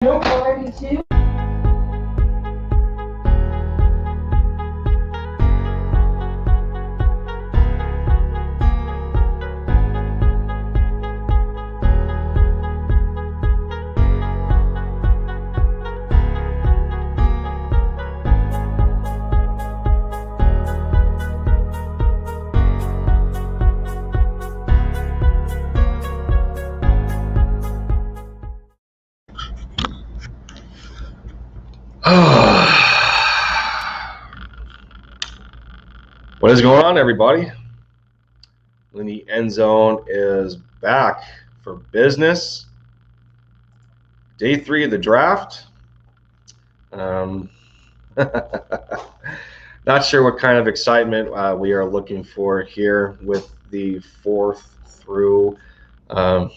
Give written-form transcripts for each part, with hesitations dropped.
Nope, already too. What is going on, everybody? The End Zone is back for business. Day 3 of the draft. Not sure what kind of excitement we are looking for here with the 4th through the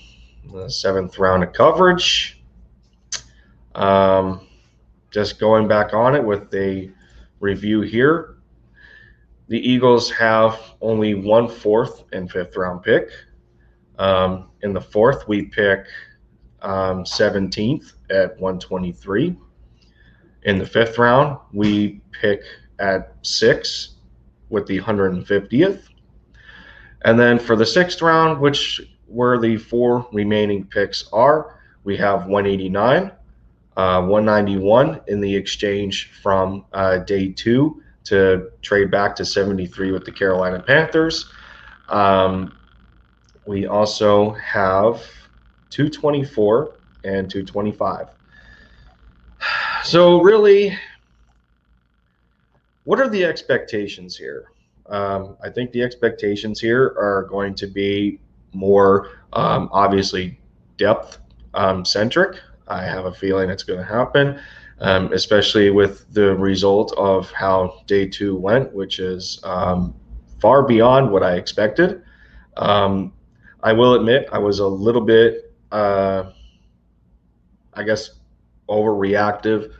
7th round of coverage. Just going back on it with a review here. The Eagles have only 1 4th and 5th round pick. In the 4th, we pick 17th at 123. In the 5th round, we pick at 6 with the 150th. And then for the 6th round, which where the 4 remaining picks are, we have 189, 191 in the exchange from day 2 to trade back to 73 with the Carolina Panthers. We also have 224 and 225. So really, what are the expectations here? I think the expectations here are going to be more obviously depth centric. I have a feeling it's going to happen, especially with the result of how day 2 went, which is far beyond what I expected. I will admit I was a little bit, I guess, overreactive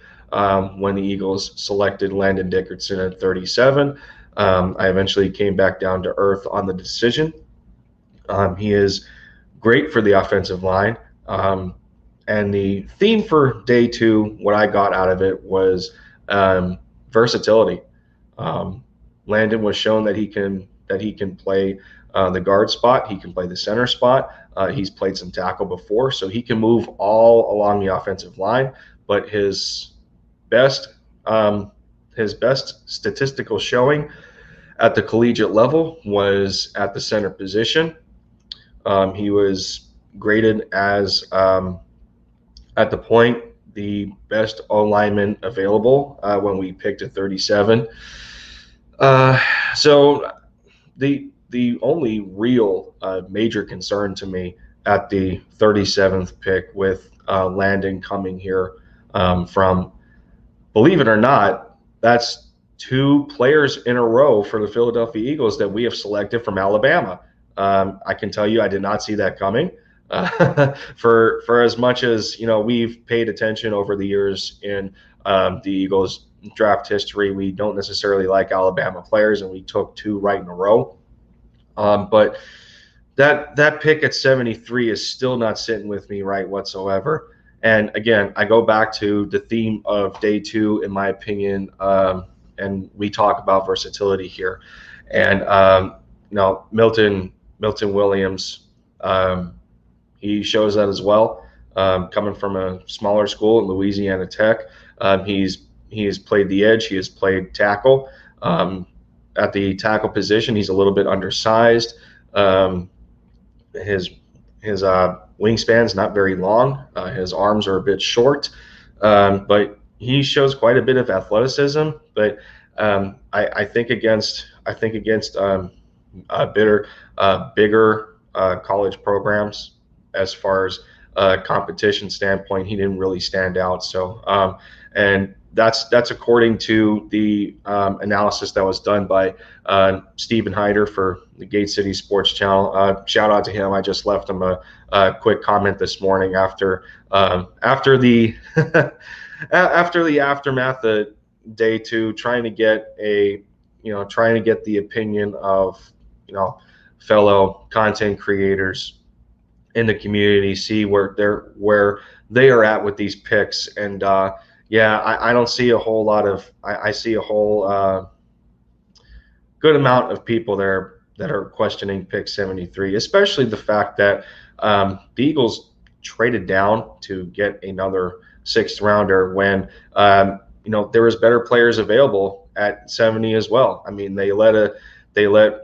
when the Eagles selected Landon Dickerson at 37. I eventually came back down to earth on the decision. He is great for the offensive line. And the theme for day 2, what I got out of it was versatility. Landon was shown that he can play the guard spot. He can play the center spot. He's played some tackle before, so he can move all along the offensive line. But his best statistical showing at the collegiate level was at the center position. He was graded as at the point the best O-lineman available when we picked at 37. So the only real major concern to me at the 37th pick with Landon coming here from, believe it or not, that's 2 players in a row for the Philadelphia Eagles that we have selected from Alabama. I can tell you I did not see that coming. For as much as we've paid attention over the years in the Eagles draft history, we don't necessarily like Alabama players, and we took 2 right in a row. But that pick at 73 is still not sitting with me right whatsoever. And again, I go back to the theme of day 2, in my opinion, and we talk about versatility here. And Milton Williams, he shows that as well. Coming from a smaller school at Louisiana Tech, he has played the edge. He has played tackle. At the tackle position, he's a little bit undersized. His wingspan's not very long. His arms are a bit short, but he shows quite a bit of athleticism. But I think against bigger college programs, as far as competition standpoint, he didn't really stand out. So and that's according to the analysis that was done by Stephen Hyder for the Gate City Sports Channel. Shout out to him. I just left him a quick comment this morning after the after the aftermath of day 2, trying to get the opinion of fellow content creators in the community, see where they are at with these picks. And yeah, I don't see a whole lot of I see a whole good amount of people there that are questioning pick 73, especially the fact that the Eagles traded down to get another sixth rounder when there was better players available at 70 as well. I mean, they let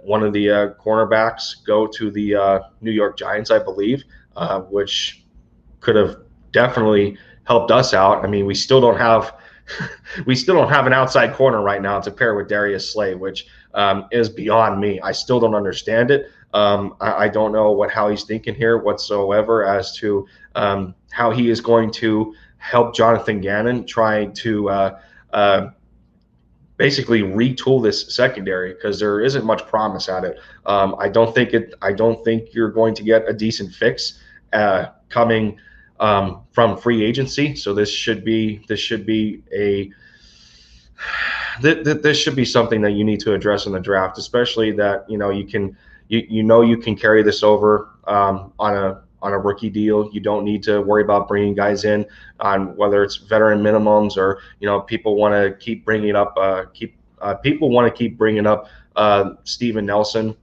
one of the cornerbacks go to the New York Giants, I believe, which could have definitely helped us out. I mean, we still don't have we still don't have an outside corner right now to pair with Darius Slay, which is beyond me. I still don't understand it. I don't know how he's thinking here whatsoever as to how he is going to help Jonathan Gannon try to basically retool this secondary, because there isn't much promise at it. I don't think you're going to get a decent fix coming from free agency. So this should be something that you need to address in the draft, especially that you can carry this over on a rookie deal. You don't need to worry about bringing guys in on whether it's veteran minimums or people want to keep bringing up Steven Nelson,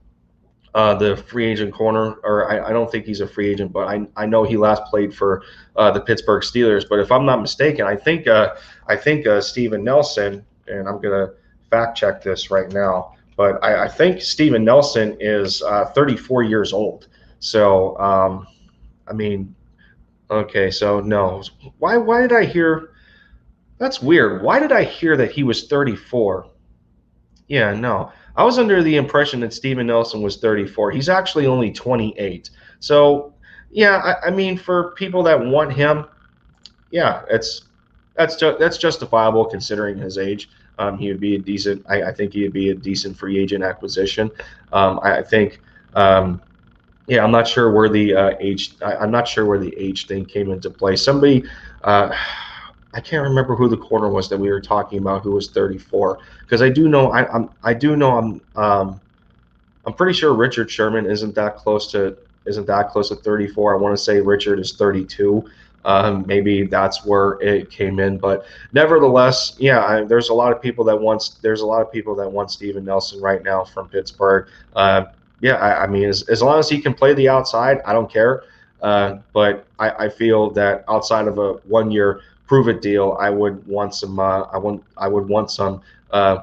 the free agent corner, or I don't think he's a free agent, but I know he last played for the Pittsburgh Steelers. But if I'm not mistaken, I think Steven Nelson, and I'm gonna fact check this right now, but I think Steven Nelson is 34 years old. So I mean, okay, so no, why did I hear? That's weird. Why did I hear that he was 34? Yeah, no. I was under the impression that Steven Nelson was 34. He's actually only 28. So, yeah, I mean, for people that want him, yeah, that's justifiable considering his age. He would be a decent. I think he would be a decent free agent acquisition. I think. Yeah, I'm not sure where the age. I'm not sure where the age thing came into play. Somebody. I can't remember who the corner was that we were talking about who was 34, because I do know I'm pretty sure Richard Sherman isn't that close to 34. I want to say Richard is 32. Maybe that's where it came in, but nevertheless, yeah, there's a lot of people that want Steven Nelson right now from Pittsburgh. Yeah, I mean, as long as he can play the outside, I don't care. But I feel that outside of a 1 year prove it deal, I would want some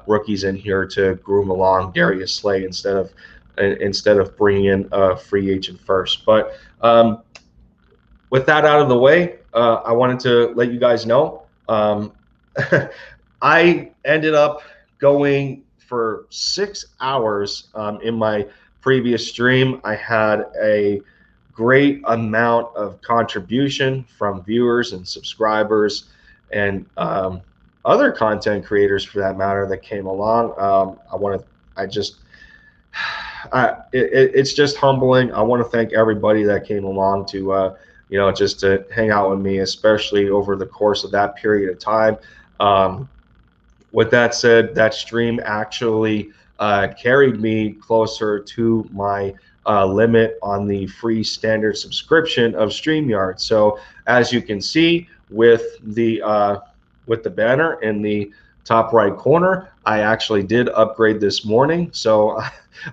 rookies in here to groom along Darius Slay instead of bringing in a free agent first. But with that out of the way, I wanted to let you guys know I ended up going for 6 hours in my previous stream. I had a great amount of contribution from viewers and subscribers and other content creators, for that matter, that came along. It's just humbling. I want to thank everybody that came along to just to hang out with me, especially over the course of that period of time. With that said, that stream actually carried me closer to my limit on the free standard subscription of StreamYard. So as you can see with the banner in the top right corner, I actually did upgrade this morning, so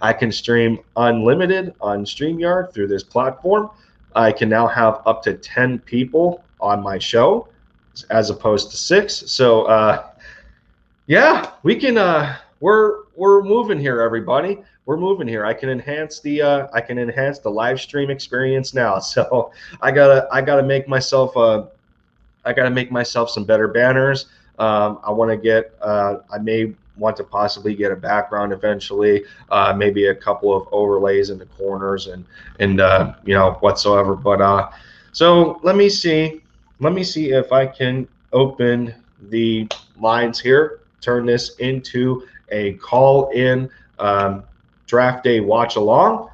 I can stream unlimited on StreamYard through this platform. I can now have up to 10 people on my show as opposed to 6. So yeah, we can we're moving here, everybody. We're moving here. I can enhance the live stream experience now. So I gotta make myself some better banners. I want to get. I may want to possibly get a background eventually. Maybe a couple of overlays in the corners and whatsoever. But so let me see. Let me see if I can open the lines here. Turn this into a call-in draft day watch along,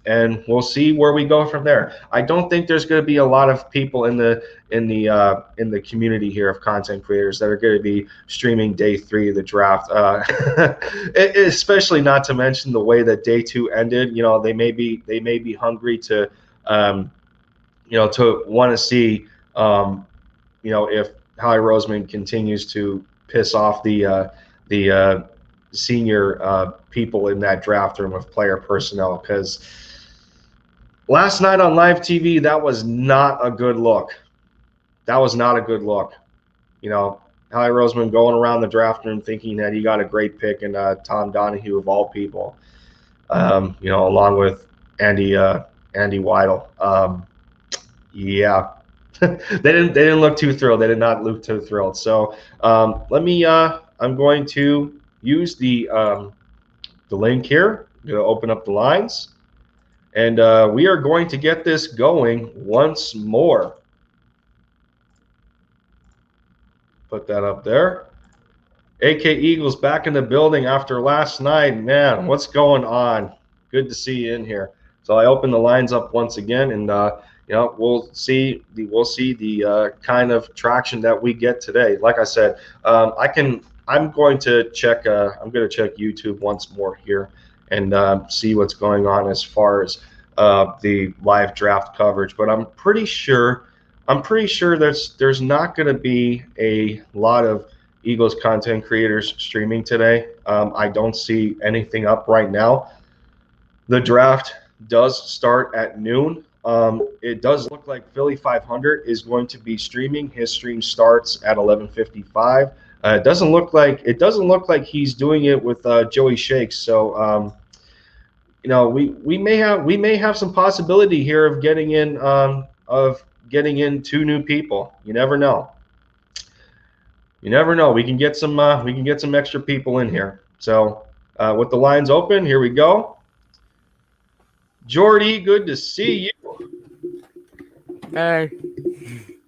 and we'll see where we go from there. I don't think there's going to be a lot of people in the community here of content creators that are going to be streaming day 3 of the draft, especially not to mention the way that day 2 ended. They may be hungry to to want to see, if Howie Roseman continues to piss off the senior people in that draft room with player personnel, because last night on live TV, that was not a good look. That was not a good look. Howie Roseman going around the draft room thinking that he got a great pick in Tom Donahue of all people, along with Andy Weidel. Yeah, they didn't look too thrilled. They did not look too thrilled. So I'm going to use the link here. I'm going to open up the lines, and we are going to get this going once more. Put that up there. AK Eagles back in the building after last night. Man, what's going on? Good to see you in here. So I open the lines up once again, and we'll see the kind of traction that we get today. Like I said, I'm going to check YouTube once more here and see what's going on as far as the live draft coverage. But I'm pretty sure there's not going to be a lot of Eagles content creators streaming today. I don't see anything up right now. The draft does start at noon. It does look like Philly 500 is going to be streaming. His stream starts at 11:55. It doesn't look like he's doing it with Joey Shakes. So we may have some possibility here of getting in two new people. You never know. We can get some extra people in here. So with the lines open, here we go. Jordy, good to see you. Hey.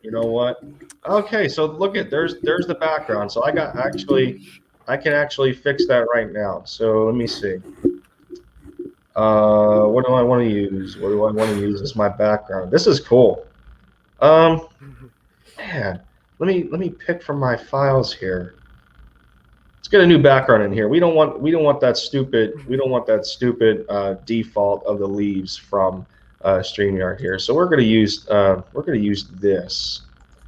You know what? Okay, so look at there's the background. So I can actually fix that right now. So let me see. What do I want to use? What do I want to use as my background? This is cool. Man, let me pick from my files here. Let's get a new background in here. We don't want that stupid default of the leaves from StreamYard here. So we're gonna use this,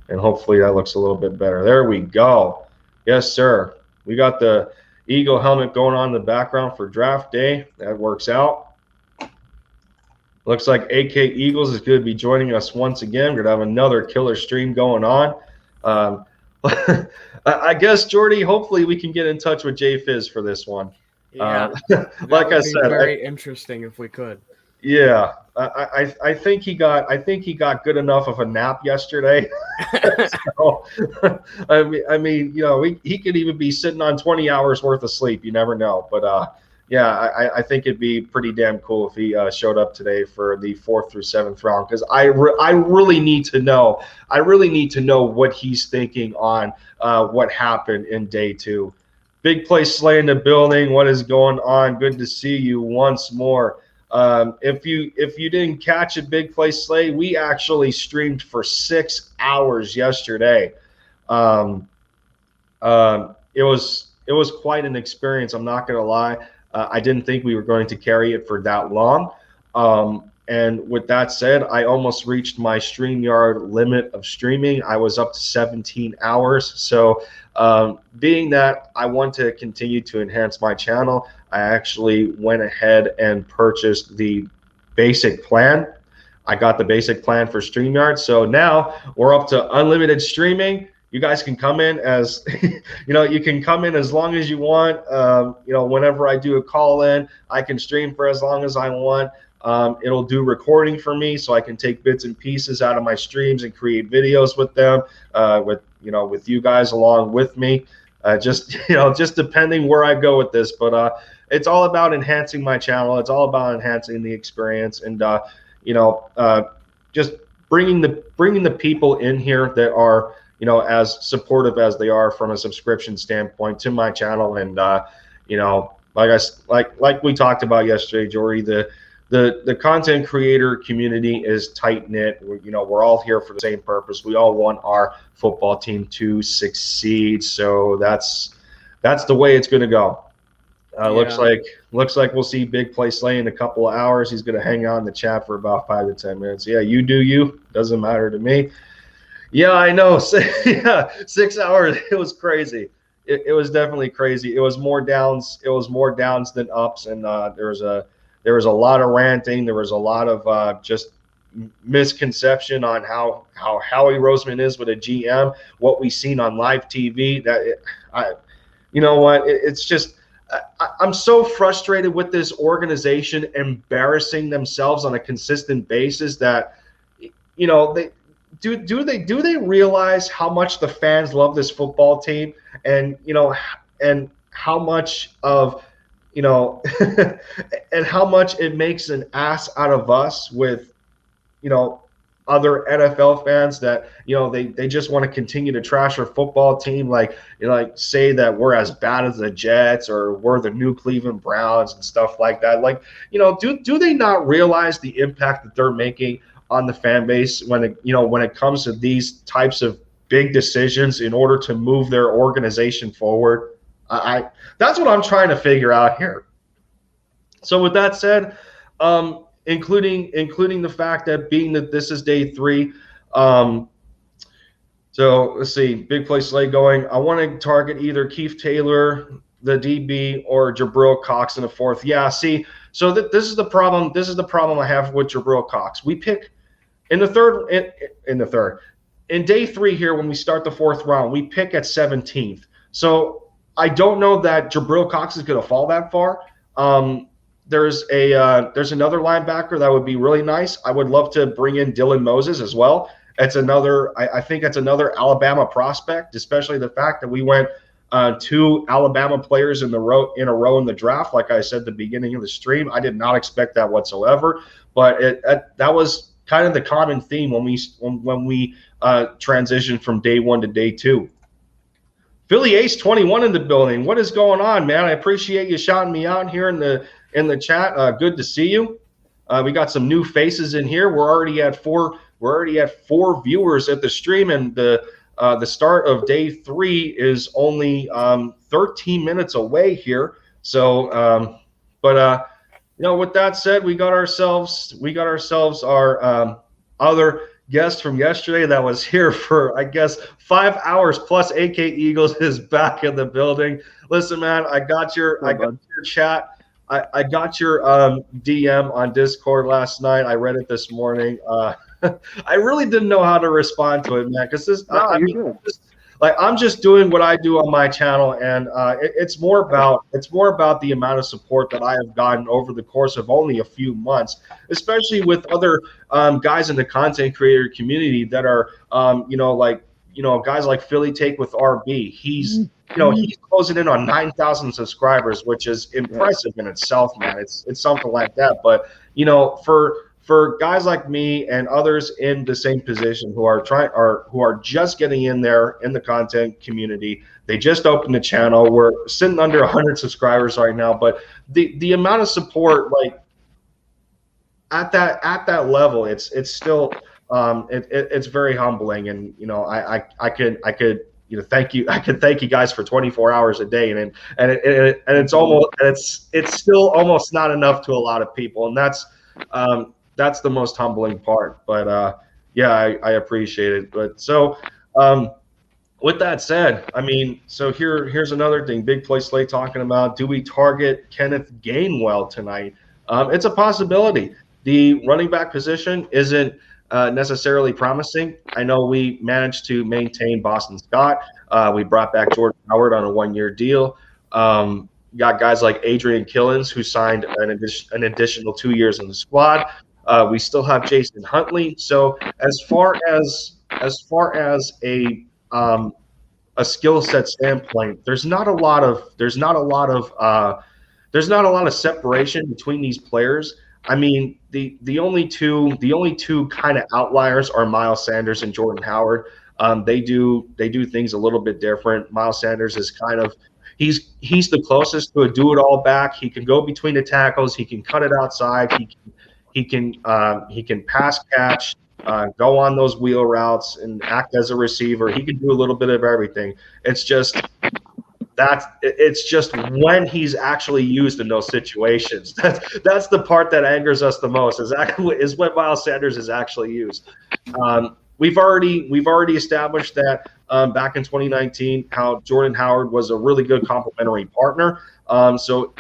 and hopefully that looks a little bit better. There we go. Yes, sir. We got the Eagle helmet going on in the background for draft day. That works out. Looks like AK Eagles is going to be joining us once again. We're going to have another killer stream going on. I guess, Jordy, hopefully we can get in touch with Jay Fizz for this one. Yeah, like I said, very interesting if we could. Yeah, I think he got good enough of a nap yesterday. So, I mean, he could even be sitting on 20 hours worth of sleep. You never know. But yeah, I think it'd be pretty damn cool if he showed up today for the 4th through 7th round, because I really need to know. I really need to know what he's thinking on what happened in day 2. Big Play Slay in the building. What is going on? Good to see you once more. If you didn't catch it, Big Play Slay, we actually streamed for 6 hours yesterday. It was quite an experience. I'm not gonna lie. I didn't think we were going to carry it for that long. And with that said, I almost reached my StreamYard limit of streaming. I was up to 17 hours. So being that I want to continue to enhance my channel, I actually went ahead and purchased the basic plan. I got the basic plan for StreamYard. So now we're up to unlimited streaming. You guys can come in as, you can come in as long as you want. Whenever I do a call in, I can stream for as long as I want. It'll do recording for me, so I can take bits and pieces out of my streams and create videos with them, with you guys along with me. Just depending where I go with this, but it's all about enhancing my channel. It's all about enhancing the experience, and just bringing the people in here that are as supportive as they are from a subscription standpoint to my channel. And like we talked about yesterday, Jory, the content creator community is tight knit. We're all here for the same purpose. We all want our football team to succeed. So that's the way it's going to go. Looks Yeah. like we'll see Big Play Slay in a couple of hours. He's going to hang out in the chat for about 5 to 10 minutes. Yeah, you do you. Doesn't matter to me. Yeah, I know. Yeah, 6 hours. It was crazy. It was definitely crazy. It was more downs. It was more downs than ups, and there was a lot of ranting. There was a lot of just misconception on how Howie Roseman is with a GM. What we've seen on live TV. You know what? It's just. I'm so frustrated with this organization embarrassing themselves on a consistent basis that, they do they realize how much the fans love this football team, and and how much of and how much it makes an ass out of us with you know other NFL fans that they just want to continue to trash our football team, like like say that we're as bad as the Jets or we're the new Cleveland Browns and stuff like that. Like do they not realize the impact that they're making on the fan base when it comes to these types of big decisions in order to move their organization forward? I That's what I'm trying to figure out here. So with that said, including the fact that being that this is day 3, so let's see, Big Play Slay going. I want to target either Keith Taylor, the DB, or Jabril Cox in the 4th. Yeah, see, so this is the problem. This is the problem I have with Jabril Cox. We pick in the third. In day 3 here, when we start the 4th round, we pick at 17th. So I don't know that Jabril Cox is going to fall that far. There's another linebacker that would be really nice. I would love to bring in Dylan Moses as well. It's another. I think it's another Alabama prospect, especially the fact that we went 2 Alabama players in a row in the draft. Like I said at the beginning of the stream, I did not expect that whatsoever. But that was kind of the common theme when we transitioned from day 1 to day 2. Philly Ace 21 in the building. What is going on, man? I appreciate you shouting me out here in the chat. Good to see you. We got some new faces in here. We're already at 4 viewers at the stream, and the start of day 3 is only 13 minutes away here. So, with that said, we got ourselves our other guest from yesterday that was here for, I guess, 5 hours plus. AK Eagles is back in the building. Listen, man, I got your chat. I got your DM on Discord last night. I read it this morning. I really didn't know how to respond to it, man, because I'm just doing what I do on my channel, and it's more about the amount of support that I have gotten over the course of only a few months, especially with other guys in the content creator community that are guys like Philly Take with RB. He's closing in on 9,000 subscribers, which is impressive in itself, man. It's something like that. But for guys like me and others in the same position who are just getting in there in the content community, they just opened the channel. We're sitting under 100 subscribers right now, but the amount of support, like at that level, it's still it's very humbling, and I could thank you. I could thank you guys for 24 hours a day, and it's still almost not enough to a lot of people, and that's the most humbling part. But I appreciate it. But so with that said, I mean, so here's another thing. Big Play Slay talking about, do we target Kenneth Gainwell tonight? It's a possibility. The running back position isn't necessarily promising. I know we managed to maintain Boston Scott. We brought back Jordan Howard on a 1-year deal. Got guys like Adrian Killins, who signed an additional 2 years in the squad. We still have Jason Huntley. So as far as a skill set standpoint, there's not a lot of separation between these players. I mean, the only two kind of outliers are Miles Sanders and Jordan Howard. They do things a little bit different. Miles Sanders is kind of he's the closest to a do-it-all back. He can go between the tackles. He can cut it outside. He can pass catch, go on those wheel routes, and act as a receiver. He can do a little bit of everything. It's just it's just when he's actually used in those situations. That's the part that angers us the most. Is when Miles Sanders is actually used. We've already established that back in 2019 how Jordan Howard was a really good complementary partner. So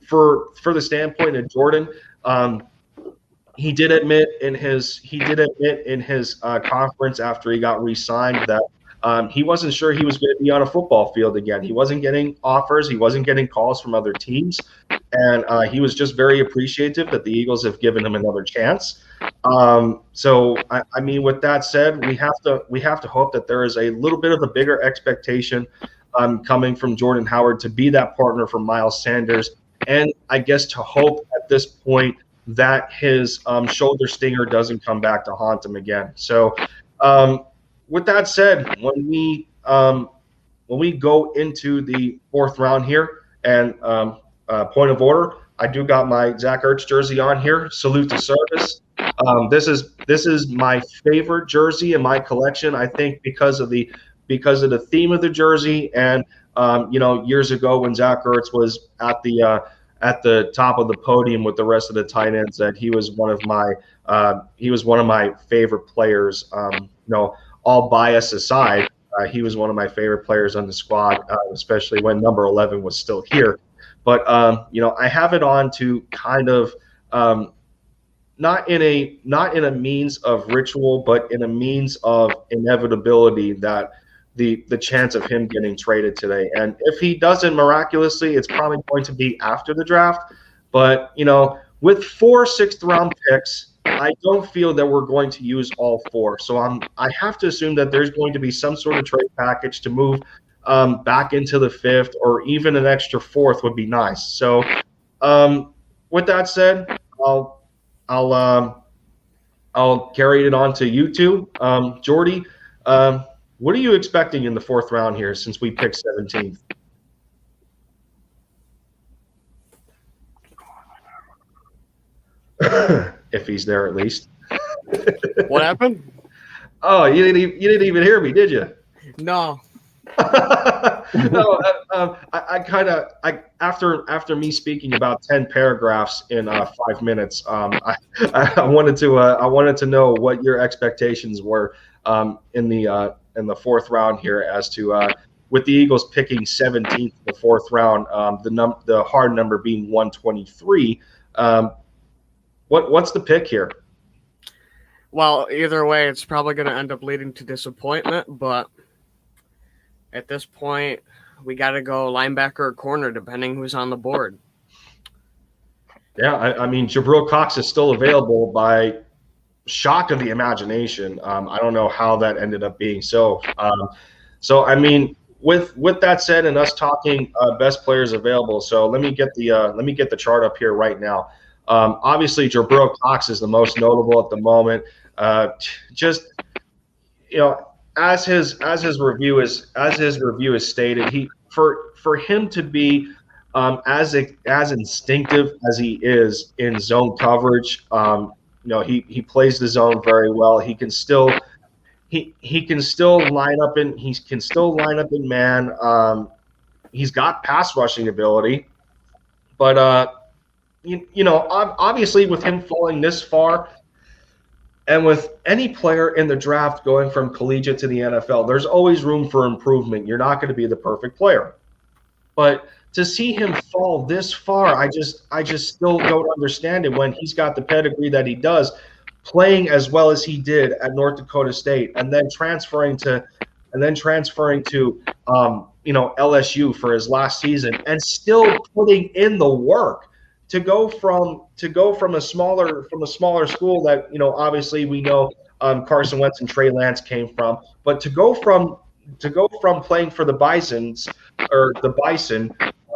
for the standpoint of Jordan, he did admit in his conference after he got re-signed that he wasn't sure he was going to be on a football field again. He wasn't getting offers. He wasn't getting calls from other teams. And he was just very appreciative that the Eagles have given him another chance. So, I mean, with that said, we have to hope that there is a little bit of a bigger expectation coming from Jordan Howard to be that partner for Miles Sanders. And I guess to hope at this point that his shoulder stinger doesn't come back to haunt him again. So, with that said, when we go into the fourth round here, and point of order, I do got my Zach Ertz jersey on here. Salute to service. This is my favorite jersey in my collection. I think because of the theme of the jersey, and years ago when Zach Ertz was at the top of the podium with the rest of the tight ends, that he was one of my favorite players. All bias aside, he was one of my favorite players on the squad, especially when number 11 was still here. But I have it on to kind of not in a means of ritual, but in a means of inevitability that the chance of him getting traded today. And if he doesn't miraculously, it's probably going to be after the draft. But with 4 6th-round picks, I don't feel that we're going to use all 4. So I have to assume that there's going to be some sort of trade package to move back into the 5th, or even an extra 4th would be nice. So with that said, I'll carry it on to you two. Jordy, what are you expecting in the 4th round here since we picked 17th? If he's there at least. What happened? Oh, you didn't even hear me, did you? No. No, after me speaking about 10 paragraphs in 5 minutes, I wanted to know what your expectations were in the 4th round here, as to with the Eagles picking 17th in the 4th round, the hard number being 123. What's the pick here? Well, either way, it's probably going to end up leading to disappointment, but at this point, we got to go linebacker or corner, depending who's on the board. Yeah, I mean, Jabril Cox is still available by shock of the imagination. I don't know how that ended up being so. So, I mean, with that said, and us talking best players available, so let me get the chart up here right now. Obviously, Jabril Cox is the most notable at the moment. As his review is stated, for him to be as instinctive as he is in zone coverage, he plays the zone very well. He can still line up in man. He's got pass rushing ability, but obviously with him falling this far, and with any player in the draft going from collegiate to the NFL, there's always room for improvement. You're not going to be the perfect player. But to see him fall this far, I just still don't understand it when he's got the pedigree that he does, playing as well as he did at North Dakota State, and then transferring to LSU for his last season, and still putting in the work. To go from a smaller school that obviously we know Carson Wentz and Trey Lance came from, but to go from playing for the Bison,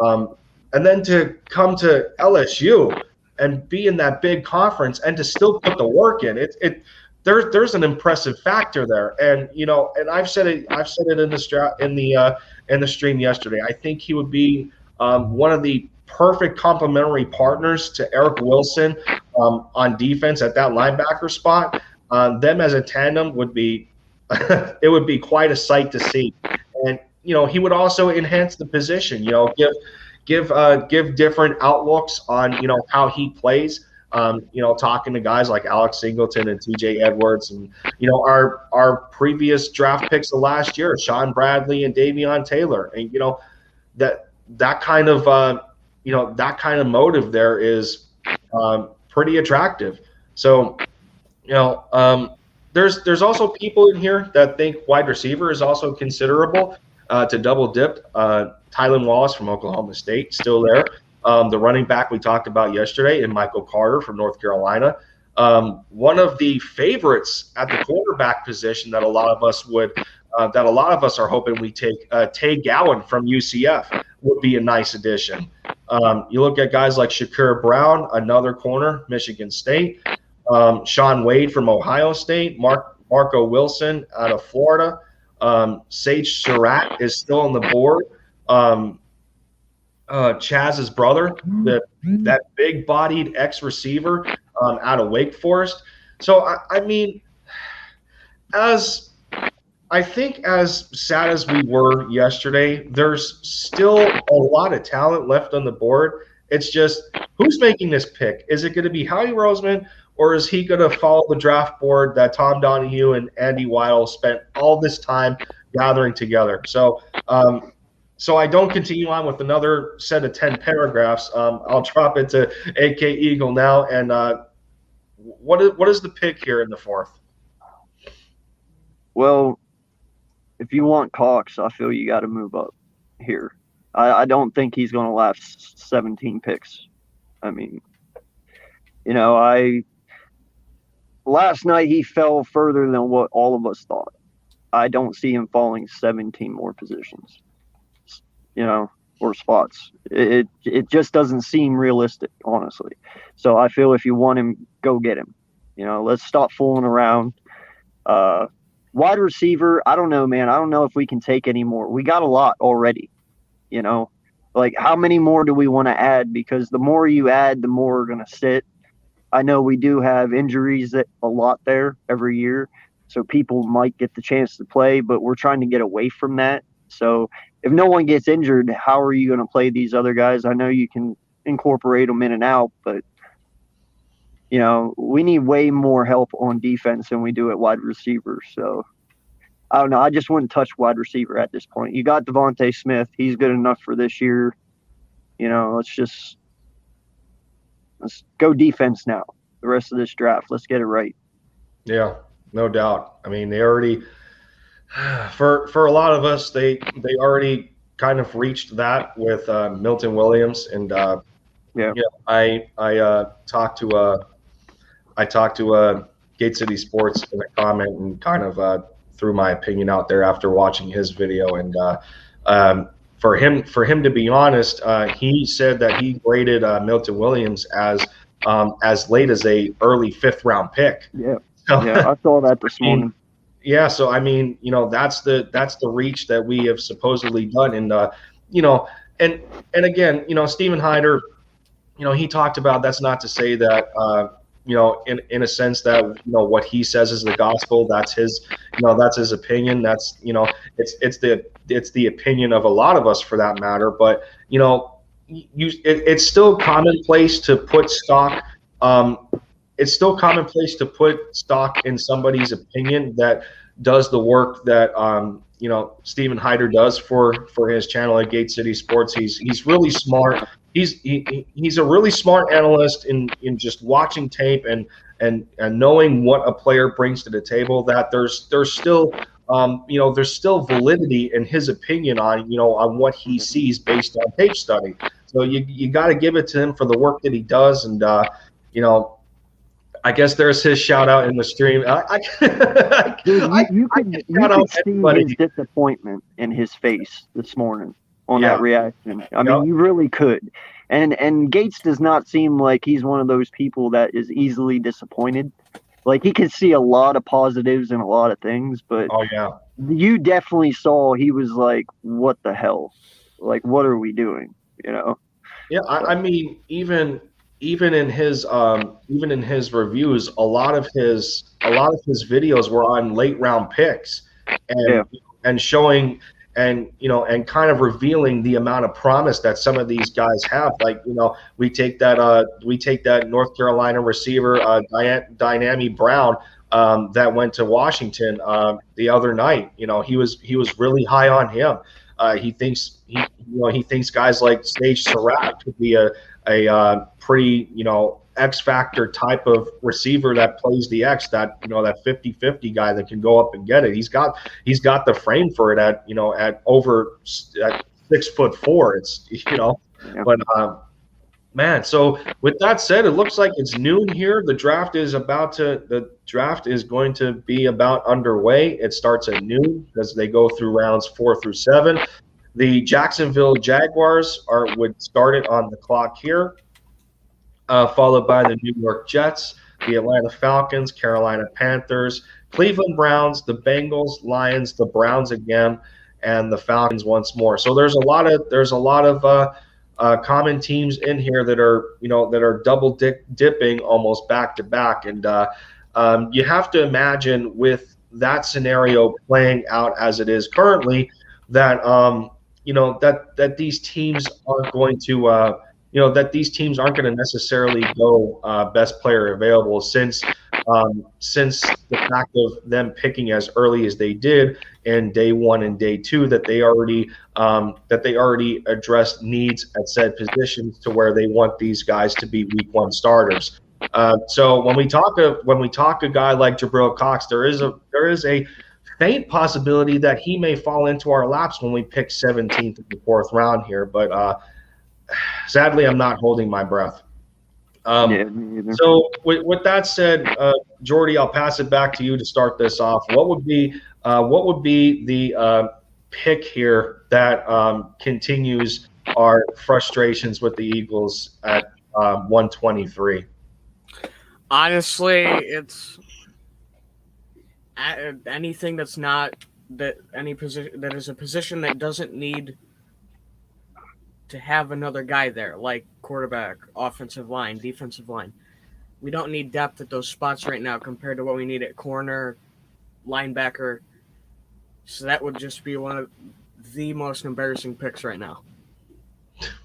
and then to come to LSU and be in that big conference and to still put the work in, there's an impressive factor there. And and I've said it in the stream yesterday. I think he would be one of the perfect complementary partners to Eric Wilson on defense at that linebacker spot. Them as a tandem would be it would be quite a sight to see. And he would also enhance the position. Give different outlooks on how he plays. Talking to guys like Alex Singleton and T.J. Edwards, and our previous draft picks of last year, Sean Bradley and Davion Taylor, and that kind of that kind of motive there is pretty attractive. So there's also people in here that think wide receiver is also considerable to double dip. Tylan Wallace from Oklahoma State still there. The running back we talked about yesterday, and Michael Carter from North Carolina. One of the favorites at the quarterback position that a lot of us are hoping we take, Tay Gowan from UCF would be a nice addition. You look at guys like Shakur Brown, another corner, Michigan State. Sean Wade from Ohio State. Marco Wilson out of Florida. Sage Surratt is still on the board. Chaz's brother, that big-bodied ex-receiver out of Wake Forest. So, I mean, as sad as we were yesterday, there's still a lot of talent left on the board. It's just, who's making this pick? Is it going to be Howie Roseman, or is he going to follow the draft board that Tom Donahue and Andy Weidel spent all this time gathering together? So I don't continue on with another set of 10 paragraphs. I'll drop it to AK Eagle now. And what is the pick here in the fourth? Well, if you want Cox, I feel you got to move up here. I don't think he's going to last 17 picks. I mean, last night he fell further than what all of us thought. I don't see him falling 17 more positions, or spots. It just doesn't seem realistic, honestly. So I feel if you want him, go get him. Let's stop fooling around. Wide receiver, I don't know, man. I don't know if we can take any more. We got a lot already, Like, how many more do we want to add? Because the more you add, the more we're going to sit. I know we do have injuries a lot there every year, so people might get the chance to play, but we're trying to get away from that. So if no one gets injured, how are you going to play these other guys? I know you can incorporate them in and out, but, we need way more help on defense than we do at wide receiver. So I don't know. I just wouldn't touch wide receiver at this point. You got Devontae Smith. He's good enough for this year. Let's go defense now. The rest of this draft, let's get it right. Yeah, no doubt. I mean, they already for a lot of us, they already kind of reached that with Milton Williams, and I talked to Gate City Sports in a comment and kind of threw my opinion out there after watching his video, and for him to be honest, he said that he graded Milton Williams as late as a early 5th round pick. Yeah, I saw that this morning. Yeah, so I mean, that's the reach that we have supposedly done, and and again, Stephen Hyder, he talked about, that's not to say that in a sense that what he says is the gospel. That's his opinion. That's it's the opinion of a lot of us for that matter. But it's still commonplace to put stock. It's still commonplace to put stock in somebody's opinion that does the work that Stephen Hyder does for his channel at Gate City Sports. He's really smart. He's a really smart analyst in just watching tape and knowing what a player brings to the table. That there's still there's still validity in his opinion on what he sees based on tape study. So you got to give it to him for the work that he does, and I guess there's his shout out in the stream. You could see his disappointment in his face this morning on that reaction. I mean, you really could. And Gates does not seem like he's one of those people that is easily disappointed. Like, he can see a lot of positives in a lot of things, but you definitely saw he was like, what the hell? Like, what are we doing? Yeah, I mean, even in his reviews, a lot of his videos were on late round picks and showing and kind of revealing the amount of promise that some of these guys have. Like, we take that North Carolina receiver, Dynami Brown, that went to Washington the other night. He was really high on him. He thinks guys like Sage Surratt could be a pretty X factor type of receiver that plays the X, that that 50-50 guy that can go up and get it. He's got the frame for it at over at 6'4". It's Yeah. but man. So with that said, it looks like it's noon here. The draft is going to be about underway. It starts at noon because they go through rounds 4 through 7. The Jacksonville Jaguars would start it on the clock here, followed by the New York Jets, the Atlanta Falcons, Carolina Panthers, Cleveland Browns, the Bengals, Lions, the Browns again, and the Falcons once more. So there's a lot of common teams in here that are double dipping almost back to back, and you have to imagine with that scenario playing out as it is currently that that these teams aren't going to necessarily go best player available since the fact of them picking as early as they did in day 1 and day 2, that they already addressed needs at said positions to where they want these guys to be week 1 starters. So when we talk a guy like Jabril Cox, there is a faint possibility that he may fall into our laps when we pick 17th in the 4th round here, but sadly, I'm not holding my breath. Me either. So with that said, Jordy, I'll pass it back to you to start this off. What would be the pick here that continues our frustrations with the Eagles at 123? Honestly, it's anything that's not any position that is a position that doesn't need to have another guy there, like quarterback, offensive line, defensive line. We don't need depth at those spots right now compared to what we need at corner, linebacker. So that would just be one of the most embarrassing picks right now.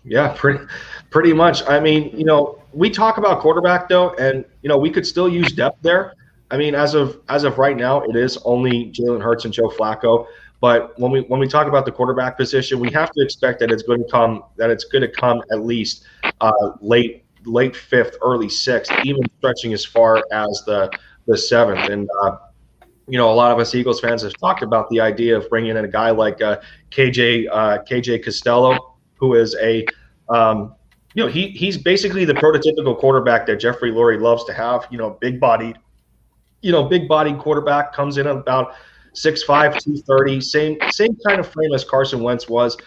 Yeah, pretty much. I mean, we talk about quarterback though, and we could still use depth there. I mean, as of right now, it is only Jalen Hurts and Joe Flacco. But when we talk about the quarterback position, we have to expect that it's going to come at least late 5th, early 6th, even stretching as far as the 7th. And a lot of us Eagles fans have talked about the idea of bringing in a guy like KJ Costello, who is he's basically the prototypical quarterback that Jeffrey Lurie loves to have. Big bodied quarterback, comes in at about 6'5", 230, same kind of frame as Carson Wentz was,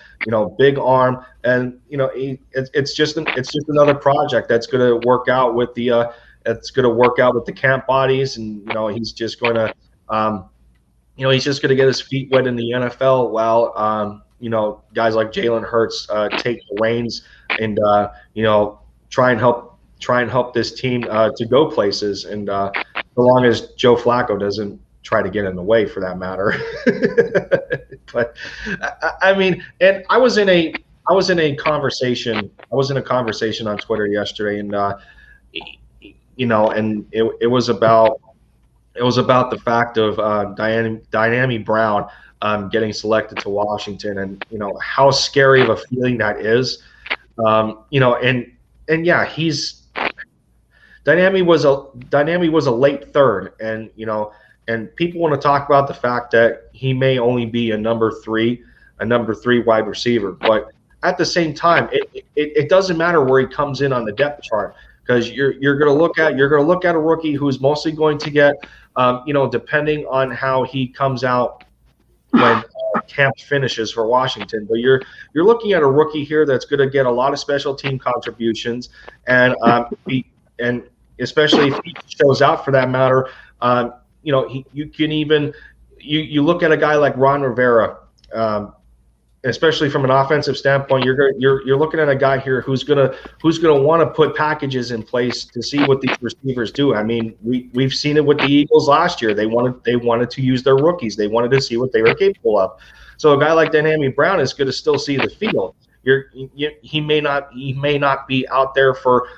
big arm, and it's just another project that's going to work out with the camp bodies, and he's just going to get his feet wet in the NFL while guys like Jalen Hurts take the reins and try and help this team to go places, and so long as Joe Flacco doesn't try to get in the way, for that matter. But I mean, and I was in a conversation on Twitter yesterday, and and it was about the fact of Dynami Brown getting selected to Washington, and how scary of a feeling that is. And yeah, Dynami was a late 3rd, and people want to talk about the fact that he may only be a number 3 wide receiver, but at the same time, it doesn't matter where he comes in on the depth chart, because you're going to look at a rookie who's mostly going to get depending on how he comes out when camp finishes for Washington. But you're looking at a rookie here that's going to get a lot of special team contributions, and and especially if he shows out, for that matter. You can even you look at a guy like Ron Rivera, especially from an offensive standpoint. You're looking at a guy here who's gonna want to put packages in place to see what these receivers do. I mean, we've seen it with the Eagles last year. They wanted to use their rookies. They wanted to see what they were capable of. So a guy like Dynamic Brown is going to still see the field. He may not be out there for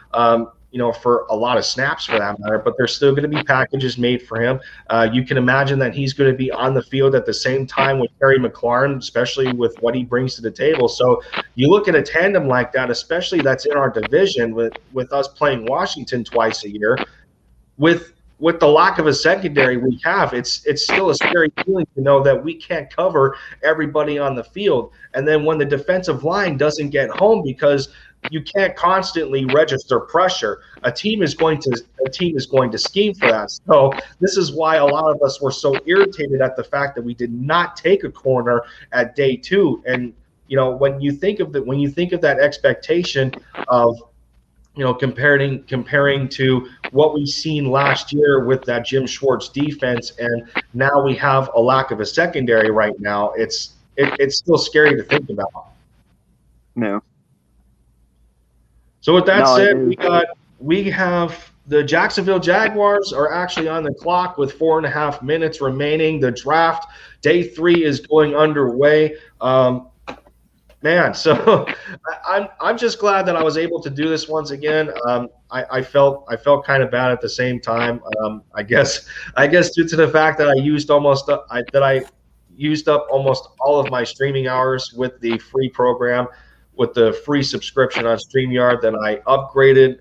for a lot of snaps for that matter, but there's still going to be packages made for him. You can imagine that he's going to be on the field at the same time with Terry McLaurin, especially with what he brings to the table. So you look at a tandem like that, especially that's in our division with us playing Washington twice a year, with the lack of a secondary we have, it's still a scary feeling to know that we can't cover everybody on the field. And then when the defensive line doesn't get home because you can't constantly register pressure, a team is going to scheme for that. So this is why a lot of us were so irritated at the fact that we did not take a corner at day 2. And when you think of that expectation of comparing to what we've seen last year with that Jim Schwartz defense, and now we have a lack of a secondary right now. It's still scary to think about. No. So with that said, we have the Jacksonville Jaguars are actually on the clock with 4.5 minutes remaining. The draft day 3 is going underway. Man, so I'm just glad that I was able to do this once again. I felt kind of bad at the same time. I guess due to the fact that I used up almost all of my streaming hours with the free program, with the free subscription on StreamYard. Then I upgraded.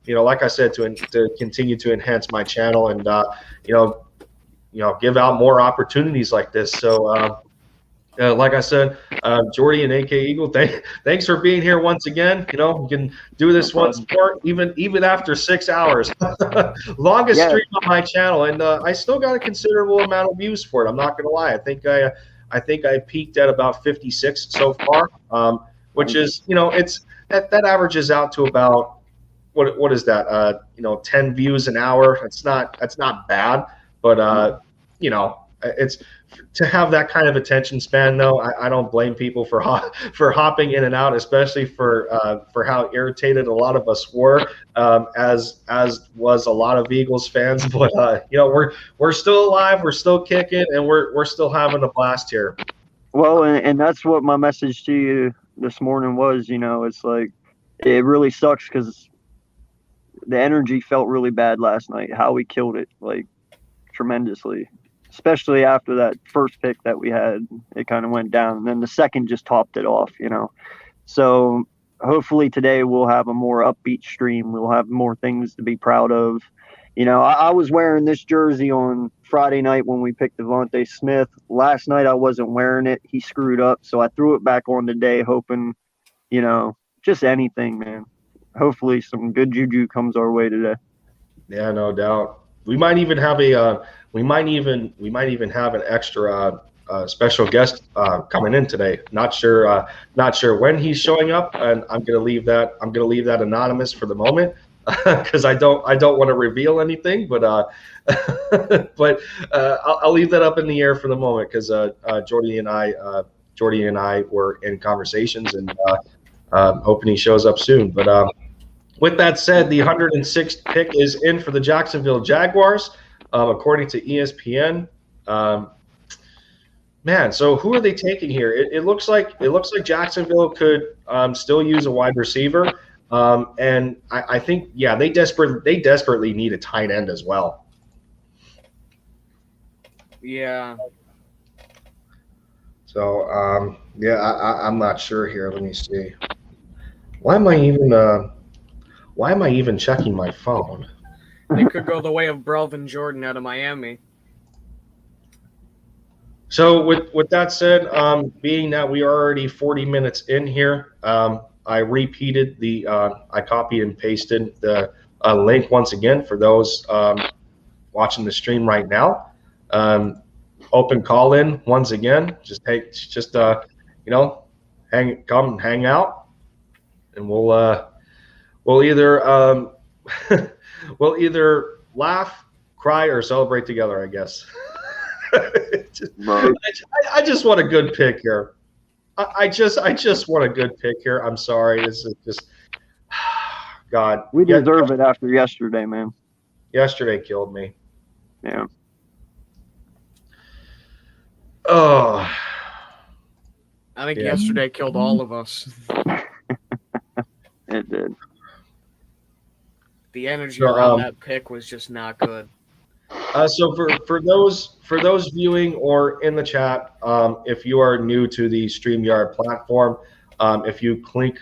Like I said, to continue to enhance my channel and give out more opportunities like this. So. Like I said, Jordy and AK Eagle, thanks for being here once again. We can do this once more, even after 6 hours. Longest stream on my channel, and I still got a considerable amount of views for it. I'm not going to lie. I think I peaked at about 56 so far, which is it's that averages out to about what is that 10 views an hour. That's not bad, but it's. To have that kind of attention span, though, I don't blame people for hopping in and out, especially for how irritated a lot of us were, as was a lot of Eagles fans. But we're still alive, we're still kicking, and we're still having a blast here. Well, and that's what my message to you this morning was. It's like it really sucks because the energy felt really bad last night. How we killed it, like tremendously. Especially after that first pick that we had, it kind of went down. And then the second just topped it off, So hopefully today we'll have a more upbeat stream. We'll have more things to be proud of. I was wearing this jersey on Friday night when we picked Devontae Smith. Last night I wasn't wearing it. He screwed up. So I threw it back on today hoping, just anything, man. Hopefully some good juju comes our way today. Yeah, no doubt. We might even have an extra special guest coming in today. Not sure when he's showing up, and I'm gonna leave that anonymous for the moment because I don't want to reveal anything. But I'll leave that up in the air for the moment because Jordy and I were in conversations and hoping he shows up soon. But with that said, the 106th pick is in for the Jacksonville Jaguars. According to ESPN, so who are they taking here? It looks like Jacksonville could still use a wide receiver, and I think they desperately need a tight end as well. Yeah. So I'm not sure here. Let me see. Why am I even checking my phone? It could go the way of Brelvin Jordan out of Miami. So with that said, being that we are already 40 minutes in here, I repeated I copied and pasted the link once again for those watching the stream right now. Open call in once again. Come hang out, and we'll either we'll either laugh, cry, or celebrate together, I guess. I just want a good pick here. I just want a good pick here. I'm sorry. This is just God. We deserve it after yesterday, man. Yesterday killed me. Yeah. Oh, I think Yeah. yesterday killed all of us. It did. The energy So, around that pick was just not good. So for those viewing or in the chat, if you are new to the StreamYard platform, if you click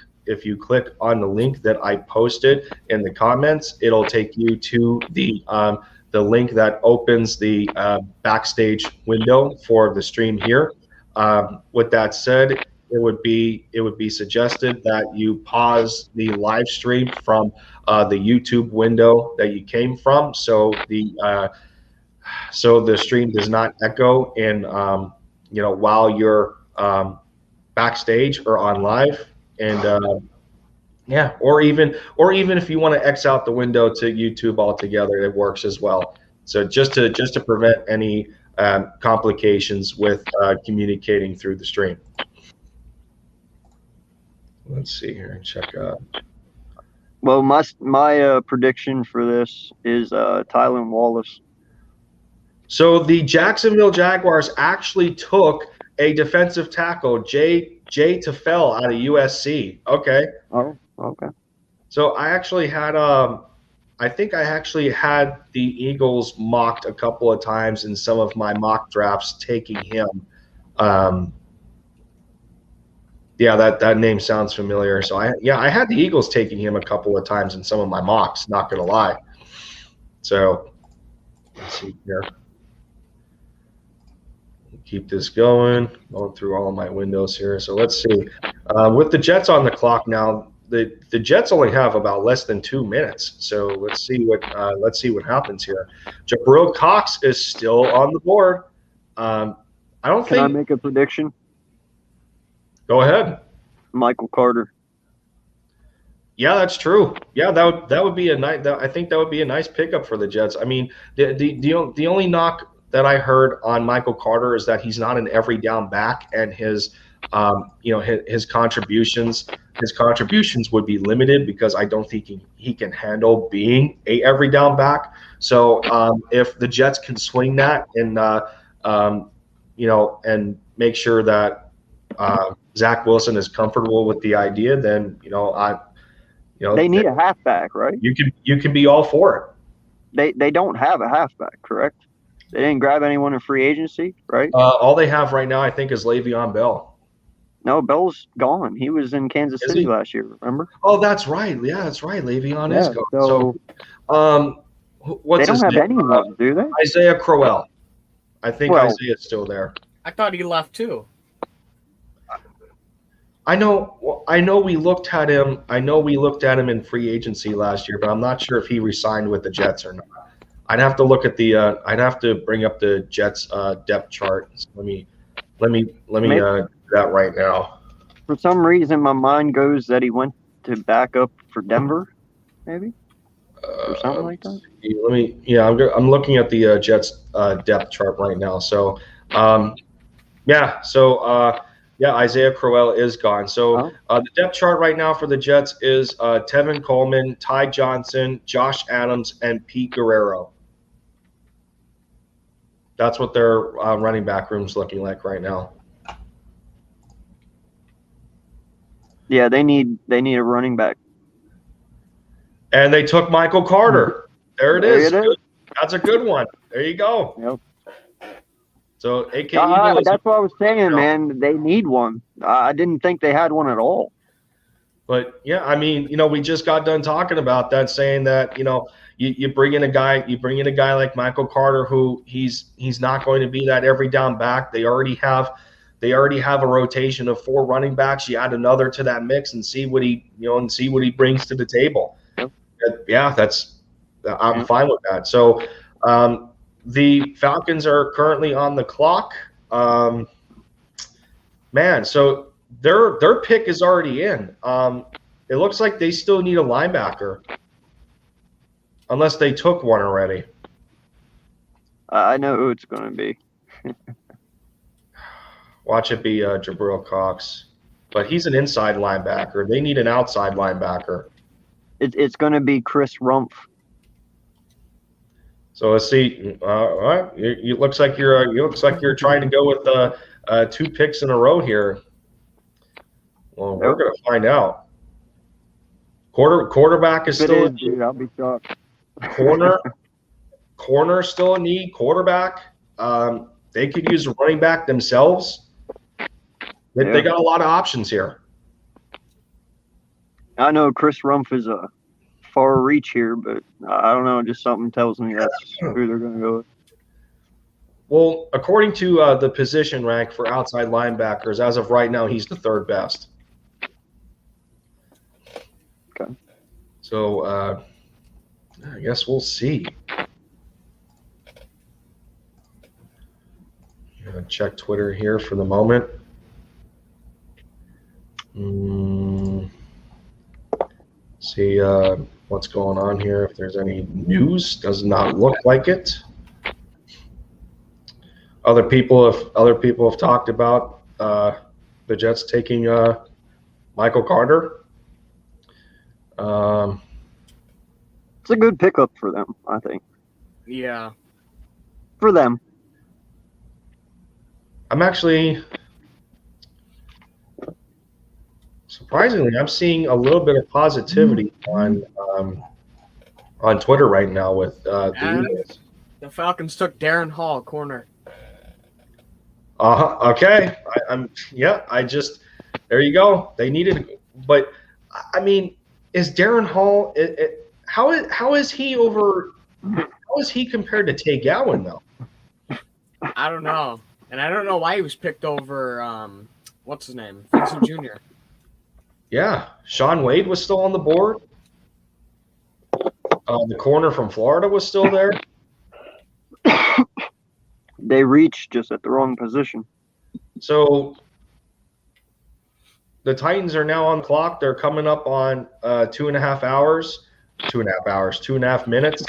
on the link that I posted in the comments, it'll take you to the link that opens the backstage window for the stream here. With that said, it would be suggested that you pause the live stream from the YouTube window that you came from, so the stream does not echo in while you're backstage or on live. And yeah, or even if you want to X out the window to YouTube altogether, it works as well. So just to prevent any complications with communicating through the stream. Let's see here and check out. Well, my prediction for this is Tylan Wallace. So the Jacksonville Jaguars actually took a defensive tackle, Jay Tafel, out of USC. Okay. Oh, okay. So I actually had I think I actually had the Eagles mocked a couple of times in some of my mock drafts, taking him. Yeah, that name sounds familiar. So I had the Eagles taking him a couple of times in some of my mocks, not gonna lie. So let's see here. Keep this going through all of my windows here. So let's see. With the Jets on the clock now, the Jets only have about less than 2 minutes. So let's see what happens here. Jabril Cox is still on the board. I don't Can think. I make a prediction? Go ahead. Michael Carter. Yeah, that's true. Yeah, that would be a nice. I think that would be a nice pickup for the Jets. I mean, the only knock that I heard on Michael Carter is that he's not an every down back, and his contributions would be limited because I don't think he can handle being a every down back. So if the Jets can swing that and and make sure that Zach Wilson is comfortable with the idea, then they need a halfback, right? You can be all for it. They don't have a halfback, correct? They didn't grab anyone in free agency, right? All they have right now, I think, is Le'Veon Bell. No, Bell's gone. He was in Kansas City last year, remember? Oh, that's right. Yeah, that's right. Le'Veon is gone. So what's they don't have anyone, do they? Isaiah Crowell. I think Isaiah's still there. I thought he left too. I know we looked at him. I know we looked at him in free agency last year, but I'm not sure if he re-signed with the Jets or not. I'd have to look at the. I'd have to bring up the Jets depth chart. So let me do that right now. For some reason, my mind goes that he went to back up for Denver, maybe, or something like that. Let me. Yeah, I'm looking at the Jets depth chart right now. So, Isaiah Crowell is gone. So the depth chart right now for the Jets is Tevin Coleman, Ty Johnson, Josh Adams, and Pete Guerrero. That's what their running back room's looking like right now. Yeah, they need a running back. And they took Michael Carter. There it is. It is. That's a good one. There you go. Yep. So, AK that's what I was saying, man. They need one. I didn't think they had one at all. But yeah, I mean, we just got done talking about that, saying that you bring in a guy like Michael Carter, who he's not going to be that every down back. They already have a rotation of 4 running backs. You add another to that mix and see what he brings to the table. Yep. Yeah, I'm fine with that. So. The Falcons are currently on the clock. So their pick is already in. It looks like they still need a linebacker, unless they took one already. I know who it's going to be. Watch it be Jabril Cox. But he's an inside linebacker. They need an outside linebacker. It's going to be Chris Rumpf. So let's see. All right, it looks like you're trying to go with 2 picks in a row here. Well, we're going to find out. Quarterback is If it still is, dude, I'll be shocked. corner still a need. Quarterback, they could use a running back themselves. They got a lot of options here. I know Chris Rumph is a far reach here, but I don't know. Just something tells me that's who they're going to go with. Well, according to the position rank for outside linebackers, as of right now, he's the third best. Okay. So I guess we'll see. Check Twitter here for the moment. See what's going on here. If there's any news, does not look like it. Other people have talked about the Jets taking Michael Carter. It's a good pickup for them, I think. Yeah. For them. I'm actually surprisingly, I'm seeing a little bit of positivity on Twitter right now with the Eagles. The Falcons took Darren Hall, corner. Okay. I just there you go. They needed, but I mean, is Darren Hall? How is he over? How is he compared to Tay Gowan though? I don't know, and I don't know why he was picked over. What's his name? Vincent Jr. Yeah, Sean Wade was still on the board. The corner from Florida was still there. They reached just at the wrong position. So the Titans are now on the clock. They're coming up on 2.5 hours, 2.5 minutes.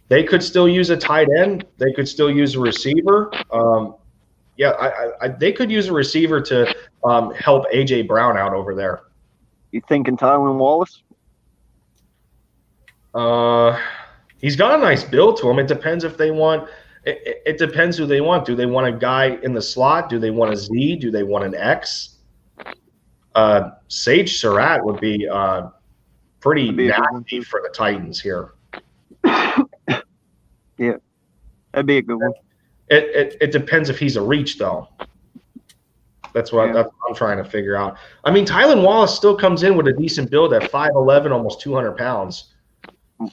They could still use a tight end. They could still use a receiver. They could use a receiver to help A.J. Brown out over there. You thinking Tylan Wallace? He's got a nice build to him. It depends if they want – it depends who they want. Do they want a guy in the slot? Do they want a Z? Do they want an X? Sage Surratt would be pretty nasty for the Titans here. Yeah, that'd be a good one. It depends if he's a reach, though. That's what I'm trying to figure out. I mean, Tylan Wallace still comes in with a decent build at 5'11", almost 200 pounds.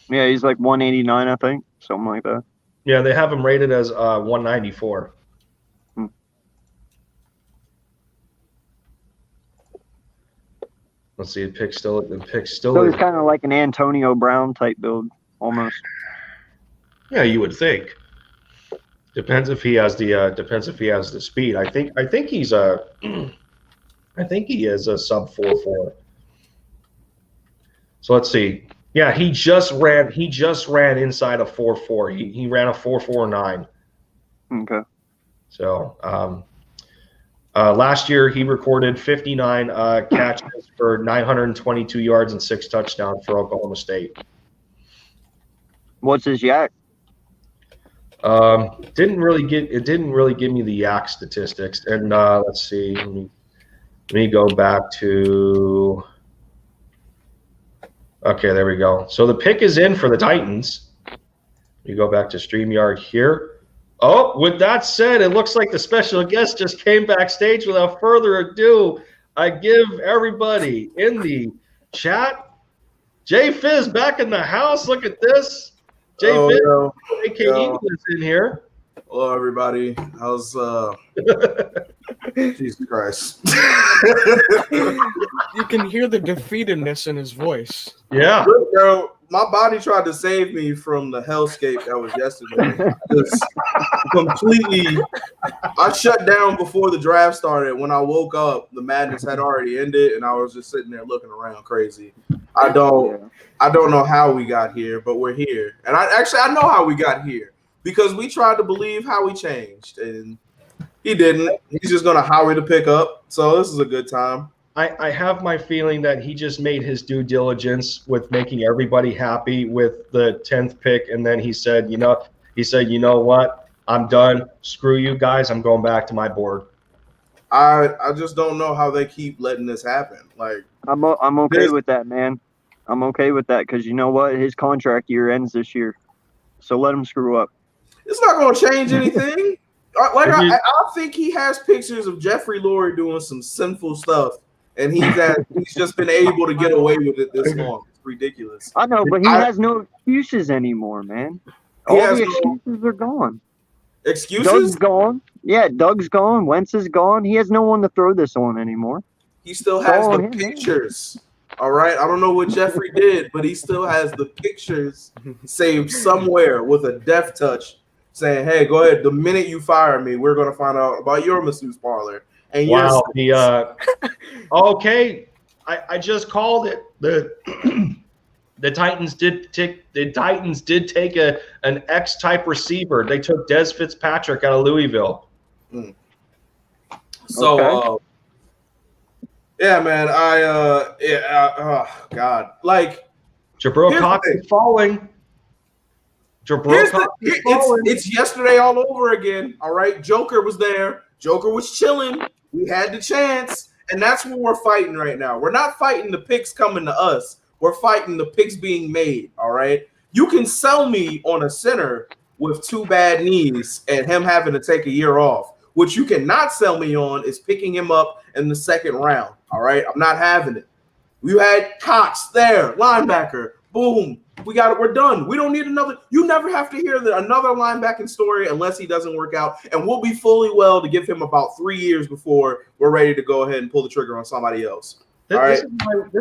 Yeah, he's like 189, I think, something like that. Yeah, they have him rated as 194. Let's see, the pick still. So he's kind of like an Antonio Brown type build, almost. Yeah, you would think. Depends if he has the speed. I think he is a sub 4.4. So let's see. Yeah, he just ran inside a 4.4. He ran a 4.49. Okay. So last year he recorded 59 catches for 922 yards and 6 touchdowns for Oklahoma State. What's his yak? Didn't really give me the yak statistics. And let's see. Let me go back to. Okay, there we go. So the pick is in for the Titans. You go back to StreamYard here. Oh, with that said, it looks like the special guest just came backstage. Without further ado, I give everybody in the chat, Jay Fizz back in the house. Look at this. Jay Fizz, A.K. Eagle is in here. Hello, everybody. How's Jesus Christ. You can hear the defeatedness in his voice. Yeah. Bro, my body tried to save me from the hellscape that was yesterday. Just completely. I shut down before the draft started. When I woke up, the madness had already ended, and I was just sitting there looking around crazy. I don't know how we got here, but we're here. And I know how we got here because we tried to believe how we changed, and he didn't. He's just going to Howie to pick up. So this is a good time. I have my feeling that he just made his due diligence with making everybody happy with the 10th pick, and then he said, you know what? I'm done. Screw you guys. I'm going back to my board. I just don't know how they keep letting this happen. Like, I'm okay This- with that, man. I'm okay with that because you know what? His contract year ends this year, so let him screw up. it's not going to change anything. I think he has pictures of Jeffrey Lurie doing some sinful stuff, and he's just been able to get away with it this long. It's ridiculous. I know, but he has no excuses anymore, man. All has the no- excuses are gone. Doug's Excuses? gone. Yeah, Doug's gone. Wentz is gone. He has no one to throw this on anymore. He still It's has all the on him, man. pictures. All right. I don't know what Jeffrey did, but he still has the pictures saved somewhere with a deft touch saying, hey, go ahead. The minute you fire me, we're going to find out about your masseuse parlor. And Wow. your Okay. I just called it. The Titans did take an X-type receiver. They took Des Fitzpatrick out of Louisville. So, Okay. yeah, man, oh God, like Jabril Here's Cox the is falling. Jabril here's the, Cox is falling. it's yesterday all over again. All right, Joker was there. Joker was chilling. We had the chance, and that's what we're fighting right now. We're not fighting the picks coming to us. We're fighting the picks being made. All right, you can sell me on a center with 2 bad knees and him having to take a year off. What you cannot sell me on is picking him up in the 2nd round. All right, I'm not having it. You had Cox there, linebacker. Boom, we got it. We're done. We don't need another. You never have to hear another linebacking story unless he doesn't work out, and we'll be fully well to give him about 3 years before we're ready to go ahead and pull the trigger on somebody else. This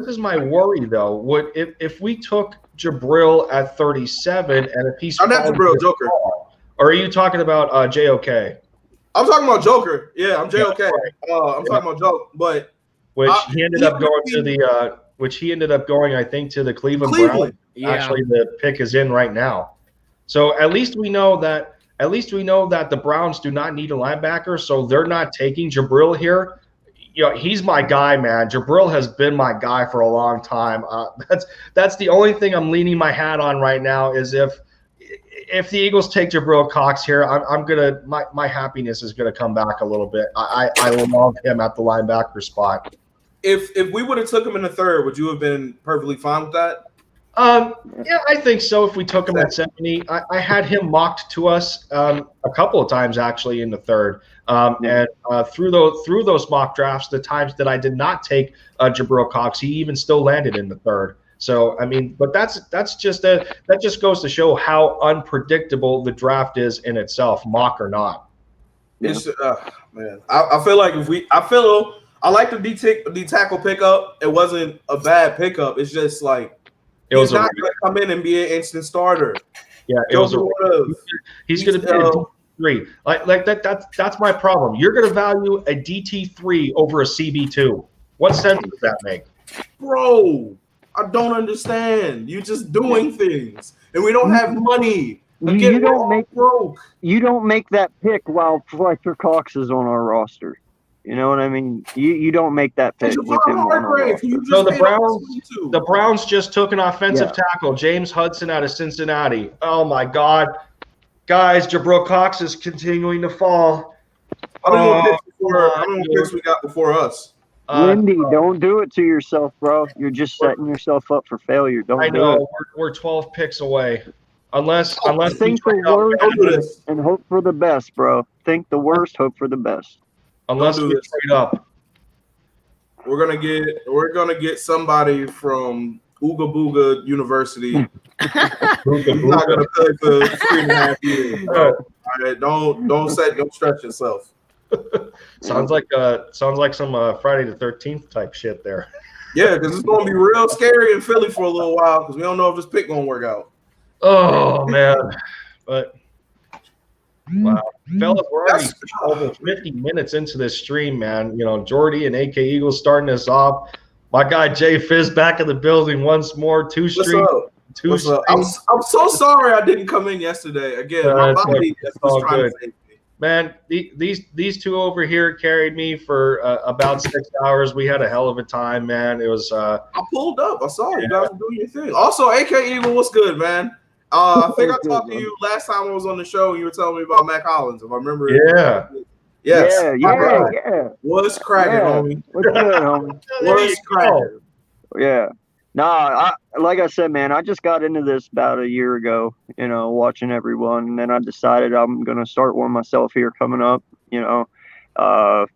is my worry, though. What if we took Jabril at 37, and if he's I'm not Jabril, Joker. or are you talking about JOK? I'm talking about Joker. Yeah, I'm JOK. Yeah, I'm talking about Joke, but Which he ended up going to the I think, to the Cleveland Browns. Cleveland. Yeah. Actually, the pick is in right now. So at least we know that the Browns do not need a linebacker, so they're not taking Jabril here. You know, he's my guy, man. Jabril has been my guy for a long time. That's the only thing I'm leaning my hat on right now is if the Eagles take Jabril Cox here, my happiness is gonna come back a little bit. I love him at the linebacker spot. if we would have took him in the 3rd, would you have been perfectly fine with that? Yeah, I think so. If we took him at 70, I had him mocked to us a couple of times actually in the 3rd. And through those mock drafts, the times that I did not take Jabril Cox, he even still landed in the 3rd. So I mean, but that just goes to show how unpredictable the draft is in itself, mock or not. It's man. I feel like I like the D tackle pickup. It wasn't a bad pickup. It's just like he's not going to come in and be an instant starter. Yeah, he's going to be a D3. Like that's my problem. You're going to value a DT3 over a CB2. What sense does that make? Bro, I don't understand. You're just doing things, and we don't have money. You don't make broke. You don't make that pick while Fletcher Cox is on our roster. You know what I mean? You don't make that pick with him on our roster. So the Browns just took an offensive tackle, James Hudson out of Cincinnati. Oh my God, guys! Jabril Cox is continuing to fall. How many picks we got before us? Wendy, don't do it to yourself, bro. You're just setting yourself up for failure. Don't I do know it. we're 12 picks away. Unless think the worst and hope for the best, bro. Think the worst, hope for the best. Unless we trade up. We're gonna get somebody from Ooga Booga University. He's not gonna play for 3.5 years. All right, don't stretch yourself. Sounds like some Friday the 13th type shit there. Yeah, because it's gonna be real scary in Philly for a little while because we don't know if this pick gonna work out. Oh man, but wow, fellas, we're already over 50 minutes into this stream, man. You know, Jordy and AK Eagles starting us off. My guy Jay Fizz back in the building once more. What's up? I'm so sorry I didn't come in yesterday. Again, my body is trying to save me. Man, these two over here carried me for about 6 hours. We had a hell of a time, man. It was. I pulled up. I saw you guys were doing your thing. Also, AK Eagle, what's good, man? I think I talked to you last time I was on the show and you were telling me about Mac Hollins, if I remember. Yeah. Yes. Yeah, My yeah, guy. yeah. What's cracking, Yeah. homie? What's good, homie? What's cracking? Yeah. Nah, like I said, man, I just got into this about a year ago, watching everyone, and then I decided I'm gonna start one myself here coming up, Uh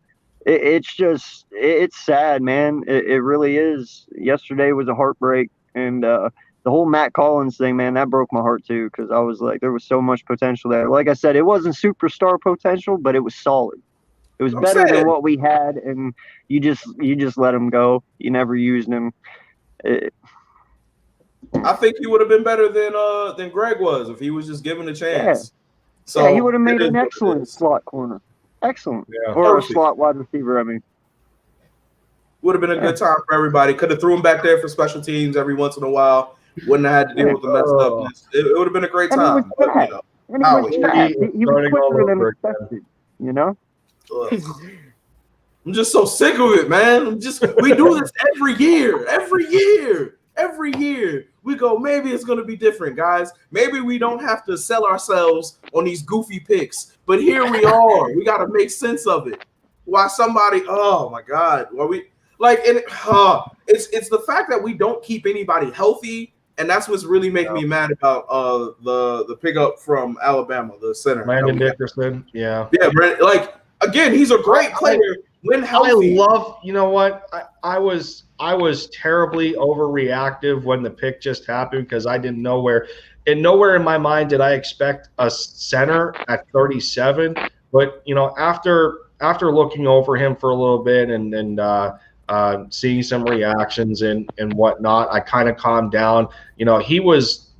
it's sad, man. It really is. Yesterday was a heartbreak, and the whole Matt Collins thing, man, that broke my heart too, because I was like, there was so much potential there. Like I said, it wasn't superstar potential, but it was solid. It was I'm better than saying. what we had, and you just let him go. You never used him. I think he would have been better than Greg was if he was just given a chance. So Yeah, he would have made it is an what it excellent is. slot corner. Excellent. Yeah. Or a Perfect. slot wide receiver, I mean. Would have been a good time for everybody. Could have threw him back there for special teams every once in a while. Wouldn't have had to deal with the messed upness. It would have been a great And he was time. But, fast. And he was Howie. fast. He was Starting all quicker than over again. expected, you know? ugh. I'm just so sick of it, man. We do this every year. We go, maybe it's gonna be different, guys. Maybe we don't have to sell ourselves on these goofy picks, but here we are. We got to make sense of it. Why somebody? Oh my God! Why we like? And it's the fact that we don't keep anybody healthy, and that's what's really making me mad about the pickup from Alabama, the center. Landon Dickerson. Yeah. Yeah, Brandon, like again, he's a great player when healthy. I love, you know what? I was terribly overreactive when the pick just happened because I didn't know nowhere in my mind did I expect a center at 37. But after looking over him for a little bit and seeing some reactions and whatnot, I kind of calmed down. He was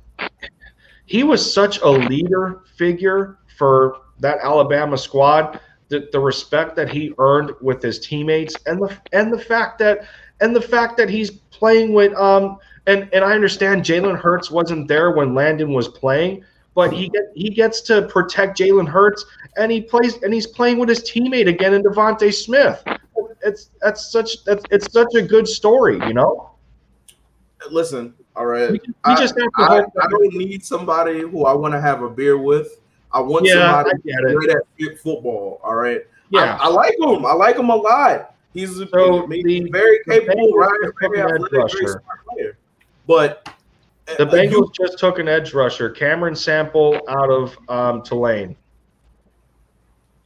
such a leader figure for that Alabama squad. The respect that he earned with his teammates and the fact that he's playing with and I understand Jalen Hurts wasn't there when Landon was playing, but he gets to protect Jalen Hurts and he's playing with his teammate again in Devontae Smith. It's such a good story, Listen, all right. We just have to I hope don't need somebody who I want to have a beer with. I want somebody who's great at football. All right. Yeah. I like him. I like him a lot. He's very capable, right? Very athletic, very smart player. But the Bengals just took an edge rusher, Cameron Sample, out of Tulane.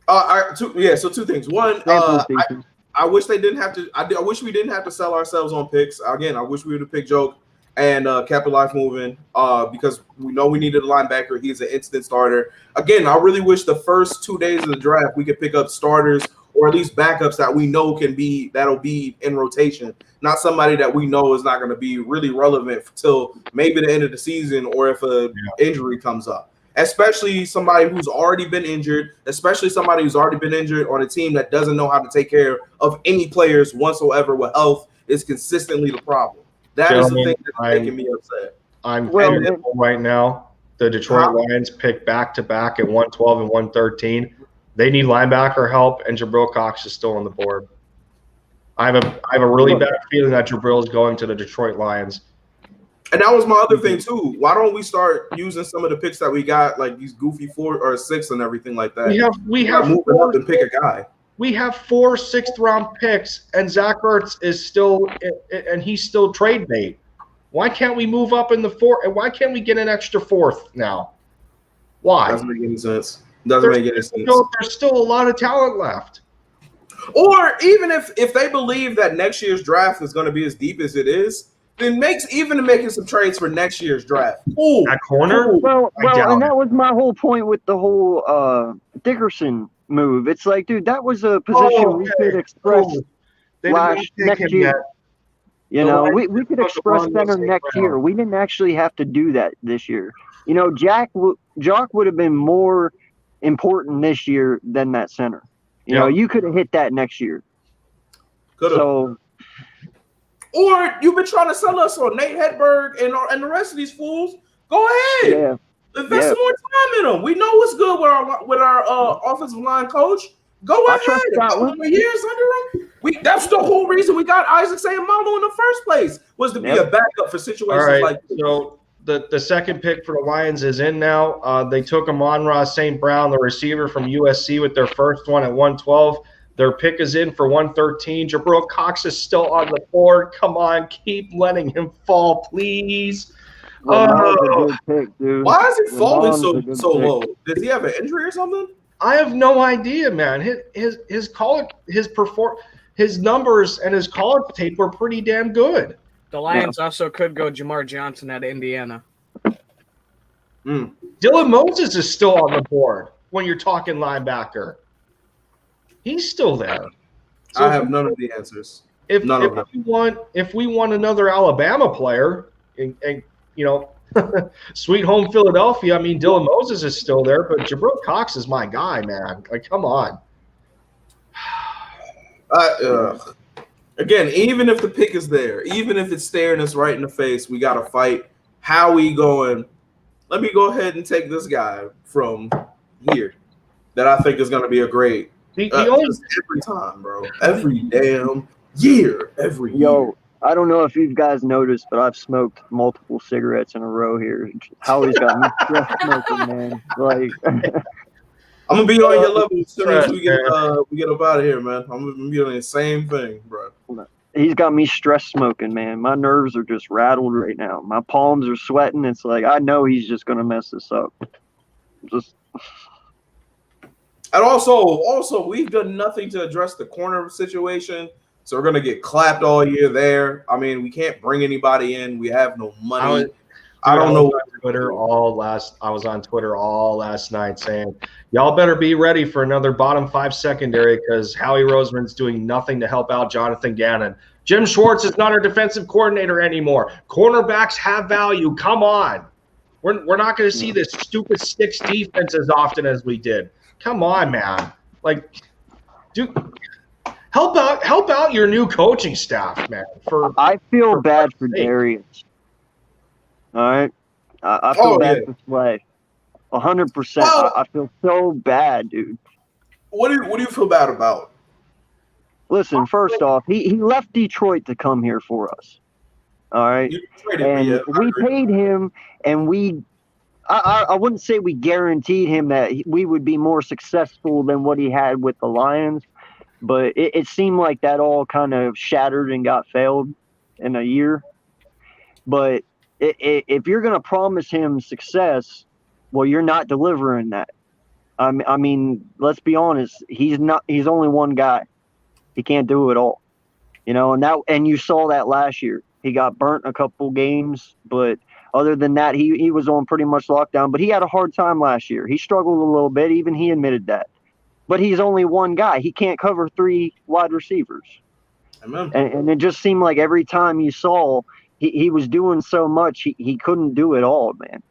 So two things. One, I wish they didn't have to. I wish we didn't have to sell ourselves on picks. Again, I wish we would have picked Joke and kept the life moving because we know we needed a linebacker. He's an instant starter. Again, I really wish the first 2 days of the draft we could pick up starters or at least backups that we know that'll be in rotation, not somebody that we know is not going to be really relevant till maybe the end of the season or if an injury comes up. Especially somebody who's already been injured, on a team that doesn't know how to take care of any players whatsoever with health is consistently the problem. That is the thing that's making me upset. I'm thankful right now. The Detroit Lions pick back-to-back at 112 and 113. They need linebacker help, and Jabril Cox is still on the board. I have a really bad feeling that Jabril is going to the Detroit Lions. And that was my other thing too. Why don't we start using some of the picks that we got, like these goofy 4 or 6 and everything like that? We have moving up and pick a guy. We have 4 6th-round picks, and Zach Ertz is still, and he's still trade bait. Why can't we move up in the 4th? And why can't we get an extra 4th now? Why? Doesn't make any sense. There's still a lot of talent left. Or even if they believe that next year's draft is going to be as deep as it is, then making some trades for next year's draft. Ooh, that corner. Well, and that was my whole point with the whole Dickerson move. It's like, dude, that was a position we could express next year. Yet. We could express center next year. We didn't actually have to do that this year. Jock would have been more important this year than that center. You could have hit that next year. Could have. Or you've been trying to sell us on Nate Hedberg and the rest of these fools. Go ahead. Yeah. Invest some more time in them. We know what's good with our offensive line coach. Go ahead. A couple more years under him. That's the whole reason we got Isaac Seumalo in the first place, was to be a backup for situations like this. So the second pick for the Lions is in now. They took Amon-Ra St. Brown, the receiver from USC, with their first one at 112. Their pick is in for 113. Jabril Cox is still on the board. Come on, keep letting him fall, please. Lamar's a good pick, dude. Why is he falling Lamar's a good so pick. low? Does he have an injury or something? I have no idea, man. His numbers and his college tape were pretty damn good. The Lions also could go Jamar Johnson at Indiana. Dylan Moses is still on the board when you're talking linebacker. He's still there. So I have none of the answers. If we want another Alabama player, and you know, sweet home Philadelphia, I mean, Dylan Moses is still there, but Jabril Cox is my guy, man. Like, come on. Again, even if the pick is there, even if it's staring us right in the face, we got to fight. How we going? Let me go ahead and take this guy from here that I think is going to be a great. Every time, bro. Every damn year. Every year. Yo, I don't know if you guys noticed, but I've smoked multiple cigarettes in a row here. Howie's got me stress smoking, man. Like, I'm gonna be on your level as soon as we get up out of here, man. I'm gonna be on the same thing, bro. he's got me stress smoking, man. My nerves are just rattled right now. My palms are sweating. It's like I know he's just gonna mess this up. Just. And also, we've done nothing to address the corner situation. So we're gonna get clapped all year there. I mean, we can't bring anybody in. We have no money. I don't know. I was on Twitter all last night saying, y'all better be ready for another bottom five secondary because Howie Roseman's doing nothing to help out Jonathan Gannon. Jim Schwartz is not our defensive coordinator anymore. Cornerbacks have value. Come on. We're not going to see this stupid six defense as often as we did. Come on, man. Like, dude, help out your new coaching staff, man. I feel bad for Darius. All right, I feel bad this way. 100%. I feel so bad, dude. What do you feel bad about? Listen, first off, he left Detroit to come here for us. All right, and we paid him, and I wouldn't say we guaranteed him that we would be more successful than what he had with the Lions, but it seemed like that all kind of shattered and got failed in a year. But if you're going to promise him success, well, you're not delivering that. I mean, let's be honest. He's only one guy. He can't do it all, you know. And you saw that last year. He got burnt a couple games, but other than that, he was on pretty much lockdown. But he had a hard time last year. He struggled a little bit. Even he admitted that. But he's only one guy. He can't cover three wide receivers. Amen. And it just seemed like every time you saw. He was doing so much, he couldn't do it all, man.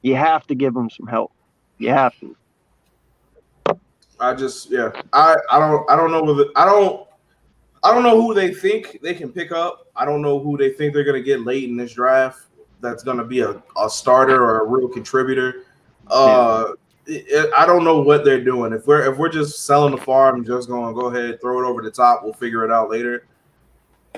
You have to give him some help. You have to. I don't know who they think they can pick up. I don't know who they think they're gonna get late in this draft. That's gonna be a starter or a real contributor. I don't know what they're doing. If we're just selling the farm, just going to go ahead, throw it over the top, we'll figure it out later.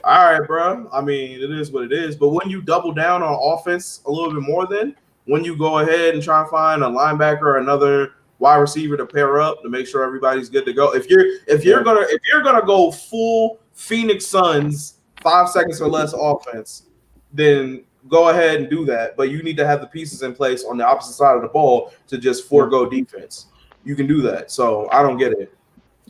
All right, bro. I mean, it is what it is. But when you double down on offense a little bit more, then when you go ahead and try and find a linebacker or another wide receiver to pair up to make sure everybody's good to go. If you're gonna go full Phoenix Suns 5 seconds or less offense, then go ahead and do that. But you need to have the pieces in place on the opposite side of the ball to just forego defense. You can do that. So I don't get it.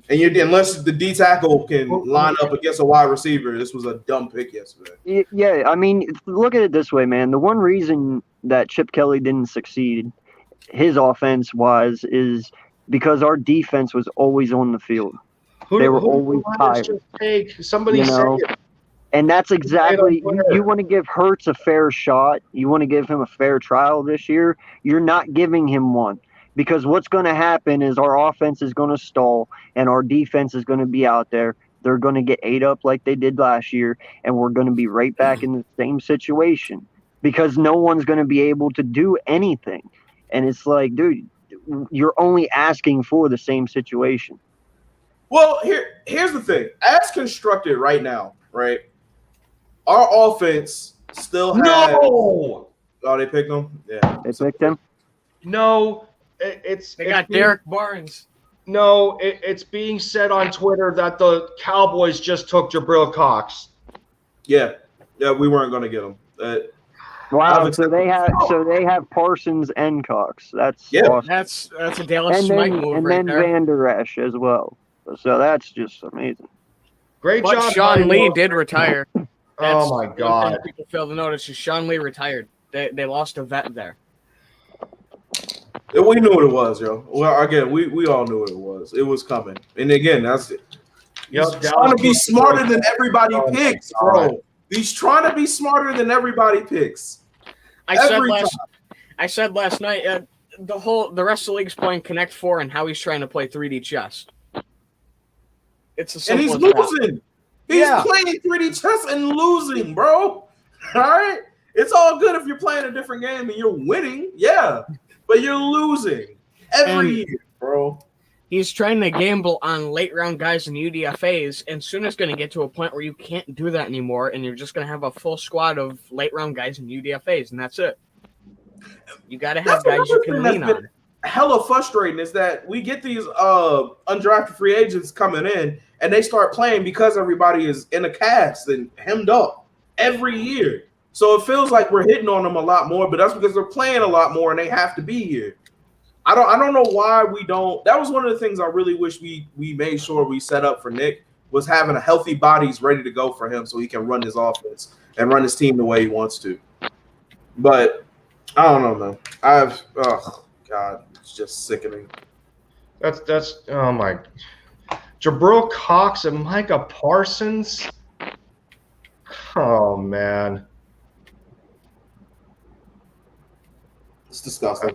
And unless the D tackle can line up against a wide receiver, this was a dumb pick yesterday. Yeah, I mean, look at it this way, man. The one reason that Chip Kelly didn't succeed, his offense-wise, is because our defense was always on the field. They were always tired. Somebody say it. And that's exactly you want to give Hurts a fair shot. You want to give him a fair trial this year. You're not giving him one. Because what's going to happen is our offense is going to stall and our defense is going to be out there. They're going to get ate up like they did last year, and we're going to be right back in the same situation because no one's going to be able to do anything. And it's like, dude, you're only asking for the same situation. Well, here's the thing. As constructed right now, right, our offense still has Oh, they picked him. Yeah, They picked him. No, They it's got being- Derek Barnes. No, it's being said on Twitter that the Cowboys just took Jabril Cox. Yeah, we weren't gonna get him. Wow, I've so they have Parsons and Cox. That's Yeah. awesome. That's a Dallas And Smite then move and right then there. Van Der Esch as well. So that's just amazing. Great But job, Sean Lee Mario. did retire. Oh That's my one thing God! people fail to notice is Sean Lee retired. They lost a vet there. We knew what it was, yo. Well, again, we all knew what it was. It was coming, and again, that's it. Yep, He's trying to be smarter than everybody Oh my picks, God. bro. He's trying to be smarter than everybody picks. I said last night the rest of the league's playing Connect 4 and how he's trying to play 3D chess. It's a And simple he's as that. losing. He's playing 3D chess and losing, bro. All right? It's all good if you're playing a different game and you're winning, yeah. But you're losing every year, bro. He's trying to gamble on late round guys in UDFAs, and soon it's going to get to a point where you can't do that anymore, and you're just going to have a full squad of late round guys in UDFAs, and that's it. You got to have That's guys you another can thing lean that's on. been hella frustrating is that we get these undrafted free agents coming in, and they start playing because everybody is in a cast and hemmed up every year. So it feels like we're hitting on them a lot more, but that's because they're playing a lot more and they have to be here. I don't know why we don't. That was one of the things I really wish we made sure we set up for Nick, was having a healthy bodies ready to go for him so he can run his offense and run his team the way he wants to. But I don't know, man. Oh God, it's just sickening. That's oh my. Jabril Cox and Micah Parsons. Oh man. It's disgusting.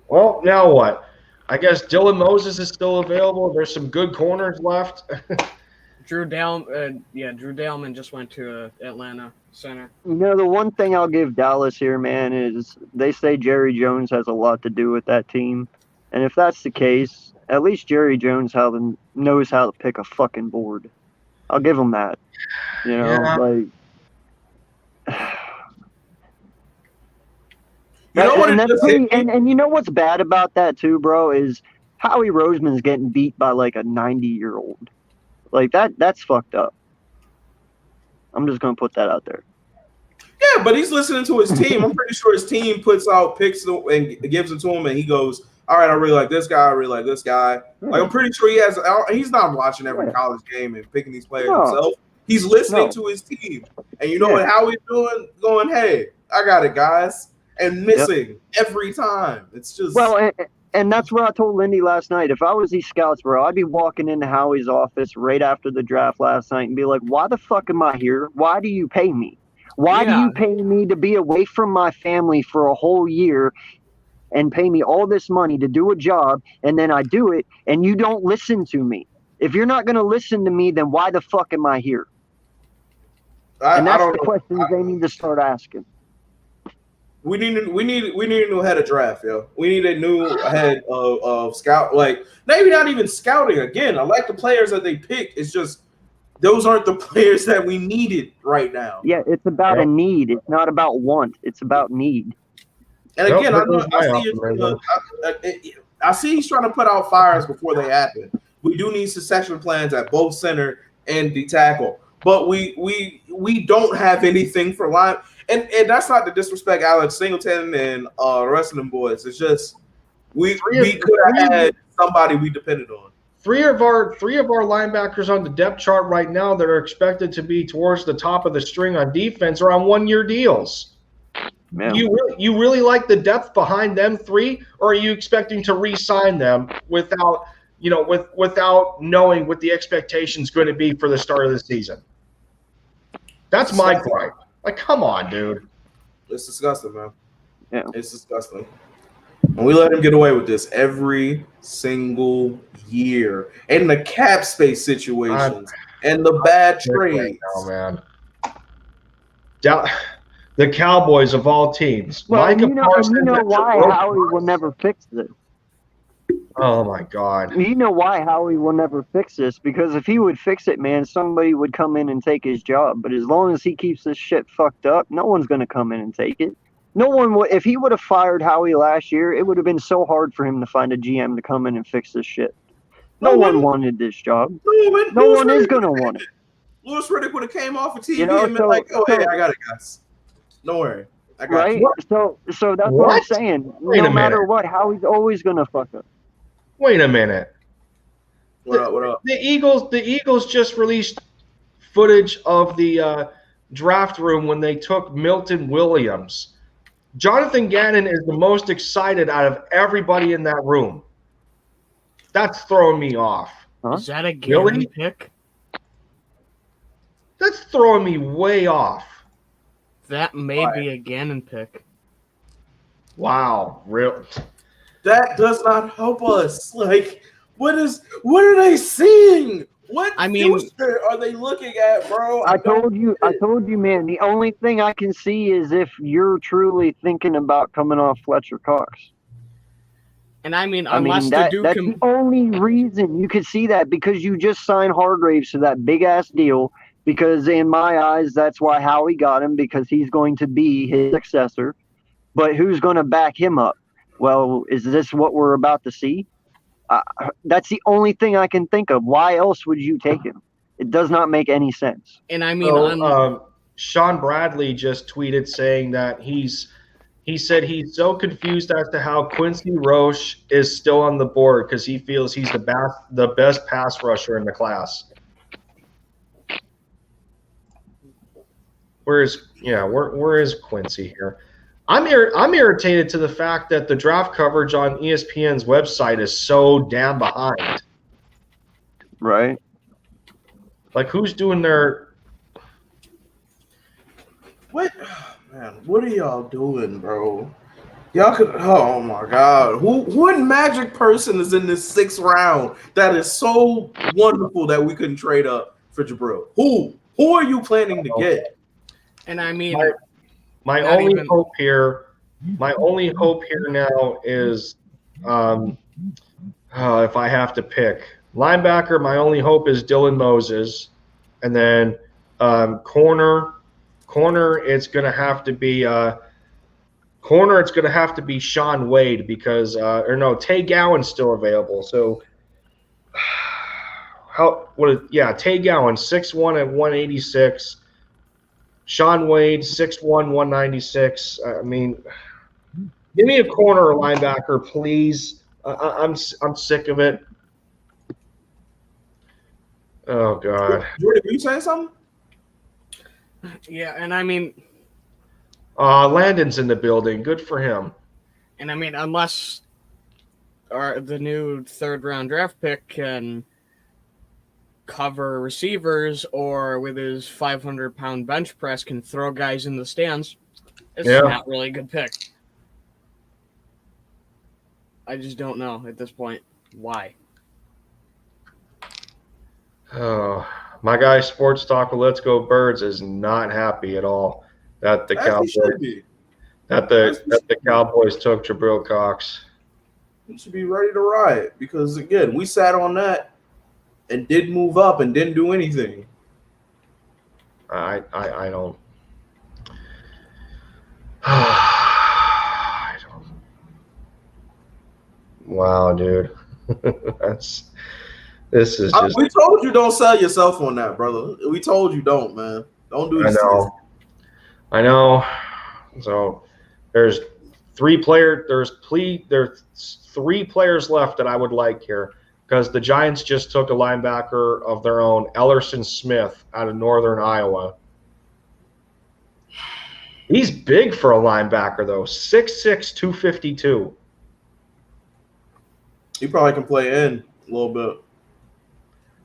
Well, now what? I guess Dylan Moses is still available. There's some good corners left. Drew Dalman just went to Atlanta Center. You know, the one thing I'll give Dallas here, man, is they say Jerry Jones has a lot to do with that team. And if that's the case, at least Jerry Jones knows how to pick a fucking board. I'll give him that. You know, Yeah. like. You know what? And, It that's just hit me? and you know what's bad about that too, bro, is Howie Roseman's getting beat by like a 90-year-old. Like that's fucked up. I'm just gonna put that out there. Yeah, but he's listening to his team. I'm pretty sure his team puts out picks and gives it to him, and he goes, "All right, I really like this guy. I really like this guy." Like I'm pretty sure he has. He's not watching every college game and picking these players himself. He's listening to his team, and you know what Howie's doing? Going, "Hey, I got it, guys," and missing every time. It's just And that's what I told Lindy last night. If I was these scouts, bro, I'd be walking into Howie's office right after the draft last night and be like, "Why the fuck am I here? Why do you pay me? Why do you pay me to be away from my family for a whole year and pay me all this money to do a job, and then I do it, and you don't listen to me? If you're not going to listen to me, then why the fuck am I here?" And that's the questions they need to start asking. We need a new head of draft, yo. We need a new head of scout. Like maybe not even scouting. Again, I like the players that they picked. It's just those aren't the players that we needed right now. Yeah, it's about a need. It's not about want. It's about need. And again, I see he's trying to put out fires before they happen. We do need succession plans at both center and the tackle, but we don't have anything for line. And that's not to disrespect Alex Singleton and the rest of them boys. It's just we could have had somebody we depended on. Three of our linebackers on the depth chart right now that are expected to be towards the top of the string on defense are on 1-year deals. Man. You really like the depth behind them three, or are you expecting to re-sign them without knowing what the expectation's going to be for the start of the season? That's my gripe. Like, come on, dude. It's disgusting, man. Yeah. It's disgusting. And we let him get away with this every single year. And the cap space situations and the bad trades. Oh, man. The Cowboys of all teams. Well, Micah you know Parsons why and Howie will never fix this. Oh my God. You know why Howie will never fix this? Because if he would fix it, man, somebody would come in and take his job. But as long as he keeps this shit fucked up, no one's going to come in and take it. No one would. If he would have fired Howie last year, it would have been so hard for him to find a GM to come in and fix this shit. No one wanted this job. No one is going to want it. Louis Riddick would have came off of TV You know, and been like, "Oh, hey, I got it, guys. Don't worry, I got Right? you." So that's what I'm What? saying. Wait No a matter minute. what, Howie's always going to fuck up. Wait a minute. What up? What up? The Eagles just released footage of the draft room when they took Milton Williams. Jonathan Gannon is the most excited out of everybody in that room. That's throwing me off. Huh? Is that a Gannon Really? pick? That's throwing me way off. That may be a Gannon pick. Wow, real. That does not help us. Like, what are they seeing? What I mean- future are they looking at, bro? I told you, man. The only thing I can see is if you're truly thinking about coming off Fletcher Cox. And I mean, I unless mean, the Duke that's the only reason you could see that, because you just signed Hargraves to that big ass deal. Because in my eyes, that's why Howie got him, because he's going to be his successor. But who's going to back him up? Well, is this what we're about to see? That's the only thing I can think of. Why else would you take him? It does not make any sense. and I mean, So, Sean Bradley just tweeted saying that he said he's so confused as to how Quincy Roche is still on the board because he feels he's the best pass rusher in the class. Where is Quincy here? I'm irritated to the fact that the draft coverage on ESPN's website is so damn behind. Right? Like, who's doing their? What, man? What are y'all doing, bro? Y'all could. Oh my God! What magic person is in this 6th round that is so wonderful that we couldn't trade up for Jabril? Who are you planning to get? and I mean, My Not only even- hope here now is, if I have to pick linebacker, my only hope is Dylan Moses, and then corner, it's gonna have to be Sean Wade because Tay Gowan's still available. So Tay Gowan 6'1" at 186. Sean Wade, 6'1", 196. I mean, give me a corner or linebacker, please. I'm sick of it. Oh God. Jordan, were you saying something? yeah, and I mean, Landon's in the building. Good for him. unless the new 3rd round draft pick can cover receivers, or with his 500-pound bench press can throw guys in the stands, it's Yeah. not really a good pick. I just don't know at this point why. Oh, my guy, Sports Talk with Let's Go Birds, is not happy at all that the As he Cowboys should be. that the Cowboys took Jabril Cox. He should be ready to riot because again, we sat on that and didn't move up and didn't do anything. I don't. I don't. Wow, dude. This is just. We told you don't sell yourself on that, brother. We told you don't, man. Don't do I this. know. I know. So there's three players left that I would like here because the Giants just took a linebacker of their own, Ellerson Smith, out of Northern Iowa. He's big for a linebacker, though. 6'6", 252. He probably can play in a little bit.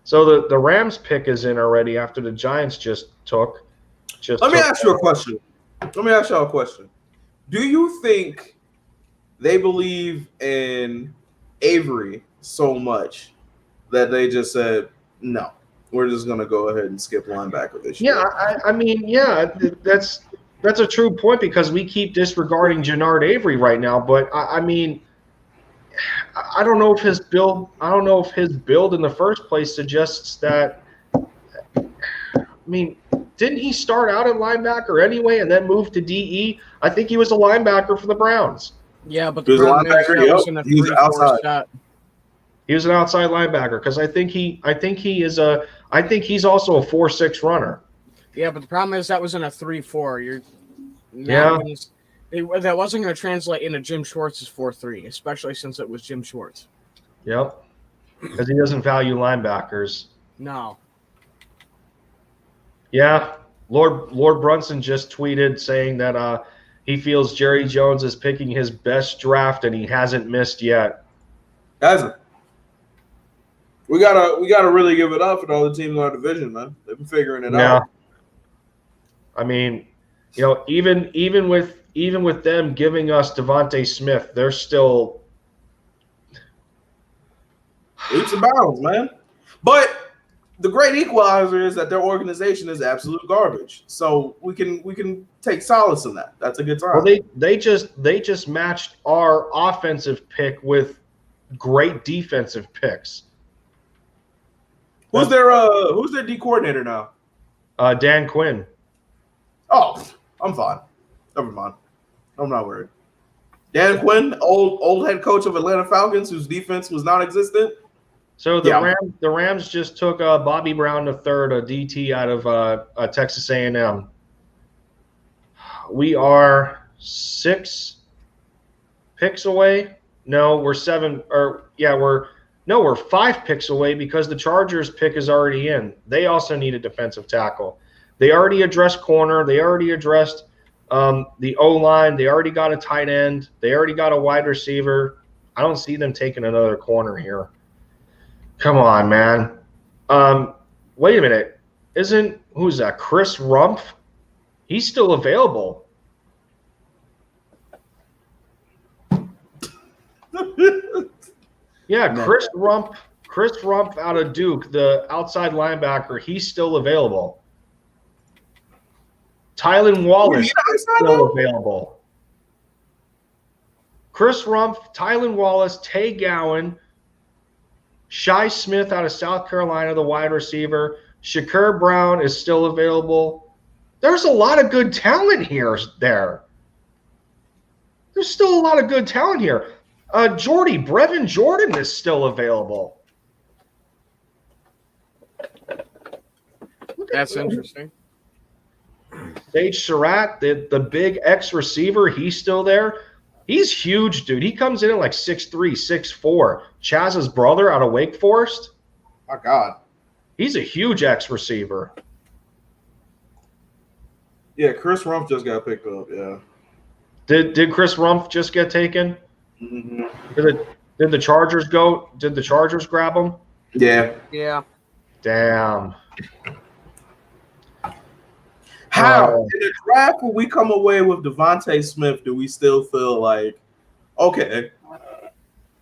So the Rams pick is in already after the Giants just took. Let me ask you a question. Let me ask y'all a question. Do you think they believe in Avery so much that they just said, no, we're just going to go ahead and skip linebacker this year? Yeah, I mean, yeah, that's a true point because we keep disregarding Jannard Avery right now. But, I mean, I don't know if his build in the first place suggests that. I mean, didn't he start out at linebacker anyway and then move to DE? I think he was a linebacker for the Browns. Yeah, but He the was a problem is linebacker, that yep. wasn't a He was 3-4 outside. set. He was an outside linebacker because I think he's also a 4.6 runner. Yeah, but the problem is that was in a 3-4. You're Yeah. that wasn't going to translate into Jim Schwartz's 4-3, especially since it was Jim Schwartz. Yep. Because he doesn't value linebackers. No. Yeah. Lord Brunson just tweeted saying that he feels Jerry Jones is picking his best draft and he hasn't missed yet. Hasn't. We gotta really give it up for all the teams in our division, man. They've been figuring it out. I mean, even with them giving us Devontae Smith, they're still leaps and bounds, man. But the great equalizer is that their organization is absolute garbage. So we can take solace in that. That's a good time. well. They just matched our offensive pick with great defensive picks. Who's their D coordinator now? Dan Quinn. Oh, I'm fine. Never mind. I'm not worried. Dan Quinn, old head coach of Atlanta Falcons, whose defense was non-existent. So the Rams just took Bobby Brown III, a DT out of Texas A&M. We are 6 picks away. No, we're 7. We're 5 picks away because the Chargers pick is already in. They also need a defensive tackle. They already addressed corner. They already addressed the O-line. They already got a tight end. They already got a wide receiver. I don't see them taking another corner here. Come on, man. Wait a minute. Who's that? Chris Rumpf? He's still available. Yeah, Chris Rumpf out of Duke, the outside linebacker, he's still available. Tylan Wallace is still available. Chris Rumpf, Tylan Wallace, Tay Gowan, Shi Smith out of South Carolina, the wide receiver. Shakur Brown is still available. There's a lot of good talent There's still a lot of good talent here. Brevin Jordan is still available. That's interesting. Sage Surratt, the big X receiver, he's still there. He's huge, dude. He comes in at like 6'3", 6'4". Chaz's brother out of Wake Forest. My God. He's a huge X receiver. Yeah, Chris Rumpf just got picked up, yeah. Did Chris Rumpf just get taken? Mm-hmm. Did the Chargers go? Did the Chargers grab him? Yeah. Yeah. Damn. How in the draft when we come away with Devontae Smith, do we still feel like, okay,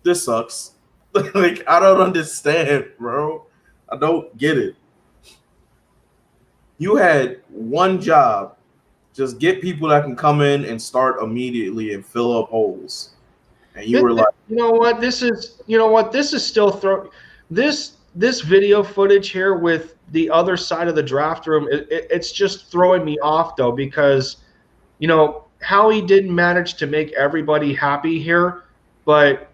this sucks? Like, I don't understand, bro. I don't get it. You had one job, just get people that can come in and start immediately and fill up holes. And you were like, this is still this video footage here with the other side of the draft room. It's just throwing me off though, because Howie didn't manage to make everybody happy here, but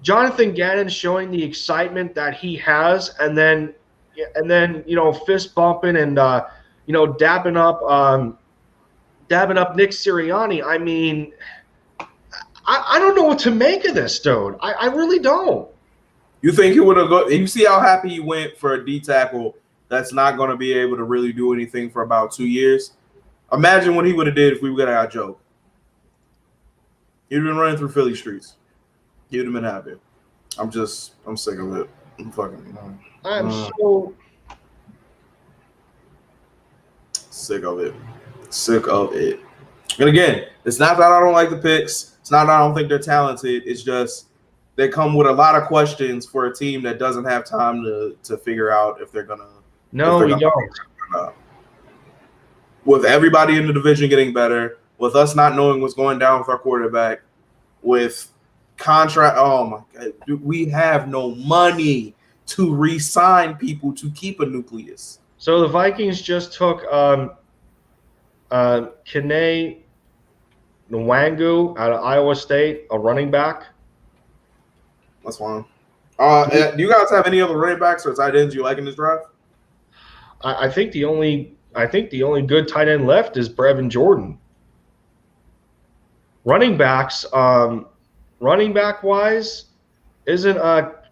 Jonathan Gannon showing the excitement that he has, and then fist bumping and dabbing up Nick Sirianni. I mean, I don't know what to make of this, dude. I really don't. You think he would have go? You see how happy he went for a D tackle that's not going to be able to really do anything for about 2 years. Imagine what he would have did if we would have got Joe. He'd have been running through Philly streets. He'd have been happy. I'm sick of it. I'm so sick of it. Sick of it. And again, it's not that I don't like the picks. It's not that I don't think they're talented. It's just they come with a lot of questions for a team that doesn't have time to figure out if they're gonna. No, we don't. With everybody in the division getting better, with us not knowing what's going down with our quarterback, with contract. Oh my God, dude, we have no money to re-sign people to keep a nucleus. So the Vikings just took Kene Nwangu out of Iowa State, a running back. That's fine. Do you guys have any other running backs or tight ends you like in this draft? I think the only good tight end left is Brevin Jordan. Running backs, running back wise, isn't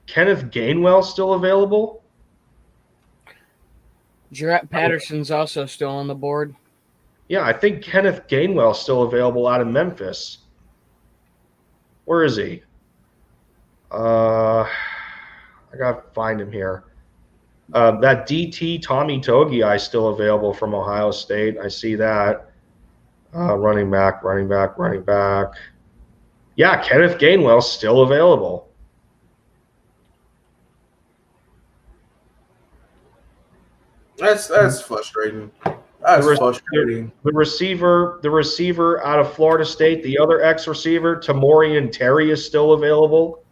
Kenneth Gainwell still available? Jarrett Patterson's also still on the board. Yeah, I think Kenneth Gainwell's still available out of Memphis. Where is he? I gotta find him here. That DT Tommy Togiai is still available from Ohio State. I see that. Running back. Yeah, Kenneth Gainwell's still available. That's frustrating. That's frustrating. The receiver out of Florida State, the other ex-receiver, Tamorian Terry, is still available.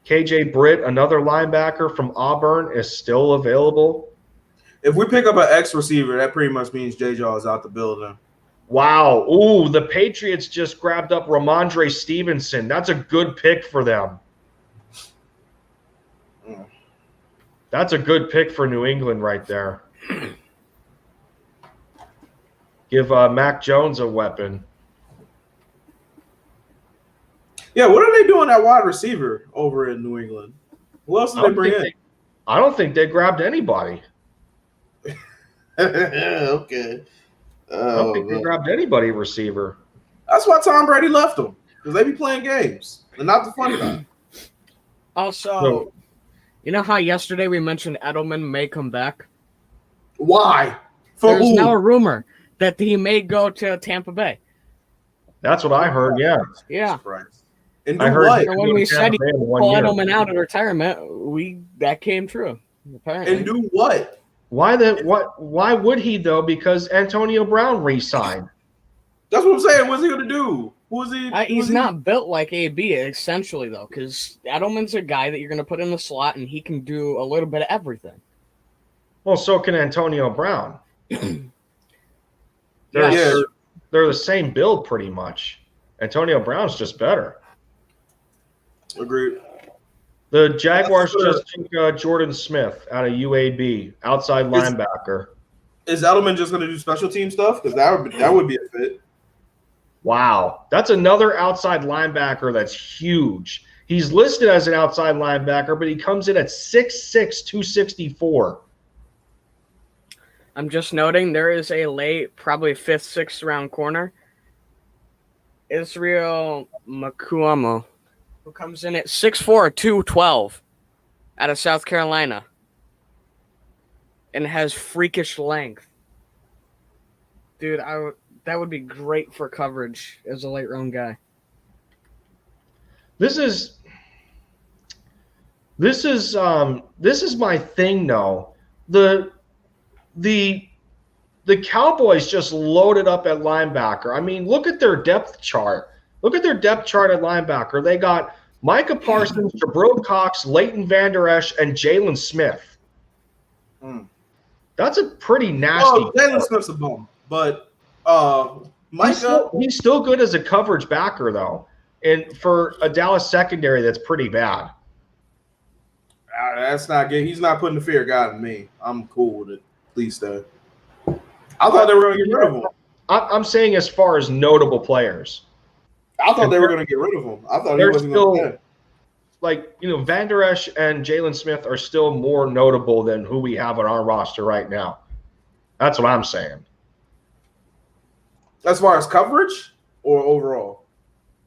KJ Britt, another linebacker from Auburn, is still available. If we pick up an ex-receiver, that pretty much means J-Jaw is out the building. Wow. Ooh, the Patriots just grabbed up Ramondre Stevenson. That's a good pick for them. That's a good pick for New England right there. Give Mac Jones a weapon. Yeah, what are they doing at wide receiver over in New England? Who else did they bring in? I don't think they grabbed anybody. Okay. I don't think they grabbed anybody receiver. That's why Tom Brady left them, because they be playing games and not the fun guy. Also, you know how yesterday we mentioned Edelman may come back? Why? There's now a rumor that he may go to Tampa Bay. That's what I heard, yeah. Yeah. And I heard what? So when we said he pull Edelman out of retirement, that came true. Apparently. And do what? Why would he though? Because Antonio Brown re-signed. That's what I'm saying. What's he gonna do? He's not built like AB essentially though, because Edelman's a guy that you're gonna put in the slot and he can do a little bit of everything. Well, so can Antonio Brown. They're the same build pretty much. Antonio Brown's just better. Agreed. The Jaguars just took Jordan Smith out of UAB, outside linebacker. Is Edelman just going to do special team stuff? Because that would be a fit. Wow, that's another outside linebacker that's huge. He's listed as an outside linebacker, but he comes in at 6'6", 264. I'm just noting there is a late, probably 5th, 6th round corner, Israel Makuamo, who comes in at 6'4", 212 out of South Carolina and has freakish length. Dude, that would be great for coverage as a late round guy. This is my thing though. The Cowboys just loaded up at linebacker. I mean, look at their depth chart. Look at their depth chart at linebacker. They got Micah Parsons, Jabril Cox, Leighton Vander Esch, and Jalen Smith. That's a pretty nasty. Oh, Jalen Smith's a bum, but Micah, he's still good as a coverage backer though, and for a Dallas secondary that's pretty bad. That's not good. He's not putting the fear of God in me. I'm cool with it. Please stay. I thought they were going to get rid of him. I'm saying as far as notable players. I thought they were going to get rid of him. I thought he wasn't going to play. Like, Vander Esch and Jalen Smith are still more notable than who we have on our roster right now. That's what I'm saying. As far as coverage or overall?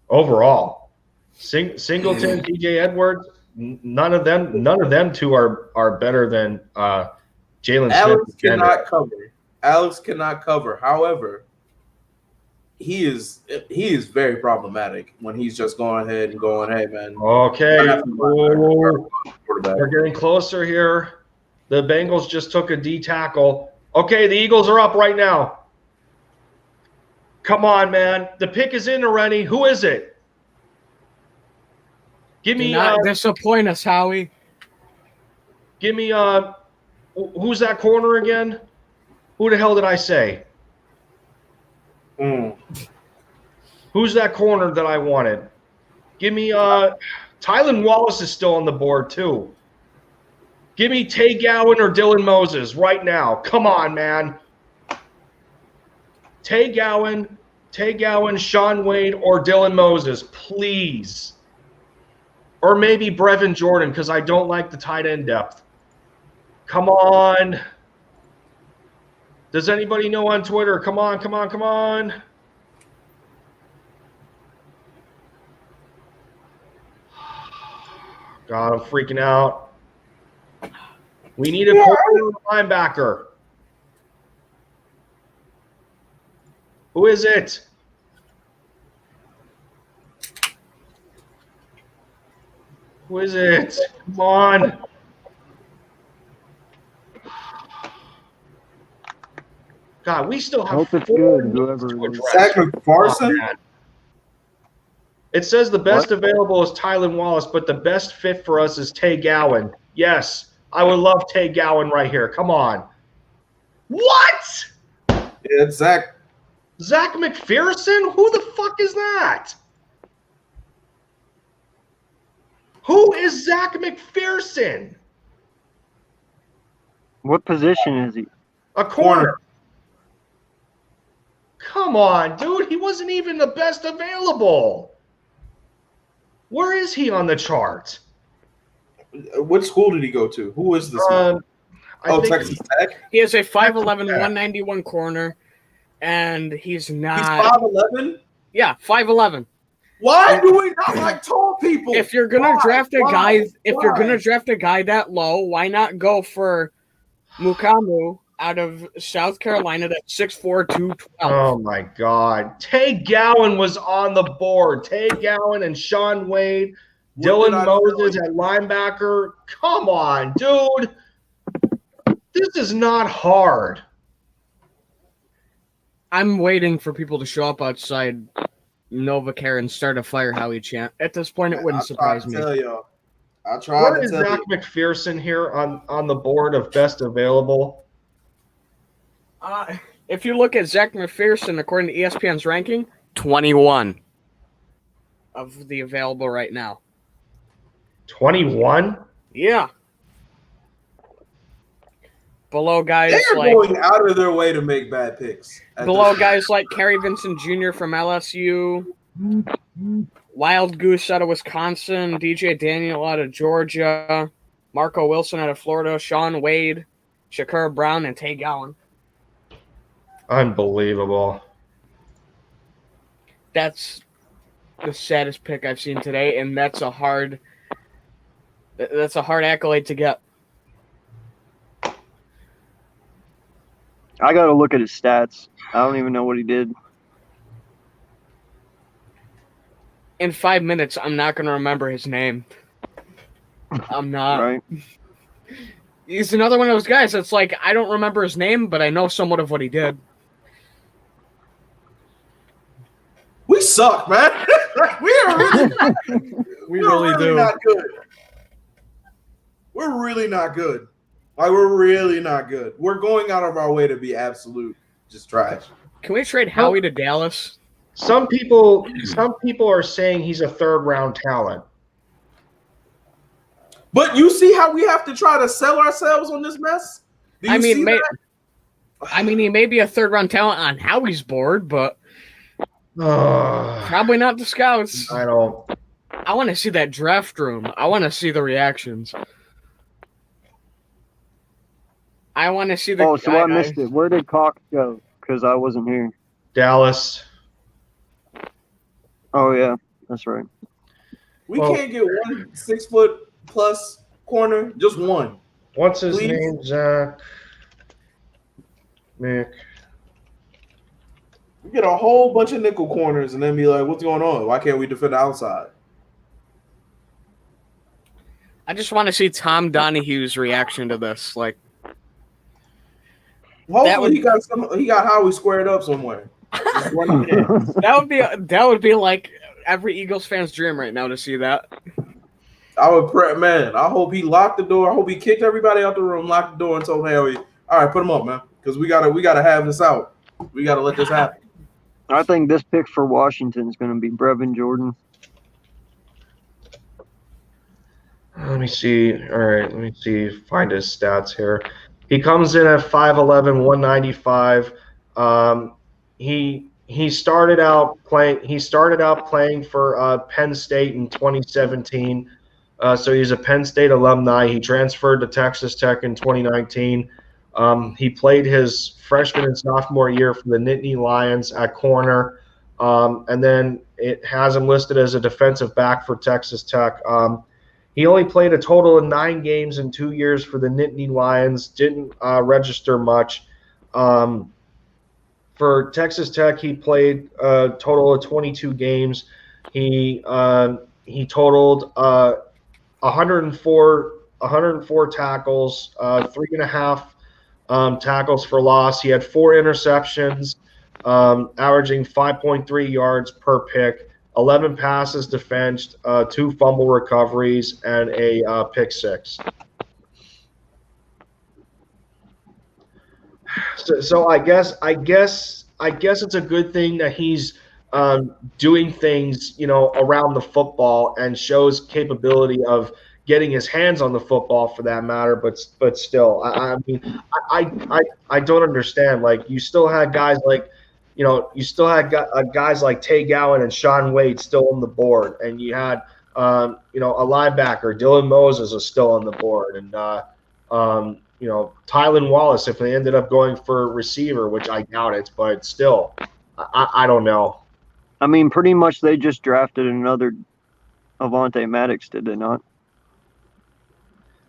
Overall. Singleton, TJ Edwards, none of them two are better than Jalen Smith. Alex cannot cover. However, he is very problematic when he's just going ahead and going, hey man. Okay. We're getting closer here. The Bengals just took a D tackle. Okay, the Eagles are up right now. Come on, man. The pick is in already. Who is it? Give Do me not disappoint us, Howie. give me who's that corner again? Who the hell did I say? Who's that corner that I wanted? Give me Tylan Wallace is still on the board too. Give me Tay Gowan or Dylan Moses right now. Come on, man. Tay Gowan, Sean Wade, or Dylan Moses, please. Or maybe Brevin Jordan, because I don't like the tight end depth. Come on. Does anybody know on Twitter? Come on. God, I'm freaking out. We need a corner linebacker. Who is it? Who is it? Come on. God, we still have Hope it's 4 good, needs whoever to it is. address. Zach Come McPherson? on, man. It says the best available is Tylan Wallace, but the best fit for us is Tay Gowan. Yes, I would love Tay Gowan right here. Come on. What? Yeah, it's Zach. Zach McPherson? Who the fuck is that? Who is Zach McPherson? What position is he? A corner. Come on, dude. He wasn't even the best available. Where is he on the chart? What school did he go to? Who is this man? I think Texas Tech. He is a 5'11", 191 corner, and he's He's not. 5'11". Yeah, 5'11". Why do we not like tall people? If you're gonna Why? draft a Why? guy, if you're Why? gonna draft a guy that low, why not go for Mukamu out of South Carolina? That's 6'4", 212. Oh my God. Tay Gowan was on the board. Tay Gowan and Sean Wade, What Dylan did I Moses tell at linebacker. Come on, dude. This is not hard. I'm waiting for people to show up outside NovaCare and start a Fire Howie chant. At this point, it wouldn't surprise me. I tried Where to is tell Zach you. McPherson here on the board of best available? If you look at Zach McPherson, according to ESPN's ranking, 21 of the available right now. 21? Yeah. Below guys They're like going out of their way to make bad picks. guys like Kerry Vincent Jr. from LSU, Wild Goose out of Wisconsin, DJ Daniel out of Georgia, Marco Wilson out of Florida, Sean Wade, Shakur Brown, and Tay Gowan. Unbelievable. That's the saddest pick I've seen today, and that's a hard accolade to get. I got to look at his stats. I don't even know what he did. In 5 minutes, I'm not going to remember his name. I'm not. Right? He's another one of those guys that's like, I don't remember his name, but I know somewhat of what he did. We suck, man. We are really, We we're really do. not good. We're really not good. Like, we're really not good. We're going out of our way to be absolute just trash. Can we trade Howie to Dallas? Some people are saying he's a third-round talent. But you see how we have to try to sell ourselves on this mess? Do you see that? He may be a third-round talent on Howie's board, but probably not the scouts. I don't. I want to see that draft room. I want to see the reactions. I want to see the. Oh, so I missed it. Where did Cox go? Because I wasn't here. Dallas. Oh, yeah. That's right. We Well- can't get 1 6 foot plus corner, just one. What's his Please. name? Zach. Nick. We get a whole bunch of nickel corners and then be like, what's going on? Why can't we defend the outside? I just want to see Tom Donahue's reaction to this. Like, Hopefully he got Howie squared up somewhere. Just run it in. that would be like every Eagles fan's dream right now to see that. I would pray, man. I hope he locked the door. I hope he kicked everybody out the room, locked the door, and told Harry, "All right, put him up, man, because we gotta have this out. We gotta let this happen." I think this pick for Washington is going to be Brevin Jordan. Let me see. All right, let me see. Find his stats here. He comes in at 5'11", 195. He started out playing for Penn State in 2017. So he's a Penn State alumni. He transferred to Texas Tech in 2019. He played his freshman and sophomore year for the Nittany Lions at corner, and then it has him listed as a defensive back for Texas Tech. He only played a total of 9 games in 2 years for the Nittany Lions. Didn't register much. For Texas Tech, he played a total of 22 games. He totaled 104 tackles, 3.5 tackles for loss. He had 4 interceptions, averaging 5.3 yards per pick, 11 passes defensed, 2 fumble recoveries, and a pick 6. So I guess it's a good thing that he's doing things, around the football and shows capability of getting his hands on the football for that matter. But still, I mean, I don't understand. Like, you still had guys like, guys like Tay Gowan and Sean Wade still on the board, and you had a linebacker, Dylan Moses, is still on the board, and Tylan Wallace, if they ended up going for receiver, which I doubt it, but still, I don't know. I mean, pretty much they just drafted another Avonte Maddox, did they not?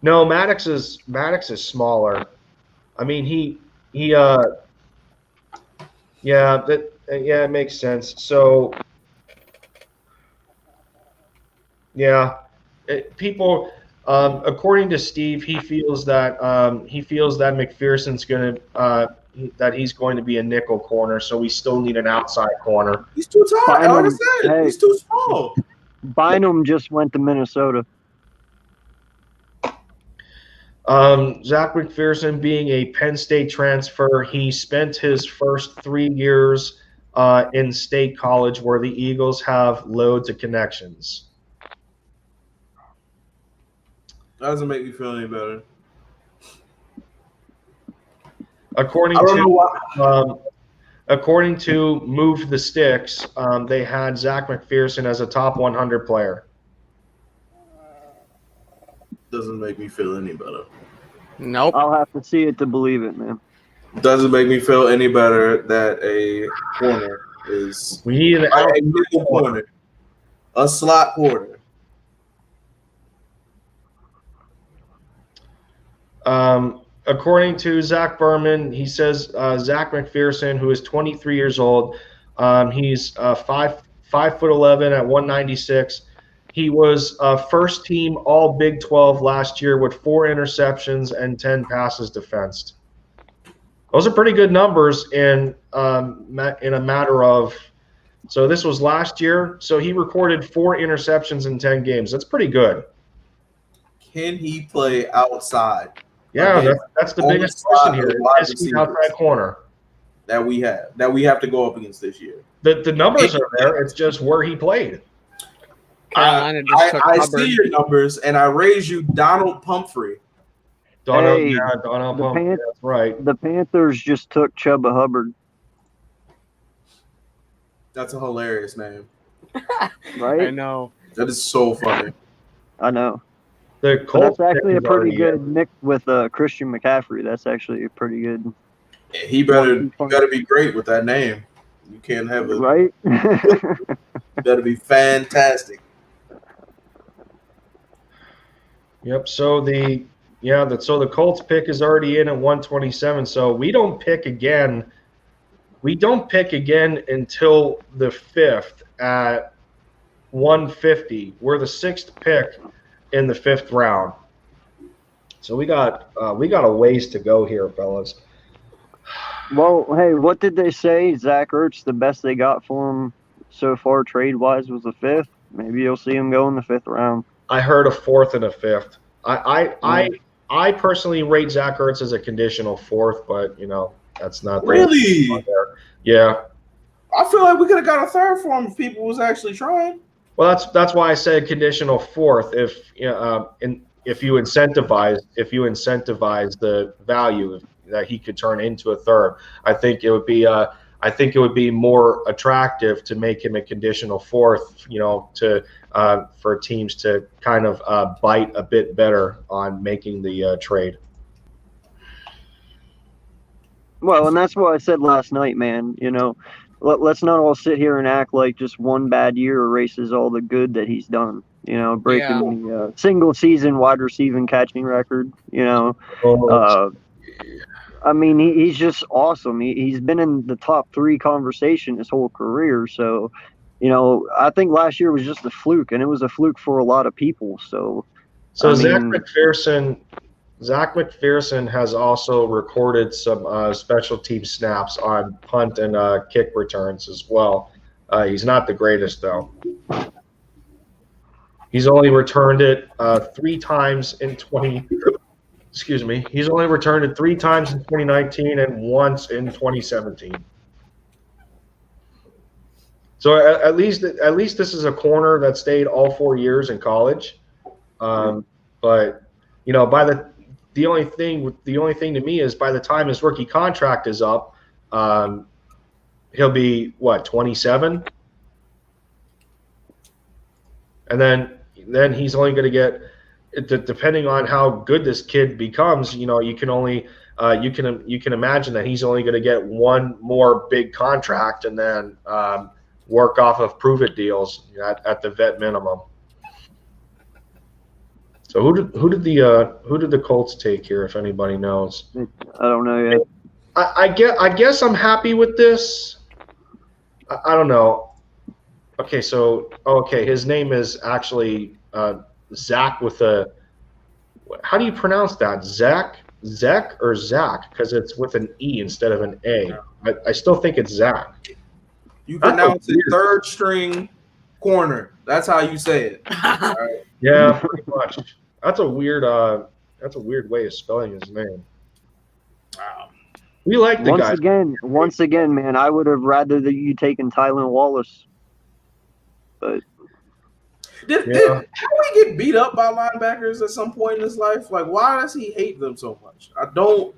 No, Maddox is smaller. I mean, it makes sense. So, yeah, people. According to Steve, he feels that McPherson's that he's going to be a nickel corner, so we still need an outside corner. He's too tall. Like I said, he's too small. Bynum just went to Minnesota. Zach McPherson, being a Penn State transfer, he spent his first 3 years in State College, where the Eagles have loads of connections. That doesn't make me feel any better. According to Move the Sticks, they had Zach McPherson as a top 100 player. Doesn't make me feel any better. Nope. I'll have to see it to believe it, man. Doesn't make me feel any better that a corner is We need an a nickel corner, a slot corner. According to Zach Berman, he says Zach McPherson, who is 23 years old, he's 5'11" at 196. He was first team All Big 12 last year with 4 interceptions and 10 passes defensed. Those are pretty good numbers in a matter of. So this was last year. So he recorded 4 interceptions in 10 games. That's pretty good. Can he play outside? Yeah, that's the biggest question here. Is he outside corner that we have to go up against this year? The numbers are there. It's just where he played. Carolina just took I Hubbard. see your numbers, and I raise you Donald Pumphrey. Donald Pumphrey, that's right. The Panthers just took Chuba Hubbard. That's a hilarious name. Right? I know. That is so funny. I know. The But Colts that's actually a pick is pretty already good in. mix with Christian McCaffrey. That's actually a pretty good. Yeah, he better be great with that name. You can't have it. Right? Better be fantastic. Yep. So the Colts pick is already in at 127. So we don't pick again. We don't pick again until the 5th at 150. We're the 6th pick in the 5th round. So we got a ways to go here, fellas. Well, hey, what did they say? Zach Ertz, the best they got for him so far trade-wise was the 5th. Maybe you'll see him go in the 5th round. I heard a fourth and a fifth. I personally rate Zach Ertz as a conditional fourth, but that's not Really? Yeah. I feel like we could have got a third for him if people was actually trying. Well, that's why I said conditional fourth. If you incentivize the value that he could turn into a third, I think it would be more attractive to make him a conditional fourth. For teams to kind of bite a bit better on making the trade. Well, and that's what I said last night, man. Let's not all sit here and act like just one bad year erases all the good that he's done. Breaking the single season wide receiving catching record. I mean, he's just awesome. He's been in the top 3 conversation his whole career. So, I think last year was just a fluke, and it was a fluke for a lot of people. So Zach McPherson has also recorded some special team snaps on punt and kick returns as well. He's not the greatest, though. He's only returned it 3 times in 20. Excuse me. He's only returned it 3 times in 2019 and once in 2017. So at least this is a corner that stayed all 4 years in college. But the only thing to me is by the time his rookie contract is up, he'll be 27, and then he's only going to get, depending on how good this kid becomes, you can imagine that he's only going to get one more big contract and then work off of prove it deals at the vet minimum. So who did the Colts take here, if anybody knows? I don't know yet. I guess I'm happy with this. I don't know. Okay, his name is actually Zach with a. How do you pronounce that? Zach or Zach? Because it's with an E instead of an A. I still think it's Zach. You pronounce it third string corner. That's how you say it. All right. Yeah, pretty much. That's a weird way of spelling his name. Wow. We like the guy. Once again, man, I would have rather that you taken Tylan Wallace. But Did Howie get beat up by linebackers at some point in his life? Like, why does he hate them so much? I don't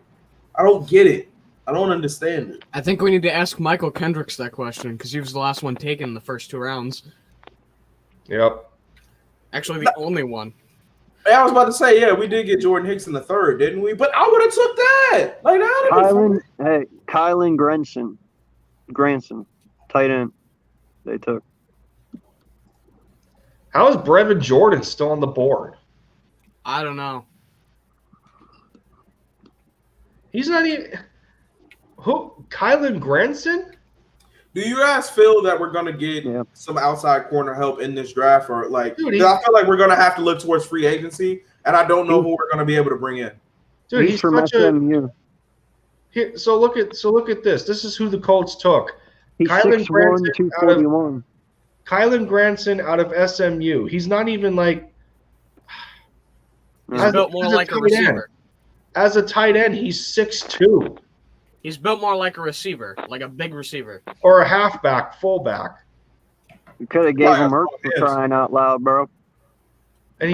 get it. I don't understand it. I think we need to ask Michael Kendricks that question because he was the last one taken in the first 2 rounds. Yep. Actually, the only one. I was about to say, yeah, we did get Jordan Hicks in the 3rd, didn't we? But I would have took that. Like that. Kylan Granson, tight end. They took. How is Brevin Jordan still on the board? I don't know. He's not even. Who? Kylan Granson? Do you guys feel that we're gonna get some outside corner help in this draft, or I feel like we're gonna have to look towards free agency, and I don't know who we're gonna be able to bring in. Dude, he's from SMU. So look at this. This is who the Colts took. He's 6'1", 241. Kylan Granson out of SMU. He's not even like. He's built more like a receiver. As a tight end, he's 6'2". He's built more like a receiver, like a big receiver. Or a halfback, fullback. You could have gave him Ertz for crying out loud, bro. And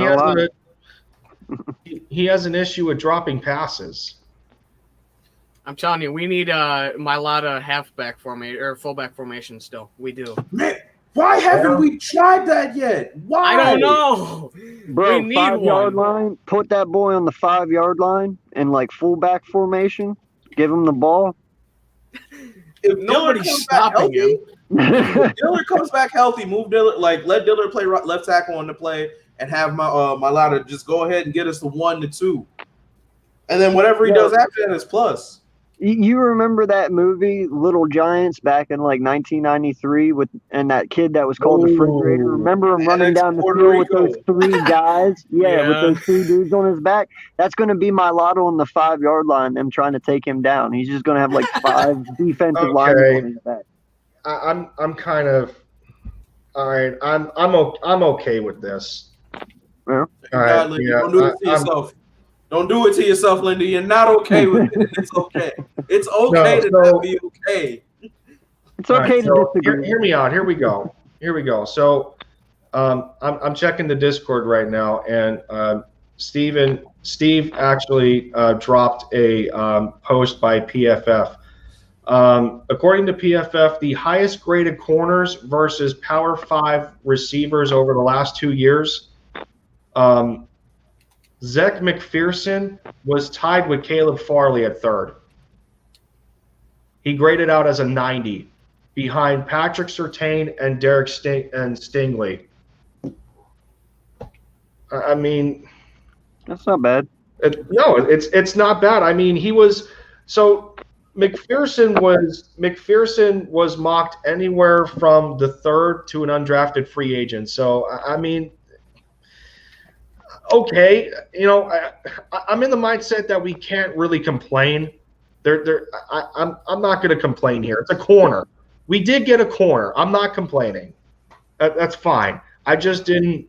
he has an issue with dropping passes. I'm telling you, we need Mailata halfback formation or fullback formation still. We do. Man, why haven't we tried that yet? Why? I don't know. Bro, we need 5-yard line. Put that boy on the 5-yard line in fullback formation. Give him the ball. If nobody's stopping him. If Dillard comes back healthy, move Dillard. Let Dillard play left tackle on the play, and have Mailata just go ahead and get us the 1 to 2, and then whatever he does after that is plus. You remember that movie Little Giants back in 1993 and that kid that was called the Refrigerator? Remember him running down the field with those 3 guys? Yeah, with those 3 dudes on his back. That's going to be Mailata on the 5-yard line. Them trying to take him down. He's just going to have 5 defensive linemen on his back. I'm kind of all right. I'm okay with this. All God, right, Lindy, yeah, don't do it to yourself. Don't do it to yourself, Lindy. You're not okay with it. It's okay. It's okay to not be okay. It's okay to so disagree. hear me out. Here we go. So I'm checking the Discord right now, and Steve actually dropped a post by PFF. According to PFF, the highest graded corners versus Power 5 receivers over the last 2 years, Zech McPherson was tied with Caleb Farley at third. He graded out as a 90 behind Patrick Surtain and Derek Stingley. I mean, That's not bad. no, it's not bad. I mean, he was so McPherson was mocked anywhere from the third to an undrafted free agent. So I mean, okay, I'm in the mindset that we can't really complain. I'm not going to complain here. It's a corner. We did get a corner. I'm not complaining. That's fine. I just didn't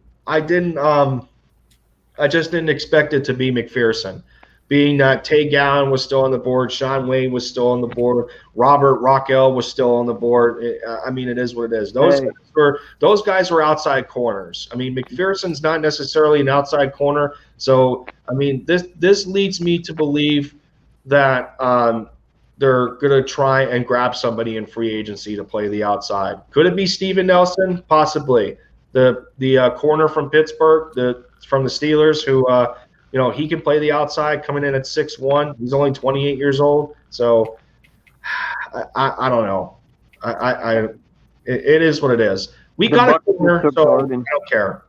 expect it to be McPherson. Being that Tay Gowan was still on the board, Sean Wayne was still on the board, Robert Rockwell was still on the board. I mean, it is what it is. Those guys were outside corners. I mean, McPherson's not necessarily an outside corner. So, I mean, this leads me to believe that they're going to try and grab somebody in free agency to play the outside. Could it be Steven Nelson? Possibly. The corner from Pittsburgh, from the Steelers, who he can play the outside, coming in at 6'1". He's only 28 years old, so I don't know. It is what it is. We got a corner, so I don't care.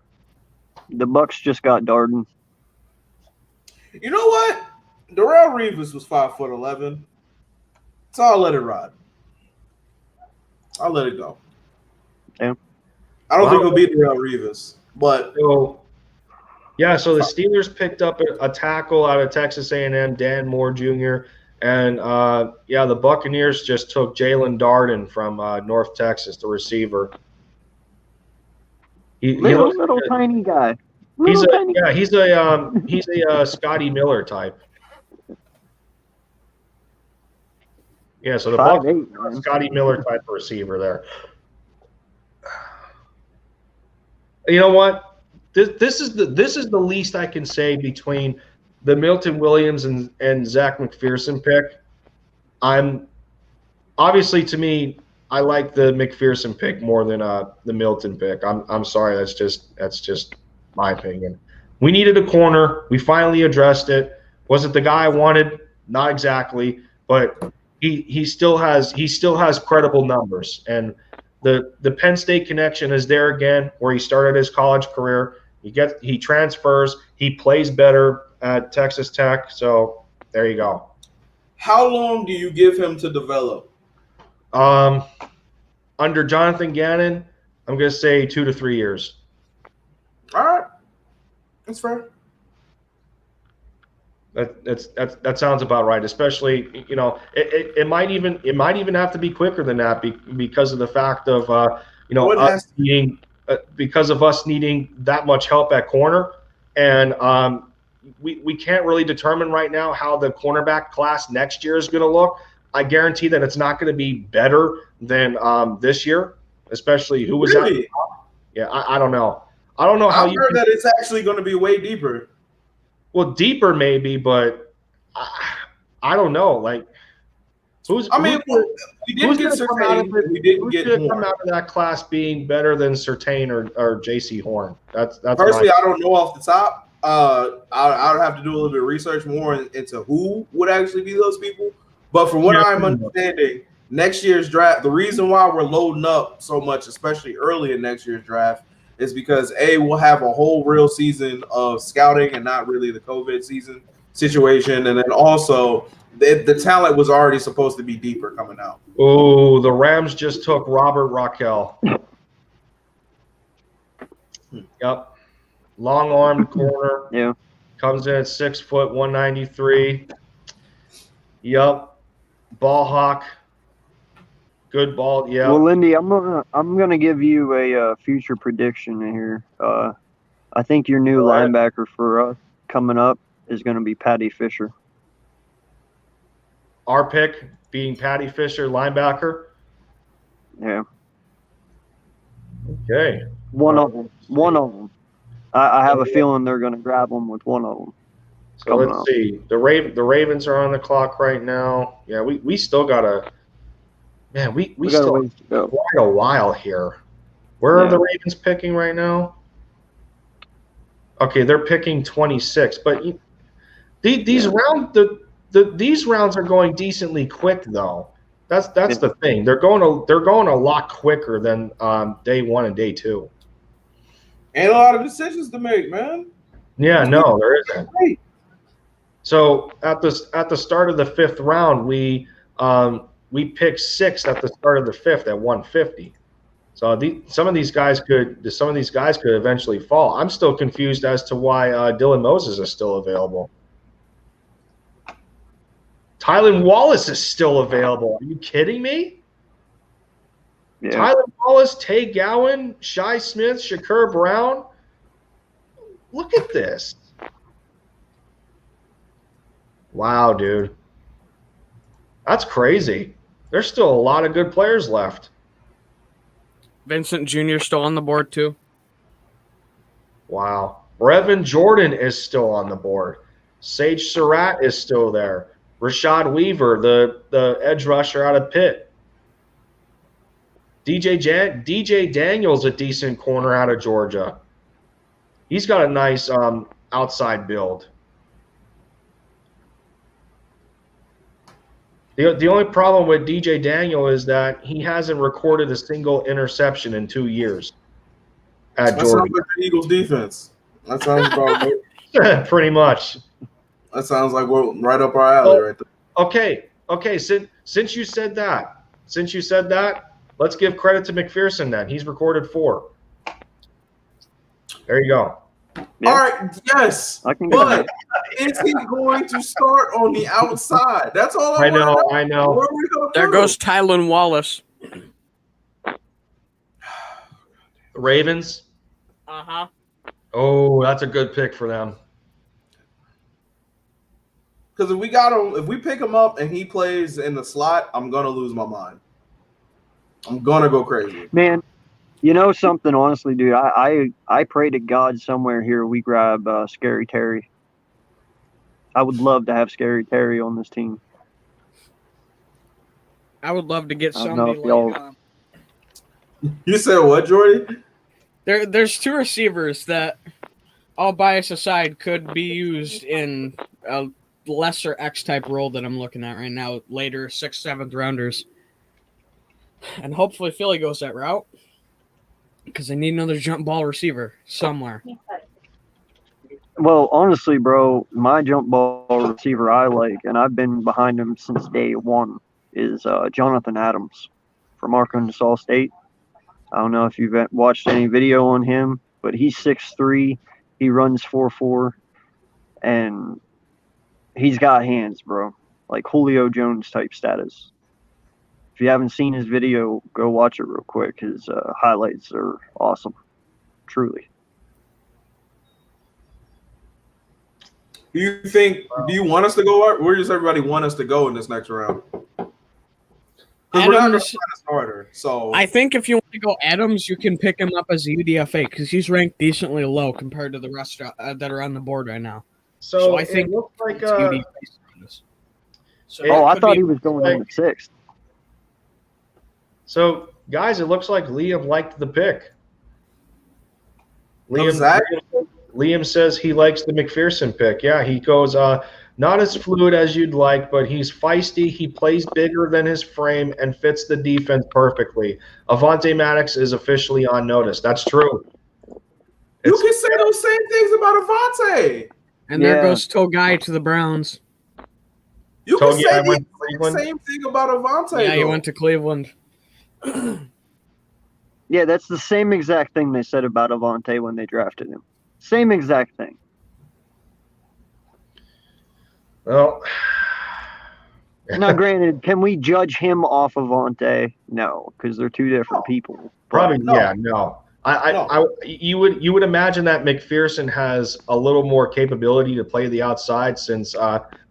The Bucks just got Darden. You know what? Darrelle Revis was 5'11". So I'll let it ride. I'll let it go. Yeah. I don't think he'll beat Darrelle Revis, but so the Steelers picked up a tackle out of Texas A&M, Dan Moore Jr., and the Buccaneers just took Jalen Darden from North Texas, the receiver. Little tiny guy. He's a Scotty Miller type. Yeah, so the Bucs 5'8", Scotty Miller type of receiver there. You know what? This is the least I can say between the Milton Williams and Zech McPherson pick. I'm obviously, to me, I like the McPherson pick more than the Milton pick. I'm sorry, that's just my opinion. We needed a corner. We finally addressed it. Was it the guy I wanted? Not exactly, but he still has credible numbers, and the Penn State connection is there again, where he started his college career. He transfers. He plays better at Texas Tech. So there you go. How long do you give him to develop? Under Jonathan Gannon, I'm going to say 2 to 3 years. All right, that's fair. That sounds about right. Especially, it might even have to be quicker than that because of the fact of because of us needing that much help at corner, and we can't really determine right now how the cornerback class next year is going to look. I guarantee that it's not going to be better than this year, especially who was really? that? Yeah, I don't know. I don't know how I've heard that it's actually going to be way deeper. Well, deeper maybe, but I don't know. Like, we didn't get Surtain. We didn't get Horn. Come out of that class being better than Surtain or J.C. Horn. That's personally, I don't know off the top. I would have to do a little bit of research more into who would actually be those people. But from what I'm understanding, next year's draft, the reason why we're loading up so much, especially early in next year's draft, is because we'll have a whole real season of scouting and not really the COVID season situation, and then also the talent was already supposed to be deeper coming out. Oh, the Rams just took Robert Rockwell. Yep, long-armed corner. Yeah, comes in at 6 foot 193. Yep, ball hawk. Good ball, yeah. Well, Lindy, I'm gonna give you a future prediction here. I think your new All right. linebacker for coming up is going to be Patty Fisher. Our pick being Patty Fisher, linebacker. Yeah, Okay. one of them. One of them. I have a feeling they're going to grab him with one of them. So let's see. The Ravens are on the clock right now. Yeah, we still got a man. We got a still ways to go. quite a while here. Where are the Ravens picking right now? Okay, they're picking 26. But these these rounds are going decently quick though. That's the thing. They're going a lot quicker than day 1 and day 2. Ain't a lot of decisions to make, man. Yeah, no, there isn't. So at the start of the 5th round, we picked 6 at the start of the 5th at 150. So some of these guys could eventually fall. I'm still confused as to why Dylan Moses is still available. Tylan Wallace is still available. Are you kidding me? Yeah. Tylan Wallace, Tay Gowan, Shi Smith, Shakur Brown. Look at this. Wow, dude. That's crazy. There's still a lot of good players left. Vincent Jr. still on the board too. Wow. Brevin Jordan is still on the board. Sage Surratt is still there. Rashad Weaver, the edge rusher out of Pitt. DJ Daniels, a decent corner out of Georgia. He's got a nice outside build. The only problem with DJ Daniel is that he hasn't recorded a single interception in 2 years at That Georgia. sounds like the Eagles defense. That sounds about right. Pretty much. That sounds like we're right up our alley right there. Okay. Since you said that, let's give credit to McPherson then. He's recorded 4. There you go. Yeah. All right, yes. But is he going to start on the outside? That's all I know. I know. What are we gonna There do? goes Tylan Wallace. Ravens. Uh-huh. Oh, that's a good pick for them. Because if we pick him up and he plays in the slot, I'm gonna lose my mind. I'm gonna go crazy. Man, you know something, honestly, dude, I pray to God somewhere here we grab Scary Terry. I would love to have Scary Terry on this team. I would love to get I don't know somebody if y'all- like You said what, Jordy? there's 2 receivers that, all bias aside, could be used in a lesser X-type role that I'm looking at right now, later 6th, 7th rounders. And hopefully Philly goes that route because they need another jump ball receiver somewhere. Well, honestly, bro, my jump ball receiver I like, and I've been behind him since day 1, is Jonathan Adams from Arkansas State. I don't know if you've watched any video on him, but he's 6'3", he runs 4.4, and he's got hands, bro. Like Julio Jones type status. If you haven't seen his video, go watch it real quick. His highlights are awesome. Truly. Do you want us to go? Where does everybody want us to go in this next round? Because we're not going to find a starter. So I think if you want to go Adams, you can pick him up as a UDFA because he's ranked decently low compared to the rest that are on the board right now. So I think it looks like it's UDFA status. So I could thought be- he was going in at 6th. so guys, it looks like Liam liked the pick. Liam says he likes the McPherson pick. Yeah, he goes, not as fluid as you'd like, but he's feisty. He plays bigger than his frame and fits the defense perfectly. Avonte Maddox is officially on notice. That's true. you can say those same things about Avonte. And there Yeah. goes Togai to the Browns. You can Togi, say I went to the Cleveland. same thing about Avonte. Yeah, he though. went to Cleveland. Yeah, that's the same exact thing they said about Avonte when they drafted him. Same exact thing. Well, Now, granted, can we judge him off Avonte? No, because they're 2 different people. probably, No. yeah, no. You would imagine that McPherson has a little more capability to play the outside since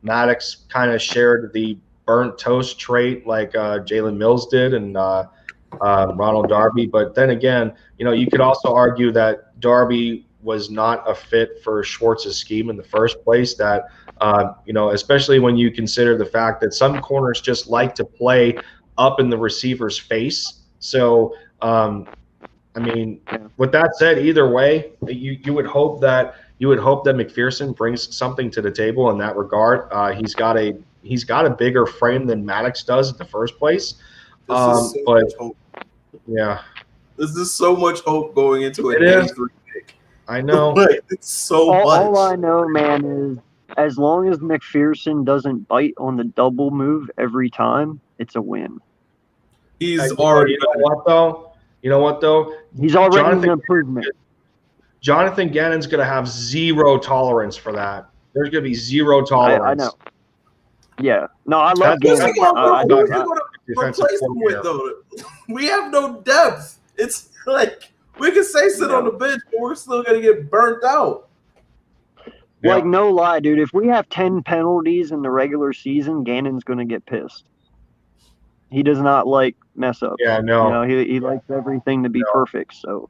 Maddox kind of shared the burnt toast trait like Jalen Mills did and Ronald Darby. But then again, you could also argue that Darby was not a fit for Schwartz's scheme in the first place. That especially when you consider the fact that some corners just like to play up in the receiver's face. So. With that said, either way, you would hope that McPherson brings something to the table in that regard. He's got a bigger frame than Maddox does in the first place. Much hope. Yeah, this is so much hope going into a day 3 pick. I know. It's so much. All I know, man, is as long as McPherson doesn't bite on the double move every time, it's a win. He's already. You know what though? He's already an improvement. Jonathan Gannon's going to have zero tolerance for that. There's going to be zero tolerance. I know. Yeah. No, I love Gannon. Who are you going to replace him with, though? We have no depth. It's like we can say sit on the bench, but we're still going to get burnt out. Like, no lie, dude. If we have 10 penalties in the regular season, Gannon's going to get pissed. He does not like mess up. Yeah, no. He likes everything to be perfect. So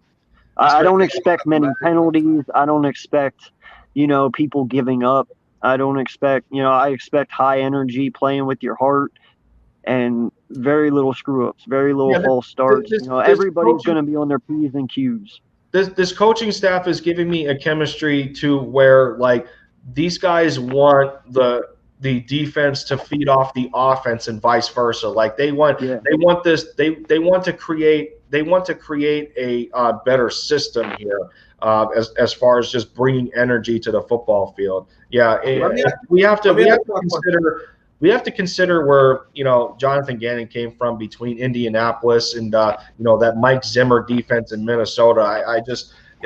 I don't expect many penalties. I don't expect, people giving up. I don't expect, I expect high energy, playing with your heart, and very little screw ups, very little false starts. Everybody's going to be on their P's and Q's. This coaching staff is giving me a chemistry to where like these guys want the defense to feed off the offense and vice versa. Like they want to create a better system here as far as just bringing energy to the football field. Yeah, we have to consider where Jonathan Gannon came from between Indianapolis and that Mike Zimmer defense in Minnesota.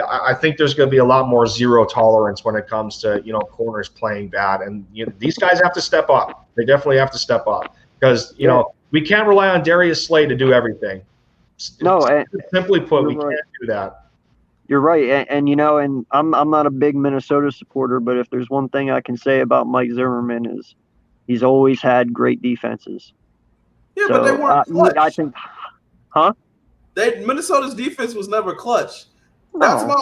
I think there's going to be a lot more zero tolerance when it comes to corners playing bad, and these guys have to step up. They definitely have to step up because we can't rely on Darius Slay to do everything. No, simply put, we can't do that. You're right, and I'm not a big Minnesota supporter, but if there's one thing I can say about Mike Zimmerman is he's always had great defenses. Yeah, but they weren't clutch. I think, Minnesota's defense was never clutch. That's my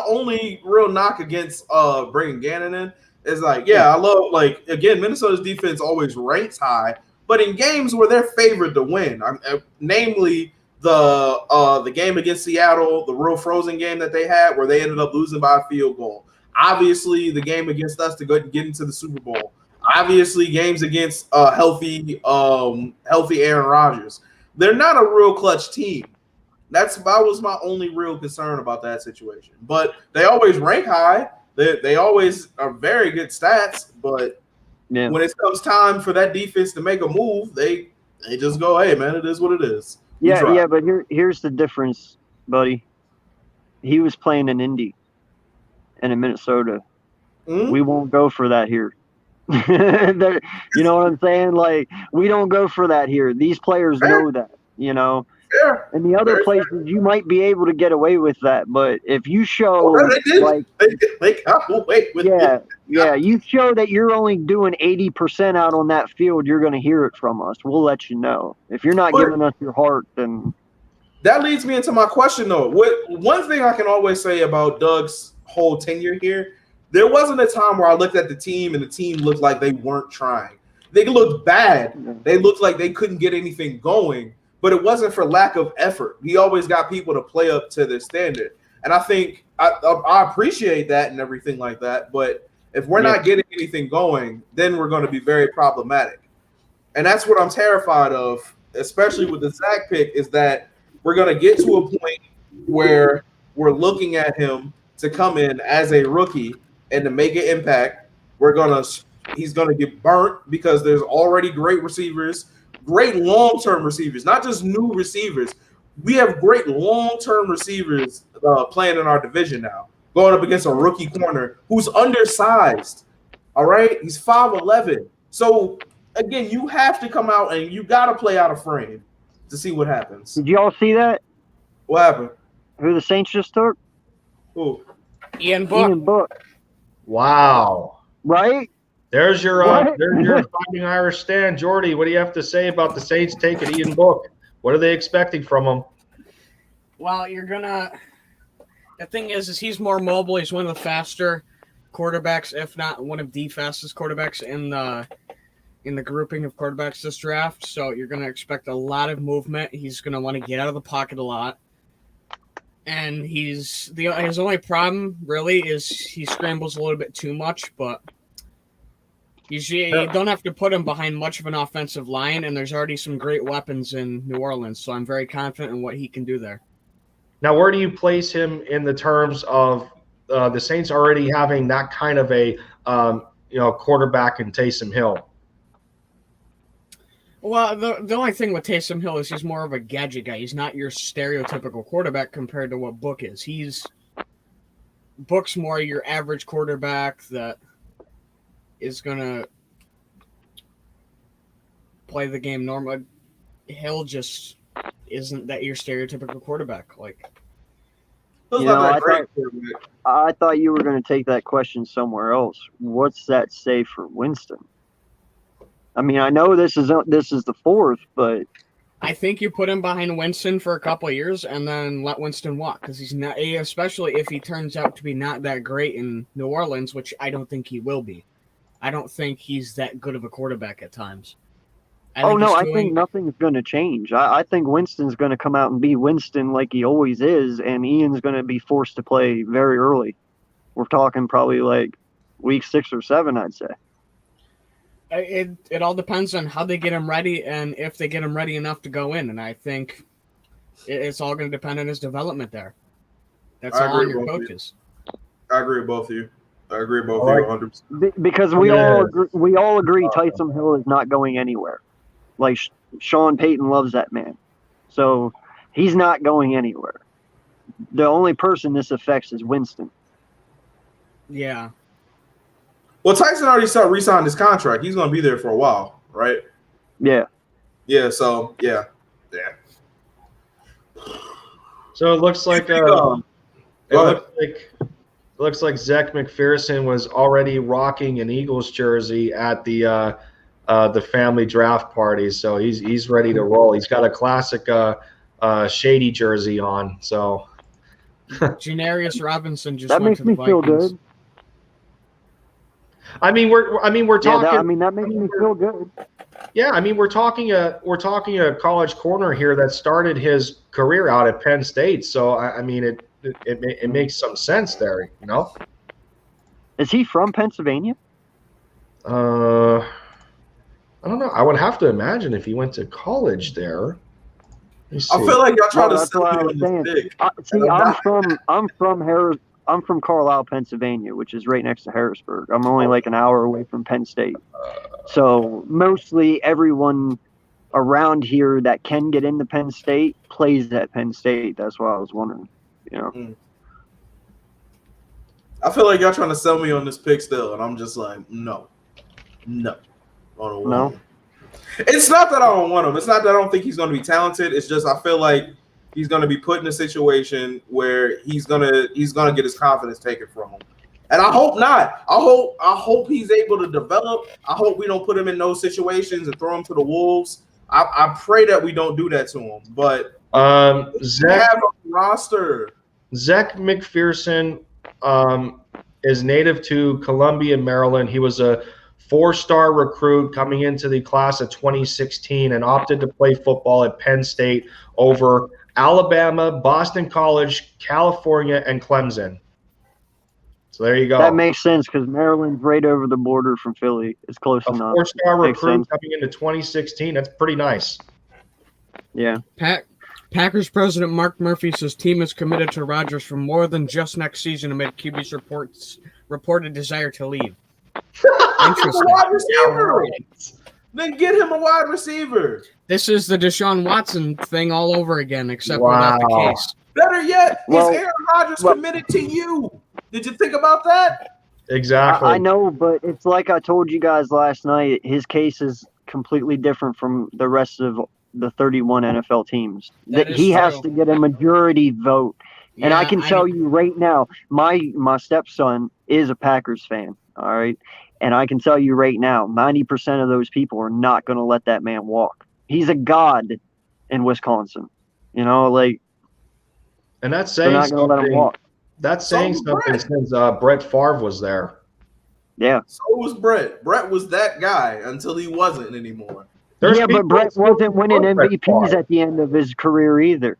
only real knock against bringing Gannon in. Is like, I love Minnesota's defense always ranks high, but in games where they're favored to win, namely the game against Seattle, the real frozen game that they had where they ended up losing by a field goal. Obviously, the game against us to get into the Super Bowl. Obviously, games against healthy Aaron Rodgers. They're not a real clutch team. That was my only real concern about that situation. But they always rank high. They always are very good stats. But when it comes time for that defense to make a move, they just go, hey, man, it is what it is. Yeah, but here's the difference, buddy. He was playing in Indy and in Minnesota. Mm-hmm. We won't go for that here. You know what I'm saying? Like, we don't go for that here. These players know that, Yeah. In the other places, you might be able to get away with that, but if you show they got away with it. Yeah, you show that you're only doing 80% out on that field, you're going to hear it from us. We'll let you know. If you're not giving us your heart, then that leads me into my question, though. One thing I can always say about Doug's whole tenure here, there wasn't a time where I looked at the team and the team looked like they weren't trying. They looked bad. They looked like they couldn't get anything going. But it wasn't for lack of effort. He always got people to play up to their standard. And I think I appreciate that and everything like that. But if we're not getting anything going, then we're going to be very problematic. And that's what I'm terrified of, especially with the Zach pick, is that we're going to get to a point where we're looking at him to come in as a rookie and to make an impact. He's going to get burnt because there's already great receivers, great long-term receivers, not just new receivers. We have great long-term receivers playing in our division now, going up against a rookie corner who's undersized. All right? He's 5'11". So, again, you have to come out and you got to play out of frame to see what happens. Did you all see that? What happened? who the Saints just took? Ooh. Ian Book. Ian Book, Wow. right? There's your What? Fighting Irish stand, Jordy. What do you have to say about the Saints taking Ian Book? What are they expecting from him? Well, the thing is he's more mobile. He's one of the faster quarterbacks, if not one of the fastest quarterbacks in the grouping of quarterbacks this draft. So you're gonna expect a lot of movement. He's gonna want to get out of the pocket a lot. And his only problem really is he scrambles a little bit too much, but you don't have to put him behind much of an offensive line, and there's already some great weapons in New Orleans, so I'm very confident in what he can do there. Now, where do you place him in the terms of the Saints already having that kind of a quarterback in Taysom Hill? Well, the only thing with Taysom Hill is he's more of a gadget guy. He's not your stereotypical quarterback compared to what Book is. Book's more your average quarterback that is going to play the game normally. Hill just isn't that your stereotypical quarterback. Hill's You not know, that great quarterback. I thought you were going to take that question somewhere else. What's that say for Winston? I mean, I know this is the fourth, but I think you put him behind Winston for a couple of years and then let Winston walk because he's not, especially if he turns out to be not that great in New Orleans, which I don't think he will be. I don't think he's that good of a quarterback at times. I think nothing's going to change. I think Winston's going to come out and be Winston like he always is, and Ian's going to be forced to play very early. We're talking probably like week 6 or 7, I'd say. It all depends on how they get him ready and if they get him ready enough to go in. And I think it's all going to depend on his development there. That's all on your coaches. I agree with both of you. I agree with both of you 100%. Because we all agree Taysom Hill is not going anywhere. Like Sean Payton loves that man. So he's not going anywhere. The only person this affects is Winston. Yeah. Well, Tyson already re-signed his contract. He's going to be there for a while, right? Yeah. Yeah, so, yeah. So it looks like looks like Zach McPherson was already rocking an Eagles jersey at the family draft party, so he's ready to roll. He's got a classic shady jersey on. So Janarius Robinson just that went makes to the me feel Vikings. good. I mean we're talking. That makes me feel good. Yeah, I mean we're talking a college corner here that started his career out at Penn State. So I mean it makes some sense there, you know. Is he from Pennsylvania? I don't know. I would have to imagine if he went to college there. I feel like y'all trying to that's what I was saying. I'm from Carlisle, Pennsylvania, which is right next to Harrisburg. I'm only like an hour away from Penn State. So mostly everyone around here that can get into Penn State plays at Penn State. That's why I was wondering, you know. I feel like y'all trying to sell me on this pick still, and I'm just like, no. I don't want him. It's not that I don't want him. It's not that I don't think he's going to be talented. It's just I feel like he's going to be put in a situation where he's gonna get his confidence taken from him, and I hope not. I hope he's able to develop. I hope we don't put him in those situations and throw him to the wolves. I pray that we don't do that to him. But Zach have a roster. Zach McPherson is native to Columbia, Maryland. He was a 4-star recruit coming into the class of 2016 and opted to play football at Penn State over Alabama, Boston College, California, and Clemson. So there you go. That makes sense because Maryland's right over the border from Philly. It's close A enough. 4-star Makes recruit sense. coming into 2016. That's pretty nice. Yeah. Packers president Mark Murphy says team is committed to Rodgers for more than just next season amid QB's reported desire to leave. Interesting. Wide receiver. Then get him a wide receiver. This is the Deshaun Watson thing all over again, except we're not the case. Better yet, Well- is Aaron Rodgers committed to you? Did you think about that? Exactly. I know, but it's like I told you guys last night. His case is completely different from the rest of the 31 NFL teams. That is He has true. to get a majority vote. And I Yeah, can tell you right now, my stepson is a Packers fan. All right. And I can tell you right now, 90% of those people are not going to let that man walk. He's a god in Wisconsin. You know, like And that's they're saying not going to let him something. walk. That's So saying was something Brett. since Brett Favre was there. Yeah. So was Brett. Brett was that guy until he wasn't anymore. There's Yeah, but people Brett still wasn't winning support Brett MVPs Favre. at the end of his career either.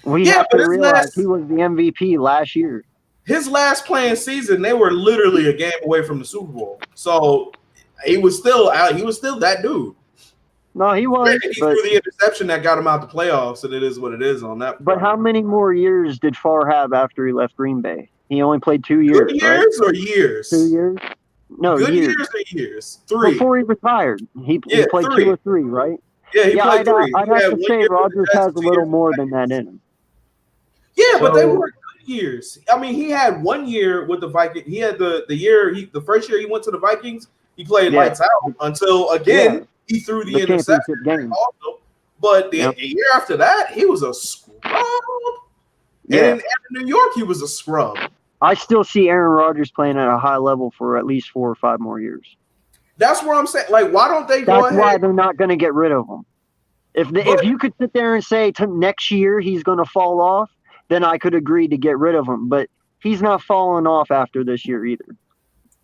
We Yeah, have but to his realize last- he was the MVP last year. His last playing season, they were literally a game away from the Super Bowl. So he was still out. He was still that dude. No, he was. He But, threw the interception that got him out the playoffs, and it is what it is on that. but how many more years did Favre have after he left Green Bay? He only played 2 years, Good right? years or years? 2 years? No, Good years. years or years? Three. Before he retired, he Yeah, played 3. 2 or 3, right? Yeah, he Yeah, played I'd 3. have He had to 1 say year with the Rodgers Jets, has a 2 little years more with the than that Vikings. in him. Yeah, but they So- were good years. I mean, he had 1 year with the Vikings. He had the first year he went to the Vikings, he played Yeah. lights out until again Yeah. he threw the The interception championship game. also. But the Yep. year after that, he was a scrub. Yeah. And in New York, he was a scrub. I still see Aaron Rodgers playing at a high level for at least 4 or 5 more years. That's what I'm saying. Like, why don't they go That's why ahead? they're not going to get rid of him. If But- you could sit there and say next year he's going to fall off, then I could agree to get rid of him. But he's not falling off after this year either.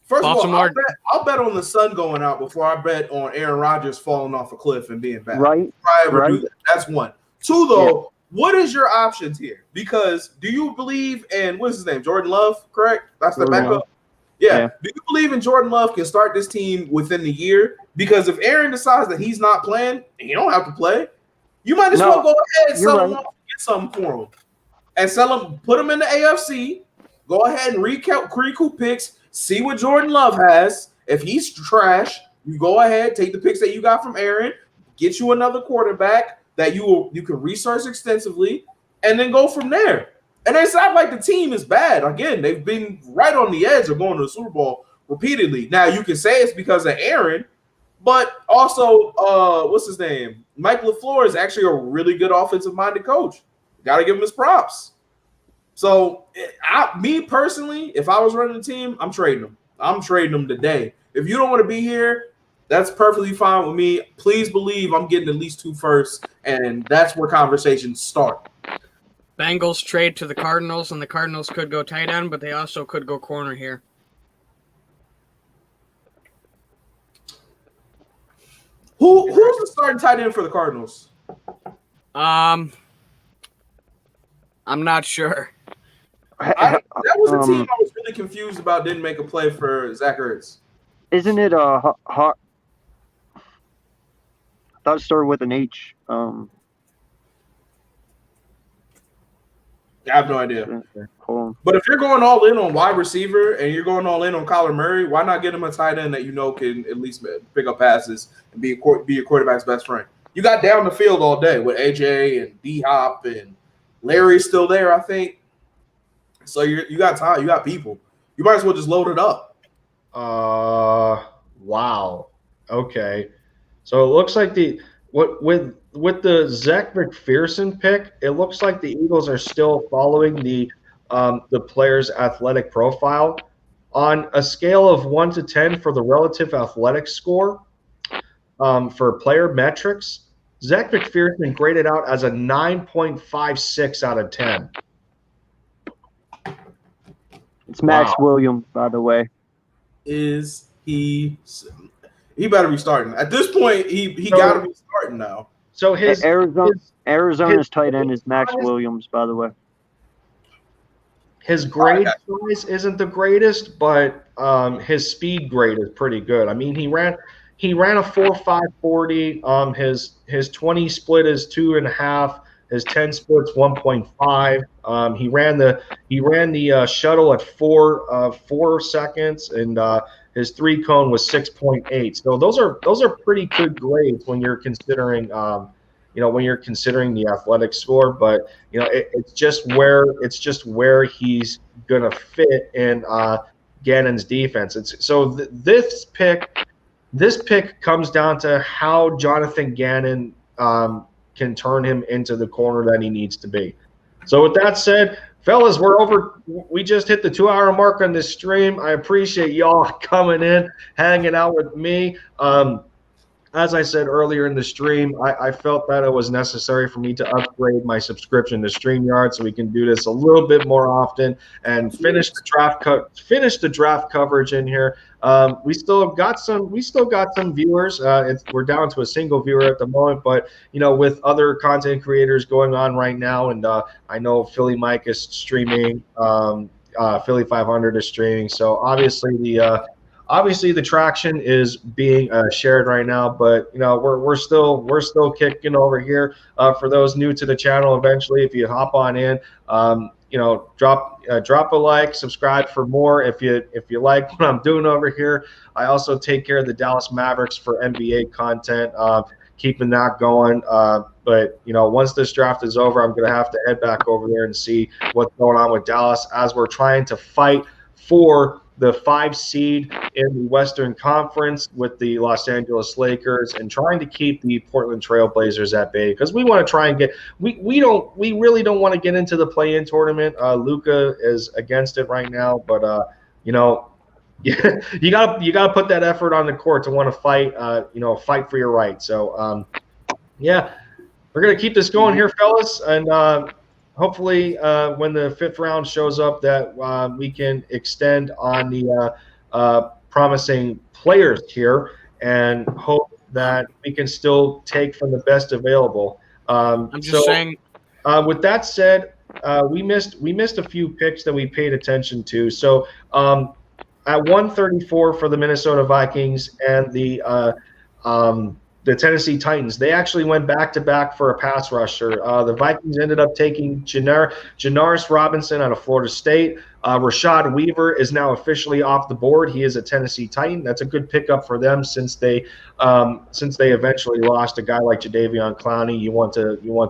First of all, Baltimore- I'll bet on the sun going out before I bet on Aaron Rodgers falling off a cliff and being bad. Right? If I ever do Right. that. That's one. 2, though, what is your options here? Because do you believe in what's his name? Jordan Love, correct? That's the Jordan backup. Love. Yeah. Yeah. Do you believe in Jordan Love can start this team within the year? Because if Aaron decides that he's not playing, and you don't have to play, you might as No, well go ahead and you're sell him right. off and get something for him. And sell him, put him in the AFC. Go ahead and recoup picks. See what Jordan Love has. If he's trash, you go ahead, take the picks that you got from Aaron, get you another quarterback that you can research extensively, and then go from there. And it's not like the team is bad. Again, they've been right on the edge of going to the Super Bowl repeatedly. Now you can say it's because of Aaron, but also what's his name? Mike LaFleur is actually a really good offensive-minded coach. Got to give him his props. So, me personally, if I was running the team, I'm trading him. I'm trading him today. If you don't want to be here, that's perfectly fine with me. Please believe I'm getting at least 2 firsts, and that's where conversations start. Bengals trade to the Cardinals, and the Cardinals could go tight end, but they also could go corner here. Who's the starting tight end for the Cardinals? I'm not sure. That was a team Um, I was really confused about. Didn't make a play for Zach Ertz. Isn't it hot? I thought it started with an H. I have no idea. Hold on. But if you're going all in on wide receiver and you're going all in on Kyler Murray, why not get him a tight end that you know can at least pick up passes and be your quarterback's best friend? You got down the field all day with AJ and D Hop and Larry's still there, I think. So you got time, you got people. You might as well just load it up. Wow. Okay. So it looks like with the Zach McPherson pick, it looks like the Eagles are still following the player's athletic profile on a scale of 1 to 10 for the relative athletic score for player metrics. Zach McPherson graded out as a 9.56 out of 10. It's Max Wow. Williams, by the way. Is he better be starting. At this point, he So- gotta be starting now. So his Arizona's tight end his is Max size- Williams, by the way. His grade size isn't the greatest, but his speed grade is pretty good. I mean, he ran a 4.540. His 20 split is 2.5. His 10 split's 1.5. He ran the shuttle at 4 seconds, and his 3 cone was 6.8. So those are pretty good grades when you're considering the athletic score. But it's just where he's gonna fit in Gannon's defense. This pick comes down to how Jonathan Gannon can turn him into the corner that he needs to be. So with that said, fellas, we're over. We just hit the 2-hour mark on this stream. I appreciate y'all coming in, hanging out with me. As I said earlier in the stream, I felt that it was necessary for me to upgrade my subscription to StreamYard so we can do this a little bit more often and finish the draft coverage in here. We still got some viewers. We're down to a single viewer at the moment, but with other content creators going on right now, and I know Philly Mike is streaming, Philly 500 is streaming, so obviously the traction is being shared right now, but we're still kicking over here. For those new to the channel, eventually if you hop on in, drop a like, subscribe for more if you like what I'm doing over here. I also take care of the Dallas Mavericks for NBA content, keeping that going. But once this draft is over, I'm gonna have to head back over there and see what's going on with Dallas as we're trying to fight for the 5 seed in the Western Conference with the Los Angeles Lakers and trying to keep the Portland Trail Blazers at bay because we want to try and get we really don't want to get into the play-in tournament. Luka is against it right now, but you gotta put that effort on the court to want to fight fight for your right. So yeah, we're gonna keep this going here, fellas, and hopefully, when the 5th round shows up, that we can extend on the promising players here, and hope that we can still take from the best available. I'm just saying. With that said, we missed a few picks that we paid attention to. So at 134 for the Minnesota Vikings and the Tennessee Titans, they actually went back-to-back for a pass rusher. The Vikings ended up taking Janaris Robinson out of Florida State. Rashad Weaver is now officially off the board. He is a Tennessee Titan. That's a good pickup for them since they eventually lost a guy like Jadeveon Clowney. You want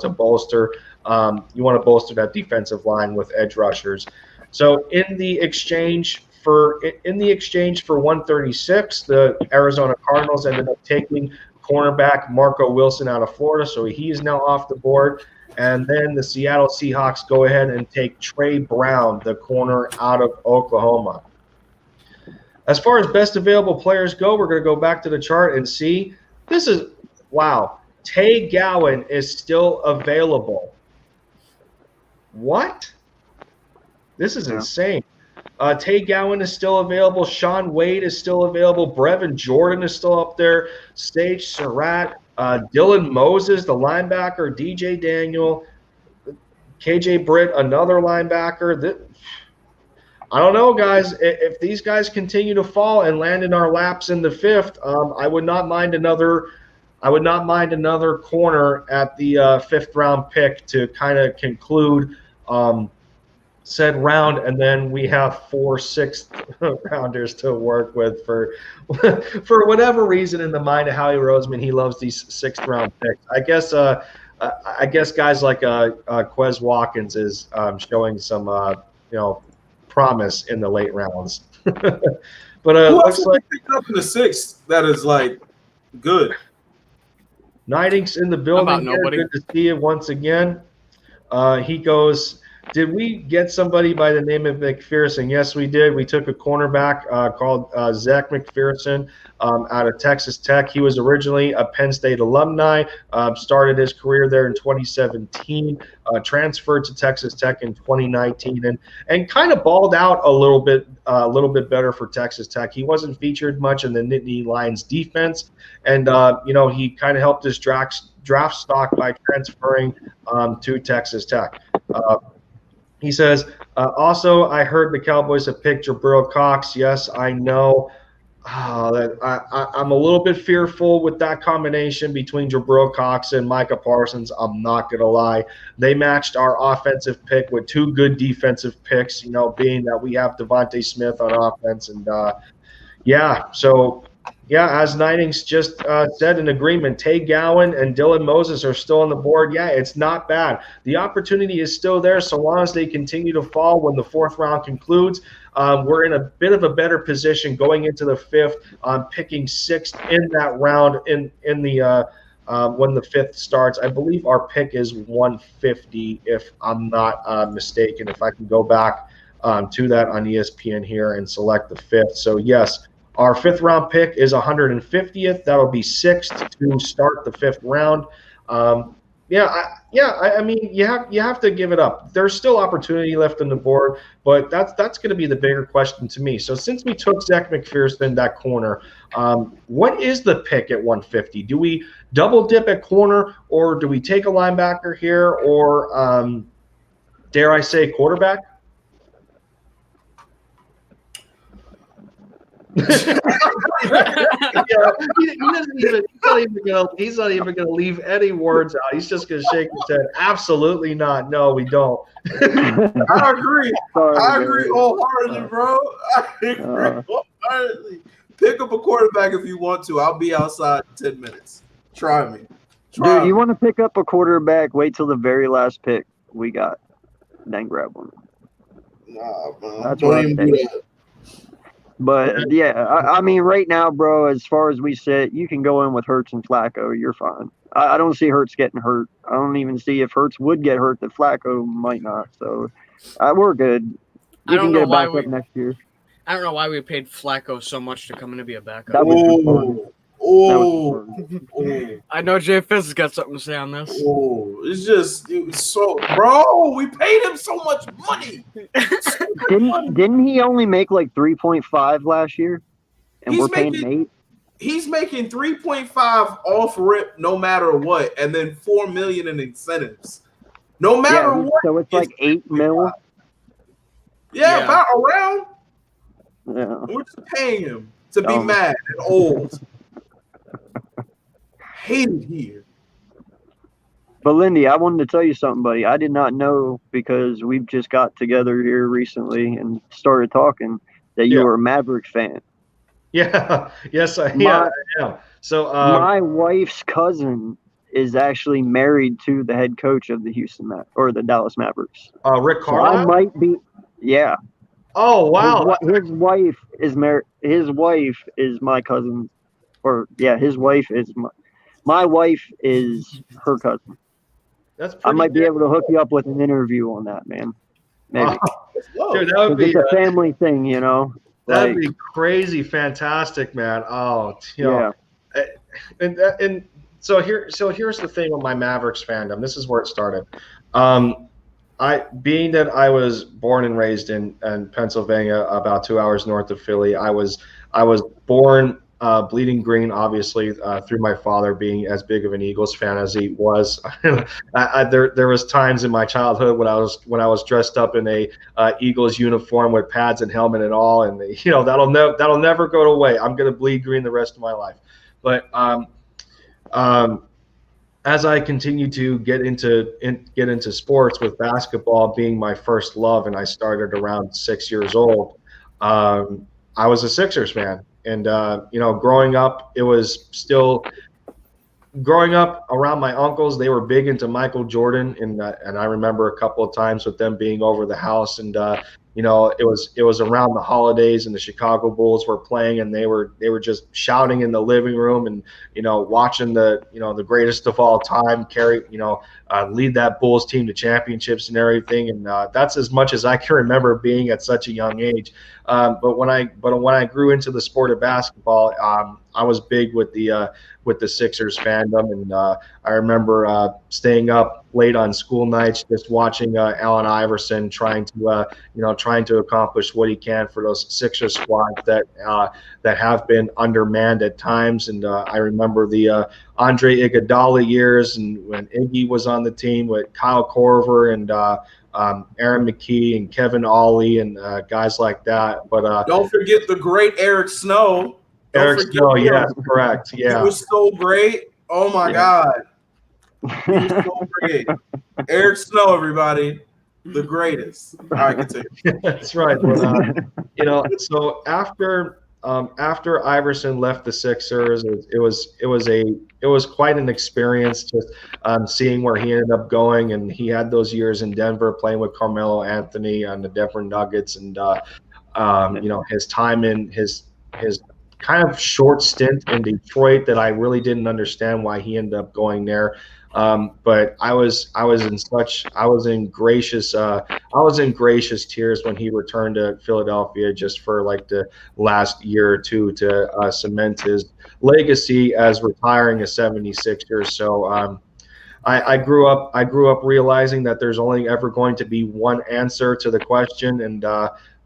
to bolster that defensive line with edge rushers. So in the exchange for 136, the Arizona Cardinals ended up taking cornerback Marco Wilson out of Florida, so he is now off the board. And then the Seattle Seahawks go ahead and take Trey Brown, the corner out of Oklahoma. As far as best available players go, we're going to go back to the chart and see. This is, wow, Tay Gowan is still available. What? This is insane. Tay Gowan is still available. Sean Wade is still available. Brevin Jordan is still up there. Sage Surratt, Dylan Moses, the linebacker, DJ Daniel, KJ Britt, another linebacker. I don't know, guys. If these guys continue to fall and land in our laps in the 5th, I would not mind another corner at the 5th round pick to kind of conclude said round, and then we have 4 6th rounders to work with for whatever reason in the mind of Howie Roseman. He loves these 6th round picks. I guess guys like Quez Watkins is showing some promise in the late rounds. But who looks else like picked up in the 6th that is like good. Nightings in the building. How about nobody? Good to see you once again. He goes, did we get somebody by the name of McPherson? Yes, we did. We took a cornerback called Zach McPherson out of Texas Tech. He was originally a Penn State alumni, started his career there in 2017, transferred to Texas Tech in 2019, and kind of balled out a little bit better for Texas Tech. He wasn't featured much in the Nittany Lions defense, and he kind of helped his draft stock by transferring to Texas Tech. He says, also, I heard the Cowboys have picked Jabril Cox. Yes, I know. I'm a little bit fearful with that combination between Jabril Cox and Micah Parsons. I'm not going to lie. They matched our offensive pick with 2 good defensive picks, being that we have Devontae Smith on offense. And, as Nightings just said in agreement, Tay Gowan and Dylan Moses are still on the board. Yeah, it's not bad. The opportunity is still there so long as they continue to fall when the 4th round concludes. We're in a bit of a better position going into the 5th, picking 6th in that round in the when the fifth starts. I believe our pick is 150, if I'm not mistaken. If I can go back to that on ESPN here and select the fifth. So yes, our fifth round pick is 150th. That'll be sixth to start the fifth round. I mean, you have to give it up. There's still opportunity left on the board, but that's going to be the bigger question to me. So since we took Zech McPhearson, that corner, what is the pick at 150? Do we double dip at corner, or do we take a linebacker here, or dare I say quarterback? He's not even gonna leave any words out. He's just gonna shake his head. Absolutely not. No, we don't. I agree. I agree wholeheartedly, bro. I agree wholeheartedly. Pick up a quarterback if you want to. I'll be outside in 10 minutes. Try me. Dude, you want to pick up a quarterback, wait till the very last pick we got, then grab one. Nah, man. That's what I'm saying. But, yeah, I mean, right now, bro, as far as we sit, you can go in with Hurts and Flacco. You're fine. I don't see Hurts getting hurt. I don't even see if Hurts would get hurt that Flacco might not. So, we're good. You can get a backup next year. I don't know why we paid Flacco so much to come in to be a backup. That was I know Jay Fizz has got something to say on this. It's so, bro, we paid him so much money. Didn't he only make like 3.5 last year? And we're paying him 8? He's making 3.5 off rip no matter what, and then $4 million in incentives. No matter what. So it's like 8 mil. Yeah, about around. Yeah. We're just paying him to be mad and old. Hate it here. But Lindy, I wanted to tell you something, buddy. I did not know, because we've just got together here recently and started talking, that you were a Mavericks fan. Yeah. Yes, I am. So my wife's cousin is actually married to the head coach of the the Dallas Mavericks. Rick Carlisle? So I might be. Yeah. Oh wow! His wife is married. His wife is my cousin, his wife is my wife is her cousin. I might be able to hook you up with an interview on that, man. Maybe. Dude, that would be a family thing, you know. That'd be crazy, fantastic, man. Oh, and so here's the thing with my Mavericks fandom. This is where it started. Being that I was born and raised in Pennsylvania, about 2 hours north of Philly, I was born bleeding green, obviously, through my father being as big of an Eagles fan as he was. There was times in my childhood when I was dressed up in a Eagles uniform with pads and helmet and all, and that'll never go away. I'm gonna bleed green the rest of my life. But as I continue to get into sports, with basketball being my first love, and I started around 6 years old, I was a Sixers fan. And, growing up, growing up around my uncles, they were big into Michael Jordan. And I remember a couple of times with them being over the house, and, it was around the holidays, and the Chicago Bulls were playing, and they were just shouting in the living room, and, watching the greatest of all time lead that Bulls team to championships and everything. And that's as much as I can remember being at such a young age. But when I grew into the sport of basketball, I was big with the Sixers fandom, and I remember staying up late on school nights just watching Allen Iverson trying to accomplish what he can for those Sixers squads that have been undermanned at times. And I remember the Andre Iguodala years, and when Iggy was on the team with Kyle Korver and Aaron McKee and Kevin Ollie and guys like that. But don't forget the great Eric Snow. Eric Snow, yeah, correct. Yeah. He was so great. Oh my God. He was so great. Eric Snow, everybody. The greatest. All right, continue. That's right. But, so after Iverson left the Sixers, it was quite an experience just seeing where he ended up going. And he had those years in Denver playing with Carmelo Anthony on the Denver Nuggets, and his time in his kind of short stint in Detroit that I really didn't understand why he ended up going there. But I was in gracious tears when he returned to Philadelphia just for like the last year or two to cement his legacy as retiring a 76er. So I grew up realizing that there's only ever going to be one answer to the question, and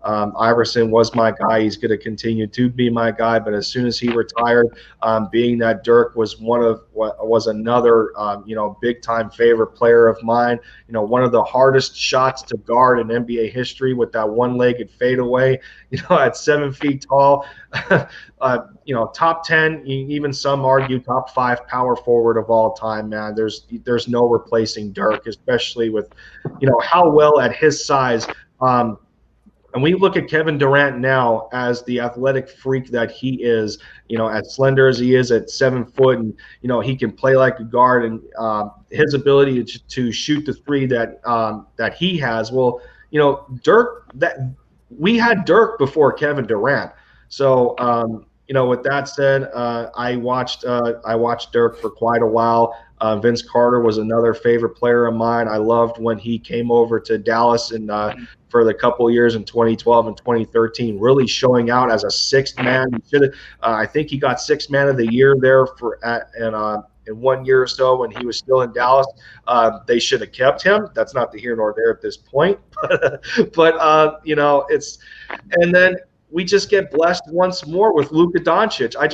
Iverson was my guy. He's going to continue to be my guy. But as soon as he retired, being that Dirk was another big time favorite player of mine. One of the hardest shots to guard in NBA history with that one-legged fadeaway. At 7 feet tall. Top 10. Even some argue top 5 power forward of all time. Man, there's no replacing Dirk, especially with how well at his size. And we look at Kevin Durant now as the athletic freak that he is, as slender as he is at 7 foot, and he can play like a guard, and his ability to shoot the three that he has. Well, Dirk, we had Dirk before Kevin Durant. So with that said, I watched Dirk for quite a while. Vince Carter was another favorite player of mine. I loved when he came over to Dallas and for the couple of years in 2012 and 2013, really showing out as a sixth man. I think he got sixth man of the year there in 1 year or so when he was still in Dallas. They should have kept him. That's not the here nor there at this point. But and then we just get blessed once more with Luka Doncic. I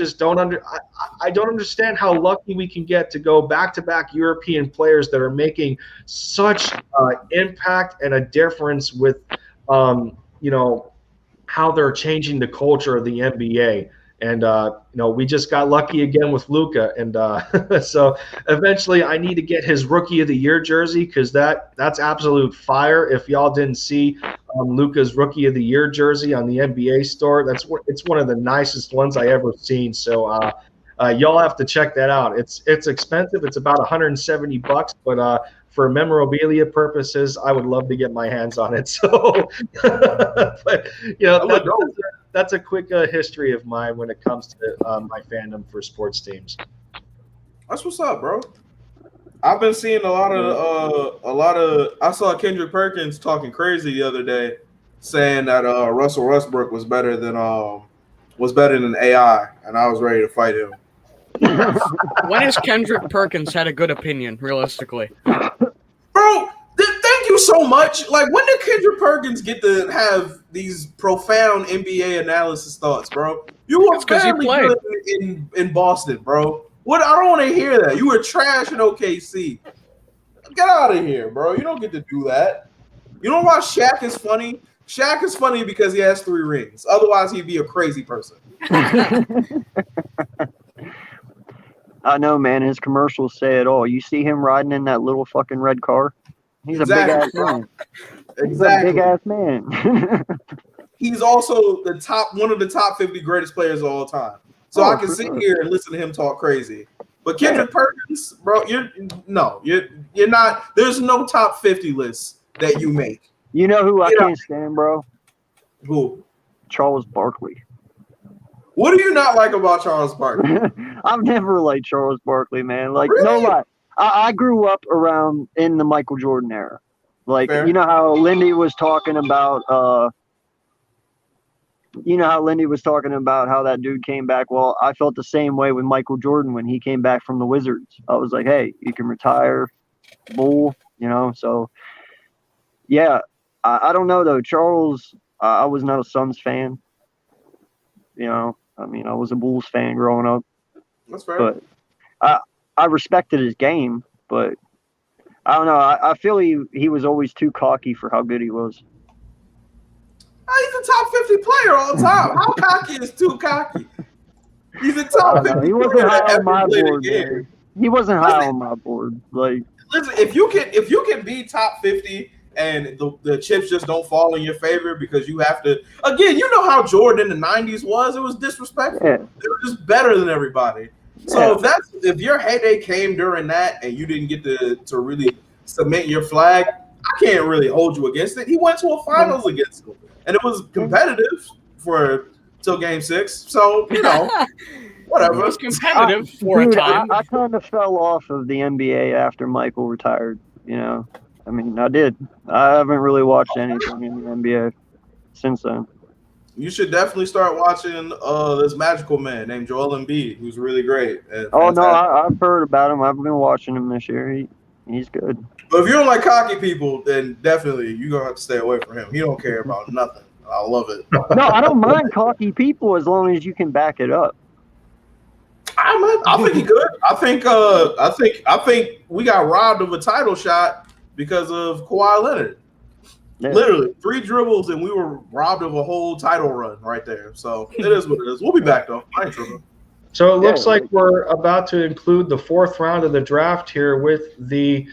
don't understand how lucky we can get to go back-to-back European players that are making such impact and a difference with, how they're changing the culture of the NBA. And, we just got lucky again with Luka. And so eventually I need to get his Rookie of the Year jersey because that's absolute fire. If y'all didn't see Luka's Rookie of the Year jersey on the NBA store, it's one of the nicest ones I ever seen. So y'all have to check that out. It's expensive. It's about $170, but for memorabilia purposes, I would love to get my hands on it. So, but that's a quick history of mine when it comes to my fandom for sports teams. That's what's up, bro. I've been seeing a lot of. I saw Kendrick Perkins talking crazy the other day, saying that Russell Westbrook was better than AI, and I was ready to fight him. When has Kendrick Perkins had a good opinion, realistically? Bro, thank you so much. Like, when did Kendrick Perkins get to have these profound NBA analysis thoughts, bro? You were fairly good in Boston, bro. What? I don't want to hear that. You were trash in OKC. Get out of here, bro. You don't get to do that. You know why Shaq is funny? Shaq is funny because he has 3 rings. Otherwise, he'd be a crazy person. I know, man. His commercials say it all. You see him riding in that little fucking red car? He's a big-ass man. He's a big-ass man. He's also one of the top 50 greatest players of all time. So I can sit here and listen to him talk crazy. But Kendrick Perkins, bro, you're not. There's no top 50 list that you make. You know who I can't stand, bro? Who? Charles Barkley. What do you not like about Charles Barkley? I've never liked Charles Barkley, man. Like, really? No lie. I grew up around in the Michael Jordan era. Like, Fair. You know how Lindy was talking about how that dude came back? Well, I felt the same way with Michael Jordan when he came back from the Wizards. I was like, hey, you can retire, bull, so yeah. I don't know though. Charles, I was not a Suns fan. I was a Bulls fan growing up. That's fair. But I respected his game, but I don't know. I feel he was always too cocky for how good he was. He's a top 50 player all the time. How cocky is too cocky? He's a top 50 He wasn't player that high on ever my played board, a game. man. He wasn't high on my board. Like, listen, if you can be top 50 and the chips just don't fall in your favor because you have to. Again, you know how Jordan in the 90s was. It was disrespectful. Yeah. They were just better than everybody. So if your heyday came during that and you didn't get to really submit your flag, I can't really hold you against it. He went to a finals against him, and it was competitive till Game 6. So whatever. It was competitive for a Dude, time. I kind of fell off of the NBA after Michael retired. I mean, I did. I haven't really watched anything in the NBA since then. You should definitely start watching this magical man named Joel Embiid, who's really great. And Oh no, fantastic. I've heard about him. I've been watching him this year. He's good. But if you don't like cocky people, then definitely you're gonna have to stay away from him. He don't care about nothing. I love it. No, I don't mind cocky people as long as you can back it up. I think he could. I think we got robbed of a title shot because of Kawhi Leonard. Yeah. Literally 3 dribbles and we were robbed of a whole title run right there. So it is what it is. We'll be back though. I ain't tripping. So it looks like we're about to include the 4th round of the draft here with the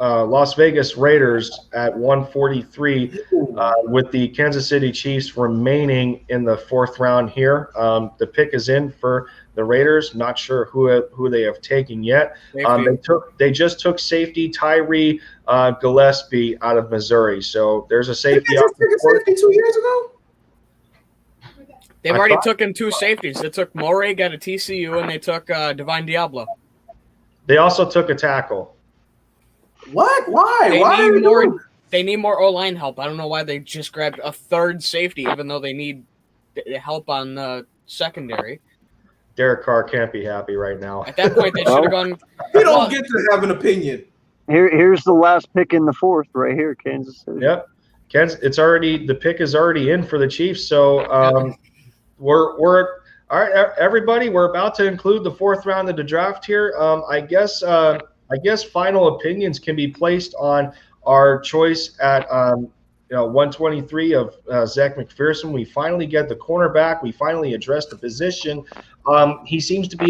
Las Vegas Raiders at 143, with the Kansas City Chiefs remaining in the 4th round here. The pick is in for the Raiders. Not sure who they have taken yet. They just took safety Tyree Gillespie out of Missouri. So there's a safety. Did they just take a safety 2 years ago? They've already taken 2 safeties. They took Moray, got a TCU, and they took Divine Diablo. They also took a tackle. What? Why? They need more O-line help. I don't know why they just grabbed a 3rd safety, even though they need help on the secondary. Derek Carr can't be happy right now. At that point, they should have gone. We don't get to have an opinion. Here's the last pick in the 4th right here, Kansas City. Yep. The pick is already in for the Chiefs. So we're all right, everybody. We're about to include the 4th round of the draft here. I guess final opinions can be placed on our choice at 123 of Zech McPhearson. We finally get the cornerback. We finally address the position. He seems to be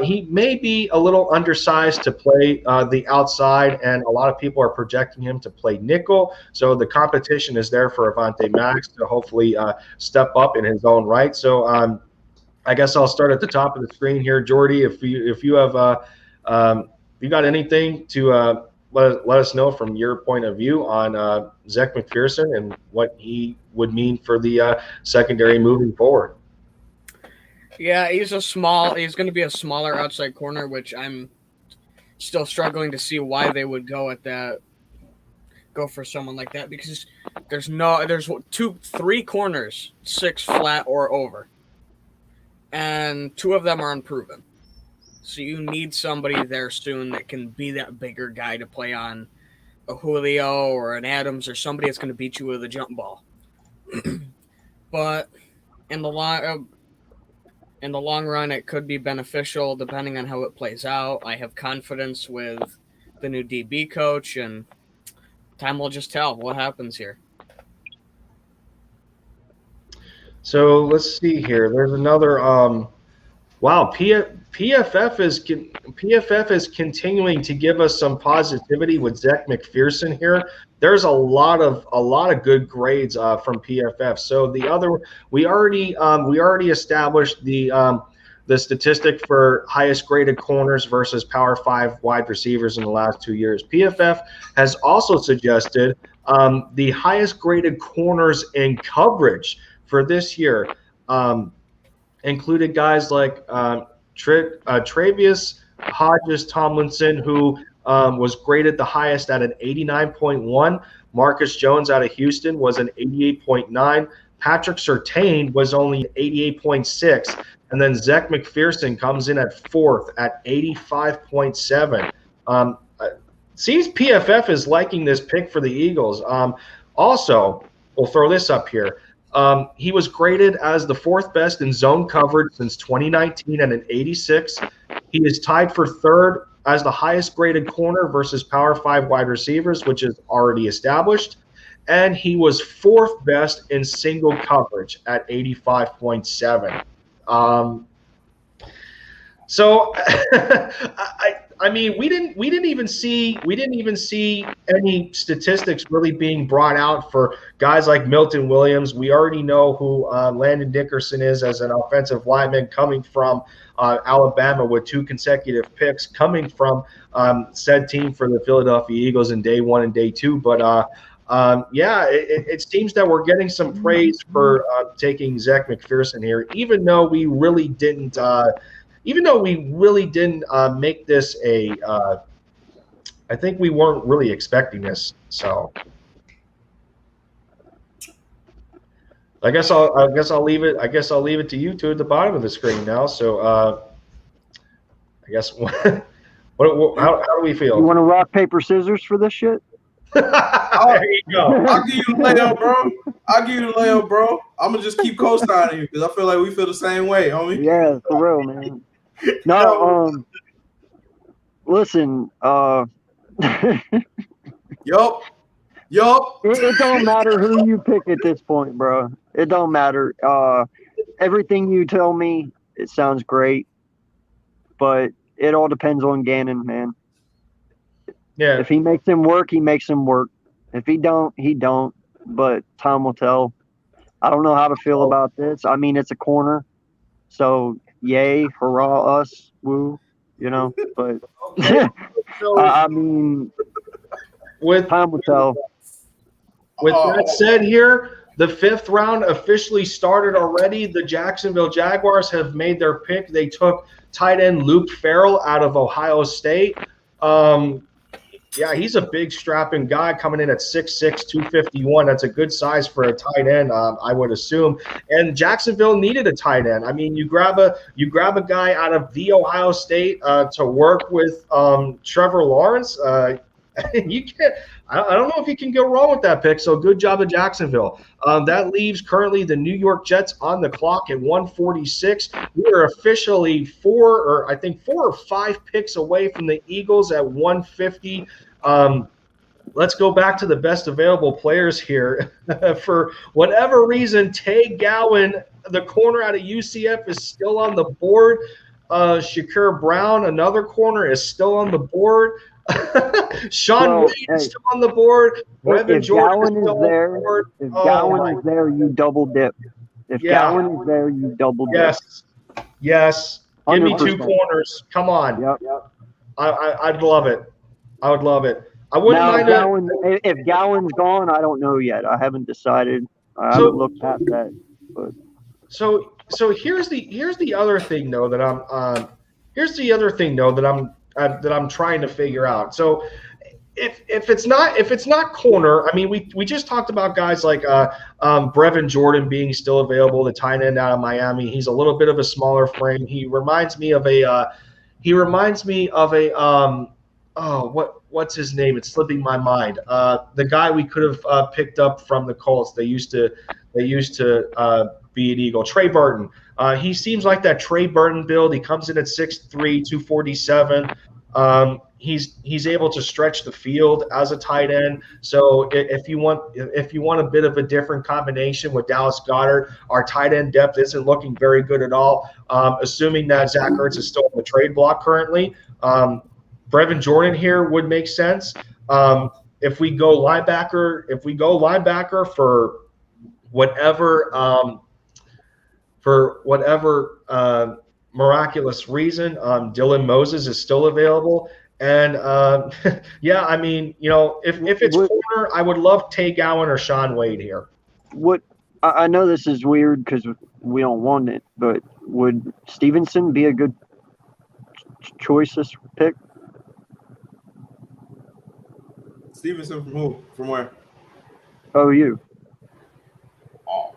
he may be a little undersized to play the outside, and a lot of people are projecting him to play nickel. So the competition is there for Avonte Max to hopefully step up in his own right. So I guess I'll start at the top of the screen here, Jordy. If you have you got anything to let us know from your point of view on Zech McPhearson and what he would mean for the secondary moving forward. Yeah, he's going to be a smaller outside corner, which I'm still struggling to see why they would go for someone like that, because there's 3 corners, 6 flat or over, and 2 of them are unproven. So you need somebody there soon that can be that bigger guy to play on a Julio or an Adams or somebody that's going to beat you with a jump ball. But in the long run, it could be beneficial depending on how it plays out. I have confidence with the new DB coach, and time will just tell what happens here. So let's see here. There's another. Wow, PFF is continuing to give us some positivity with Zech McPhearson here. There's a lot of good grades from PFF. So we already established the statistic for highest graded corners versus Power 5 wide receivers in the last 2 years. PFF has also suggested the highest graded corners in coverage for this year. Included guys like Travius Hodges Tomlinson, who was graded the highest at an 89.1. Marcus Jones out of Houston was an 88.9. Patrick Surtain was only 88.6. And then Zech McPhearson comes in at 4th at 85.7. Seems PFF is liking this pick for the Eagles. Also, we'll throw this up here. He was graded as the 4th best in zone coverage since 2019 at an 86. He is tied for 3rd as the highest graded corner versus Power 5 wide receivers, which is already established. And he was 4th best in single coverage at 85.7. So I mean, we didn't even see any statistics really being brought out for guys like Milton Williams. We already know who Landon Dickerson is as an offensive lineman coming from Alabama with 2 consecutive picks coming from said team for the Philadelphia Eagles in day 1 and day 2. But it seems that we're getting some praise for taking Zach McPherson here, even though we really didn't. Make this a. I think we weren't really expecting this, so. I guess I'll leave it. I guess I'll leave it to you two at the bottom of the screen now. So, I guess how do we feel? You want to rock paper scissors for this shit? There you go. I'll give you the layup, bro. I'm gonna just keep co-signing you because I feel like we feel the same way, homie. Yeah, for real, man. No, listen, Yup. it don't matter who you pick at this point, bro. It don't matter. Everything you tell me, it sounds great, but it all depends on Gannon, man. Yeah. If he makes him work, he makes him work. If he don't, he don't. But time will tell. I don't know how to feel about this. I mean, it's a corner, so yay, hurrah, us, woo, you know. But I mean, with time will tell. With that said, here the 5th round officially started already. The Jacksonville Jaguars have made their pick. They took tight end Luke Farrell out of Ohio State. Yeah, he's a big strapping guy coming in at 6'6", 251. That's a good size for a tight end, I would assume. And Jacksonville needed a tight end. I mean, you grab a guy out of the Ohio State to work with Trevor Lawrence. You can't. I don't know if you can go wrong with that pick. So good job of Jacksonville. That leaves currently the New York Jets on the clock at 146. We are officially 4 or 5 picks away from the Eagles at 150. Let's go back to the best available players here. For whatever reason, Tay Gowan, the corner out of UCF, is still on the board. Shakur Brown, another corner, is still on the board. Sean Wade is still on the board. If Gowan is there, Gowan is there, you double dip. If Gowan is there, you double dip. Yes. Give me 2 100%. corners. Come on. Yep. I'd love it. I would love it. I wouldn't mind if Gowan's gone, I don't know yet. I haven't decided. I haven't looked past that. But. So here's the other thing though that I'm trying to figure out. So if it's not corner, I mean we just talked about guys like Brevin Jordan being still available, the tight end out of Miami. He's a little bit of a smaller frame. He reminds me of what's his name? It's slipping my mind. The guy we could have picked up from the Colts. They used to be an Eagle. Trey Burton. He seems like that Trey Burton build. He comes in at 6'3", 247. He's able to stretch the field as a tight end. So if you want a bit of a different combination with Dallas Goedert, our tight end depth isn't looking very good at all. Assuming that Zach Ertz is still on the trade block currently, Brevin Jordan here would make sense. If we go linebacker for whatever miraculous reason, Dylan Moses is still available. And yeah, I mean, you know, if it's corner, I would love Tay Gowan or Sean Wade here. What I know this is weird because we don't want it, but would Stevenson be a good choice this pick? Stevenson from who? From where? OU.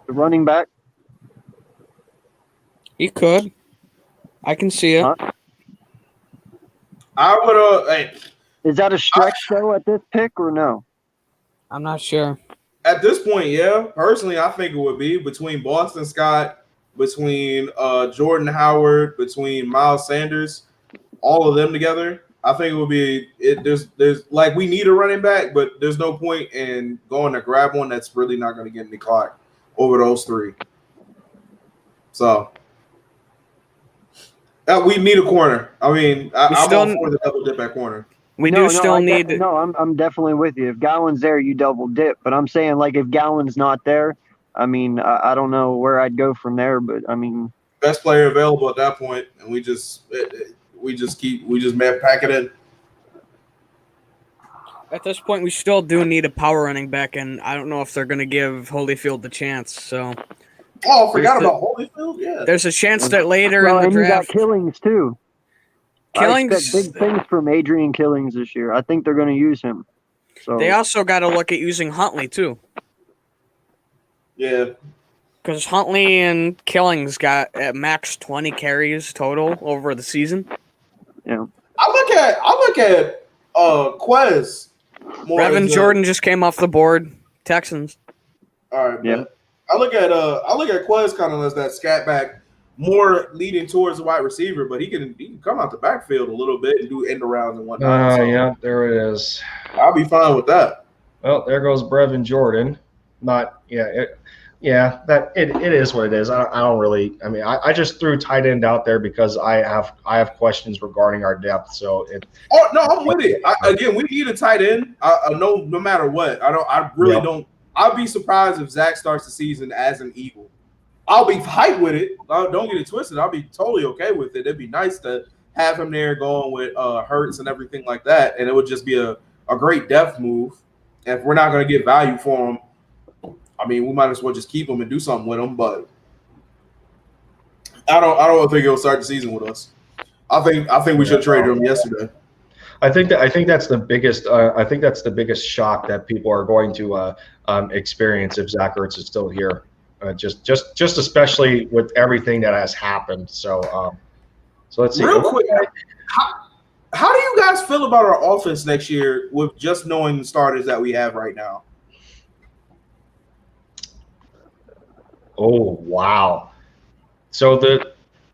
The running back. He could. I can see it. Huh? I would hey. Is that a stretch though at this pick or no? I'm not sure. At this point, yeah. Personally, I think it would be between Boston Scott, between Jordan Howard, between Miles Sanders, all of them together. I think it would be there's like we need a running back, but there's no point in going to grab one that's really not going to get any clock over those 3. So we need a corner. I mean, I'm all for the double dip at corner. We No, I'm definitely with you. If Gowan's there, you double dip. But I'm saying, like, if Gowan's not there, I mean, I don't know where I'd go from there. But I mean, best player available at that point, and we just pack it in. At this point, we still do need a power running back, and I don't know if they're going to give Holyfield the chance. So Oh, I forgot about Holyfield. Yeah. there's a chance that later Well, in the and you got draft, Killings too. I Killings. expect big things from Adrian Killings this year. I think they're going to use him. So They also got to look at using Huntley too, Yeah. because Huntley and Killings got at max 20 carries total over the season. I look at Quez more. Brevin as a- Jordan just came off the board. Texans. All right, Yeah. but I look at Quez kind of as that scat back, more leading towards the wide receiver, but he can come out the backfield a little bit and do end arounds and whatnot. So Yeah, there it is. I'll be fine with that. Well, there goes Brevin Jordan. It is what it is. I don't really. I mean, I just threw tight end out there because I have questions regarding our depth. So Oh no, I'm with it. Again, we need a tight end. I know no matter what. I really don't. I'd be surprised if Zach starts the season as an Eagle. I'll be hyped with it. Don't get it twisted. I'll be totally okay with it. It'd be nice to have him there going with Hurts and everything like that, and it would just be a great depth move. And if we're not going to get value for him, I mean, we might as well just keep him and do something with him. But I don't think he'll start the season with us. I think we should trade him yesterday. I think that's the biggest. I think that's the biggest shock that people are going to experience if Zach Ertz is still here. Just especially with everything that has happened. So let's see. Real quick, how do you guys feel about our offense next year with just knowing the starters that we have right now? Oh wow! So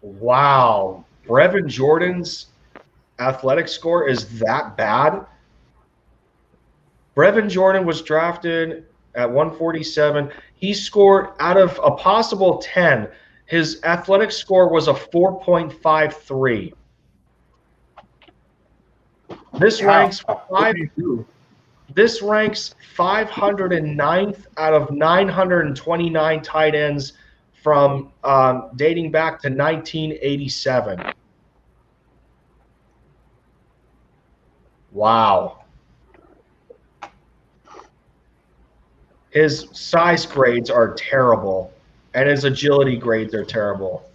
Brevin Jordan's athletic score is that bad? Brevin Jordan was drafted at 147. He scored out of a possible 10. His athletic score was a 4.53. This ranks This ranks 509th out of 929 tight ends from dating back to 1987. Wow. His size grades are terrible, and his agility grades are terrible.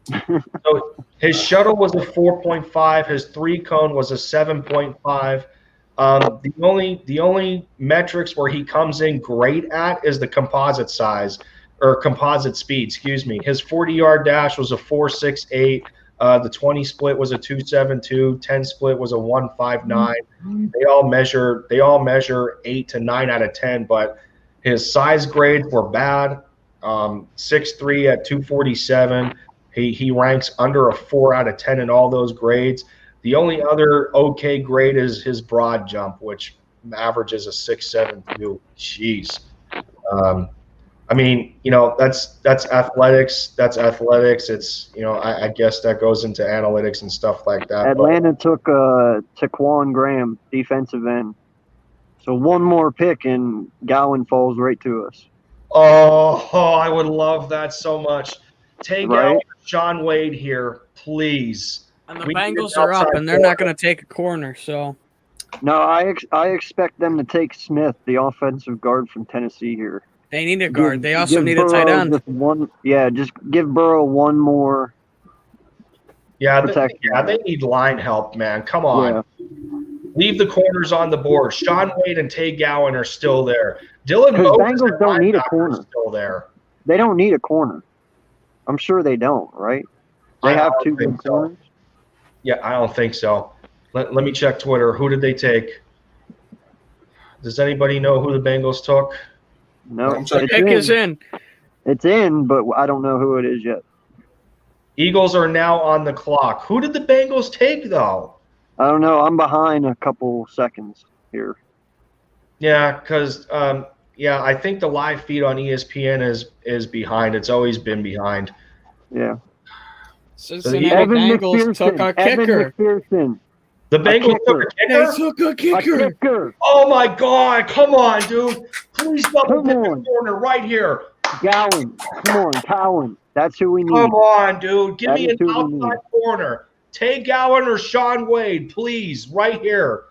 So his shuttle was a 4.5. His three cone was a 7.5. The only metrics where he comes in great at is the composite size or composite speed. Excuse me. His 40-yard dash was a 4.68. The 20 split was a 2.72. 10 split was a 1.59. They all measure 8 to 9 out of 10. But his size grades were bad. 6'3" at 247. He ranks under a 4 out of 10 in all those grades. The only other okay grade is his broad jump, which averages a 6.72. Jeez. I mean, that's athletics. That's athletics. It's, I guess that goes into analytics and stuff like that. Atlanta took Taquan Graham, defensive end. So one more pick and Gowan falls right to us. Oh, I would love that so much. Take Right? out Sean Wade here, please. And the We need Bengals an are up, outside and they're not corner. going to take a corner. So No, I expect them to take Smith, the offensive guard from Tennessee here. they need a guard. They also Give need a tight Burrow end. just give Burrow one more. Yeah, Protect. they need line help, man. Come on. Yeah. Leave the corners on the board. Sean Wade and Tay Gowan are still there. Dylan Because Moses Bengals at don't need a linebacker corner. is still there. They don't need a corner. I'm sure they don't, right? They I have don't two think good so. corners. Yeah, I don't think so. Let me check Twitter. Who did they take? Does anybody know who the Bengals took? No, I'm checking. it's Pick in. is in. It's in, but I don't know who it is yet. Eagles are now on the clock. Who did the Bengals take, though? I don't know. I'm behind a couple seconds here. Yeah, because I think the live feed on ESPN is behind. It's always been behind. Yeah. Cincinnati Evan Bengals took a Evan kicker. McPherson. The Bengals took a They kicker? took a A kicker. kicker. Oh, my God. Come on, dude. Please double Come pick the on. corner right here. Gowan. Come on, Cowan. That's who we need. Come on, dude. Give That me is an who we outside need. corner. Tay Gowan or Sean Wade, please, right here.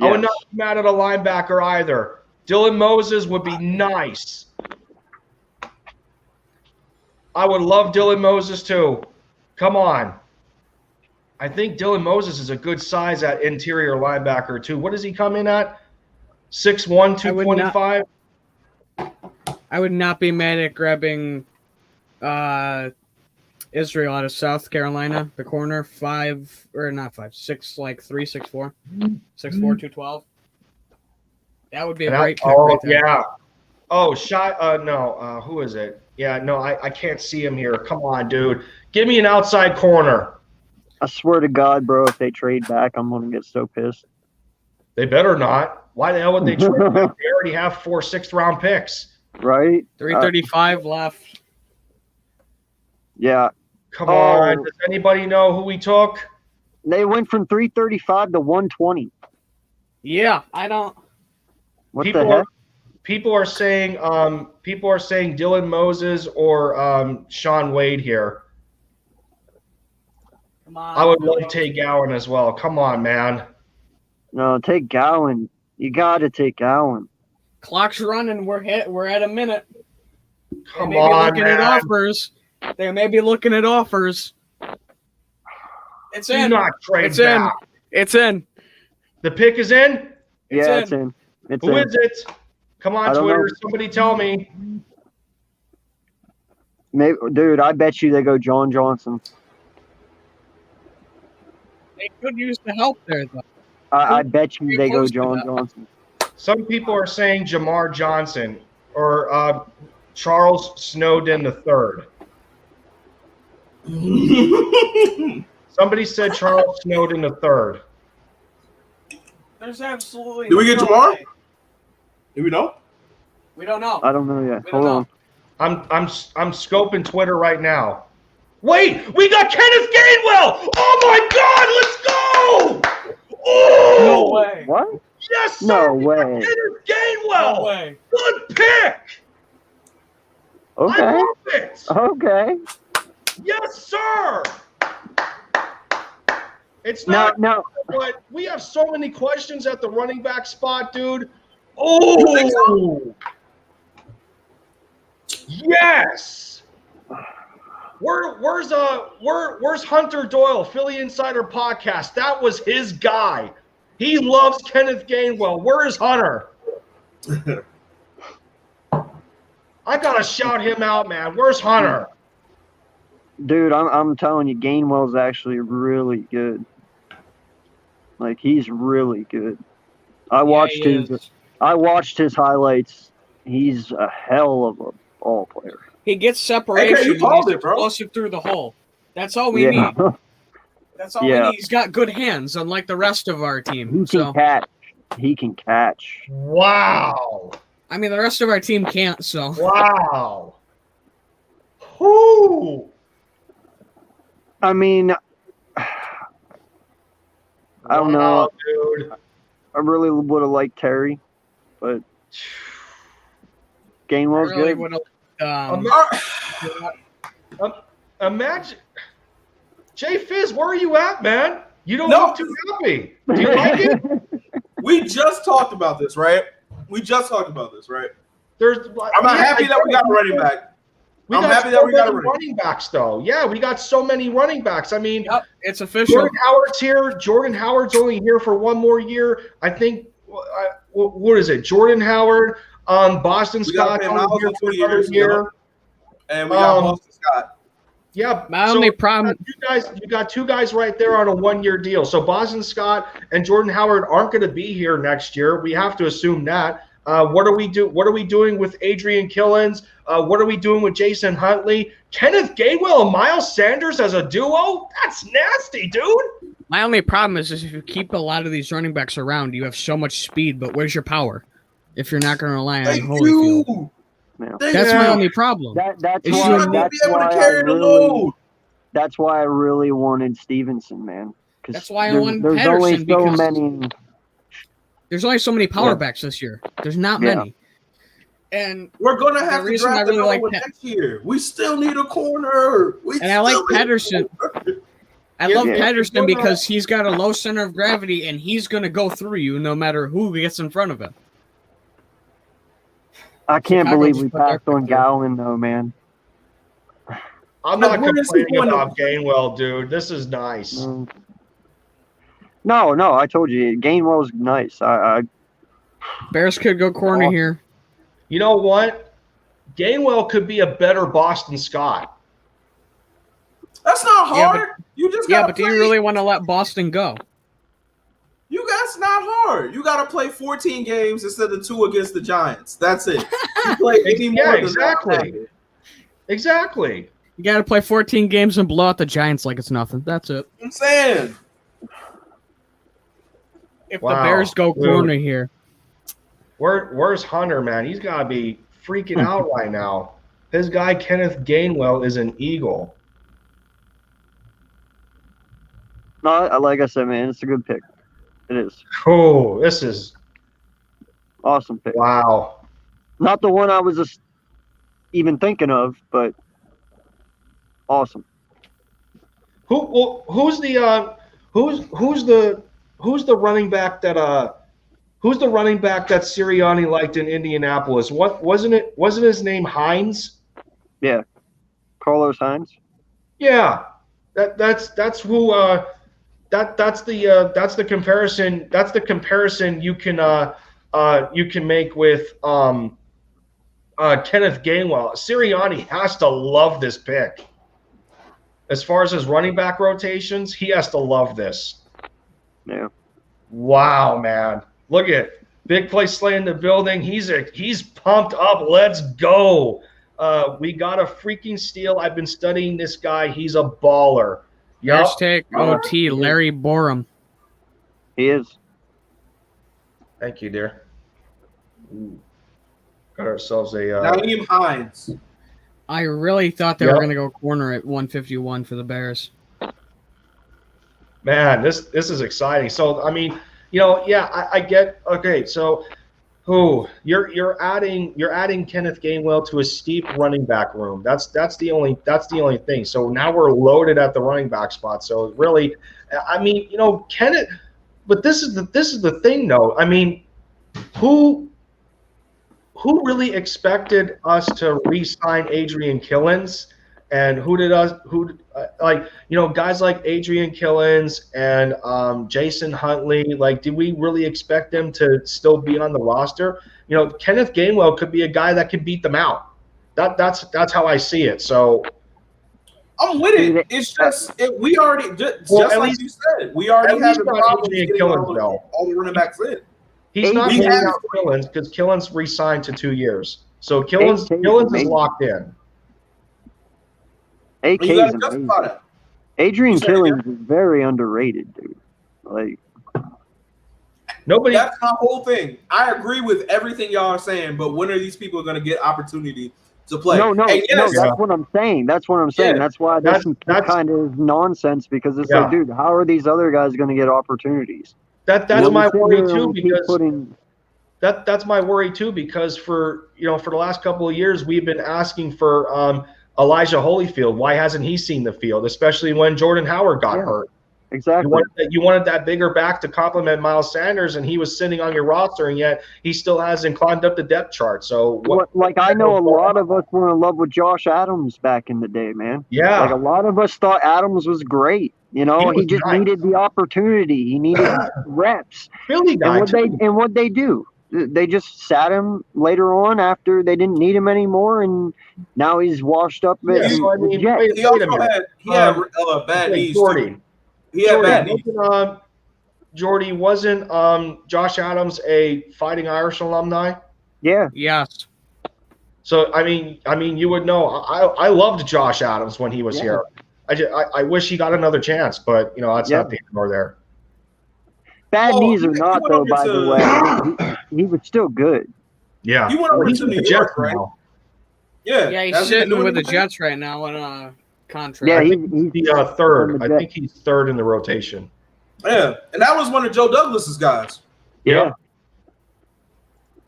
I would Yes. not be mad at a linebacker either. Dylan Moses would be nice. I would love Dylan Moses too. Come on. I think Dylan Moses is a good size at interior linebacker too. What does he come in at? 6'1", 225? I would not be mad at grabbing Israel out of South Carolina, the corner, 6'4", 6'4", 212. That would be a great pick right there. Yeah. Oh, no. Who is it? Yeah, no, I can't see him here. Come on, dude. Give me an outside corner. I swear to God, bro, if they trade back, I'm gonna get so pissed. They better not. Why the hell would they trade back? They already have 4 6th-round picks. Right? 335 left. Yeah. Come on. Does anybody know who we took? They went from 335 to 120. Yeah, I don't. What the heck? People are saying Dylan Moses or Sean Wade here. Come on. I would love Tay Gowan as well. Come on, man. No, take Gowan. You gotta take Gowan. Clock's running. We're at a minute. Come They may be on, looking man. at offers. They may be looking at offers. It's Do in. not trade It's in. back. It's in. The pick is in? Yeah, in. it's in. It's Who in. is it? Come I on, don't Twitter. know. Somebody tell me. Maybe, dude, I bet you they go John Johnson. They could use the help there, though. I bet you they go close to John that. Johnson. Some people are saying Jamar Johnson or Charles Snowden III. Somebody said Charles Snowden III. There's absolutely. Did we get no Jamar? way. Do we know? We don't know. I don't know yet. We don't Hold know. on. I'm scoping Twitter right now. Wait, we got Kenneth Gainwell! Oh my God, let's go! Oh, No way. What? Yes, sir! No we got way. Kenneth Gainwell! No way. Good pick! I Okay. love it! Okay. Yes, sir! It's Now, not, now, but we have so many questions at the running back spot, dude. You think Oh! Yes! Where's Hunter Doyle, Philly Insider Podcast? That was his guy. He loves Kenneth Gainwell. Where is Hunter? I gotta shout him out, man. Where's Hunter? dude, I'm telling you, Gainwell's actually really good. Like, he's really good. I watched his highlights. He's a hell of a ball player. He gets separation. Hey, you and called he's it, bro. explosive through the hole. That's all we Yeah. need. That's all Yeah. we need. He's got good hands, unlike the rest of our He team. can So, catch. He can catch. Wow. I mean, the rest of our team can't. So, Wow. Whoo. I mean, I don't know. Wow, dude. I really would have liked Terry, but I Gainwell's really good. would have. Imagine. Jay Fizz, where are you at, man? You don't No. look too happy. Do you like it? We just talked about this, right? There's. I'm not happy that we got a running back. I'm happy that we got a running backs, though. Yeah, we got so many running backs. I mean, Yep, it's official. Jordan Howard's here. Jordan Howard's only here for one more year. I think. What is it? Jordan Howard, Boston We gotta Scott pay only Miles here for for 2 another years, year. And we got Boston Scott. Yeah. My only problem. You got two guys right there on a 1-year deal. So Boston Scott and Jordan Howard aren't going to be here next year. We have to assume that. What are we doing with Adrian Killens? What are we doing with Jason Huntley? Kenneth Gainwell and Miles Sanders as a duo? That's nasty, dude. My only problem is if you keep a lot of these running backs around, you have so much speed, but where's your power? If you're not going to rely on Thank Holyfield, you. Yeah. that's my only problem. That's It's why. your- Be That's able to why I carry the really. load. That's why I really wanted Stevenson, man. 'Cause That's why I there's- wanted There's Patterson, only so because- many. There's only so many power Yeah. backs this year. There's not Yeah. many. And We're gonna have The to reason I draft really another like one Pat- next year. We still need a corner. And I like Patterson. I love Yeah. Patterson because he's got a low center of gravity and he's going to go through you no matter who gets in front of him. I can't Chicago believe just we put their passed on pick through. Gallon though, man. I'm Like, not what is he complaining doing? about Gainwell, dude. This is nice. No, I told you Gainwell's nice. I Bears could go corner here. You know what? Gainwell could be a better Boston Scott. That's not Yeah, hard. You just Yeah, gotta but do play. you really want to let Boston go? That's not hard. You gotta play 14 games instead of 2 against the Giants. That's it. You play any more Yeah, than exactly. that. Exactly. You got to play 14 games and blow out the Giants like it's nothing. That's it. I'm saying. If the Wow. Bears go Dude. corner here. Where's Hunter, man? He's got to be freaking out right now. His guy, Kenneth Gainwell, is an Eagle. no, like I said, man, it's a good pick. It is Oh, this is awesome pick. wow. Not the one I was just even thinking of, but awesome. Who's the running back that Sirianni liked in Indianapolis? Wasn't his name Hines? Yeah, Carlos Hines. Yeah, that's who. That's the comparison. That's the comparison you can make with Kenneth Gainwell. Sirianni has to love this pick. As far as his running back rotations, he has to love this. Yeah. Wow, man. Look at Big Play Slay in the building. He's pumped up. Let's go. We got a freaking steal. I've been studying this guy. He's a baller. Yep. Hashtag OT, Larry Borum. He is. Thank you, dear. Ooh. Got ourselves a Naeem Hines. I really thought they were going to go corner at 151 for the Bears. man. This is exciting. So I mean, I get okay. So you're adding Kenneth Gainwell to a steep running back room. That's the only thing. So now we're loaded at the running back spot. So really, I mean, Kenneth. But this is the thing, though. I mean, who really expected us to re-sign Adrian Killins, and guys like Adrian Killins and Jason Huntley, like, did we really expect them to still be on the roster? Kenneth Gainwell could be a guy that could beat them out. That's how I see it. So I'm with it. It's just we already just like you said, we already have the problem getting all the running backs in. He's not getting out Killins because Killins re-signed to 2 years. So Killins is locked in. AK You is gotta justify amazing. that. Adrian You said it, Killins is very underrated, dude. Like, Nobody. That's my whole thing. I agree with everything y'all are saying, but when are these people going to get opportunity to play? no, And yes, that's what I'm saying. That's what I'm saying. Yeah. That's why this is kind of nonsense, because it's like, dude, how are these other guys going to get opportunities? That's my worry too, because putting, that's my worry too, because for the last couple of years we've been asking for Elijah Holyfield. Why hasn't he seen the field, especially when Jordan Howard got hurt? Exactly. You wanted that bigger back to complement Miles Sanders, and he was sitting on your roster, and yet he still hasn't climbed up the depth chart. So I know a lot of us were in love with Josh Adams back in the day, man. Yeah. Like, a lot of us thought Adams was great. He just needed the opportunity. He needed reps. Philly guy and what they do? They just sat him later on after they didn't need him anymore, and now he's washed up. Yeah, so I mean, wait he also a minute. had bad knees. Jordy. He had bad knees. Jordy, wasn't Josh Adams a Fighting Irish alumni? Yeah. Yes. So I mean, you would know. I loved Josh Adams when he was here. I wish he got another chance, but that's not the nor there. Bad knees or not, though. By the way, he was still good. Yeah. You went over to New York, right? Now. Yeah. He's sitting with the Jets right now on a contract. Yeah, he's the third. I think he's third in the rotation. Yeah, and that was one of Joe Douglas's guys. Yeah.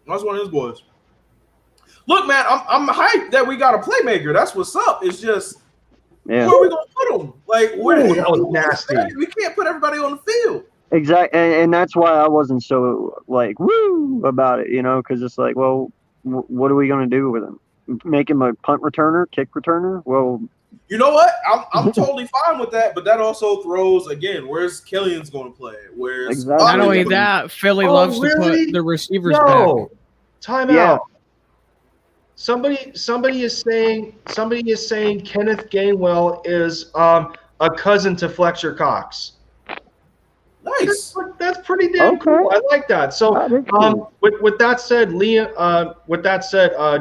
That was one of his boys. Look, man, I'm hyped that we got a playmaker. That's what's up. It's just where are we gonna put him? Like, where Ooh, that was nasty. We can't put everybody on the field. Exactly, and that's why I wasn't so like woo about it, because it's like, well, what are we gonna do with him? Make him a punt returner, kick returner? Well, You know what? I'm totally fine with that, but that also throws again. Where's Killian's going to play? Where's Exactly. Not only Bobby? that, Philly Oh, loves to really? put the receivers No, back. time Yeah. out. Somebody is saying Kenneth Gainwell is a cousin to Fletcher Cox. Nice. That's pretty damn cool. I like that. So That is cool. with that said,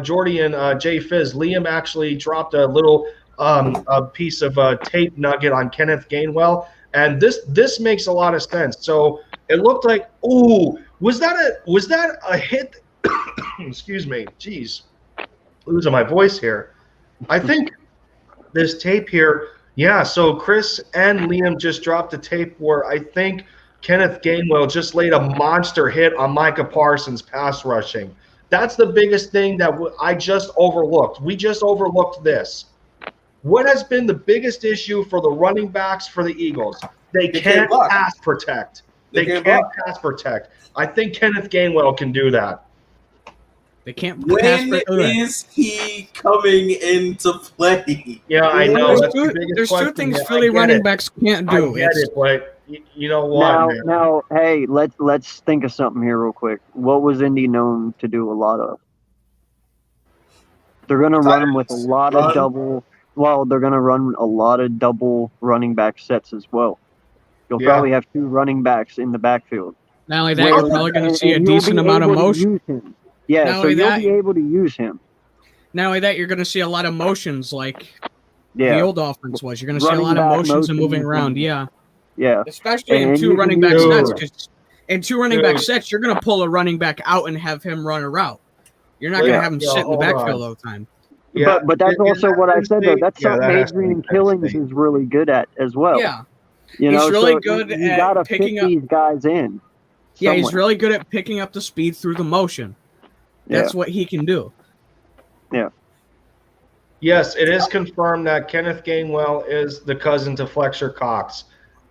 Jordy and Jay Fizz, Liam actually dropped a little a piece of tape nugget on Kenneth Gainwell, and this makes a lot of sense. So it looked like, ooh, was that a hit? Excuse me, jeez, losing my voice here. I think this tape here, yeah. So Chris and Liam just dropped a tape where I think Kenneth Gainwell just laid a monster hit on Micah Parsons pass rushing. That's the biggest thing that I just overlooked. We just overlooked this. What has been the biggest issue for the running backs for the Eagles? They can't block. pass protect. They can't can't block. pass protect. I think Kenneth Gainwell can do that. They can't pass When protect. is he coming into play? Yeah, I know. That's the There's biggest two question. things I Philly get running it. backs can't I do. get it, but you know what, Now, man? now, hey, let's think of something here real quick. What was Indy known to do a lot of? They're gonna run him with a lot of double. Well, they're gonna run a lot of double running back sets as well. You'll Yeah. probably have two running backs in the backfield. Not only that, Where- you're probably going to see a and you'll decent be amount of able to motion. use him. Yeah, Not so only you'll that- be able to use him. Not only that, you're going to see a lot of motions like Yeah, the old offense was. You're going to see a Running lot of back motions and moving motions around. and- Yeah, yeah. especially in And two you running can back use- sets. 'Cause in two running back Dude. sets, you're going to pull a running back out and have him run a route. You're not going to Yeah, have him yeah, sit in the hold backfield on. all the time. Yeah, But that's and also that what I Penn said though. State- That's yeah, something that has to be Adrian Penn Killings State. is really good at as well. Yeah, You He's know, really so good you at gotta picking fit up- these guys in. yeah, he's somewhere. really good at picking up the speed through the motion. That's what he can do. Yes, it is confirmed that Kenneth Gainwell is the cousin to Fletcher Cox.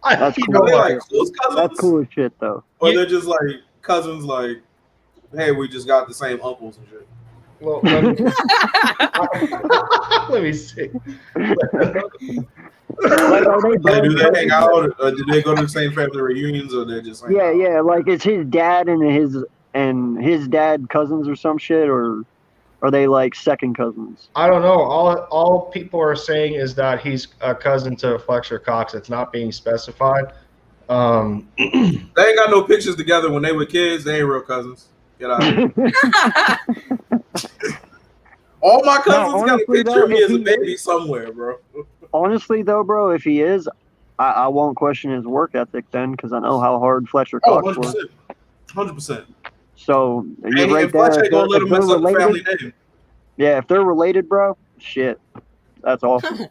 That's You cool. know Are they what? like close cousins? That's cool as shit though. Or Yeah. they're just like cousins, like, hey, we just got the same uncles and shit. Well, let me see. Like, are they Like, both do they hang cousins? out? Or do they go to the same family reunions, or they're just hang Yeah, out? yeah. Like it's his dad and his dad cousins or some shit, or are they like second cousins? I don't know. All people are saying is that he's a cousin to Fletcher Cox. It's not being specified. They ain't got no pictures together when they were kids. They ain't real cousins. Get out of here. All my cousins got a honestly, picture though, of me if as a he baby somewhere, bro. Honestly, though, bro, if he is, I won't question his work ethic then, because I know how hard Fletcher Oh, Cox 100%. was. 100%. So And you're right Fletcher there. ain't gonna let him If they're mess up the family related, name. yeah, if they're related, bro, shit, that's awesome.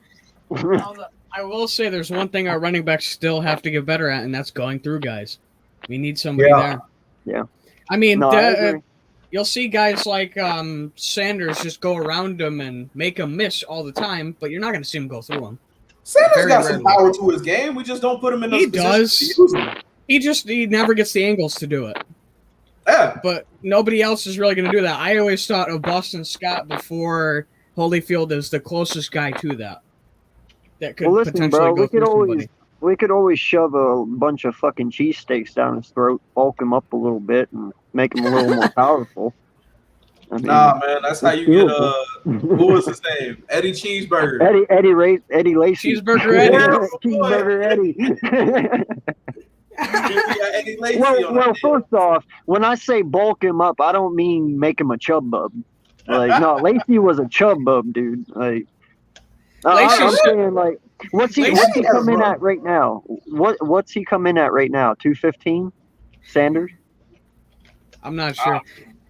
I will say there's one thing our running backs still have to get better at, and that's going through guys. We need somebody Yeah. there. Yeah. I mean, No, I agree. you'll see guys like Sanders just go around him and make him miss all the time, but you're not going to see him go through him. Sanders Very got some rarely. power to his game. We just don't put him in those He positions does. to use him. He never gets the angles to do it. Yeah. But nobody else is really going to do that. I always thought of Boston Scott before Holyfield as the closest guy to that. That could Well, listen, potentially bro, go through somebody. we could always shove a bunch of fucking cheesesteaks down his throat, bulk him up a little bit, and make him a little more powerful. I mean, Nah, man, that's how you get doable. what was his name? Eddie Cheeseburger. Eddie Lacy. Cheeseburger Eddie. Yeah, Cheeseburger Eddie. Eddie Lacy well, on well, that. first off, when I say bulk him up, I don't mean make him a chub bub. Like, no, Lacy was a chub bub, dude. Like, I'm Lacy's- saying, like, what's he Lacy- come in at right now? What's he come in at right now? 215, Sanders. I'm not sure.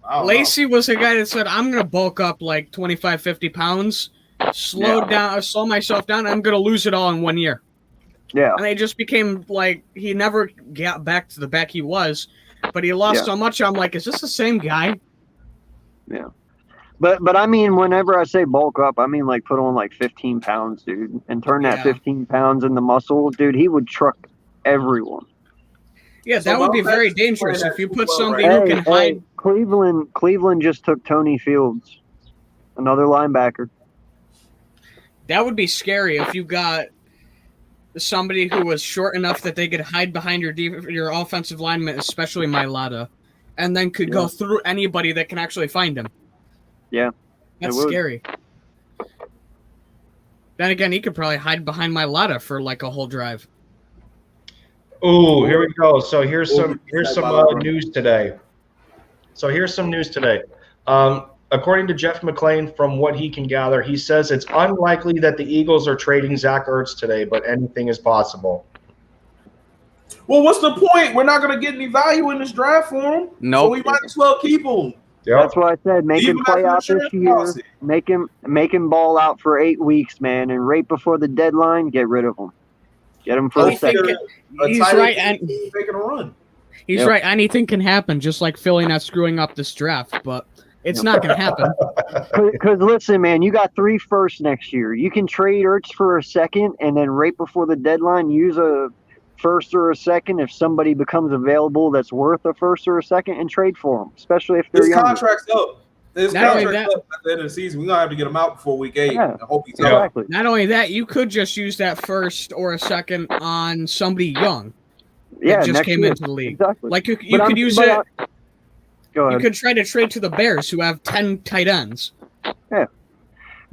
I don't know. Lacey was a guy that said, I'm going to bulk up like 25, 50 pounds, slow myself down, and I'm going to lose it all in 1 year. Yeah, And it just became like he never got back to the back he was, but he lost Yeah. so much. I'm like, is this the same guy? But I mean, whenever I say bulk up, I mean like put on like 15 pounds, dude, and turn that Yeah. 15 pounds into muscle, dude. He would truck everyone. Yeah, So that would be Mount very Texas is dangerous playing if you at put 212 somebody right who can hide. Cleveland just took Tony Fields, another linebacker. That would be scary if you got somebody who was short enough that they could hide behind your offensive lineman, especially Mailata, and then could Yeah. go through anybody that can actually find him. Yeah, That's it would. scary. Then again, he could probably hide behind Mailata for like a whole drive. Ooh, here we go. So here's some Right. news today. According to Jeff McClain, from what he can gather, he says it's unlikely that the Eagles are trading Zach Ertz today, but anything is possible. Well, what's the point? We're not going to get any value in this draft for him. So Nope. we might as well keep him. Yep. That's why I said make him Even play after the out this insurance year. policy. Make him ball out for 8 weeks, man, and right before the deadline, get rid of him. Get him for a Anything second. can, he's right, and making a run. he's Yep. right. Anything can happen, just like Philly not screwing up this draft, but it's not going to happen. Because listen, man, you got 3 firsts next year. You can trade Ertz for a second, and then right before the deadline, use a first or a second if somebody becomes available that's worth a first or a second, and trade for them, especially if they're His younger. contract's up. His Not only contract's that- up at the end of the season. We're going to have to get him out before week 8. Yeah. I hope he's Yeah. out. Exactly. Not only that, you could just use that first or a second on somebody young that Yeah, just next came year. into the league. Exactly. Like you But could use but it. Go You ahead. could try to trade to the Bears, who have 10 tight ends.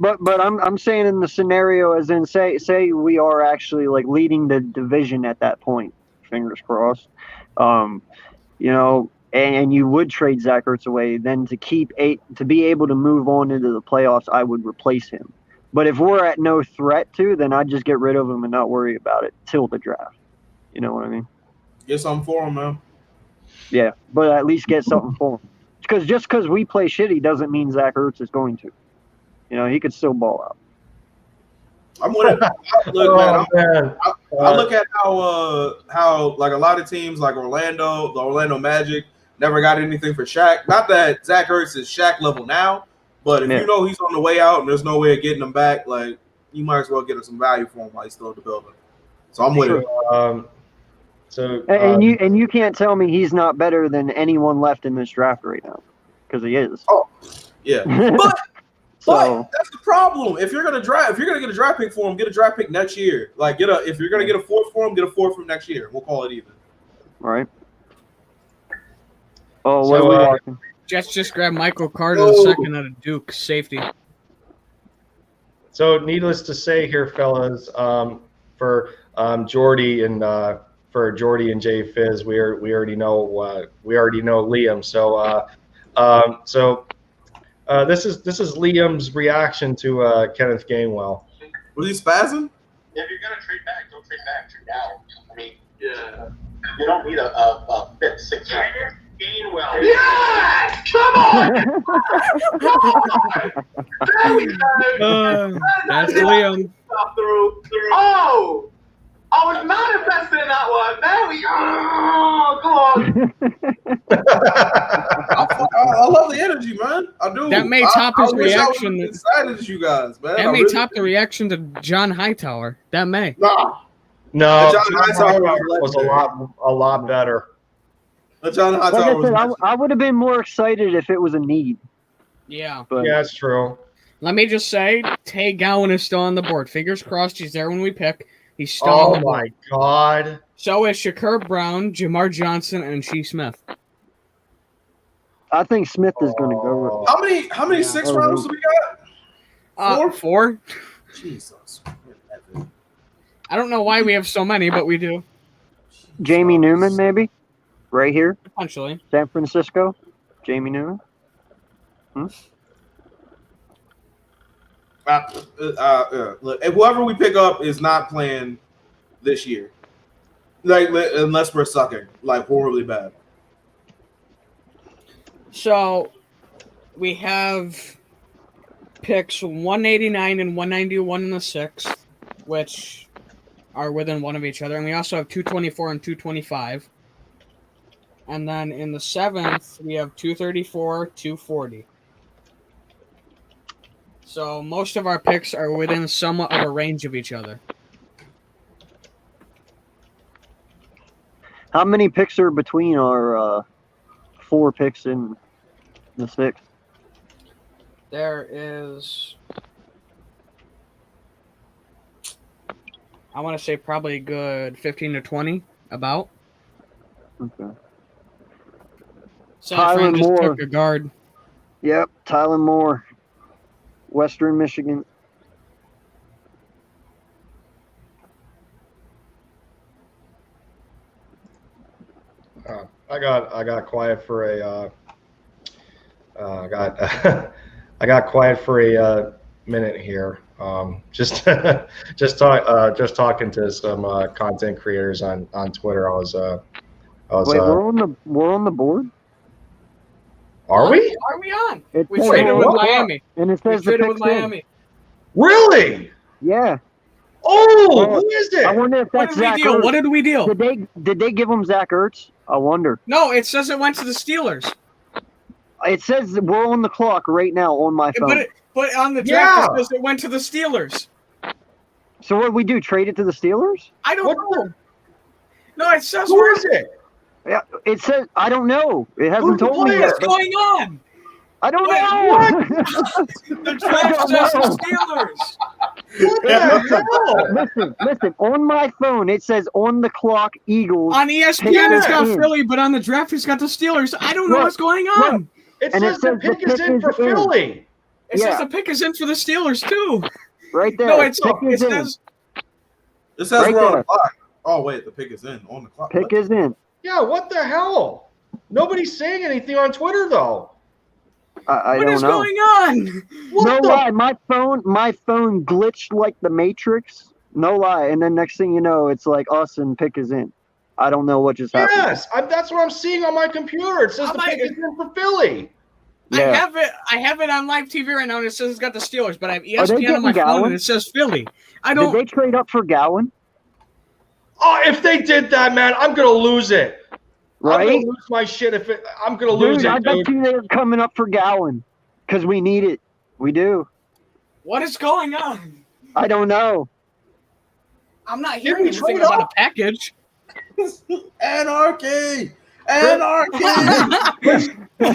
But I'm saying in the scenario, as in say we are actually like leading the division at that point, fingers crossed. You know, and you would trade Zach Ertz away, then to be able to move on into the playoffs, I would replace him. But if we're at no threat to, then I'd just get rid of him and not worry about it till the draft. You know what I mean? Get something for him, man. Yeah, but at least get something for him. Because just because we play shitty doesn't mean Zach Ertz is going to. You know, he could still ball out. I'm with it. Look, man, Man. I look at how like a lot of teams like Orlando, the Orlando Magic, never got anything for Shaq. Not that Zach Ertz is Shaq level now, but if Yeah. you know he's on the way out and there's no way of getting him back, like you might as well get him some value for him while he's still in the building. So I'm with it. And you can't tell me he's not better than anyone left in this draft right now, because he is. Yeah, but So that's the problem. If you're gonna get a draft pick for him, get a draft pick next year. Like if you're gonna get a fourth for him, get a fourth from next year. We'll call it even. all right. Oh, what So, are we watching? Jets just grabbed Michael Carter the second out of Duke safety. So, needless to say here, fellas, for Jordy and Jay Fizz, we already know Liam. So this is Liam's reaction to Kenneth Gainwell. Was he spazzing? If you're gonna trade back, don't trade back. Trade down. I mean, you don't need a fifth, sixth. Gainwell. Yes! Come on! There we go. That's Liam. Through. Oh! I was not invested in that one. There we go. Come on. I love the energy, man. I do. That may top his I wish I reaction. was excited as you guys, man. That I may really- top the reaction to John Hightower. That may. Nah, No, John Hightower was a lot better. John Like Hightower I was. said, I would have been more excited if it was a need. Yeah. But Yeah, it's true. Let me just say, Tay Gowan is still on the board. Fingers crossed he's there when we pick. He's still on Oh the board. my God. So is Shakur Brown, Jamar Johnson, and Shee Smith. I think Smith is going to go. How many Yeah. six rounders do we got? Four? Four? Jesus. I don't know why we have so many, but we do. Jamie Newman, maybe, right here, Potentially. San Francisco. Jamie Newman. Look, whoever we pick up is not playing this year. Like unless we're sucking like horribly bad. So we have picks 189 and 191 in the sixth, which are within one of each other. And we also have 224 and 225. And then in the seventh, we have 234, 240. So most of our picks are within somewhat of a range of each other. How many picks are between our 4 picks in the 6th? There is, I want to say probably a good 15 to 20, about. Okay. San Tyler Fran just Moore. took a guard. Yep, Tyler Moore, Western Michigan. I got quiet for a I got quiet for a minute here. Just talking to some content creators on Twitter. I was Wait, we're on the board. Are we? Are we on? It We says traded we're with on, Miami. and it We says the traded with pick's in. Miami. Really? Yeah. Oh, who is I it? wonder if What that's did we Zach deal? Ertz. What did we deal? Did they give him Zach Ertz? I wonder. No, it says it went to the Steelers. It says that we're on the clock right now on my phone. But on the draft, Yeah. it says it went to the Steelers. So what do we do? Trade it to the Steelers? I don't What know. No, it says Who is it? Yeah, it says I don't know. It hasn't Who's the told me player? yet. What's going on? I don't Wait, know. The draft says the Steelers. What the hell? Listen. On my phone, it says on the clock Eagles, On ESPN, it's got Yeah. Philly, but on the draft, it's got the Steelers. I don't know Look, what's going on. It And it says the says the pick is pick in is for in. Philly. It says yeah. the pick is in for the Steelers too. right there. No, it's pick it is in. says It says Right we're on there. the clock. Oh wait, the pick is in on the clock. Pick is in. Yeah, what the hell? Nobody's saying anything on Twitter though. I what don't is know. going on? What No the? lie, my phone glitched like the Matrix. No lie, and then next thing you know, it's like us and pick is in. I don't know what just happened. Yes, that's what I'm seeing on my computer. It says Oh the my pick is in for Philly. Yeah. I have it on live TV right now, and it says it's got the Steelers, but I have Are they ESPN on my getting phone, Gowan? and it says Philly. I Did don't. they trade up for Gowan? Oh, if they did that, man, I'm gonna lose it. I'm Right? gonna lose my shit if it. I'm gonna lose Dude, I it, bet dude. you they're coming up for Gowan because we need it. We do. What is going on? I don't know. I'm not Did hearing we anything trade about up? a package. Anarchy! Anarchy!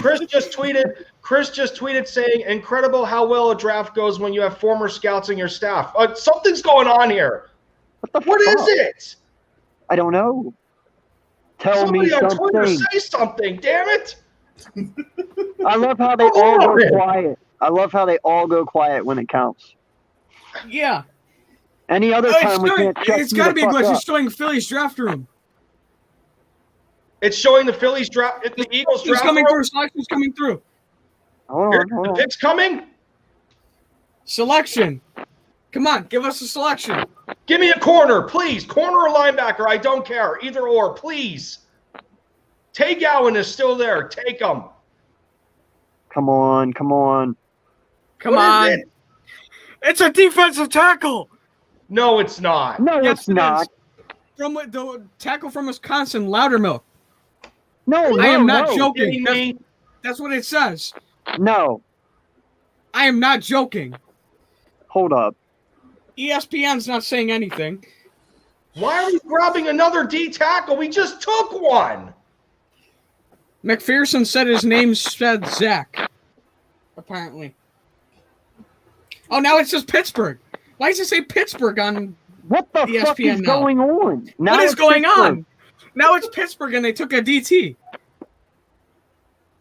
Chris just tweeted saying, "Incredible how well a draft goes when you have former scouts in your staff." Something's going on here. What is fuck? it? I don't know. Tell Somebody me on Twitter something. say something. Damn it! I love how they all go quiet. I love how they all go quiet when it counts. Yeah. Any other time we can't check It's you got to the be a fuck glitch. up. It's showing Philly's draft room. It's showing the Phillies draft. The Eagles It's draft. coming room. through. Selection's coming through. Hold Here, on, hold the on. pick's coming. Selection. Come on, give us a selection. Give me a corner, please. Corner or linebacker, I don't care. Either or, please. Tay Gowan is still there. Take him. Come on, come on. Come What is on. it? It's a defensive tackle. No, it's not. No, Yes, it's it not. is. From the tackle from Wisconsin, Loudermilk. No, I am not no. joking. Kidding me? That's what it says. No, I am not joking. hold up. ESPN's not saying anything. Why are we grabbing another D tackle? We just took one. McPherson said his name said Zach. Apparently. Oh, now it says Pittsburgh. Why does it say Pittsburgh on? What the fuck ESPN is now. going on? Now What is it's going Pittsburgh. on? Now it's Pittsburgh and they took a DT.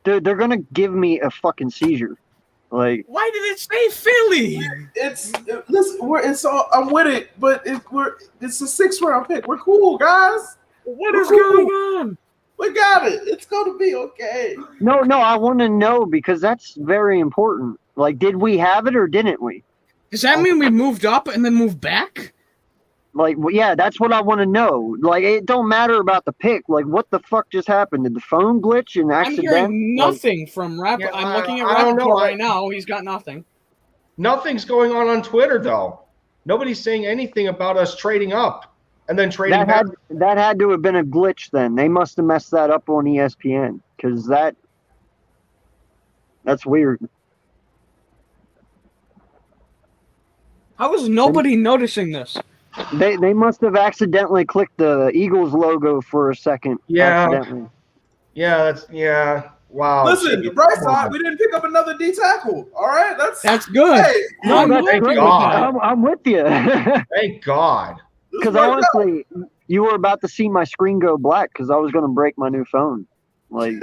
They're gonna give me a fucking seizure. Like, Why did it say Philly? I'm with it, but it's a 6th round pick. We're cool, guys. What is going on? We got it. It's gonna be okay. no, I want to know because that's very important. Like, did we have it or didn't we? Does that mean we moved up and then moved back? Like, well, yeah, that's what I want to know. Like, it don't matter about the pick. Like, what the fuck just happened? Did the phone glitch and I'm accident? hearing nothing from Rap. Yeah, I'm looking at I don't know. Rappaport right now. He's got nothing. Nothing's going on Twitter, though. Nobody's saying anything about us trading up and then trading back. That had to have been a glitch. Then they must have messed that up on ESPN because that's weird. How is nobody noticing this? They must have accidentally clicked the Eagles logo for a second. Yeah. Accidentally. Yeah. Wow. Listen, the bright side, we didn't pick up another D tackle. All right, That's good. Hey, No, I'm that's happy great. with that. I'm with you. Thank God. this Because worked out. honestly, you were about to see my screen go black because I was going to break my new phone. Like,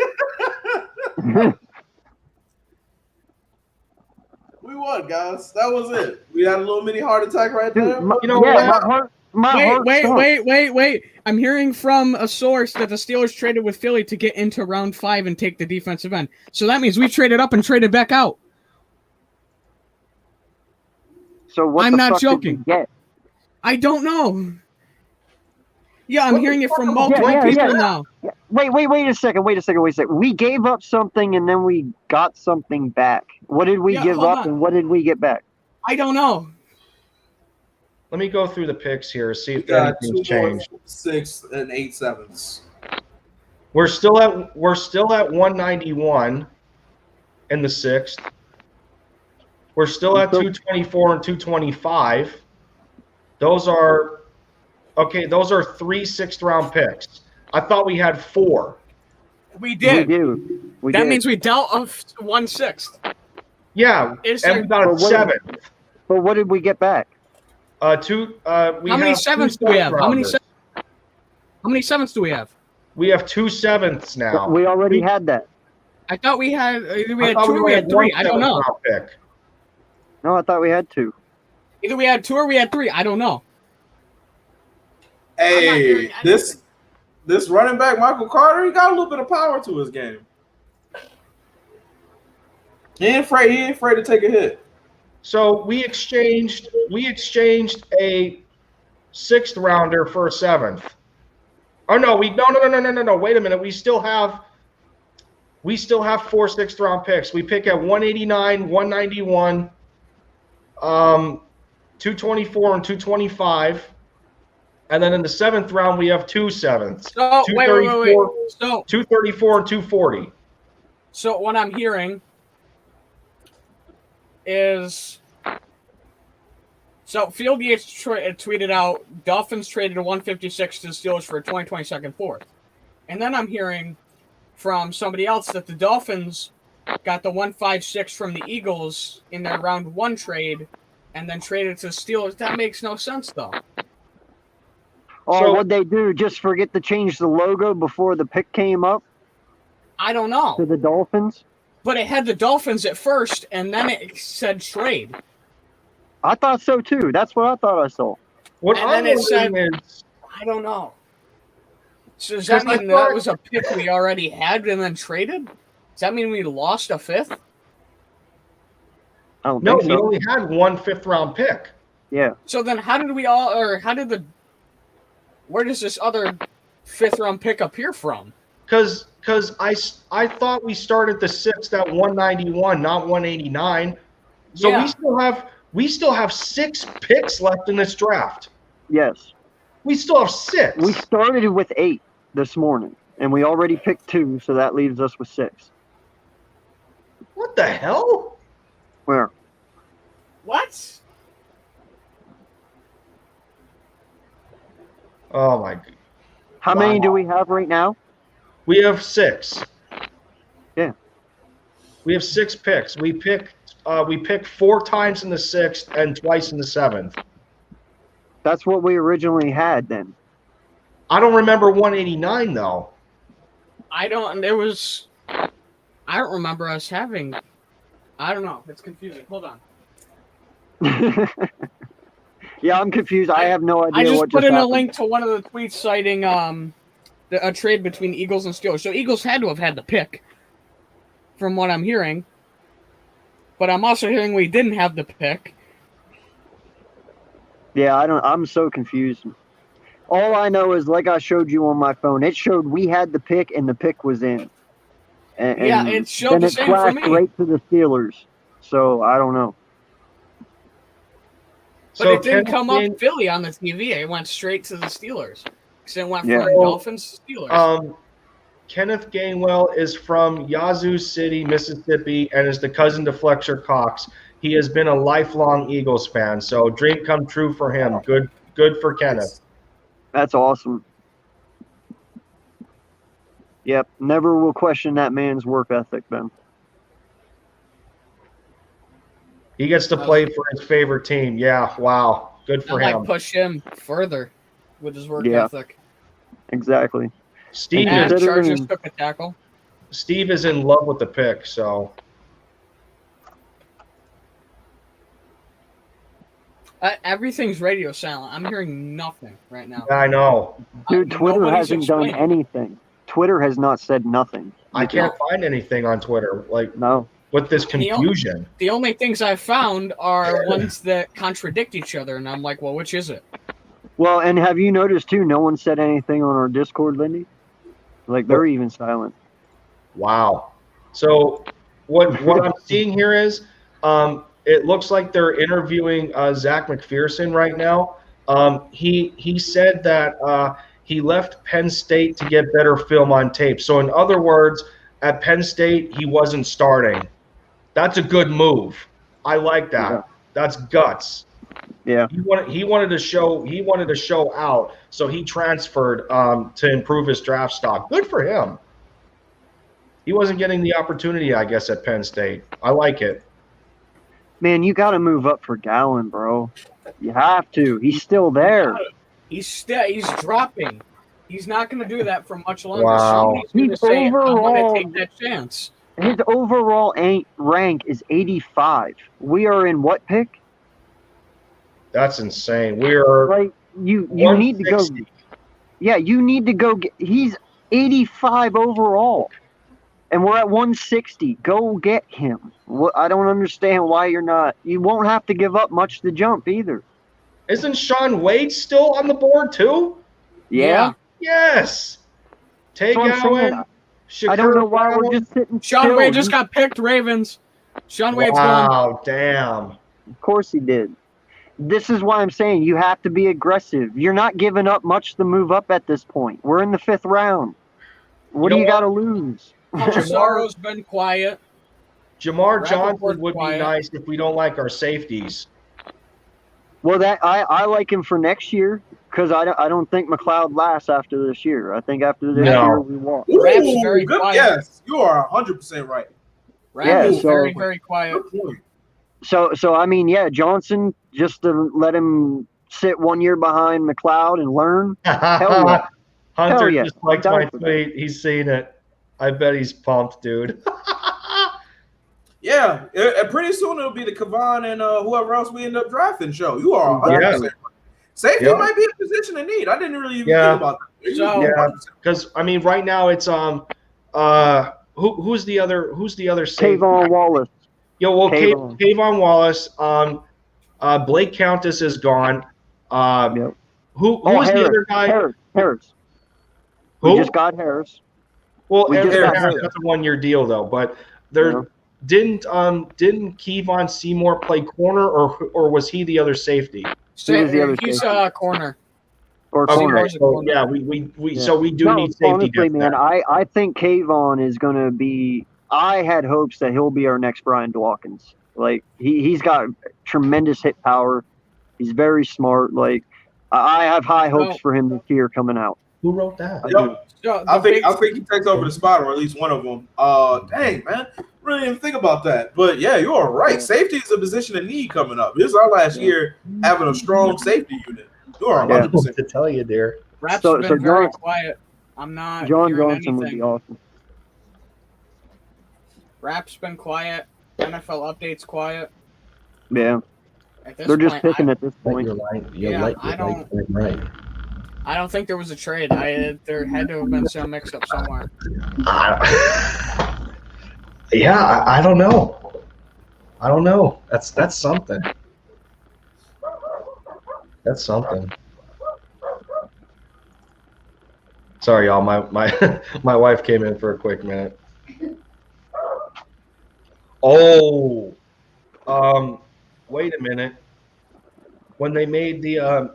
We won, guys. That was it. We had a little mini heart attack right there. dude, You know what? my heart stunk. Wait. I'm hearing from a source that the Steelers traded with Philly to get into round 5 and take the defensive end. So that means we traded up and traded back out. So what I'm the not fuck did joking. we get? I don't know. Yeah, I'm What hearing the it from fuck? multiple Yeah, people yeah. now. Wait a second. We gave up something and then we got something back. What did we Yeah, give hold up on. and what did we get back? I don't know. Let me go through the picks here, see We if got anything's 2 more changed. 6 and 8 7s. We're still at 191 in the 6th. We're still at 224 and 225. Those are 3 6th-round picks. I thought we had 4. We did. We That did. means we dealt a 1/6. Yeah, Is and there, we got a But what- 7th. But what did we get back? We how many have 7s two do we have? How many 7th-rounders. How many 7s do we have? We have 2 7ths now. We already had that. I thought we had either we I had thought 2 or we only had 3. one I don't know. 7th-round pick. No, I thought we had 2. Either we had 2 or we had 3. I don't know. I'm not Hey, hearing this running back, Michael Carter, he got a little bit of power to his game. He ain't afraid to take a hit. So we exchanged a 6th-rounder for a 7th. Oh no, no. Wait a minute. We still have 4 6th-round picks. We pick at 189, 191, 224, and 225. And then in the 7th round, we have 2 7ths. So wait. 234, So 234 and 240. So what I'm hearing is, so Field Yates tweeted out, Dolphins traded a 156 to the Steelers for a 2022 4th. And then I'm hearing from somebody else that the Dolphins got the 156 from the Eagles in their round 1 trade and then traded to the Steelers. That makes no sense, though. Oh, So- what'd they do? Just forget to change the logo before the pick came up I don't know. to the Dolphins? But it had the Dolphins at first, and then it said trade. I thought so too. That's what I thought I saw. What And I'm then it said- wondering is, I don't know. So does that Because I mean thought- that was a pick we already had and then traded? Does that mean we lost a 5th? I don't no, think we so. only had 1 5th-round pick. Yeah. So then where does this other 5th round pick appear from? Because I thought we started the 6th at 191, not 189. So Yeah. we still have 6 picks left in this draft. Yes. We still have 6. We started with 8 this morning, and we already picked 2, so that leaves us with 6. What the hell? Where? What? Oh my god. How many do we have right now? We have 6. Yeah. We have 6 picks. We picked 4 times in the 6th and twice in the 7th. That's what we originally had then. I don't remember 189 though. I don't remember us having. I don't know. It's confusing. Hold on. Yeah, I'm confused. I have no idea I just what put just in a happened. link to one of the tweets citing a trade between Eagles and Steelers. So Eagles had to have had the pick, from what I'm hearing. But I'm also hearing we didn't have the pick. Yeah, I'm so confused. All I know is, like I showed you on my phone, it showed we had the pick and the pick was in. And Yeah, it showed then the it same for flashed me. right to the Steelers. So I don't know. But it didn't come up Philly on the TV. It went straight to the Steelers. Because it went Yeah. from Dolphins to Steelers. Kenneth Gainwell is from Yazoo City, Mississippi, and is the cousin to Fletcher Cox. he has been a lifelong Eagles fan. So dream come true for him. Good for Kenneth. That's awesome. Yep, never will question that man's work ethic, Ben. He gets to play for his favorite team. Yeah, wow. Good I for might him. push him further with his work Yeah. ethic. Exactly. Steve And is, Chargers took a tackle. Steve is in love with the pick, so Everything's radio silent. I'm hearing nothing right now. I know. Dude, Twitter Nobody's hasn't done explaining. anything. Twitter has not said nothing. I can't find anything on Twitter like No. with this confusion. The only things I've found are ones that contradict each other, and I'm like, well, which is it? Well, and have you noticed too? No one said anything on our Discord, Lindy. Like they're even silent. Wow. So what I'm seeing here is it looks like they're interviewing Zach McPherson right now. He said that he left Penn State to get better film on tape. So in other words, at Penn State he wasn't starting. That's a good move. I like that. Yeah. That's guts. Yeah. He wanted to show out, so he transferred to improve his draft stock. Good for him. He wasn't getting the opportunity, I guess, at Penn State. I like it. Man, you got to move up for Gallen, bro. You have to. He's still there. He's dropping. He's not going to do that for much longer. Wow. Somebody's going to He's say, I'm going overall- to take that chance. His overall rank is 85. We are in what pick? That's insane. We are Like you need to go. 160. Yeah, you need to go get. He's 85 overall, and we're at 160. Go get him. I don't understand why you're not. You won't have to give up much to jump either. Isn't Sean Wade still on the board too? Yeah. Yes. Take That's what I'm Allen. I don't know why we're just sitting. Sean still. Wade just got picked, Ravens. Sean Wade's gone. Wow, damn. Of course he did. This is why I'm saying you have to be aggressive. You're not giving up much to move up at this point. We're in the 5th round. What do You you know got to lose? Cesaro been quiet. Jamar Johnson Rappaport's would be quiet. nice if we don't like our safeties. Well, that I like him for next year because I don't think McLeod lasts after this year. I think after this No. year we walk. Rap's Ooh, very good quiet. guess. You are 100% right. Rap Yeah, is so- very, very quiet. Good point. So I mean, yeah, Johnson just to let him sit 1 year behind McLeod and learn. yeah. Hunter Hell yeah. just liked I'm my down for that. tweet. He's seen it. I bet he's pumped, dude. Yeah, and pretty soon it'll be the Kavan and whoever else we end up drafting show. You are 100% Yeah. right. Safety Yeah. might be a position in need. I didn't really even Yeah. think about that. So- Yeah. Because I mean, right now it's who's the other safety? Kayvon Wallace. Yo, well, Kayvon. Kayvon Wallace. Blake Countess is gone. Yep. Who's Oh, the other guy? Harris. Who? We just got Harris. Well, we Aaron just got Harris, Harris. that's a 1 year deal though. But there Yeah. didn't Kevon Seymour play corner or was he the other safety? Who was the other He's safety? corner. Or Okay, corner. Seymour's a so, corner. yeah, we Yeah. so we do No, need safety. honestly, depth man, there. I think Kayvon is going to be. I had hopes that he'll be our next Brian Dawkins. Like he's got tremendous hit power. He's very smart. Like I have high hopes No. for him this year coming out. Who wrote that? I Yep. do. So I the big- think he takes over the spot, or at least one of them. Dang, man, really didn't think about that. But yeah, you are right. Safety is a position of need coming up. This is our last year having a strong safety unit. You are Yeah. 100%. To tell you, dear. Rap's So- been so very John- quiet. I'm not John hearing Johnson would anything. be awesome. Rap's been quiet. NFL updates quiet. Yeah, At this they're just point, picking at this Like point. you're right. Yeah, I don't- Right. I don't think there was a trade. There had to have been some mix-up somewhere. Yeah, I don't know. I don't know. That's something. That's something. Sorry, y'all. My my wife came in for a quick minute. Oh, wait a minute. When they made the,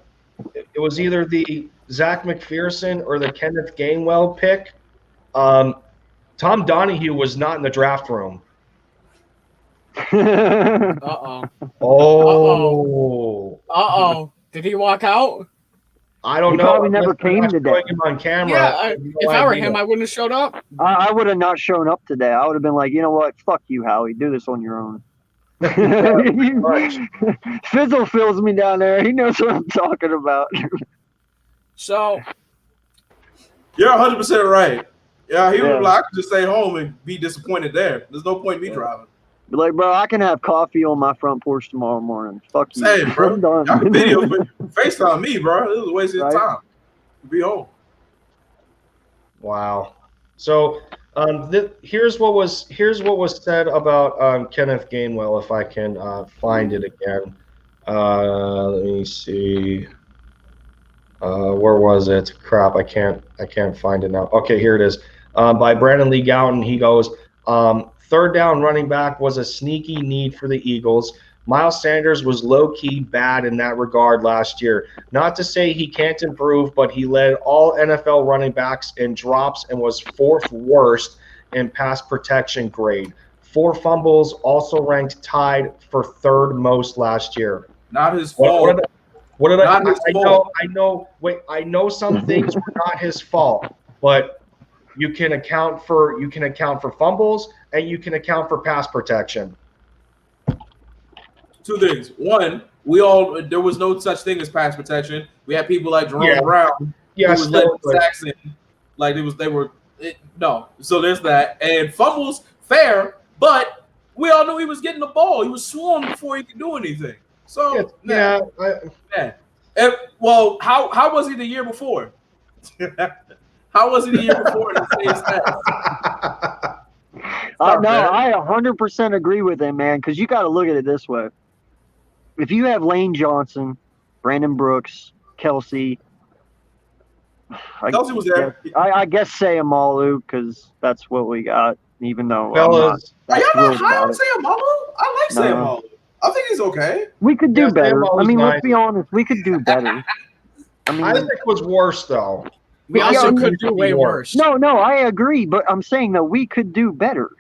it was either the Zach McPherson or the Kenneth Gainwell pick. Tom Donahue was not in the draft room. Uh-oh. Oh, Uh-oh. Did he walk out? I don't He know. probably Unless never they're came not today. showing him on camera. Yeah, I have no if I were idea. him, I wouldn't have showed up. I would have not shown up today. I would have been like, you know what? Fuck you, Howie. Do this on your own. much. Fizzle fills me down there. He knows what I'm talking about. So, You're 100% right. Yeah, he Yeah. was like, I could just stay home and be disappointed there. There's no point in me driving. Be like, bro, I can have coffee on my front porch tomorrow morning. Fuck you. Same, bro. I'm done. Y'all can video, but FaceTime me, bro. It was a waste of Right. time. Be home. Wow. So here's what was said about Kenneth Gainwell. If I can find it again, let me see. Where was it? Crap, I can't find it now. Okay, here it is. By Brandon Lee Gowton, he goes, third down running back was a sneaky need for the Eagles. Miles Sanders was low-key bad in that regard last year. Not to say he can't improve, but he led all NFL running backs in drops and was fourth worst in pass protection grade. 4 fumbles, also ranked tied for third most last year. Not his fault. What did I? Not his fault. I know. Wait, I know some things were not his fault, but you can account for fumbles and you can account for pass protection. 2 things. One, there was no such thing as pass protection. We had people like Jerome Yeah. Brown, Yeah, who was led still, but- Saxon, like no. So there's that. And fumbles, fair, but we all knew he was getting the ball. He was swarmed before he could do anything. So yeah. And, well, how was he the year before? How was he the year before in the same stats? No, I 100% agree with him, man, because you got to look at it this way. If you have Lane Johnson, Brandon Brooks, Kelsey, Kelsey was there. I guess Sayamalu, because that's what we got, even though Fellas, Are y'all not thrilled high on about it. Sayamalu? I like No. Sayamalu. I think he's okay. We could do Yeah, better. Sayamalu's I mean, nice. let's be honest. We could do better. I mean, I think it was worse though. we Yeah, also I mean, could do way worse. no, I agree, but I'm saying that we could do better.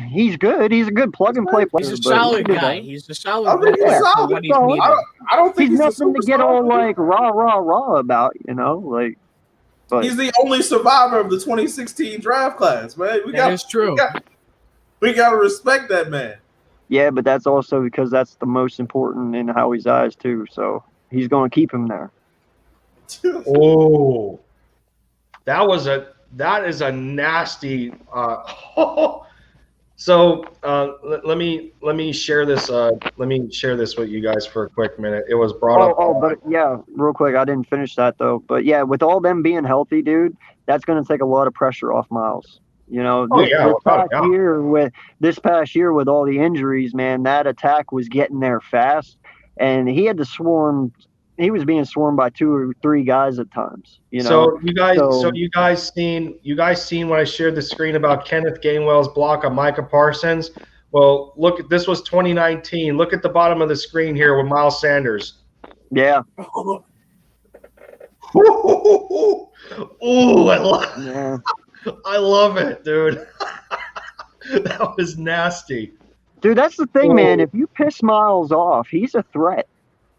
He's good. He's a good plug and play player. He's a but we solid could do guy. better. He's a solid I think he's player for solid. what he's Solid. needed. I don't think He's he's a nothing to get superstar. all like rah about, like. But He's the only survivor of the 2016 draft class, man. That is true. We gotta respect that man. yeah, but that's also because that's the most important in Howie's eyes too. So he's going to keep him there. Oh, that is a nasty. So let me share this. Let me share this with you guys for a quick minute. It was brought up. But yeah, real quick, I didn't finish that though. But yeah, with all them being healthy, dude, that's going to take a lot of pressure off Miles. You know, this past year with all the injuries, man, that attack was getting there fast, and he had to swarm. He was being swarmed by 2 or 3 guys at times. You know, So you guys seen when I shared the screen about Kenneth Gainwell's block on Micah Parsons? Well, look, this was 2019. Look at the bottom of the screen here with Miles Sanders. yeah, Ooh, yeah. I love it, dude. That was nasty. Dude, that's the thing, Oh. man. If you piss Miles off, he's a threat.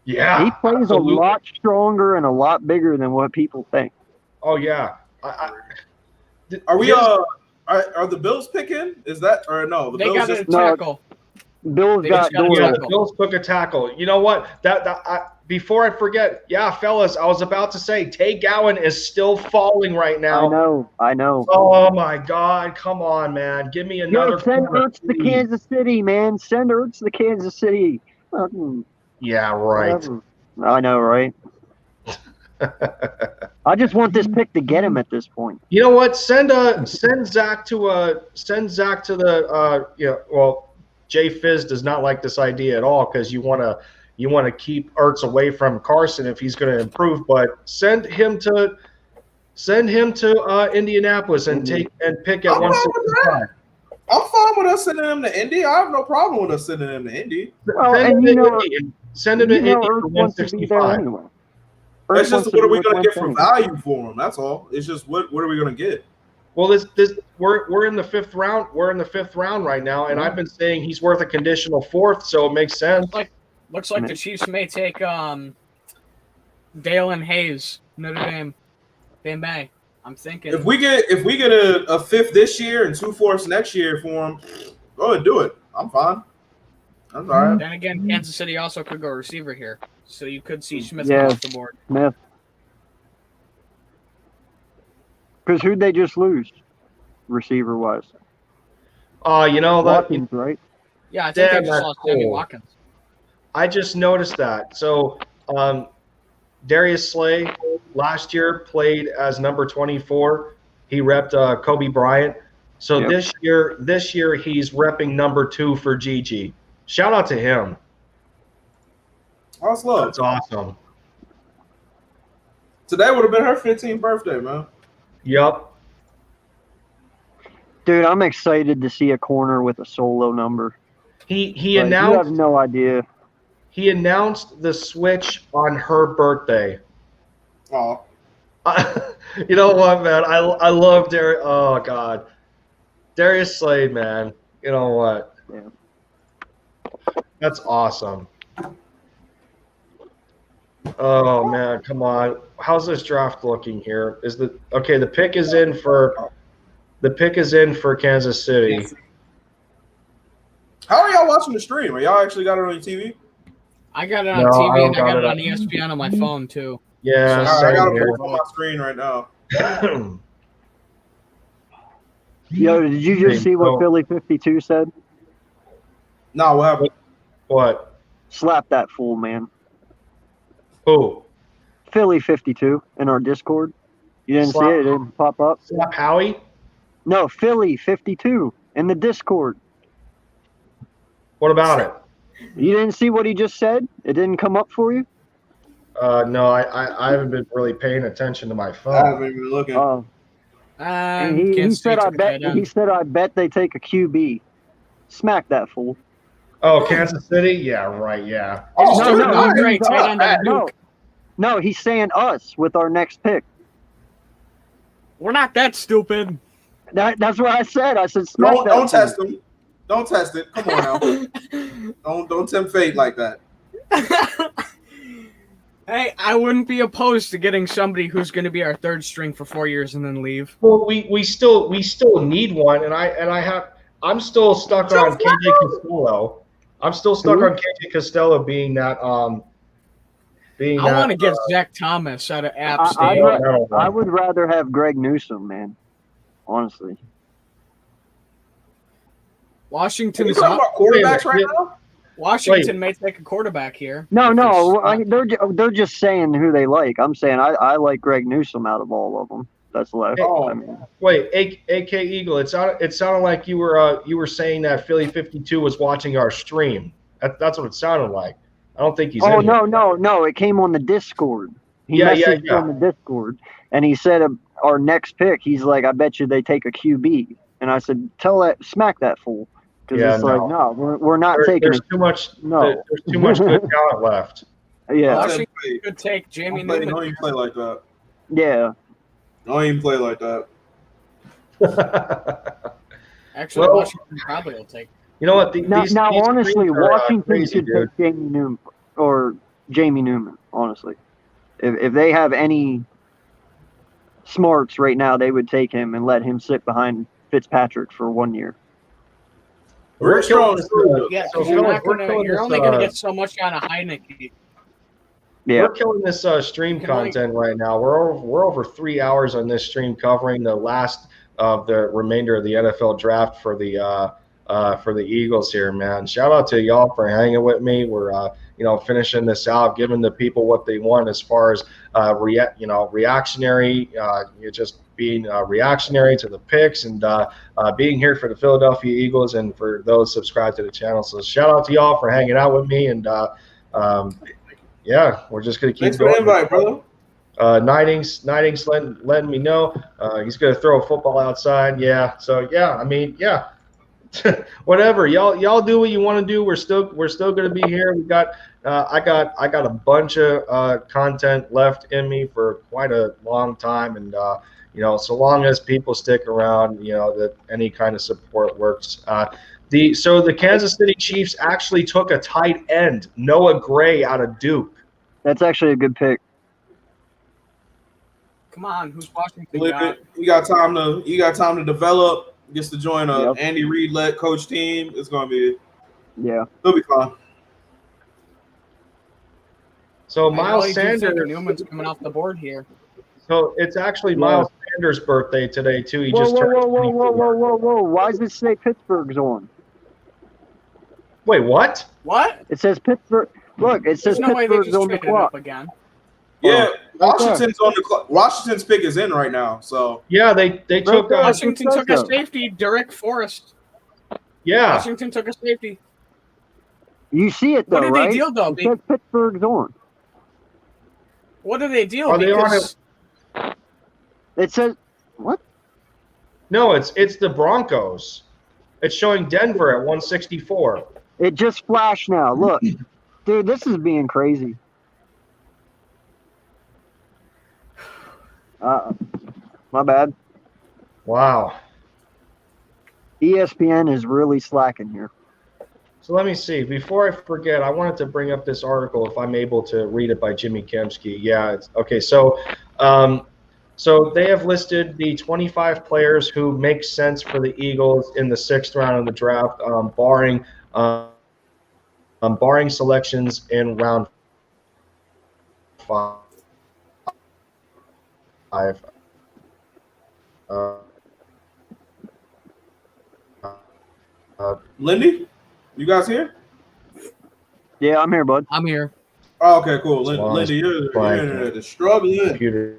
Yeah. He plays absolutely. a lot stronger and a lot bigger than what people think. Oh yeah. Are we here's- are the Bills picking? Is that or no? The They Bills got just a tackle. Bill's They got just got doors. Yeah, tackle. the Bills took a tackle. You know what? Before I forget, yeah, fellas, I was about to say Tay Gowan is still falling right now. I know. Oh my God! Come on, man! Give me another. Yo, send corner, Ertz to please. Kansas City, man. Send Ertz to Kansas City. Yeah, right. Whatever. I know, right? I just want this pick to get him at this point. You know what? Send Zach to the well, Jay Fizz does not like this idea at all because you want to keep Ertz away from Carson if he's going to improve, but send him to Indianapolis and pick at I'm fine with 165. I'm fine with us sending him to Indy. I have no problem with us sending him to Indy. Well, Send and him you to know, Indy. Send him to Indy for Ertz wants to be there 165. anyway. That's Ertz just wants what are to we be going to with get for Winston. value for him? That's all. It's just what are we going to get? Well, we're in the fifth round. We're in the fifth round right now, and I've been saying he's worth a conditional fourth, so it makes sense. Looks like the Chiefs may take Dalen Hayes, Notre Dame. They may. I'm thinking. If we get a fifth this year and 2 fourths next year for him, go ahead and do it. I'm fine. That's all right. Then again, Kansas City also could go receiver here, so you could see Smith Yeah. off the board. Smith. Because who'd they just lose, receiver wise? You know that Watkins, right? Yeah, I think Damn, they just that's lost Sammy cool. Watkins. I just noticed that. So, Darius Slay last year played as number 24. He repped Kobe Bryant. So Yep. this year he's repping number 2 for Gigi. Shout out to him. That's love. That's awesome. Today would have been her 15th birthday, man. Yup. Dude, I'm excited to see a corner with a solo number. He Like, you have announced no idea. he announced the switch on her birthday. Oh, You know what, man? I love Darius. Oh God, Darius Slade, man. You know what? Yeah. That's awesome. Oh man, come on. How's this draft looking here? The pick is in for Kansas City. how are y'all watching the stream? Are y'all actually got it on your TV? I got it on No, I TV don't and I got got it it on on- ESPN on my phone too. Yeah, All right, I same got it here. on my screen right now. Yo, did you just see what Philly 52 said? No, what happened? What? Slap that fool, man. Who? Philly 52 in our Discord. You didn't see it? It didn't pop up? Slap Howie? No, Philly 52 in the Discord. What about it? You didn't see what he just said? It didn't come up for you? No, I haven't been really paying attention to my I phone. haven't even been looking. Oh. And he Kansas said, State I took a bet. tight end. He said, I bet they take a QB. Smack that fool. Oh, Kansas City? Yeah, right, yeah. Just no, took no, one great no, tight end out of No, Duke. no, he's saying us with our next pick. We're not that stupid. That's what I said. I said, smack Don't that don't fool. test them. Don't test it. Come on now. don't tempt fate like that. Hey, I wouldn't be opposed to getting somebody who's going to be our third string for 4 years and then leave. Well, we still need one, and I'm still stuck on KJ Costello. I'm still stuck on KJ Costello being that I want to get Zach Thomas out of App I- State. I would rather have Greg Newsome, man. Honestly. Washington You is talking up. about quarterbacks right now? Washington may take a quarterback here. No. They're just saying who they like. I'm saying I like Greg Newsome out of all of them. That's left. Oh. I mean, Wait, AK Eagle. It sounded like you were saying that Philly 52 was watching our stream. That's what it sounded like. I don't think he's. oh in here. no! It came on the Discord. He Yeah, messaged on the Discord, and he said our next pick. He's like, I bet you they take a QB. And I said, smack that fool, because Yeah, it's like, no, we're not taking There's it. too much. No. There's too much good talent left. Yeah, Washington could take Jamie Don't Newman. even play like that. yeah. Don't even play like that. Actually, Well- Washington probably will take. You know what? Now, These honestly, screens are, Washington crazy, should dude. take Jamie Newman. Honestly, if they have any smarts right now, they would take him and let him sit behind Fitzpatrick for 1 year. We're strong. Yeah, So because you're, Phil, not we're gonna, killing you're this, only going to get so much out of Heineke. Yeah, We're killing this stream content right now. We're over 3 hours on this stream covering the last of the remainder of the NFL draft for the Eagles here, man. Shout out to y'all for hanging with me. We're finishing this out, giving the people what they want as far as reactionary. You're just being reactionary to the picks and being here for the Philadelphia Eagles and for those subscribed to the channel. So shout out to y'all for hanging out with me and. Yeah, we're just gonna keep Thanks for going. the invite, brother. Nidings letting me know he's gonna throw a football outside. Yeah, so yeah, I mean, yeah. Whatever, y'all do what you want to do. We're still going to be here. We got I got a bunch of content left in me for quite a long time, and so long as people stick around, that any kind of support works. The Kansas City Chiefs actually took a tight end, Noah Gray out of Duke. That's actually a good pick. Come on, who's Washington Believe got? it. You got time to develop. Gets to join a Yep. Andy Reid led coach team. It's gonna be. Yeah. It'll be fun. So I Miles really do think Sanders. Newman's coming off the board here. So it's actually Yeah. Miles Sanders' birthday today too. He Whoa, just whoa, turned whoa, whoa, 24. whoa, whoa, whoa, whoa! Why does it say Pittsburgh's on? Wait, what? What? It says Pittsburgh. Look, it says There's no way they Pittsburgh's just on the traded clock. up again. Yeah, Oh, Washington's on the clock. Washington's pick is in right now. So Yeah, they took there. Washington took a so. safety, Derek Forrest. yeah. Washington took a safety. You see it though, What did right? they deal though? It says Pittsburgh's on. What did they deal? Are they on Because It says what? No, it's the Broncos. It's showing Denver at 164. It just flashed now. Look, dude, this is being crazy. My bad. Wow. ESPN is really slacking here. So let me see. Before I forget, I wanted to bring up this article if I'm able to read it by Jimmy Kemsky. Yeah, it's okay. So they have listed the 25 players who make sense for the Eagles in the 6th round of the draft, barring selections in round 5. Lindy, you guys here? Yeah, I'm here, bud. I'm here. Oh, okay, cool. As long as Lindy, your fine. internet is struggling. Computer.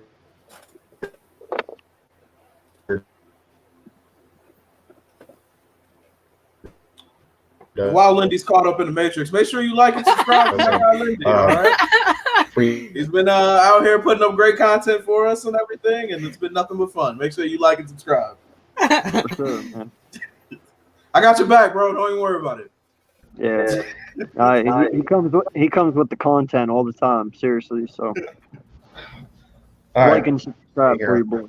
While Lindy's caught up in the Matrix, make sure you like and subscribe to my guy Lindy. All right, Free. he's been out here putting up great content for us and everything, and it's been nothing but fun. Make sure you like and subscribe. For sure, man. I got your back, bro. Don't even worry about it. Yeah. He comes with the content all the time. Seriously, so All like right, and subscribe Here. for your boy.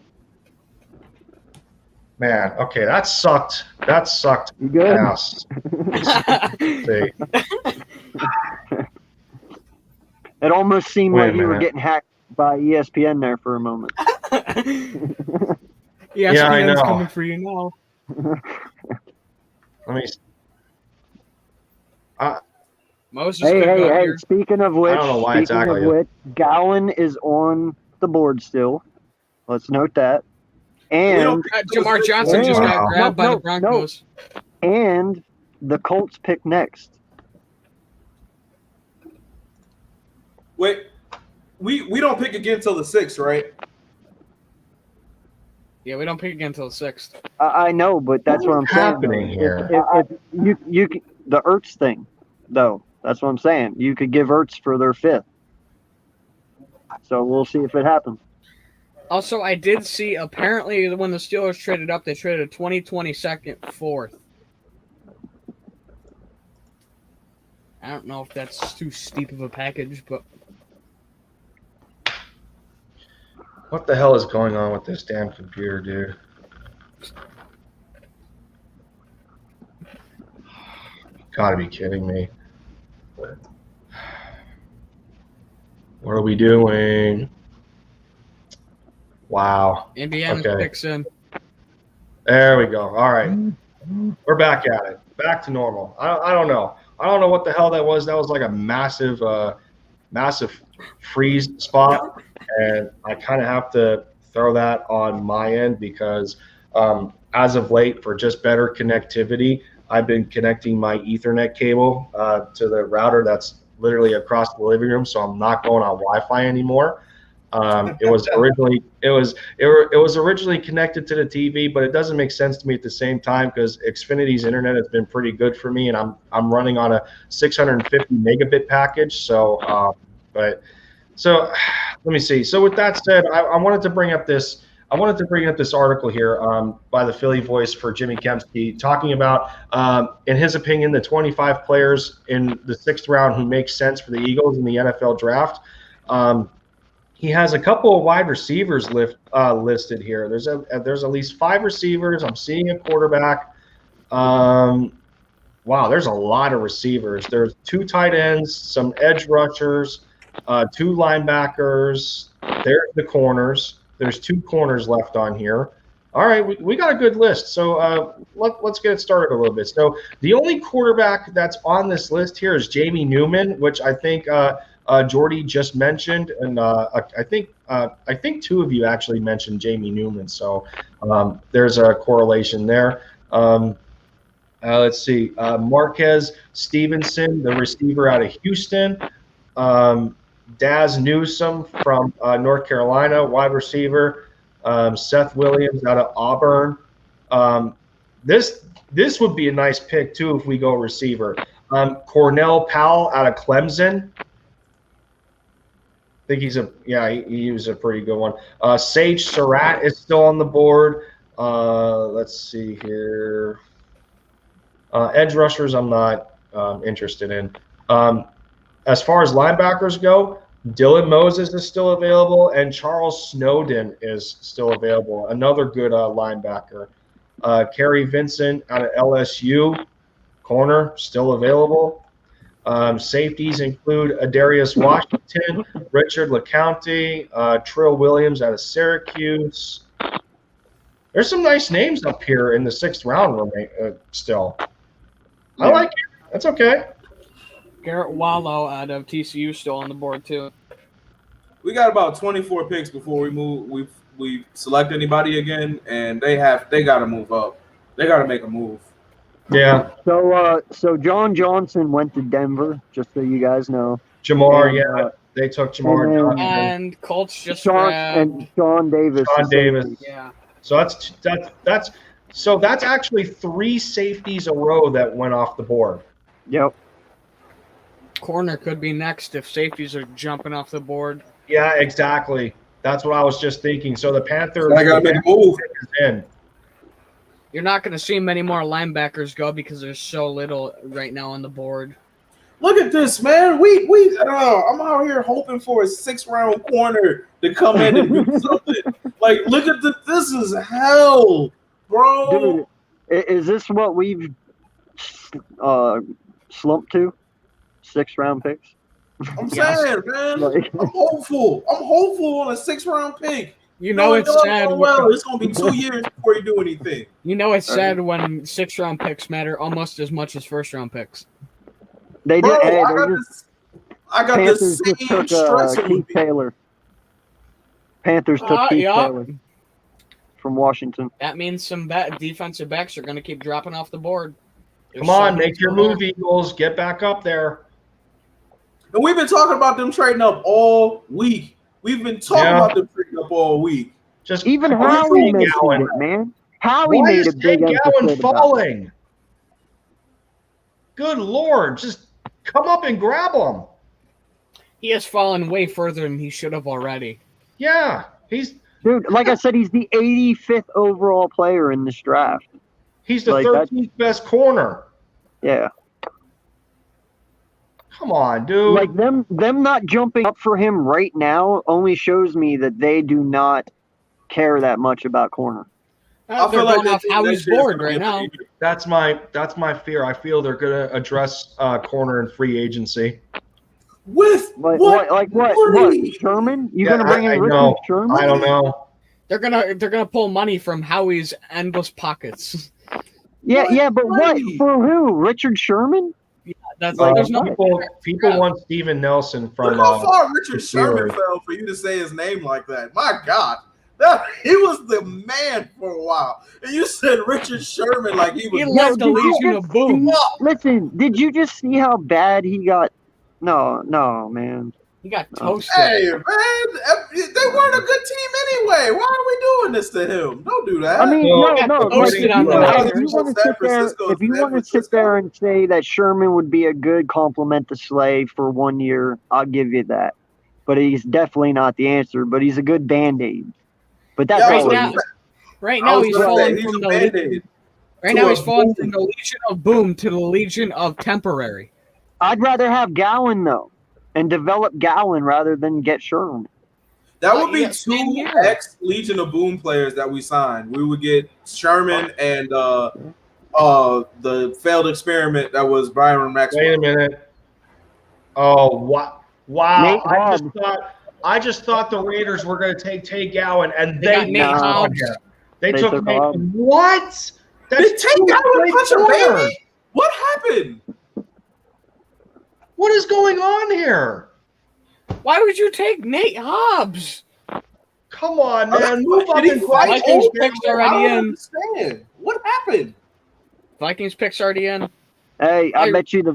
man. Okay, that sucked. That sucked. You good? Ass. See. It almost seemed Wait a like you were minute. getting hacked by ESPN there for a moment. Yeah, I know. coming for you now. Let me. Moses Hey, could hey, go hey! here. Speaking of which, I don't know why it's acting like it. Gowan is on the board still. Let's note that. And Jamar Johnson just got Wow. grabbed by No, the Broncos. and the Colts pick next. Wait, we don't pick again until the 6th, right? Yeah, we don't pick again until the 6th. I know, but that's what I'm saying. happening here? If you the Ertz thing, though. That's what I'm saying. You could give Ertz for their 5th. So we'll see if it happens. Also, I did see apparently when the Steelers traded up, they traded a 2020 second 4th. I don't know if that's too steep of a package, but What the hell is going on with this damn computer, dude? Gotta be kidding me. What are we doing? Wow. Indiana Okay. picks in. There we go. All right. We're back at it. Back to normal. I don't know. I don't know what the hell that was. That was like a massive freeze spot. And I kind of have to throw that on my end because as of late, for just better connectivity, I've been connecting my Ethernet cable to the router that's literally across the living room, so I'm not going on Wi-Fi anymore. It was originally connected to the TV, but it doesn't make sense to me at the same time because Xfinity's internet has been pretty good for me, and I'm running on a 650 megabit package. So let me see. So with that said, I wanted to bring up this I wanted to bring up this article here by the Philly Voice for Jimmy Kempski, talking about, in his opinion, the 25 players in the 6th round who make sense for the Eagles in the NFL draft. He has a couple of wide receivers listed here. There's at least 5 receivers. I'm seeing a quarterback. Wow, there's a lot of receivers. There's 2 tight ends, some edge rushers, 2 linebackers. There's the corners. There's 2 corners left on here. All right, we got a good list. So let's get it started a little bit. So the only quarterback that's on this list here is Jamie Newman, which I think Jordy just mentioned, and I think 2 of you actually mentioned Jamie Newman. So there's a correlation there. Let's see, Marquez Stevenson, the receiver out of Houston. Daz Newsome from North Carolina, wide receiver. Seth Williams out of Auburn. This would be a nice pick too if we go receiver. Cornell Powell out of Clemson. I think he was a pretty good one. Sage Surratt is still on the board. Let's see here. Edge rushers, I'm not interested in. As far as linebackers go, Dylan Moses is still available, and Charles Snowden is still available. Another good linebacker. Kerry Vincent out of LSU, corner, still available. Safeties include Adarius Washington, Richard LeCounte, Trill Williams out of Syracuse. There's some nice names up here in the 6th round still. I like it. That's okay. Garrett Wallow out of TCU still on the board too. We got about 24 picks before we move. We select anybody again, and they got to move up. They got to make a move. Yeah. So John Johnson went to Denver, just so you guys know. Jamar, And, they took Jamar Johnson. And Colts just Sean grabbed Davis. Sean Davis. Yeah. So that's actually 3 safeties a row that went off the board. Yep. Corner could be next if safeties are jumping off the board. Yeah, exactly. That's what I was just thinking. So the Panthers I got to make a move. is in. You're not going to see many more linebackers go because there's so little right now on the board. Look at this, man. I'm out here hoping for a 6th round corner to come in and do something. Like, look at this. This is hell, bro. Dude, is this what we've slumped to? 6th round picks? I'm Yes. saying, man. Like- I'm hopeful. I'm hopeful on a 6th round pick. You know it's sad. Well, it's gonna be 2 years before you do anything. You know it's sad when 6th round picks matter almost as much as 1st round picks. They Bro, did. Hey, I got the Panthers just same took stress. Keith Taylor. Panthers took Keith Taylor from Washington. That means some defensive backs are going to keep dropping off the board. Come on, make your move, Eagles. Get back up there. And we've been talking about them trading up all week. We've been talking about them trading up all week. Just Even why is Howie Ted mentioned Gowan- it, man. Howie Why made is a big Ted Gowan emphasis about it. falling? Good Lord, just come up and grab him. He has fallen way further than he should have already. Yeah, he's Dude, like I said, he's the 85th overall player in this draft. the Like 13th best corner. Yeah. Come on, dude. Like them not jumping up for him right now only shows me that they do not care that much about corner. They're going off Howie's board right now. That's my fear. I feel they're going to address corner and free agency. With Like what? what? Sherman? You gonna bring in Richard Sherman? I don't know. They're gonna pull money from Howie's endless pockets. Yeah, but what? money? For who? Richard Sherman? That's like there's no People want Steven Nelson from. Look how far Richard the Sherman Steelers. fell for you to say his name like that. My God. He was the man for a while. And you said Richard Sherman like he was. He left the did you Legion of just Boom. see- Listen, did you just see how bad he got? No, man. He got toasted. Hey, man. They weren't a good team anyway. Why are we doing this to him? Don't do that. I mean, Well, no. posted on the If you Niners. want to sit there, if you want to sit there and say that Sherman would be a good complement to Slay for 1 year, I'll give you that. But he's definitely not the answer. But he's a good Band-Aid. But that's Yeah, all. Right it now, is. right I now was he's gonna say, falling he's from a the Band-Aid. right to now a he's falling boom. from the Legion of Boom to the Legion of Temporary. I'd rather have Gowan though, and develop Gowan rather than get Sherman. That would be Yeah, same two here. ex Legion of Boom players that we signed. We would get Sherman and the failed experiment that was Byron Maxwell. Wait a minute. Oh, what? Wow! Nate I just thought the Raiders were going to take Tay Gowan, and They they got Nate took Hobbs. here. They They took took Nate. Hobbs. What? Did Tay two Gowan great punch a corners. baby? What happened? What is going on here? Why would you take Nate Hobbs? Come on, man! Move Did up he and fight Vikings over picks him? already I don't in. understand. What happened? Vikings picks already in. Hey, I I- bet you the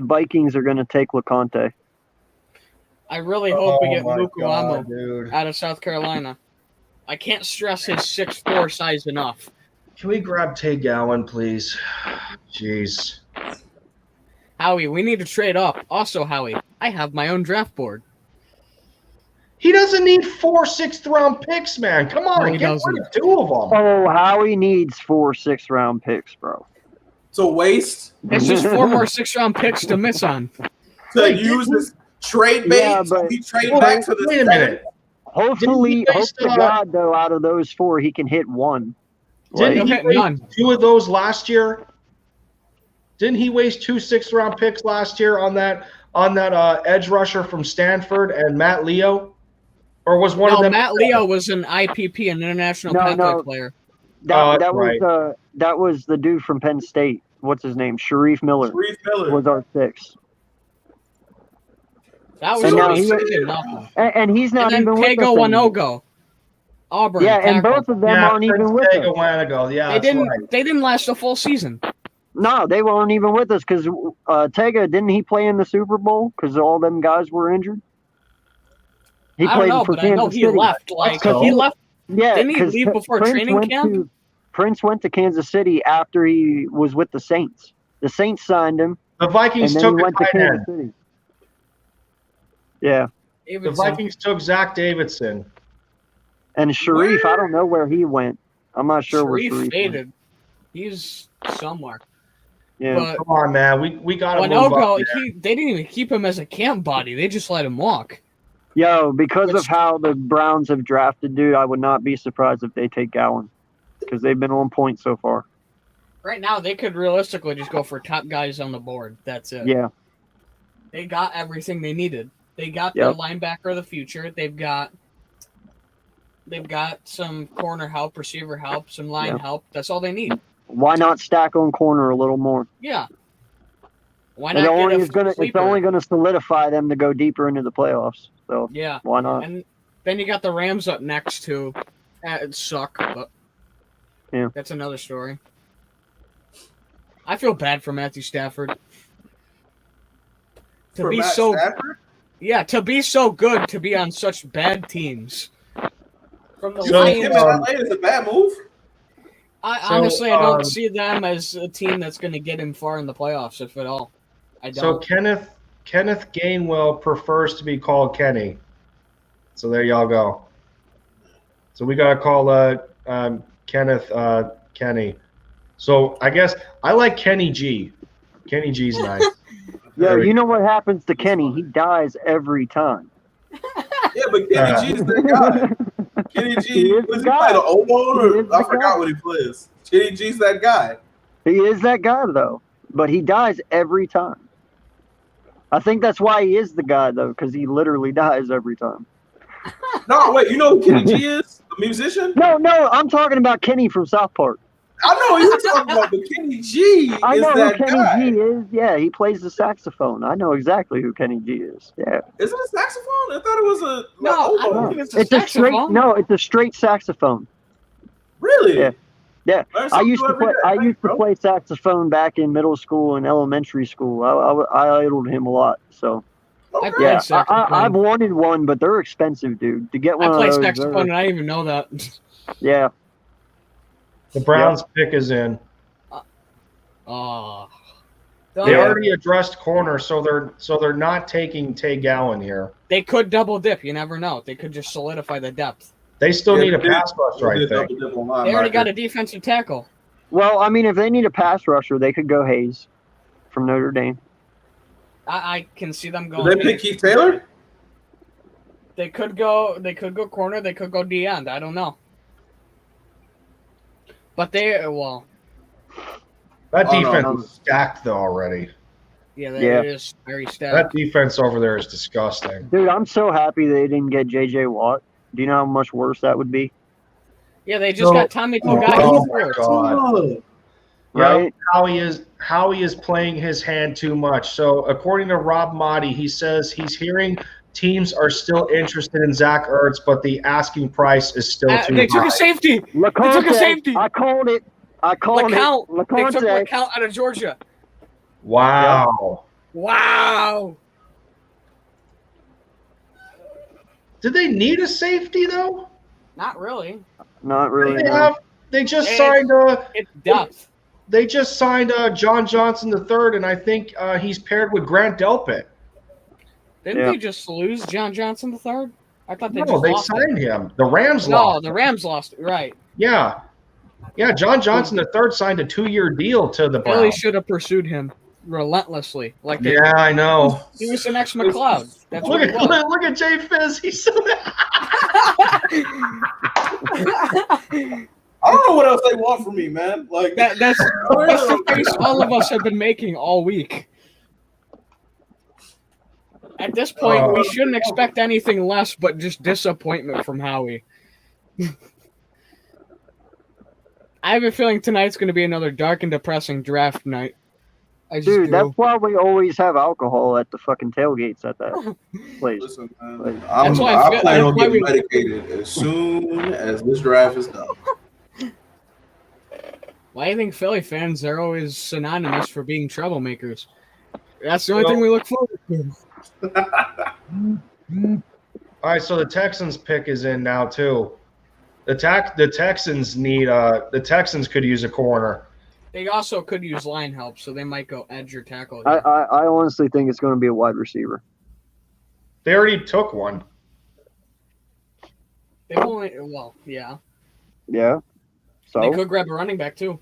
Vikings are going to take LeConte. I really hope we get my Luke God, Uamu dude! out of South Carolina. I can't stress his 6'4" size enough. Can we grab Tay Gowan, please? Jeez. Howie, we need to trade up. Also, Howie, I have my own draft board. He doesn't need 4 6th-round picks, man. Come on, No, he get doesn't. rid of 2 of them. Oh, Howie needs 4 6th-round picks, bro. To waste It's just 4 more 6th-round picks to miss on. to Wait, use didn't- this trade bait. Yeah, So but- we trade Hold back on, to the wait a seven? minute. Hopefully, Didn't he hope waste, to God, though, out of those 4, he can hit one. Didn't He'll he hit waste none. 2 of those last year? Didn't he waste 2 6th-round picks last year on that edge rusher from Stanford and Matt Leo? Or was one of No, them? Matt Leo was an IPP, an international No, pathway no. player. That right. was the dude from Penn State. What's his name? Sharif Miller Reese Miller. was our 6. That was And now always he- freaking nothing. And he's not And then even with us Tego anymore. Wanogo. Auburn. Yeah, and tackle. both of them Yeah, aren't even Prince with us. Tega Yeah, They that's didn't. right. They didn't last a full season. No, they weren't even with us because Tega, didn't he play in the Super Bowl because all them guys were injured? He I don't played know, for but I know Kansas he City. left. Like so. he left. Yeah, Didn't he 'cause leave before Prince training went camp? Prince went to Kansas City after he was with the Saints. The Saints signed him, The and Vikings then took he a went to tight Kansas end. City. Yeah, The Davidson. Vikings took Zach Davidson. and Sharif, I don't know where he went. I'm not sure where Sharif Sharif went. faded. He's somewhere. Yeah, But Come on, man. We got to move up. Wanogo, there. they didn't even keep him as a camp body. They just let him walk. yo, because Which- of how the Browns have drafted, dude, I would not be surprised if they take Gowan because they've been on point so far. Right now, they could realistically just go for top guys on the board. That's it. Yeah, They got everything they needed. They got their Yep. linebacker of the future. They've got some corner help, receiver help, some line Yep. help. That's all they need. why not stack on corner a little more? Yeah. Why It not only get is a gonna, it's sleeper? only going to solidify them to go deeper into the playoffs. So Yeah. why not? And then you got the Rams up next too. It suck, but Yeah. that's another story. I feel bad for Matthew Stafford. To For be Matt so Stafford? to be so good to be on such bad teams. From the You think Lions, him in LA is a bad move? I So, honestly I don't see them as a team that's going to get him far in the playoffs, if at all. I So don't. Kenneth Gainwell prefers to be called Kenny. So there y'all go. So we gotta call Kenneth Kenny. So I guess I like Kenny G. Kenny G's nice. Yo, you know what happens to Kenny? He dies every time. Yeah, but Kenny G is that guy. Kenny He G, is does the he play guy. the oboe? He is Or I the forgot guy. what he plays. Kenny G's that guy. He is that guy though, but he dies every time. I think that's why he is the guy though, because he literally dies every time. No, wait, you know who Kenny G is? A musician? No, I'm talking about Kenny from South Park. I know what you're talking about, but Kenny G I is know who that Kenny guy. G is. Yeah, he plays the saxophone. I know exactly who Kenny G is. Yeah, Is it a saxophone? I thought it was a No, I oboe. don't think it's it's a straight. saxophone. No, it's a straight saxophone. Really? Yeah. Yeah, Learn I something used to every play. day, I right, used to bro? play saxophone back in middle school and elementary school. I idled him a lot. So I Okay. played yeah, saxophone. I've wanted one, but they're expensive, dude. To get I one play of those, saxophone and I didn't even know that. yeah. The Browns pick is in. Oh. They already addressed corner, so they're not taking Tay Gowan here. They could double dip. You never know. They could just solidify the depth. They still Yeah, need a they did- pass rusher, They I did think. double dip on linebacker. They already got a defensive tackle. Well, I mean, if they need a pass rusher, they could go Hayes from Notre Dame. I can see them Did going. they pick Keith Taylor? They could go. They could go corner. They could go D end. I don't know. But That Oh, no, defense no. is stacked though already. yeah, that Yeah. is very That stacked. defense over there is disgusting. Dude, I'm so happy they didn't get J.J. Watt. Do you know how much worse that would be? Yeah, they just got Tommy Togiai. Oh my God. Right? Yep, Howie is playing his hand too much. So according to Rob Motti, he says he's hearing teams are still interested in Zach Ertz, but the asking price is still too They took high. a safety. LeConte, took a safety. I called it. I called LeCount. it. They took LeConte. LeCount out of Georgia. Wow. Wow. Did they need a safety though? Not really. Not really. They no. have. They just It's- signed. It's depth. They just signed John Johnson III, and I think he's paired with Grant Delpit. Didn't Yeah. they just lose John Johnson III? I thought they No, just they lost signed him. The Rams No, lost. the Rams lost. Right. Yeah. Yeah, John Johnson III signed a 2-year deal to the Philly Browns. should have pursued him relentlessly. Like they, Yeah, I know. he was the next McLeod. That's Look what he at was. look at Jay Fizz. He's so I don't know what else they want from me, man. Like that's the face all of us have been making all week. At this point, we shouldn't expect anything less but just disappointment from Howie. I have a feeling tonight's going to be another dark and depressing draft night. I just Dude, do. that's why we always have alcohol at the fucking tailgates at that place. listen, man. Like, I'm, That's why I I feel- plan on that's why getting we- medicated as soon as this draft is done. Why do you think Philly fans are always synonymous for being troublemakers? That's the only thing we look forward to. All right, so the Texans pick is in now too. The Texans need the Texans could use a corner. They also could use line help, so they might go edge or tackle. I honestly think it's going to be a wide receiver. They already took one. They've only, well, yeah. Yeah. They So could grab a running back too.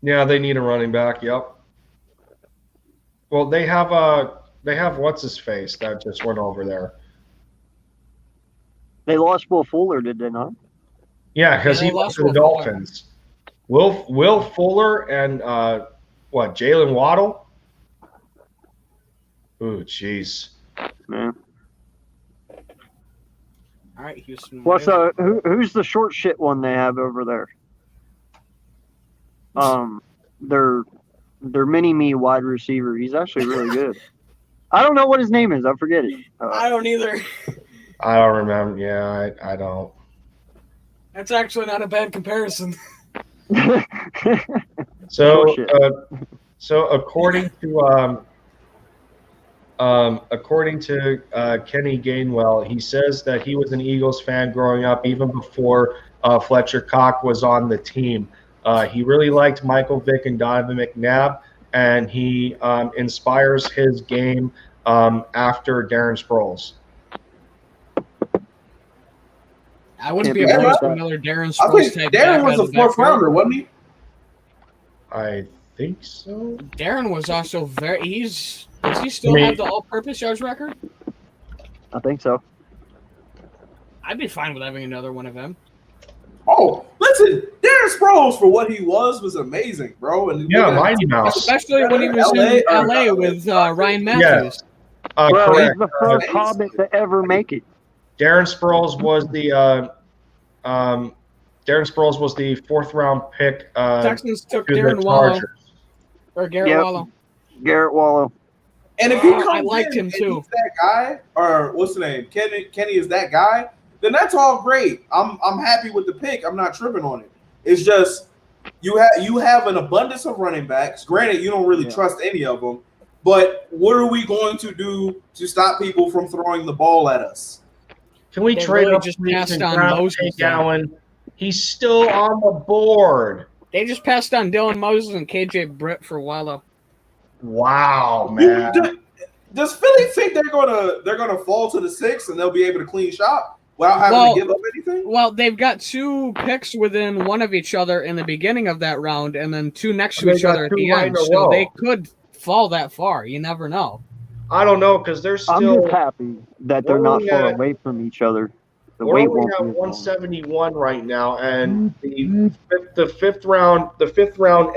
Yeah, they need a running back. Yep. Well, they have what's his face that just went over there. they lost Will Fuller, did they not? Yeah, because Yeah, he they went lost to the Will Fuller. Dolphins. Will Fuller and Jalen Waddle? Ooh, jeez. Man. All right, Houston. Well, so who's the short shit one they have over there? Their mini me wide receiver. He's actually really good. I don't know what his name is. I forget it. I don't either. I don't remember. Yeah, I don't. That's actually not a bad comparison. So, Bullshit. so according to Kenny Gainwell, he says that he was an Eagles fan growing up, even before Fletcher Cox was on the team. He really liked Michael Vick and Donovan McNabb, and he inspires his game after Darren Sproles. I wouldn't be Can't be opposed to mad at another Darren I Sproles think type. Darren back was out a of the fourth backfield. rounder, wasn't he? I think so. Darren was also very. Does he still I mean- have the all-purpose yards record? I think so. I'd be fine with having another one of them. Oh, listen, Darren Sproles for what he was amazing, bro. And Yeah, look at- Mighty Mouse. Especially when he was in LA with Ryan Matthews. Bro, Correct. he's the first Hobbit to ever make it. Darren Sproles was the fourth round pick Texans took to the Darren Waller Chargers. or Garrett Yep. Waller. Garrett Wallow. And if he comes I liked in him and too. he's that guy, or what's the name? Kenny is that guy, then that's all great. I'm happy with the pick. I'm not tripping on it. It's just you have an abundance of running backs. Granted, you don't really trust any of them, but what are we going to do to stop people from throwing the ball at us? Can we They trade really up just Reeves passed and on grab Moses, Jake though. Allen? He's still on the board. They just passed on Dylan Moses and KJ Britt for Waller. Wow, man. Does Philly think they're gonna fall to the 6 and they'll be able to clean shop? without having Well- to give up anything? Well, they've got 2 picks within one of each other in the beginning of that round, and then 2 next to They each got other at 2 the right end. in a So row. they could fall that far. You never know. I don't know because they're I'm still. just happy that they're We're not only far at- away from each other. The We're wait only won't at be as long. 171 right now, and the fifth round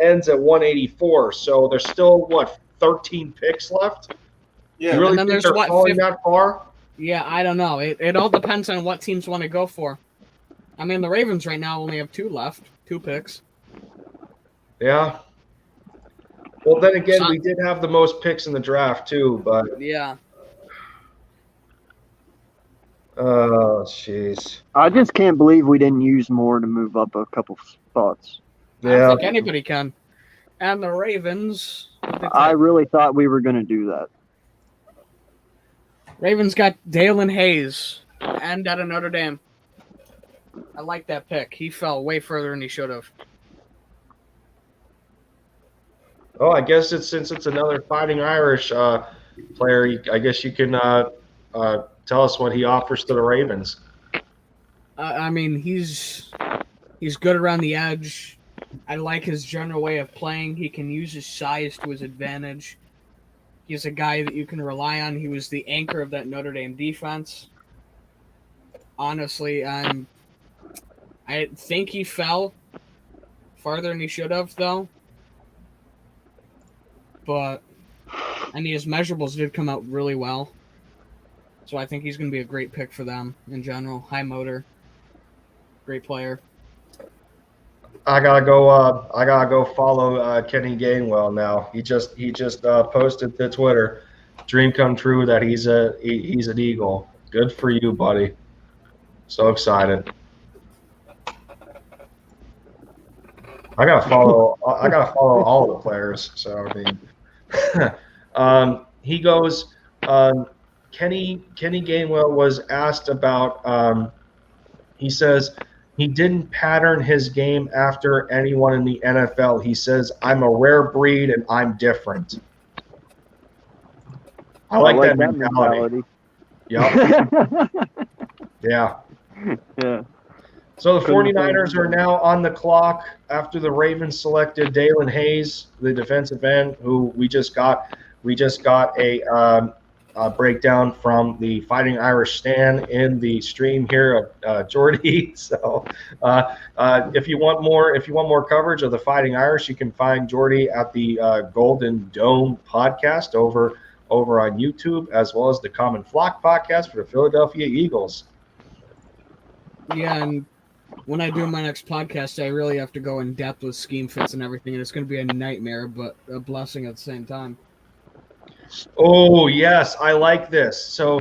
ends at 184. So there's still 13 picks left. Yeah. You really And then think there's they're what, falling 50 that far? Yeah, I don't know. It all depends on what teams want to go for. I mean, the Ravens right now only have 2 left, 2 picks. Yeah. Well, then again, So- we did have the most picks in the draft too, but Yeah. oh, jeez. I just can't believe we didn't use more to move up a couple spots. I don't Yeah. think anybody can. And the Ravens. I really thought we were going to do that. Ravens got Dalen Hayes and out of Notre Dame. I like that pick. He fell way further than he should have. Oh, I guess since it's another Fighting Irish player, I guess you can tell us what he offers to the Ravens. I mean, he's good around the edge. I like his general way of playing. He can use his size to his advantage. He's a guy that you can rely on. He was the anchor of that Notre Dame defense. Honestly, I think he fell farther than he should have, though. But his measurables did come out really well. So I think he's going to be a great pick for them in general. High motor, great player. I gotta go follow Kenny Gainwell now. He just posted to Twitter, dream come true that he's an Eagle. Good for you, buddy. So excited. I gotta follow all the players. So I mean, he goes. Kenny Gainwell was asked about. He says he didn't pattern his game after anyone in the NFL. He says, "I'm a rare breed and I'm different." I like that mentality. Yep. Yeah. Yeah. So the 49ers are now on the clock after the Ravens selected Dalen Hayes, the defensive end, who we just got a breakdown from the Fighting Irish Stan in the stream here of Jordy. So if you want more coverage of the Fighting Irish, you can find Jordy at the Golden Dome podcast over on YouTube, as well as the Common Flock podcast for the Philadelphia Eagles. Yeah, and when I do my next podcast, I really have to go in depth with scheme fits and everything, and it's going to be a nightmare, but a blessing at the same time. Oh yes, I like this. So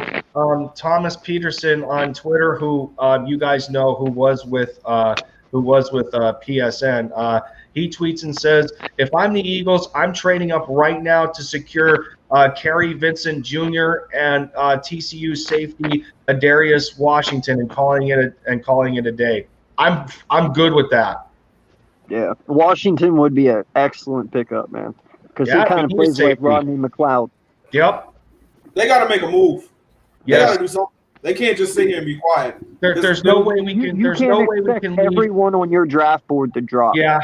Thomas Peterson on Twitter, who you guys know, who was with PSN, he tweets and says, "If I'm the Eagles, I'm trading up right now to secure Kerry Vincent Jr. and TCU safety Adarius Washington and calling it a day. I'm good with that." Yeah. Washington would be an excellent pickup, man. Because Yeah, he kind of he's plays like safety. Rodney McLeod. Yep. They got to make a move. They got Yes. to do something. They can't just sit here and be quiet. There's no way we You can. There's can't no way we expect can leave. everyone on your draft board to drop. Yeah.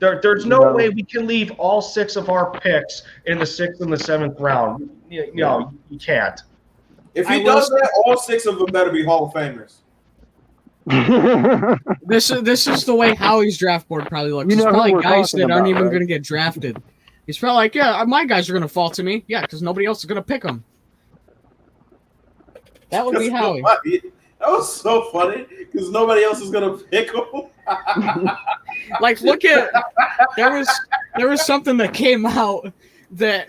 There's no No. way we can leave all 6 of our picks in the 6th and the 7th round. No, you can't. If I he will does that, all 6 of them better be Hall of Famers. This is the way Howie's draft board probably looks. You know It's who probably we're guys talking that aren't about, even right? going to get drafted. He's probably like, yeah, my guys are going to fall to me. Yeah, because nobody else is going to pick them. That would be That's Howie. so funny. That was so funny because nobody else is gonna pick him. Like, look at there was something that came out that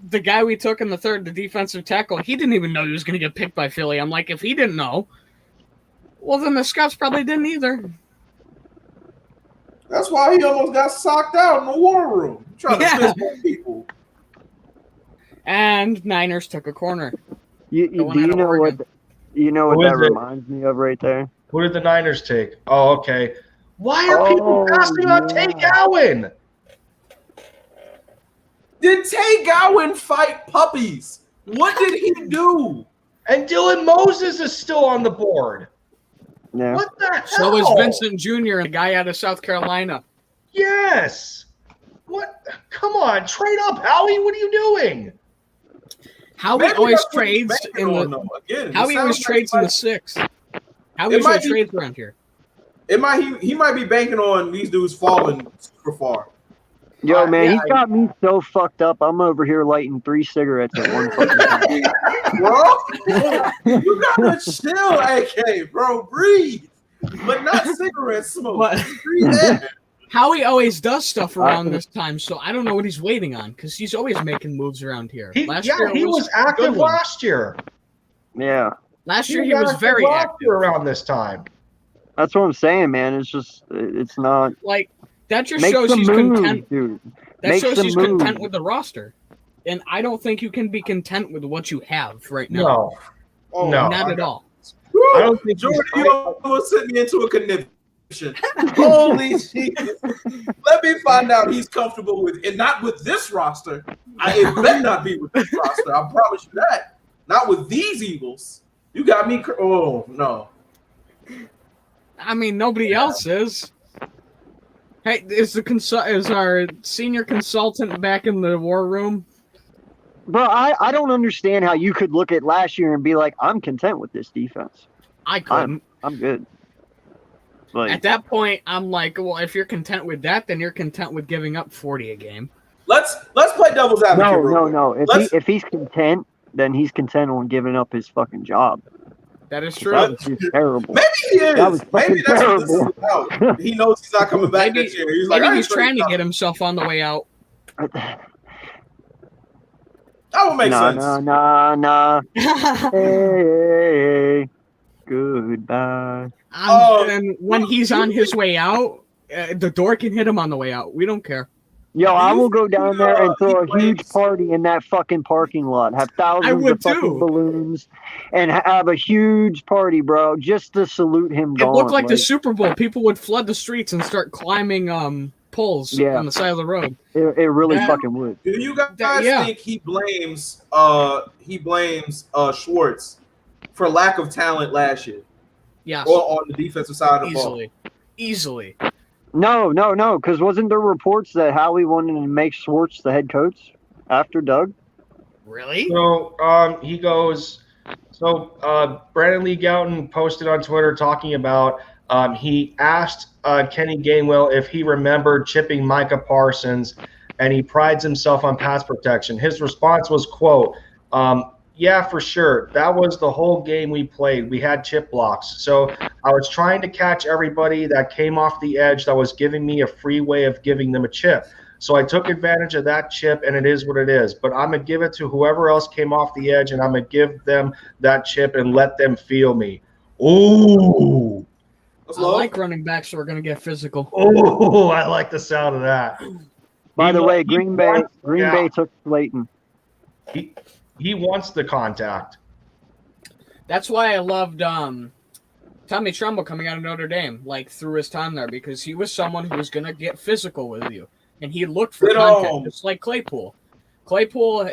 the guy we took in the 3rd, the defensive tackle, he didn't even know he was going to get picked by Philly. I'm like, if he didn't know, well, then the scouts probably didn't either. That's why he almost got socked out in the war room. Trying to Yeah. fist bump people. And Niners took a corner. Do Going you out of know Oregon. what? You know Who what that is it? reminds me of right there? Who did the Niners take? Oh, okay. Why are people passing on yeah. Tay Gowan? Did Tay Gowan fight puppies? What did he do? And Dylan Moses is still on the board. Yeah. What the hell? So is Vincent Jr., a guy out of South Carolina. Yes. What? Come on, trade up, Howie. What are you doing? Howie Maybe always that's what he's trades banking in on, the. though. Again, it Howie always sounds trades like in the 6. Howie It usually might be- trades around here. he might be banking on these dudes falling super far. Yo, man, yeah, he's got me so fucked up. I'm over here lighting 3 cigarettes at one fucking time. Bro, you gotta chill, AK, bro. Breathe, but not cigarette smoke. But- Breathe in. Howie always does stuff around this time, so I don't know what he's waiting on because he's always making moves around here. He it was active good one. last year. Yeah, Last year he was very last active. year around this time. that's what I'm saying, man. It's just, it's not. Like that just Make shows some he's moves, content. dude. That Make shows some he's content moves. with the roster, and I don't think you can be content with what you have right now. No, Oh, No. Not at all. Woo! I don't think Jordan, he's- you almost sent me into a conniption. Holy Jesus. Let me find out he's comfortable with and not with this roster. It better not be with this roster. I promise you that. Not with these Eagles. You got me. Oh, no. I mean, nobody else is. Hey, is our senior consultant back in the war room? Bro, I don't understand how you could look at last year and be like, I'm content with this defense. I couldn't. I'm good. Like, At that point, I'm like, well, if you're content with that, then you're content with giving up 40 a game. Let's play devil's advocate. no. Let's- If he's content, then he's content on giving up his fucking job. That is That true. was just terrible. Maybe he That was is. Maybe fucking that's what this is terrible. about. He knows he's not coming back Maybe- next year. He's like, Maybe I he's ain't trying to trading get himself on the way out. That would make sense. Nah. Hey, goodbye. And when he's on his way out, the door can hit him on the way out. We don't care. Yo, I will go down there and throw a he huge blames- party in that fucking parking lot. Have thousands would of fucking too. balloons and have a huge party, bro, just to salute him. It looked like the Super Bowl. People would flood the streets and start climbing poles Yeah. on the side of the road. It really Yeah. fucking would. Do you guys Yeah. think he blames Schwartz for lack of talent last year, Yes, or on the defensive side of the ball? easily. No, because wasn't there reports that Howie wanted to make Schwartz the head coach after Doug? Really? So he goes. So Brandon Lee Gouton posted on Twitter talking about he asked Kenny Gainwell if he remembered chipping Micah Parsons, and he prides himself on pass protection. His response was, "quote Yeah, for sure. That was the whole game we played. We had chip blocks. So I was trying to catch everybody that came off the edge that was giving me a free way of giving them a chip. So I took advantage of that chip, and it is what it is. But I'm going to give it to whoever else came off the edge, and I'm going to give them that chip and let them feel me." Ooh. That's I low. like running backs who are going to get physical. Ooh, I like the sound of that. By He the wa- way, he Green Bay wants- yeah. took Slayton. He wants the contact. That's why I loved Tommy Tremble coming out of Notre Dame, like through his time there, because he was someone who was going to get physical with you, and he looked for Get contact, on. just like Claypool. Claypool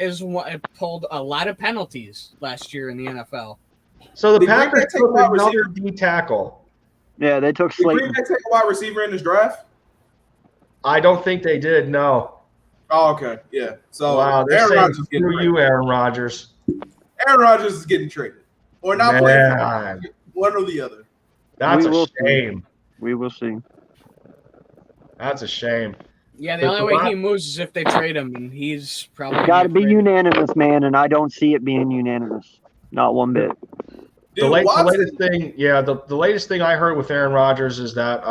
pulled a lot of penalties last year in the NFL. So the Did Green Bay Packers take a took wide another receiver? D tackle. Yeah, they took Did Green Slayton. Bay take a wide receiver in this draft? I don't think they did, no. Oh, okay. Yeah. So Wow, they're Aaron saying Rodgers is getting screw traded. you, Aaron Rodgers. Aaron Rodgers is getting traded. Or not playing for Man, one or the other. that's We a will see. shame. We will see. That's a shame. Yeah, the There's only a way lot- he moves is if they trade him, and he's probably Got to be traded. unanimous, man, and I don't see it being unanimous. Not one bit. The, Dude, the Watson- latest thing, yeah, the latest thing I heard with Aaron Rodgers is that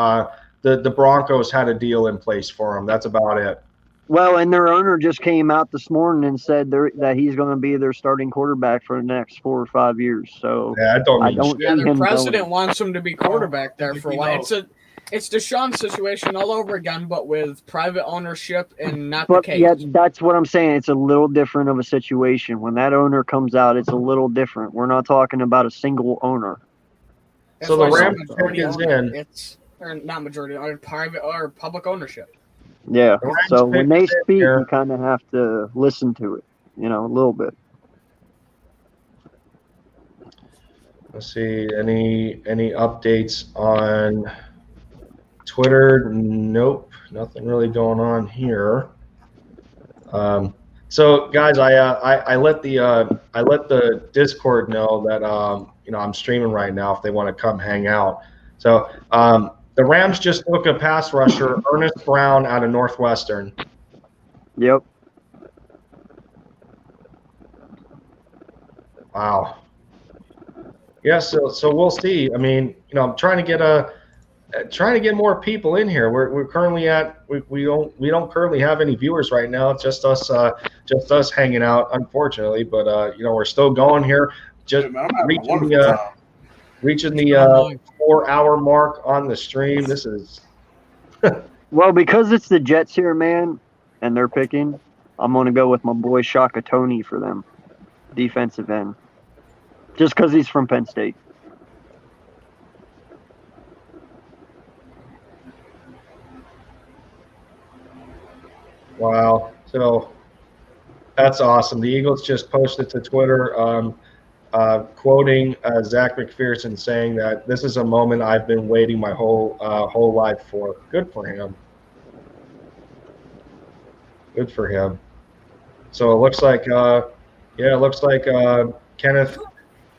the Broncos had a deal in place for him. That's about it. Well, and their owner just came out this morning and said that he's going to be their starting quarterback for the next 4 or 5 years. So Yeah, I don't I mean don't Yeah, see the him president going. wants him to be quarterback there for a We while. know. It's Deshaun's situation all over again, but with private ownership and not the But case. yeah, that's what I'm saying. It's a little different of a situation. When that owner comes out, it's a little different. We're not talking about a single owner. That's So the why it's Rams majority pick is owner. in. It's or not majority or private or public ownership. Yeah. The Rams So when pick they is in speak, here. you kind of have to listen to it, a little bit. Let's see. Any updates on Twitter? Nope. Nothing really going on here. So guys, I let the Discord know that I'm streaming right now if they want to come hang out. So the Rams just took a pass rusher, Ernest Brown out of Northwestern. Yep. Wow. Yeah, so we'll see. I mean, I'm trying to get more people in here. We're currently we don't currently have any viewers right now. It's just us hanging out, unfortunately. But we're still going here. Just Hey, man, I'm having a reaching wonderful time. the 4-hour mark on the stream. This is Well, because it's the Jets here, man, and they're picking, I'm going to go with my boy Shaka Tony for them, defensive end. Just because he's from Penn State. wow. So that's awesome. The Eagles just posted to Twitter, quoting Zach McPherson, saying that this is a moment I've been waiting my whole life for. Good for him. Good for him. So it looks like, Kenneth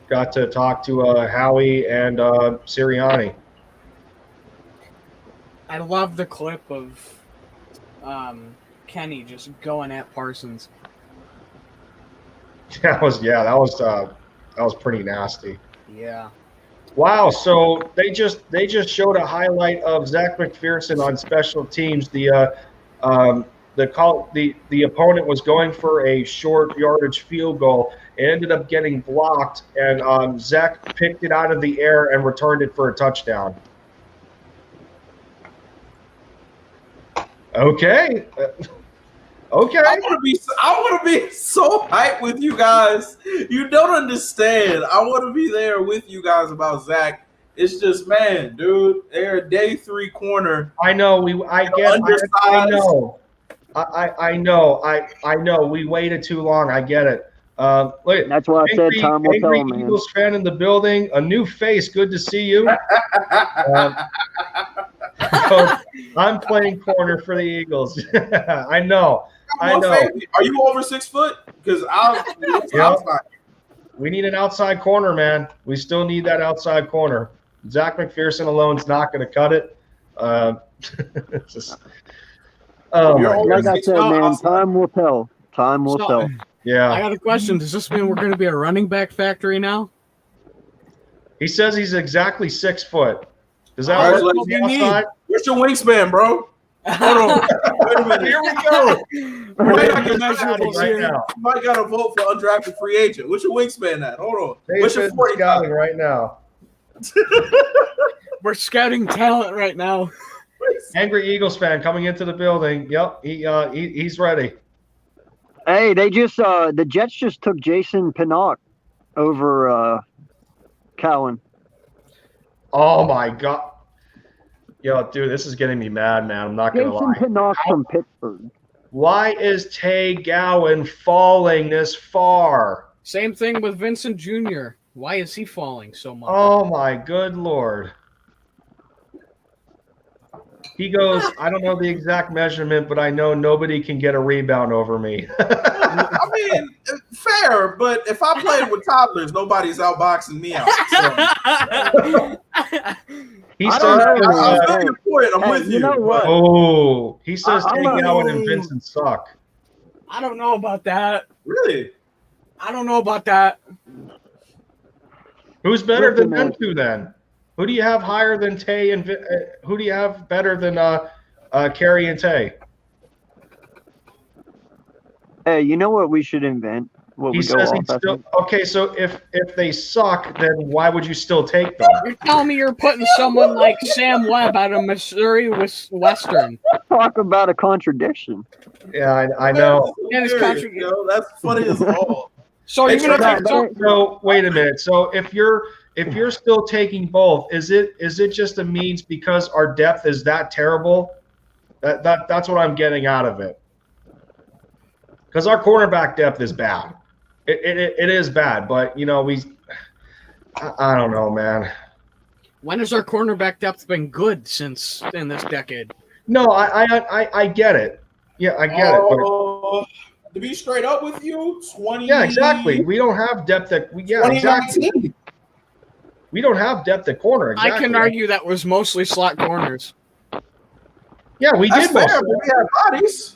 got to talk to Howie and Sirianni. I love the clip of Kenny just going at Parsons. That was pretty nasty. Yeah. Wow, so they just showed a highlight of Zach McPherson on special teams. The opponent was going for a short yardage field goal. It ended up getting blocked, and Zach picked it out of the air and returned it for a touchdown. Okay. Okay. I want to be so hyped with you guys. You don't understand. I want to be there with you guys about Zach. It's just, man, dude, they're a day 3 corner. I know. I know. I know. We waited too long. I get it. Look, That's why I said time will tell, angry man. Eagles fan in the building. A new face. Good to see you. So I'm playing corner for the Eagles. I know. I know. Are you over 6 foot? Because Yep. We need an outside corner, man. We still need that outside corner. Zach McPherson alone is not going to cut it. It's just, oh my Like God. I said, man, time will tell. Time will tell. I Yeah. got a question. Does this mean we're going to be a running back factory now? He says he's exactly 6 foot. Does that All right, work so on the you need- outside? What's your wingspan, bro? Hold on. Wait a minute. Here we go. We're We're not gonna gonna get measurables right here. now. You might got to vote for undrafted free agent. What's your wingspan at? Hold on. What's your David's 40 scouting right now. We're scouting talent right now. Angry Eagles fan coming into the building. Yep, he's ready. Hey, they just the Jets just took Jason Pinnock over Cowan. Oh my God. Yo, dude, this is getting me mad, man. I'm not gonna Jason lie. Pinnock from Pittsburgh. Why is Tay Gowan falling this far? Same thing with Vincent Jr. Why is he falling so much? Oh my good Lord. He goes, I don't know the exact measurement, but I know nobody can get a rebound over me. I mean, fair, but if I played with toddlers, nobody's outboxing me out. So, He I says, don't know, I man. feel your point. I'm Hey, with you you. know what? oh, he says I'm Tay not- Gowan and Vincent suck. I don't know about that. Really? I don't know about that. Who's better Listen, than them man. two then? Who do you have higher than Tay and who do you have better than Kerry and Tay? Hey, you know what we should invent? What He we go says off he's after? still okay. So if they suck, then why would you still take them? You're telling me you're putting someone like Sam Webb out of Missouri Western. Talk about a contradiction. Yeah, I know. That is Hilarious, contrary- yo. That's funny as all. So you're gonna Hey, take Trevor, some, So wait a minute. So if you're still taking both, is it just a means because our depth is that terrible? That's what I'm getting out of it. Because our cornerback depth is bad. It is bad, but I don't know, man. When has our cornerback depth been good since in this decade? No, I get it. Yeah, I get it. But To be straight up with you, 20. yeah, exactly. We don't have depth at exactly. 2019. We don't have depth at corner. Exactly. I can argue that was mostly slot corners. Yeah, we That's did fair, most. but we have bodies.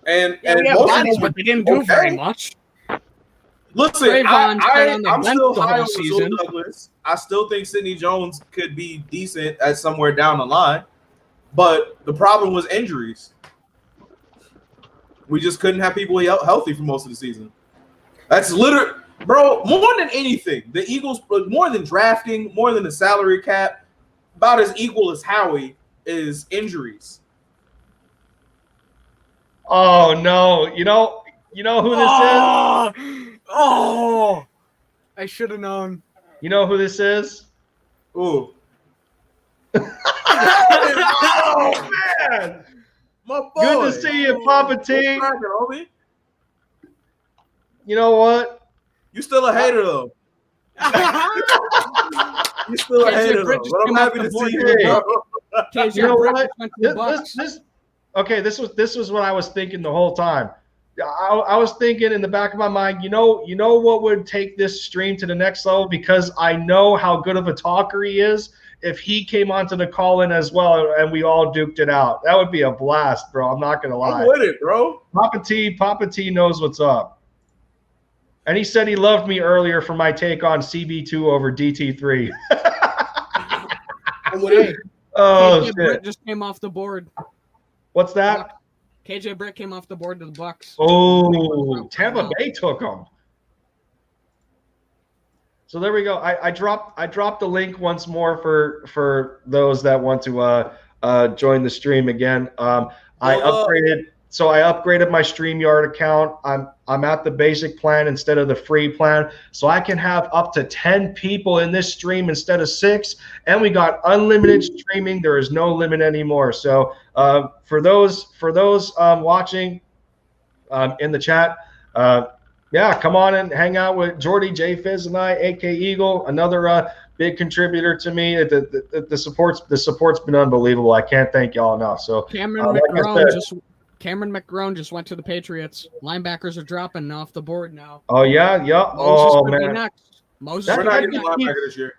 And Yeah, we have most of bodies, them but they didn't do okay. very much. Listen, Trayvon's been on the I'm bench still the high whole on Rasul season. Douglas. I still think Sidney Jones could be decent at somewhere down the line, but the problem was injuries. We just couldn't have people healthy for most of the season. That's literally, bro, more than anything, the Eagles, more than drafting, more than the salary cap, about as equal as Howie is injuries. Oh no! You know who this is? Oh, I should have known. You know who this is? Ooh. Oh man! My boy. Good to see you, Papa T. What's cracking, homie? You know what? You still a hater though. You still a KJ hater Britt though. just But I'm came off happy the to board see with you, a bro. KJ You know Britt what? went to the Bucks. This was what I was thinking the whole time. I was thinking in the back of my mind, you know what would take this stream to the next level, because I know how good of a talker he is. If he came onto the call-in as well and we all duked it out, that would be a blast, bro. I'm not gonna lie. I'm with it, bro. Papa T knows what's up. And he said he loved me earlier for my take on CB2 over DT3. I'm with it. Oh KJ shit! Britt just came off the board. What's that? KJ Britt came off the board to the Bucks. Oh, Tampa Bay took him. So there we go. I dropped the link once more for those that want to join the stream again. I upgraded my StreamYard account. I'm at the basic plan instead of the free plan, so I can have up to 10 people in this stream instead of 6. And we got unlimited streaming. There is no limit anymore. So for those watching in the chat, yeah, come on and hang out with Jordy, J Fizz, and I, AK Eagle, another big contributor to me. The support's been unbelievable. I can't thank y'all enough. So Cameron McGrone just went to the Patriots. Linebackers are dropping off the board now. Oh yeah. Moses Oh could be man, next. Moses We're could not be getting a next. linebacker this year.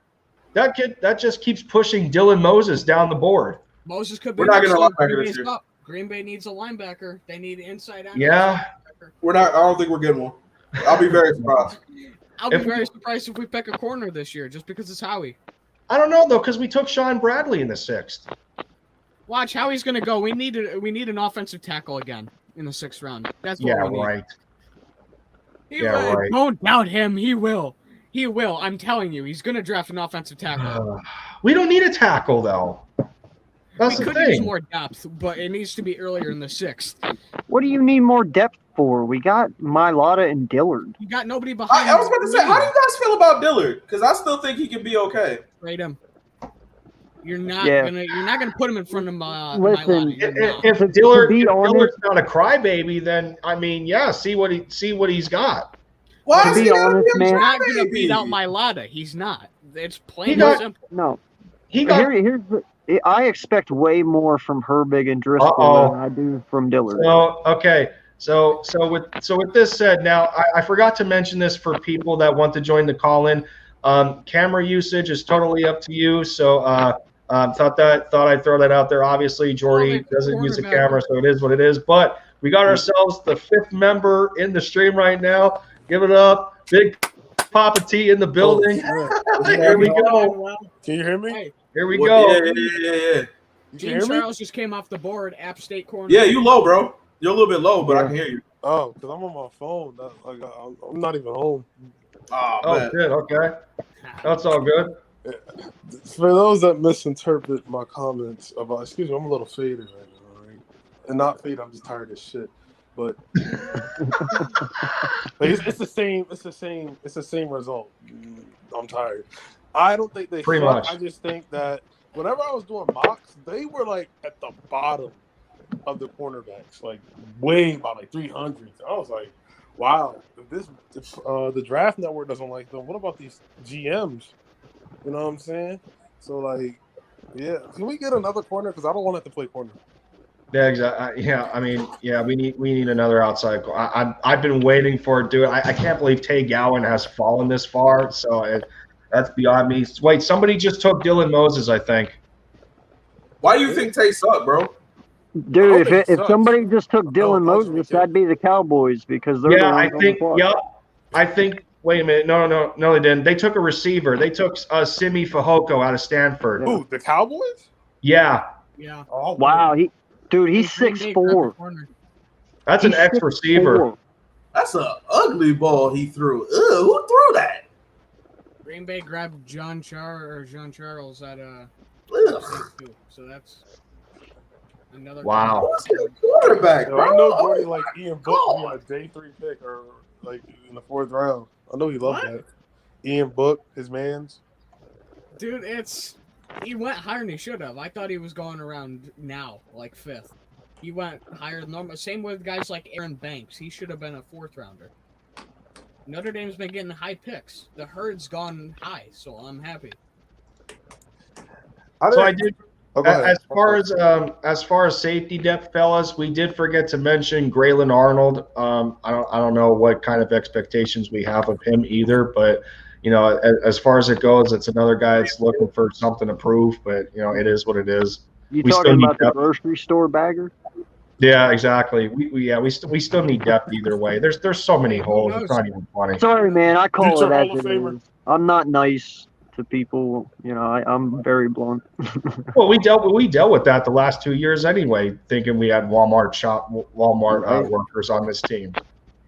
that kid that just keeps pushing Dylan Moses down the board. Moses could be We're not next. getting a linebacker Green this Bay's year. up. Green Bay needs a linebacker. They need inside out. Yeah. We're not. I don't think we're getting one. I'll be very surprised. I'll be If- very surprised if we pick a corner this year, just because it's Howie. I don't know though, because we took Sean Bradley in the 6th. Watch how he's gonna go. We need an offensive tackle again in the 6th round. That's what Yeah, we need. right. He Yeah, will. right. Don't doubt him. He will. He will. I'm telling you, he's gonna draft an offensive tackle. We don't need a tackle though. That's We the could use thing. more depth, but it needs to be earlier in the 6th. What do you need more depth for? We got Mailata and Dillard. You got nobody behind. I was about to say, how do you guys feel about Dillard? Because I still think he can be okay. Trade him. You're not Yeah. gonna put him in front of Listen, Mailata. You're not. If To Dillard's be honest- not a crybaby, then I mean, yeah, see what he's got. Why To is be he gotta honest, be a man- He's not gonna crybaby? beat out Mailata. He's not. It's plain He and got- simple. No, He got I expect way more from Herbig and Driscoll Uh-oh. than I do from Dillard. So okay, so with this said, now I forgot to mention this for people that want to join the call-in. Camera usage is totally up to you. So thought I'd throw that out there. Obviously, Jordy Well, doesn't use a quarterback. camera, so it is what it is. But we got ourselves the 5th member in the stream right now. Give it up, Big Papa T in the building. Here we go. Can you hear me? Hey, Here we Well, go. yeah. You can Gene hear me? Charles just came off the board. App State corner. Yeah, you low, bro. You're a little bit low, but I can hear you. Oh, because I'm on my phone. I'm not even home. Oh, Oh, man. good. Okay, that's all good. For those that misinterpret my comments about, excuse me, I'm a little faded right now, right? And not faded, I'm just tired as shit. But it's the same. It's the same result. I'm tired. I don't think they Pretty suck. much. I just think that whenever I was doing mocks, they were like at the bottom of the cornerbacks, like way by like 300. I was like, wow, if the draft network doesn't like them, what about these GMs? You know what I'm saying? So like, yeah, can we get another corner? Because I don't want to have to play corner. Yeah, exactly. Yeah, I mean, yeah, we need another outside. I've been waiting for it. Dude, I can't believe Tay Gowan has fallen this far. So that's beyond me. Wait, somebody just took Dylan Moses, I think. Why do you think Tay suck, bro? Dude, think it if sucks. somebody just took Dylan Oh, Patrick Moses, McKinnon. that'd be the Cowboys because they're the Yeah, ones I on think. the clock. Yep. I think. Wait a minute. No, they didn't. They took a receiver. They took Simi Fehoko out of Stanford. Who, the Cowboys? Yeah, Yeah. Oh, Wow, he's Green Bay 6'4". grabbed the corner. that's an He's ex receiver. 6'4". That's a ugly ball he threw. Ugh, who threw that? Green Bay grabbed John Charles at Ugh. so that's another. Wow. Who's the quarterback, Yo, bro? I know Jordy like Ian Book God. being a day 3 pick or like in the 4th round. I know he loved What? that. Ian Book, his man's. Dude, he went higher than he should have. I thought he was going around now, like 5th. He went higher than normal. Same with guys like Aaron Banks. He should have been a 4th rounder. Notre Dame's been getting high picks. The herd's gone high, so I'm happy. So I did. Oh, go ahead. As far as safety depth, fellas, we did forget to mention Graylin Arnold. I don't know what kind of expectations we have of him either, but you know, as far as it goes, it's another guy that's looking for something to prove. But you know, it is what it is. You We still talking need about the depth. grocery store bagger? Yeah, exactly. We still need depth either way. There's so many holes. It's not even funny. Sorry, man. I call Future it as Hall of it Famer. is. I'm not nice to people. You know, I'm very blunt. Well, we dealt with that the last 2 years anyway, thinking we had Walmart workers on this team.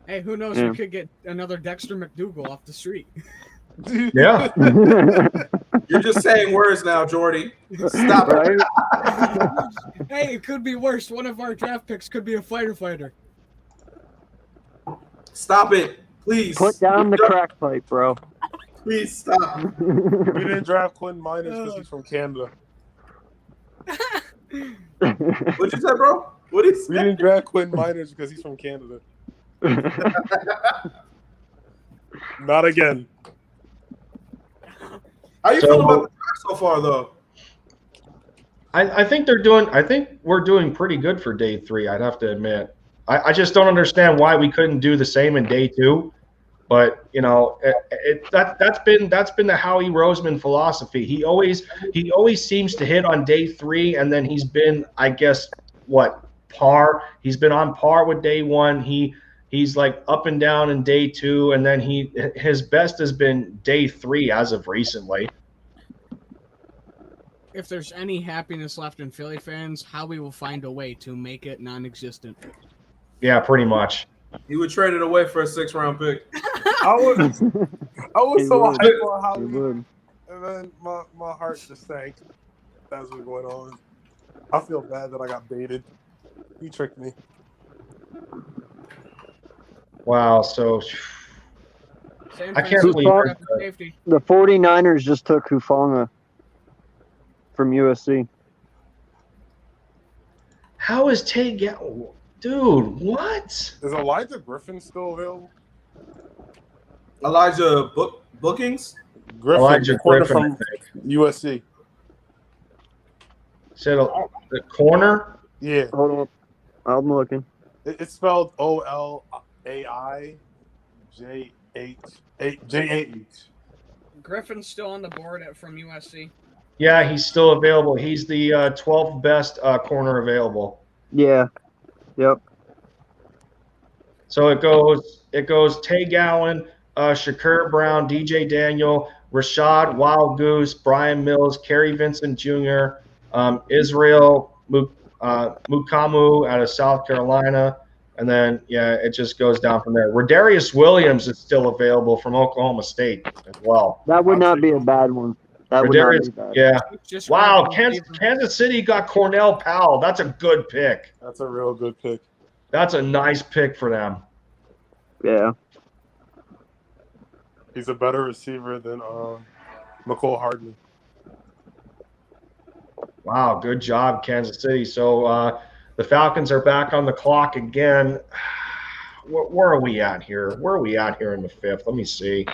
Hey, who knows? Yeah. We could get another Dexter McDougal off the street. Yeah. You're just saying words now, Jordy. Stop it. Right? Hey, it could be worse. One of our draft picks could be a fighter. Stop it. Please. Put down the crack pipe, bro. Please stop. We didn't draft Quentin Miners because he's from Canada. What'd you say, bro? What is We didn't draft Quentin Miners because he's from Canada. Not again. How you So- feel about the draft so far, though? I think we're doing pretty good for day 3. I'd have to admit. I just don't understand why we couldn't do the same in day 2. But you know, that's been the Howie Roseman philosophy. He always seems to hit on day 3, and then he's been, I guess, par. He's been on par with day 1. He's like up and down in day 2, and then his best has been day 3 as of recently. If there's any happiness left in Philly fans, Howie will find a way to make it non-existent. Yeah, pretty much. He would trade it away for a 6th-round pick. I was He so would. hyped on It Howie, would. and then my heart just sank. That's what's going on. I feel bad that I got baited. He tricked me. Wow. So San I can't Francisco believe grabbed that. safety. The 49ers just took Hufanga from USC. how is Tay dude? What? Is Elijah Griffin still available? Elijah Bookings? Griffin, Elijah the corner Griffin, I from think. USC. Said the corner. Yeah, Hold on. I'm looking. it's spelled OLAIJH. Griffin's still on the board from USC. Yeah, he's still available. He's the 12th best corner available. Yeah. Yep. So it goes Tay Gowan, Shakur Brown, DJ Daniel, Rashad Wild Goose, Brian Mills, Kerry Vincent Jr., Israel Mukamu out of South Carolina, and then it just goes down from there. Rodarius Williams is still available from Oklahoma State as well. That would not be a bad one. That would not be bad. Yeah. Just Wow, grabbed Kansas City got Cornell Powell. That's a good pick. That's a real good pick. That's a nice pick for them. Yeah. He's a better receiver than McCole Hardman. Wow, good job, Kansas City. So the Falcons are back on the clock again. Where are we at here? Where are we at here in the 5th? Let me see.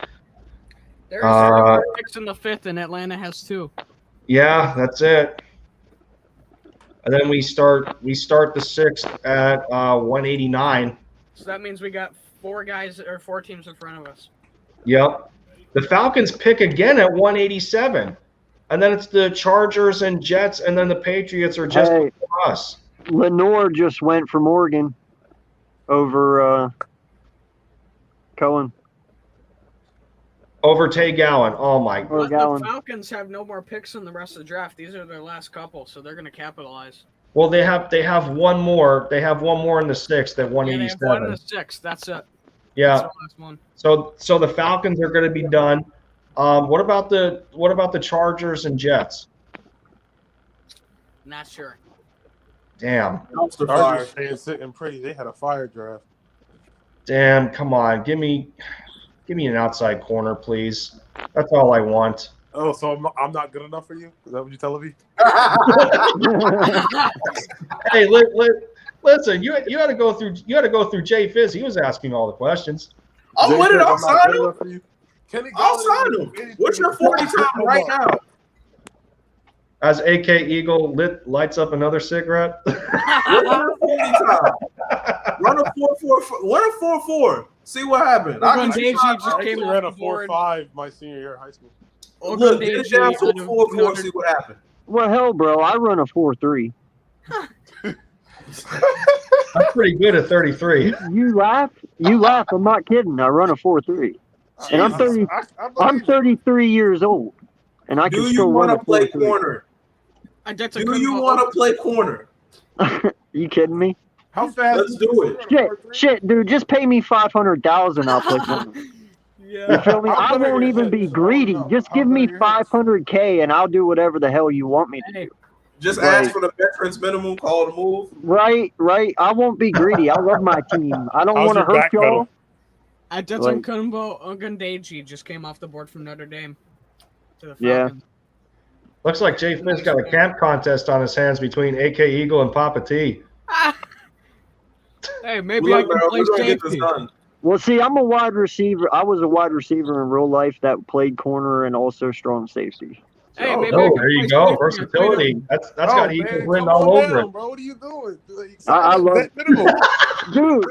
There's 4 picks in the 5th, and Atlanta has 2. Yeah, that's it. And then we start the 6th at 189. So that means we got 4 guys or 4 teams in front of us. Yep. The Falcons pick again at 187. And then it's the Chargers and Jets, and then the Patriots are just Hey. before us. Lenore just went for Morgan over Cohen. Over Tay Gowan. Oh, my. Or But the Gowan. Falcons have no more picks in the rest of the draft. These are their last couple, so they're going to capitalize. Well, they have one more. They have one more in the 6th at Yeah, they have 1 in 187. the 6th. That's it. Yeah. That's the last one. So the Falcons are going to be done. What about the Chargers and Jets? Not sure. Damn. Dumpster fire. Chargers staying sitting pretty. They had a fire draft. Damn, come on. Give me an outside corner, please. That's all I want. Oh, so I'm not good enough for you? Is that what you're telling me? Hey, listen, you had to go through Jay Fizz. He was asking all the questions. I'm with it. I'll I'm not sign good him. enough for you? Kenny I'll Galladay sign will him. do anything What's your with 40 football. time right now? As AK Eagle lights up another cigarette. Run a 40 time. Run a 4-4. See what happened. Ogundeji I just came actually off ran the a board. 4.5 my senior year of high school. Look, get it down to a Ogundeji out of 4-4. Notre- See what happened. Well, hell, bro, I run a 4.3. I'm pretty good at 33. You laugh? I'm not kidding. I run a 4.3. And I'm 30. I believe I'm it. 33 years old, and I can Do you still run want a to play 4.3. corner? That's a Do good you call. want to play corner? You kidding me? How fast? Let's do it. Shit, dude, just pay me 500,000. I'll play corner. You Yeah. feel me? I'm I gonna won't hear even hits. be I greedy. don't know. Just give I'm me gonna hear hits. 500K, and I'll do whatever the hell you want me to. Hey, Just Right. ask for the veterans minimum. Call the move. Right. I won't be greedy. I love my team. I don't How's want to your hurt back y'all. pedal? Adetsun Like- Ogundeji just came off the board from Notre Dame to the Yeah. Falcons. Looks like Jay Fizz got a camp contest on his hands between AK Eagle and Papa T. Hey, maybe I Look, can bro, play we're gonna get this safety. done. Well, see, I'm a wide receiver. I was a wide receiver in real life that played corner and also strong safety. Hey, Oh, maybe I Oh, can there you play go. safety. Versatility. That's Oh, got man, Eagles come written on all over down, it. bro. What are you doing? Like, I love- that minimum. Dude,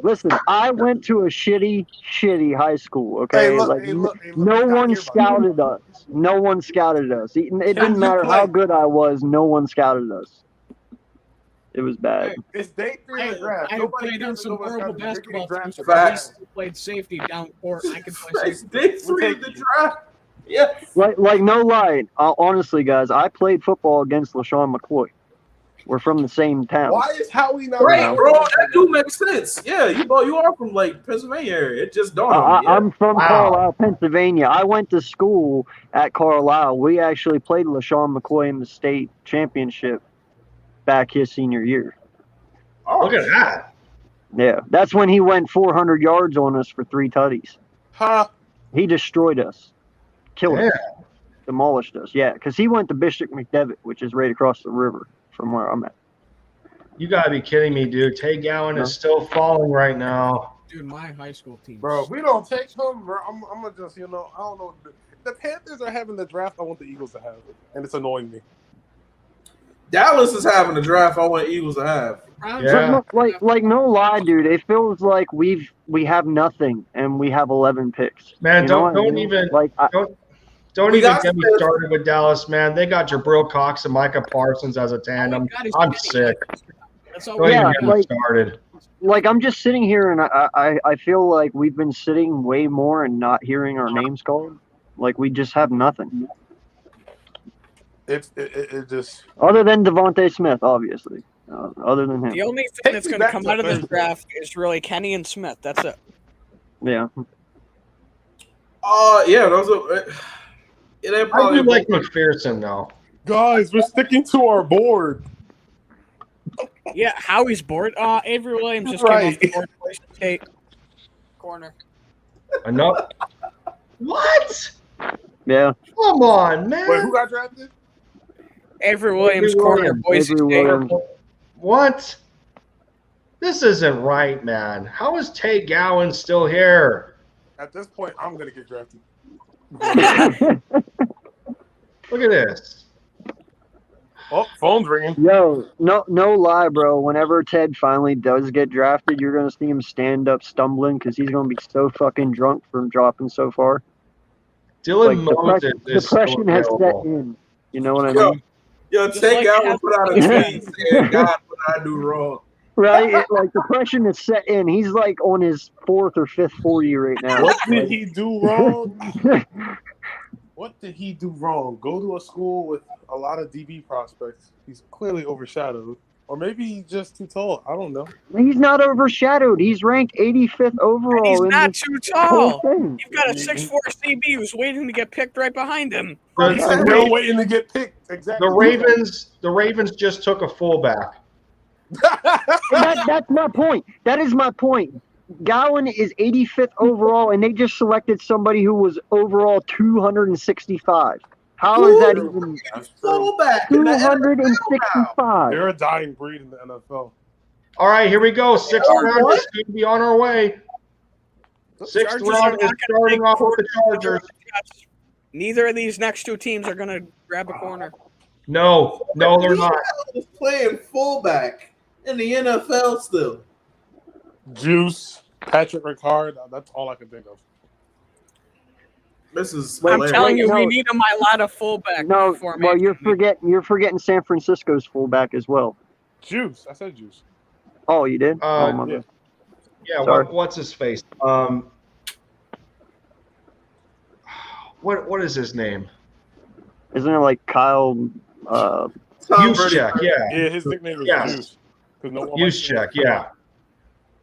listen. I went to a shitty high school. Okay, Hey, look, like hey, look, no we gotta one hear about it. scouted us. No one scouted us. It Can didn't you matter play? how good I was. No one scouted us. It was bad. Hey, It's day 3 of the draft. I Nobody played on cares some about horrible scouting. You're basketball getting teams. drafted. Facts. I played safety down court. I can play It's safety. day 3 of the draft. Yes. Like no lie. Honestly, guys, I played football against LaShawn McCoy. We're from the same town. Why is Howie not? Right, around? bro. That do make sense. Yeah, you are from like Pennsylvania area. It just dawned on me. Yeah. I'm from Wow. Carlisle, Pennsylvania. I went to school at Carlisle. We actually played LaShawn McCoy in the state championship back his senior year. Oh, Look at that. Yeah, that's when he went 400 yards on us for 3 tutties. Huh? He destroyed us, killed us, Yeah. demolished us. Yeah, because he went to Bishop McDevitt, which is right across the river from where I'm at. You gotta be kidding me, dude. Tay Gowan is still falling right now. Dude, my high school team. Bro, if we don't take him, bro, I'm gonna just, I don't know. The Panthers are having the draft I want the Eagles to have, and it's annoying me. Dallas is having the draft I want Eagles to have. Browns Yeah. But like no lie, dude. It feels like we have nothing and we have 11 picks. Man, You know what I don't mean? even like. don't We even got get me Smith. started with Dallas, man. They got Jabril Cox and Micah Parsons as a tandem. I'm sick. That's all Don't we Yeah, even got. get me like- started. Like I'm just sitting here and I feel like we've been sitting way more and not hearing our names called. Like we just have nothing It just other than Devontae Smith, obviously. Other than The him, only Take thing that's me going to back come to out of this Thursday. draft is really Kenny and Smith. That's it. yeah. Yeah, those are. It ain't I probably do like McPherson though. guys, we're sticking to our board. Yeah, Howie's board. Avery Williams just Right. came off the board. Boise State corner. Enough. What? Yeah. Come on, man. Wait, who got drafted? Avery Williams Avery corner. Williams. Boise Avery State. Williams. What? This isn't right, man. How is Tay Gowan still here? At this point, I'm gonna get drafted. Look at this. Oh, phone's ringing. Yo, no lie, bro. Whenever Ted finally does get drafted, you're gonna see him stand up stumbling because he's gonna be so fucking drunk from dropping so far. Dylan Like Moses is still depression has set available. in. You know what I Yo, mean? yo, Just take like out and half- put out a tweet saying, "God, what did I do wrong?" Right? Like depression is set in. He's like on his 4th or 5th 40 right now. What did he do wrong? What did he do wrong? Go to a school with a lot of DB prospects. He's clearly overshadowed. Or maybe he's just too tall. I don't know. He's not overshadowed. He's ranked 85th overall. He's in not this too whole tall. thing. You've got a 6'4" CB who's waiting to get picked right behind him. The, He's the still Ra- waiting to get picked. Exactly. the Ravens just took a fullback. That's my point. That is my point. Gowan is 85th overall, and they just selected somebody who was overall 265. How is that even That's true. Fullback in the NFL. 265? They're a dying breed in the NFL. All right, here we go. Sixth Oh, round what? is going to be on our way. Sixth Chargers round are is not gonna starting take off with the corners. Chargers. Neither of these next two teams are going to grab a corner. No, they're Who not. the hell is playing fullback in the NFL still? Juice, Patrick Ricard. That's all I can think of. This is Wait, I'm hilarious. telling you, no. we need a Mailata fullback. No, for well, you're forgetting San Francisco's fullback as well. Juice. I said Juice. Oh, you did? Oh, my yeah. bad. Yeah, Sorry. what's his face? What is his name? Isn't it like Kyle? Tom Brady. Juszczyk, yeah. Yeah, his nickname is Yes. Juice. 'Cause no one likes Juszczyk, him. yeah.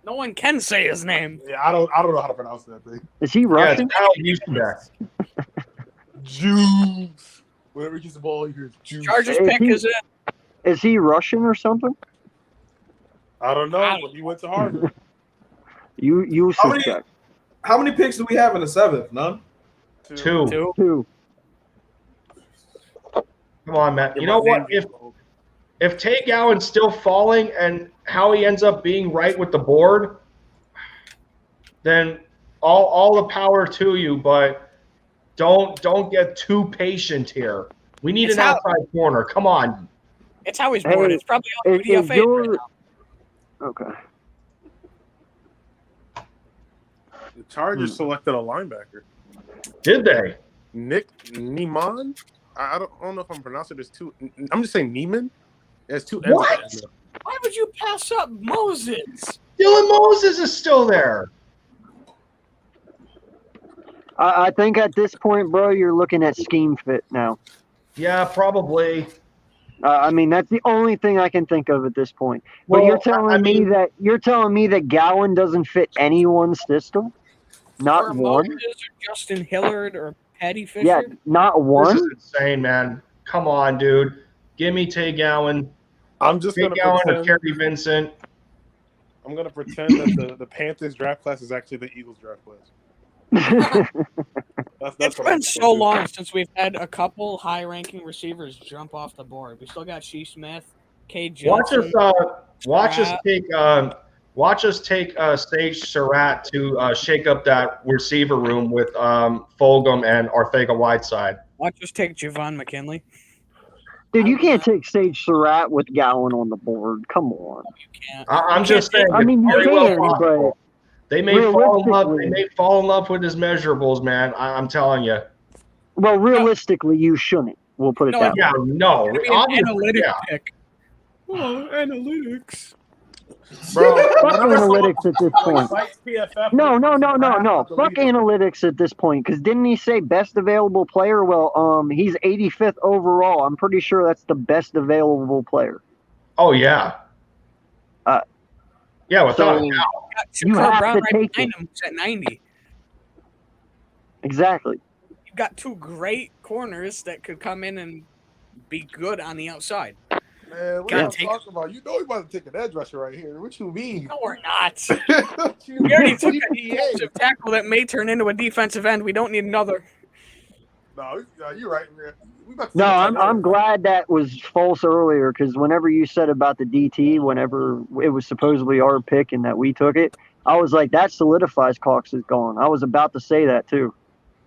No one can say his name. Yeah, I don't know how to pronounce that thing. Is he Yeah, Russian? it's Kyle Juszczyk. Juice. Whenever he gets the ball, he hears Juice. Chargers Hey, pick he- is it? Is he Russian or something? I don't know, but he went to Harvard. You How many- check. How many picks do we have in the 7th? None. Two. Two. Two. Come on, Matt. You know what? If Tay Gowan's still falling and how he ends up being right with the board, then all the power to you. But don't get too patient here. We need It's an how- outside corner. Come on. It's how he's bored. Hey, It's probably all Is UDFA. your right now. okay? The Chargers selected a linebacker. Did they? Nick Niemann? I don't know if I'm pronouncing this too. I'm just saying Neiman. There's two N's. What? in there. Why would you pass up Moses? Dylan Moses is still there. I think at this point, bro, you're looking at scheme fit now. Yeah, probably. I mean, that's the only thing I can think of at this point. But Well, you're telling I mean- me that Gowan doesn't fit anyone's system? Not Or one? Moses or Justin Hillard or Patty Fisher? Yeah, not This one. is insane, man. Come on, dude. Give me Tay Gowan. I'm just Tay gonna Gowan or pretend. Kerry Vincent. I'm gonna pretend that the Panthers draft class is actually the Eagles draft class. That's It's what I'm been so gonna do. long since we've had a couple high-ranking receivers jump off the board. We still got Shee Smith, Cade Watch Johnson. Watch us take Sage Surratt to shake up that receiver room with Fulgham and Ortega-Whiteside. Watch us take Javon McKinley. Dude, you can't take Sage Surratt with Gowan on the board. Come on. You can't. I'm just saying. I mean, you it's very well can, possible. They may fall in love. realistically- They may fall in love with his measurables, man. I'm telling you. Well, realistically, you shouldn't. We'll put it No, that way. Yeah, no. It's gonna be an Obviously, analytic yeah. pick. Oh, analytics. Bro, Fuck whenever someone analytics at this point. cites PFF, No. I Fuck believe it. analytics at this point. Because didn't he say best available player? Well, he's 85th overall. I'm pretty sure that's the best available player. Oh yeah. Yeah, without so- a doubt. Got You Shakur have Brown to right take behind him, who's at 90. Exactly. You've got two great corners that could come in and be good on the outside. Man, what Gotta are you take- talking about? You know you about to take an edge rusher right here. What you mean? No, we're not. What you We already mean? took a CPA. defensive tackle that may turn into a defensive end. We don't need another. No, you're right, man. We about to No, take a I'm tight end. glad that was false earlier because whenever you said about the DT, whenever it was supposedly our pick and that we took it, I was like, that solidifies Cox is gone. I was about to say that too.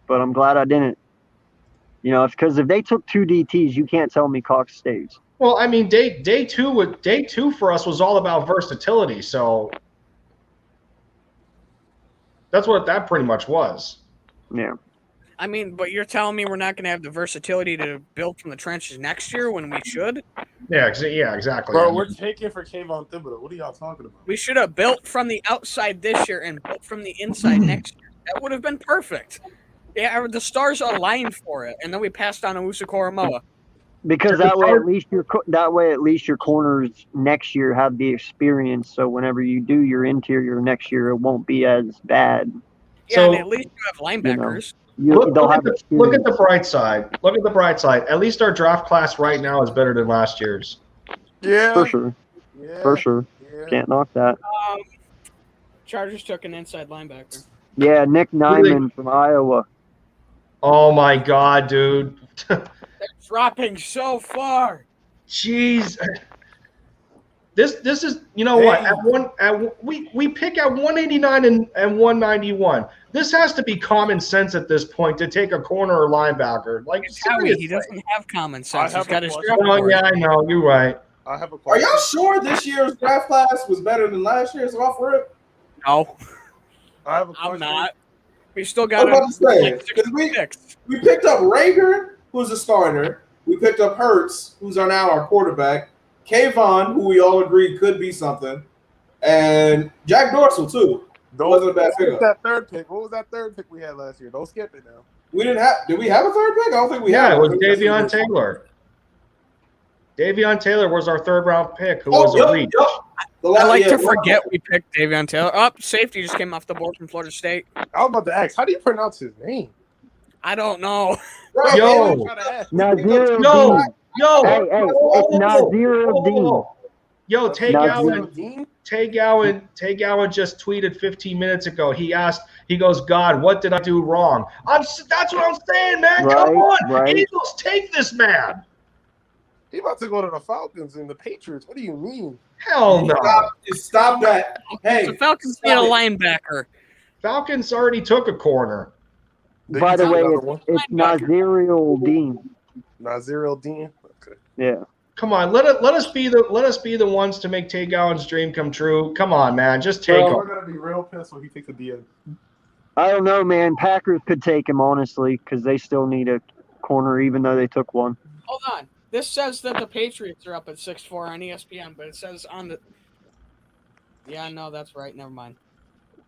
but I'm glad I didn't. You know, it's because if they took 2 DTs, you can't tell me Cox stays. Well, I mean, day two for us was all about versatility, so that's what that pretty much was. Yeah. I mean, but you're telling me we're not going to have the versatility to build from the trenches next year when we should? Yeah, exactly. Bro, we're taking for Kayvon Thibodeau. What are y'all talking about? We should have built from the outside this year and built from the inside next year. That would have been perfect. Yeah, the stars aligned for it, and then we passed on Owusu Koromoa. Because that way, at least your corners next year have the experience. So whenever you do your interior next year, it won't be as bad. Yeah, So- and at least you have linebackers. Look at the experience. bright side. Look at the bright side. At least our draft class right now is better than last year's. Yeah. For sure. Yeah. For sure. Yeah. Can't knock that. Chargers took an inside linebacker. Yeah, Nick Nyman from Iowa. Oh my God, dude. They're dropping so far. Jeez. This is, you know what? We pick at 189 and 191. This has to be common sense at this point to take a corner or linebacker. Like, Howie, he seriously. doesn't have common sense. I He's have got a his question. draft Oh board. yeah, I know. You're right. I have a Are question. y'all sure this year's draft class was better than last year's off rip? No, I have a question. I'm not. We still I got was about to say, like 'cause we- 66. We picked up Rager, who's a starter. We picked up Hurts, who's now our quarterback. Kayvon, who we all agreed could be something. And Jack Dorsey, too. Wasn't a bad What was pickup. that third pick? What was that third pick we had last year? Don't skip it now. We didn't have. Did we have a third pick? I don't think we Yeah, had. it was one. Davion Taylor. Davion Taylor was our third round pick, who Oh, was a yup, reach. yup. I like to Yeah, forget we picked Davion Taylor. Oh, safety just came off the board from Florida State. I was about to ask, how do you pronounce his name? I don't know. right, Yo. and- I gotta ask. Nazir Yo, Dean. yo, Hey, it's Nazir Dean. yo, Tay Nazir. Gowan. Tay Gowan just tweeted 15 minutes ago. He goes, God, what did I do wrong? That's what I'm saying, man. Come Right, on. right. Eagles, take this man. He about to go to the Falcons and the Patriots. What do you mean? Hell no. Stop that. Hey, The Falcons need stop a it. linebacker. Falcons already took a corner. Did By you the take way, another one? it's Nazir Dean. Nazir El-Dean. Okay. Yeah. Come on, let us be the ones to make Tay Gowan's dream come true. Come on, man. Just take Bro, him. we're gonna be real pissed when he takes a DN. I don't know, man. Packers could take him, honestly, because they still need a corner, even though they took one. Hold on. This says that the Patriots are up at 6-4 on ESPN, but it says on the. Yeah, no, that's right. Never mind.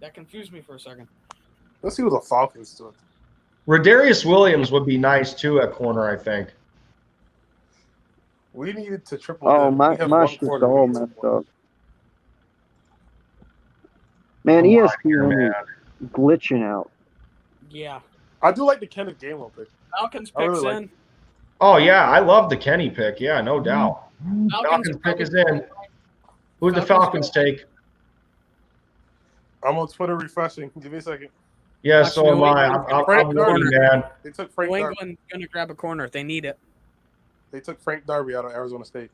That confused me for a second. Let's see what the Falcons do. Rodarius Williams would be nice too at corner, I think. We needed to triple. Oh, dip. my We have my one shit's corner. all We need messed one. up. Man, Come on ESPN here, man. is glitching out. Yeah. I do like the Kenneth Gainwell pick. Falcons I really picks like in. Oh yeah, I love the Kenny pick. Yeah, no doubt. Falcons Falcons pick is in. Who'd the Falcons take? I'm on Twitter refreshing. Give me a second. Yeah, Watch so New am I. England's I'm gonna looking, corner. man. They took Frank New Darby. England's going to grab a corner if they need it. They took Frank Darby out of Arizona State.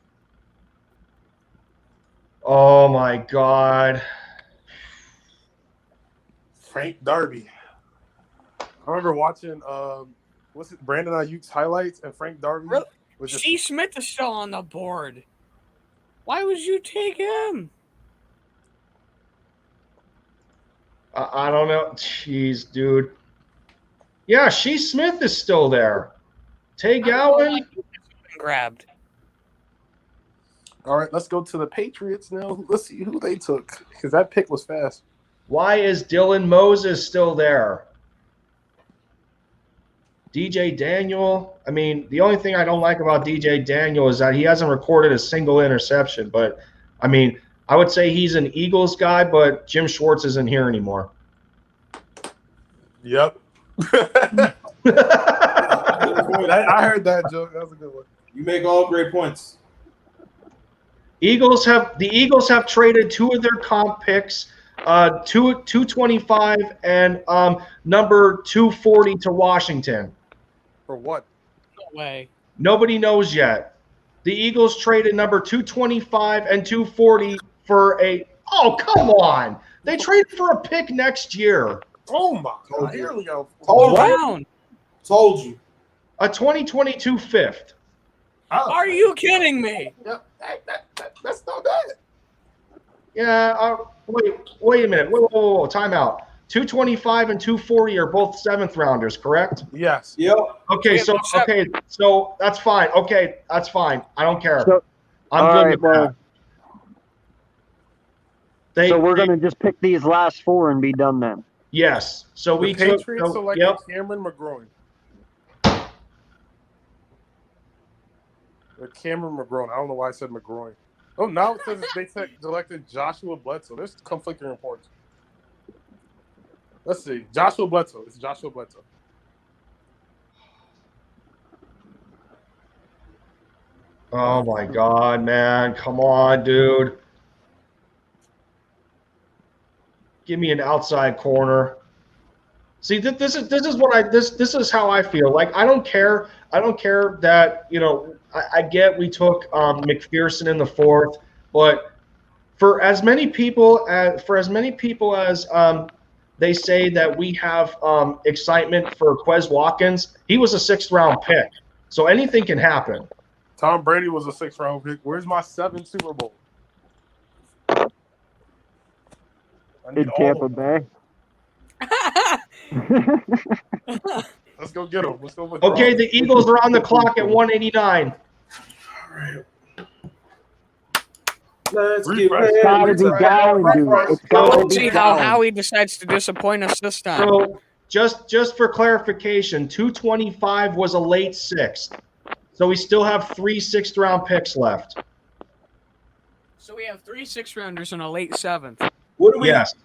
Oh my God. Frank Darby. I remember watching what's it, Brandon Ayuk's highlights, and Frank Darby Really? was just Steve Smith is still on the board. Why would you take him? I don't know. Jeez, dude. Yeah, Shee Smith is still there. Tay Gowan. Grabbed. all right. Let's go to the Patriots now. Let's see who they took because that pick was fast. Why is Dylan Moses still there? DJ Daniel. I mean, the only thing I don't like about DJ Daniel is that he hasn't recorded a single interception. But, I mean, I would say he's an Eagles guy, but Jim Schwartz isn't here anymore. Yep. I heard that joke. That was a good one. you make all great points. The Eagles have traded two of their comp picks, 225 and number 240 to Washington. For what? No way. Nobody knows yet. The Eagles traded number 225 and 240 for a. Oh, come on! They traded for a pick next year. Oh my God! Here we go. Oh, Brown. Told you. A 2022 fifth. Are you kidding me? Yep. That's not bad. Yeah. Wait a minute. Whoa. Time out. 225 and 240 are both 7th rounders, correct? Yes. Yep. Okay. Yeah, So that's fine. Okay, that's fine. I don't care. So, I'm all good right, with well, that. They, so we're gonna just pick these last 4 and be done then. Yes. So The we took. Patriots selected Yep. Cameron McGrone. Cameron McGrone. I don't know why I said McGrone. Oh, now it says they selected Joshua Bledsoe. There's conflicting reports. Let's see. Joshua Bledsoe. It's Joshua Bledsoe. Oh my God, man! Come on, dude. Give me an outside corner. See, this is what this is how I feel. Like I don't care that I get we took McPherson in the 4th, but for as many people as they say that we have excitement for Quez Watkins, he was a 6th round pick, so anything can happen. Tom Brady was a 6th round pick. Where's my 7 Super Bowl? I need In all Tampa of them. Bay. Let's go get him. Let's go with Okay, Rob. the Eagles are on the clock at 189. Let's Refresh. get ready. Gotta be Gowan, dude. It's gotta Let's be see how Gowan. Howie decides to disappoint us this time. So just for clarification, 225 was a late 6th. So we still have 3 6th round picks left. So we have 3 6-rounders and a late 7th. What do we? Yes.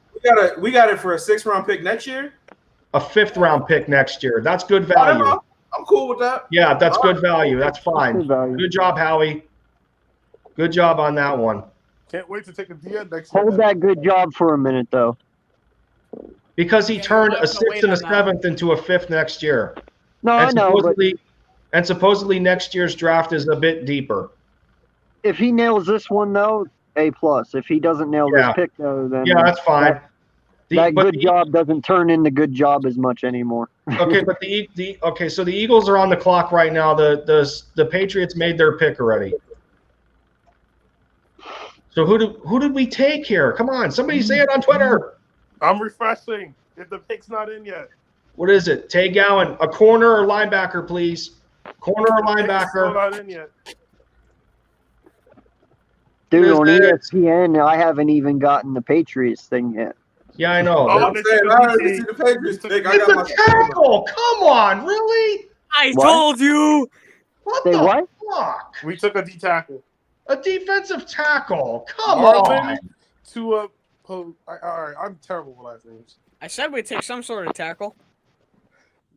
We got it for a 6th round pick next year. A 5th round pick next year. That's good value. I'm cool with that. Yeah, that's good value. That's fine. Good value. Good job, Howie. Good job on that one. Can't wait to take a D next year. Hold that good job for a minute, though. Because he Yeah, turned you're a not gonna 6th and a wait on that. 7th into a 5th next year. No, I know, but And supposedly next year's draft is a bit deeper. if he nails this one, though, A+. If he doesn't nail Yeah. this pick, though, then Yeah, that's fine. that good job doesn't turn into good job as much anymore. Okay, but so the Eagles are on the clock right now. The Patriots made their pick already. So who did we take here? Come on, somebody say it on Twitter. I'm refreshing. If the pick's not in yet. What is it? Tay Gowan, a corner or linebacker, please. Corner or The pick's still linebacker. not in yet. Dude, Who on is it? ESPN, I haven't even gotten the Patriots thing yet. Yeah, I know. Oh, I'm saying, I already see the Patriots pick. I It's got my a tackle. Come on, really? I What? told you. What Say the what? fuck? We took a D tackle. A defensive tackle. Come Marlon on. to a. All right, I'm terrible with last names. I said we'd take some sort of tackle.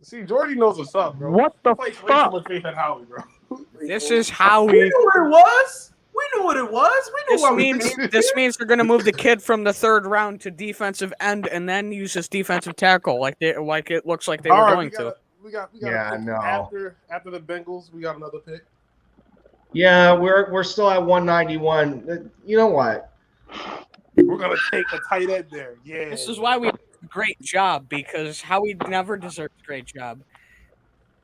See, Jordy knows what's up, bro. What the Place way fuck? too much faith in Howie, bro. This is We Howie. knew what it was. We knew what it was. We knew what we This means they're gonna move the kid from the 3rd round to defensive end and then use his defensive tackle like it looks like they All were right, going to. We got Yeah, a pick. no. After the Bengals, we got another pick. Yeah, we're still at 191. You know what? We're gonna take a tight end there. Yeah. This is why we did a great job, because Howie never deserved a great job.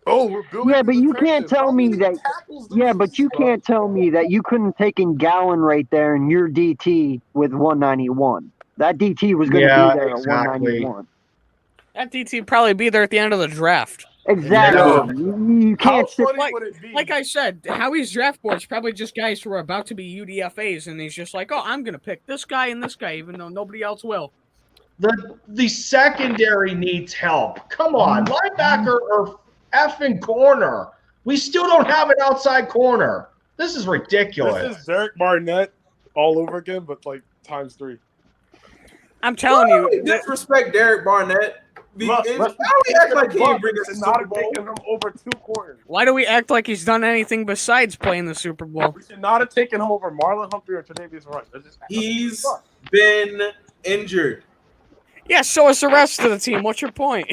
Oh, we're building. Yeah, but the you can't trenches. tell How me many that. tackles do Yeah, we but you need, bro? can't tell me that you couldn't taken Gowan right there and your DT with 191. That DT was going to Yeah, be there exactly. at 191. That DT would probably be there at the end of the draft. Exactly. Yeah. You How can't sit. funny would it be? Like I said, Howie's draft board's probably just guys who are about to be UDFAs, and he's just like, oh, I'm going to pick this guy and this guy, even though nobody else will. The secondary needs help. Come on, linebacker or effing corner. We still don't have an outside corner. This is ridiculous. This is Derek Barnett all over again, but like times 3. I'm telling you, that, disrespect Derek Barnett. How Look, we act like he ain't bring us should a not Super have Bowl? taken him over 2 corners. why do we act like he's done anything besides playing the Super Bowl? We should not have taken him over Marlon Humphrey or Tre'Davious Wright. He's been injured. Yeah, so is the rest of the team. What's your point?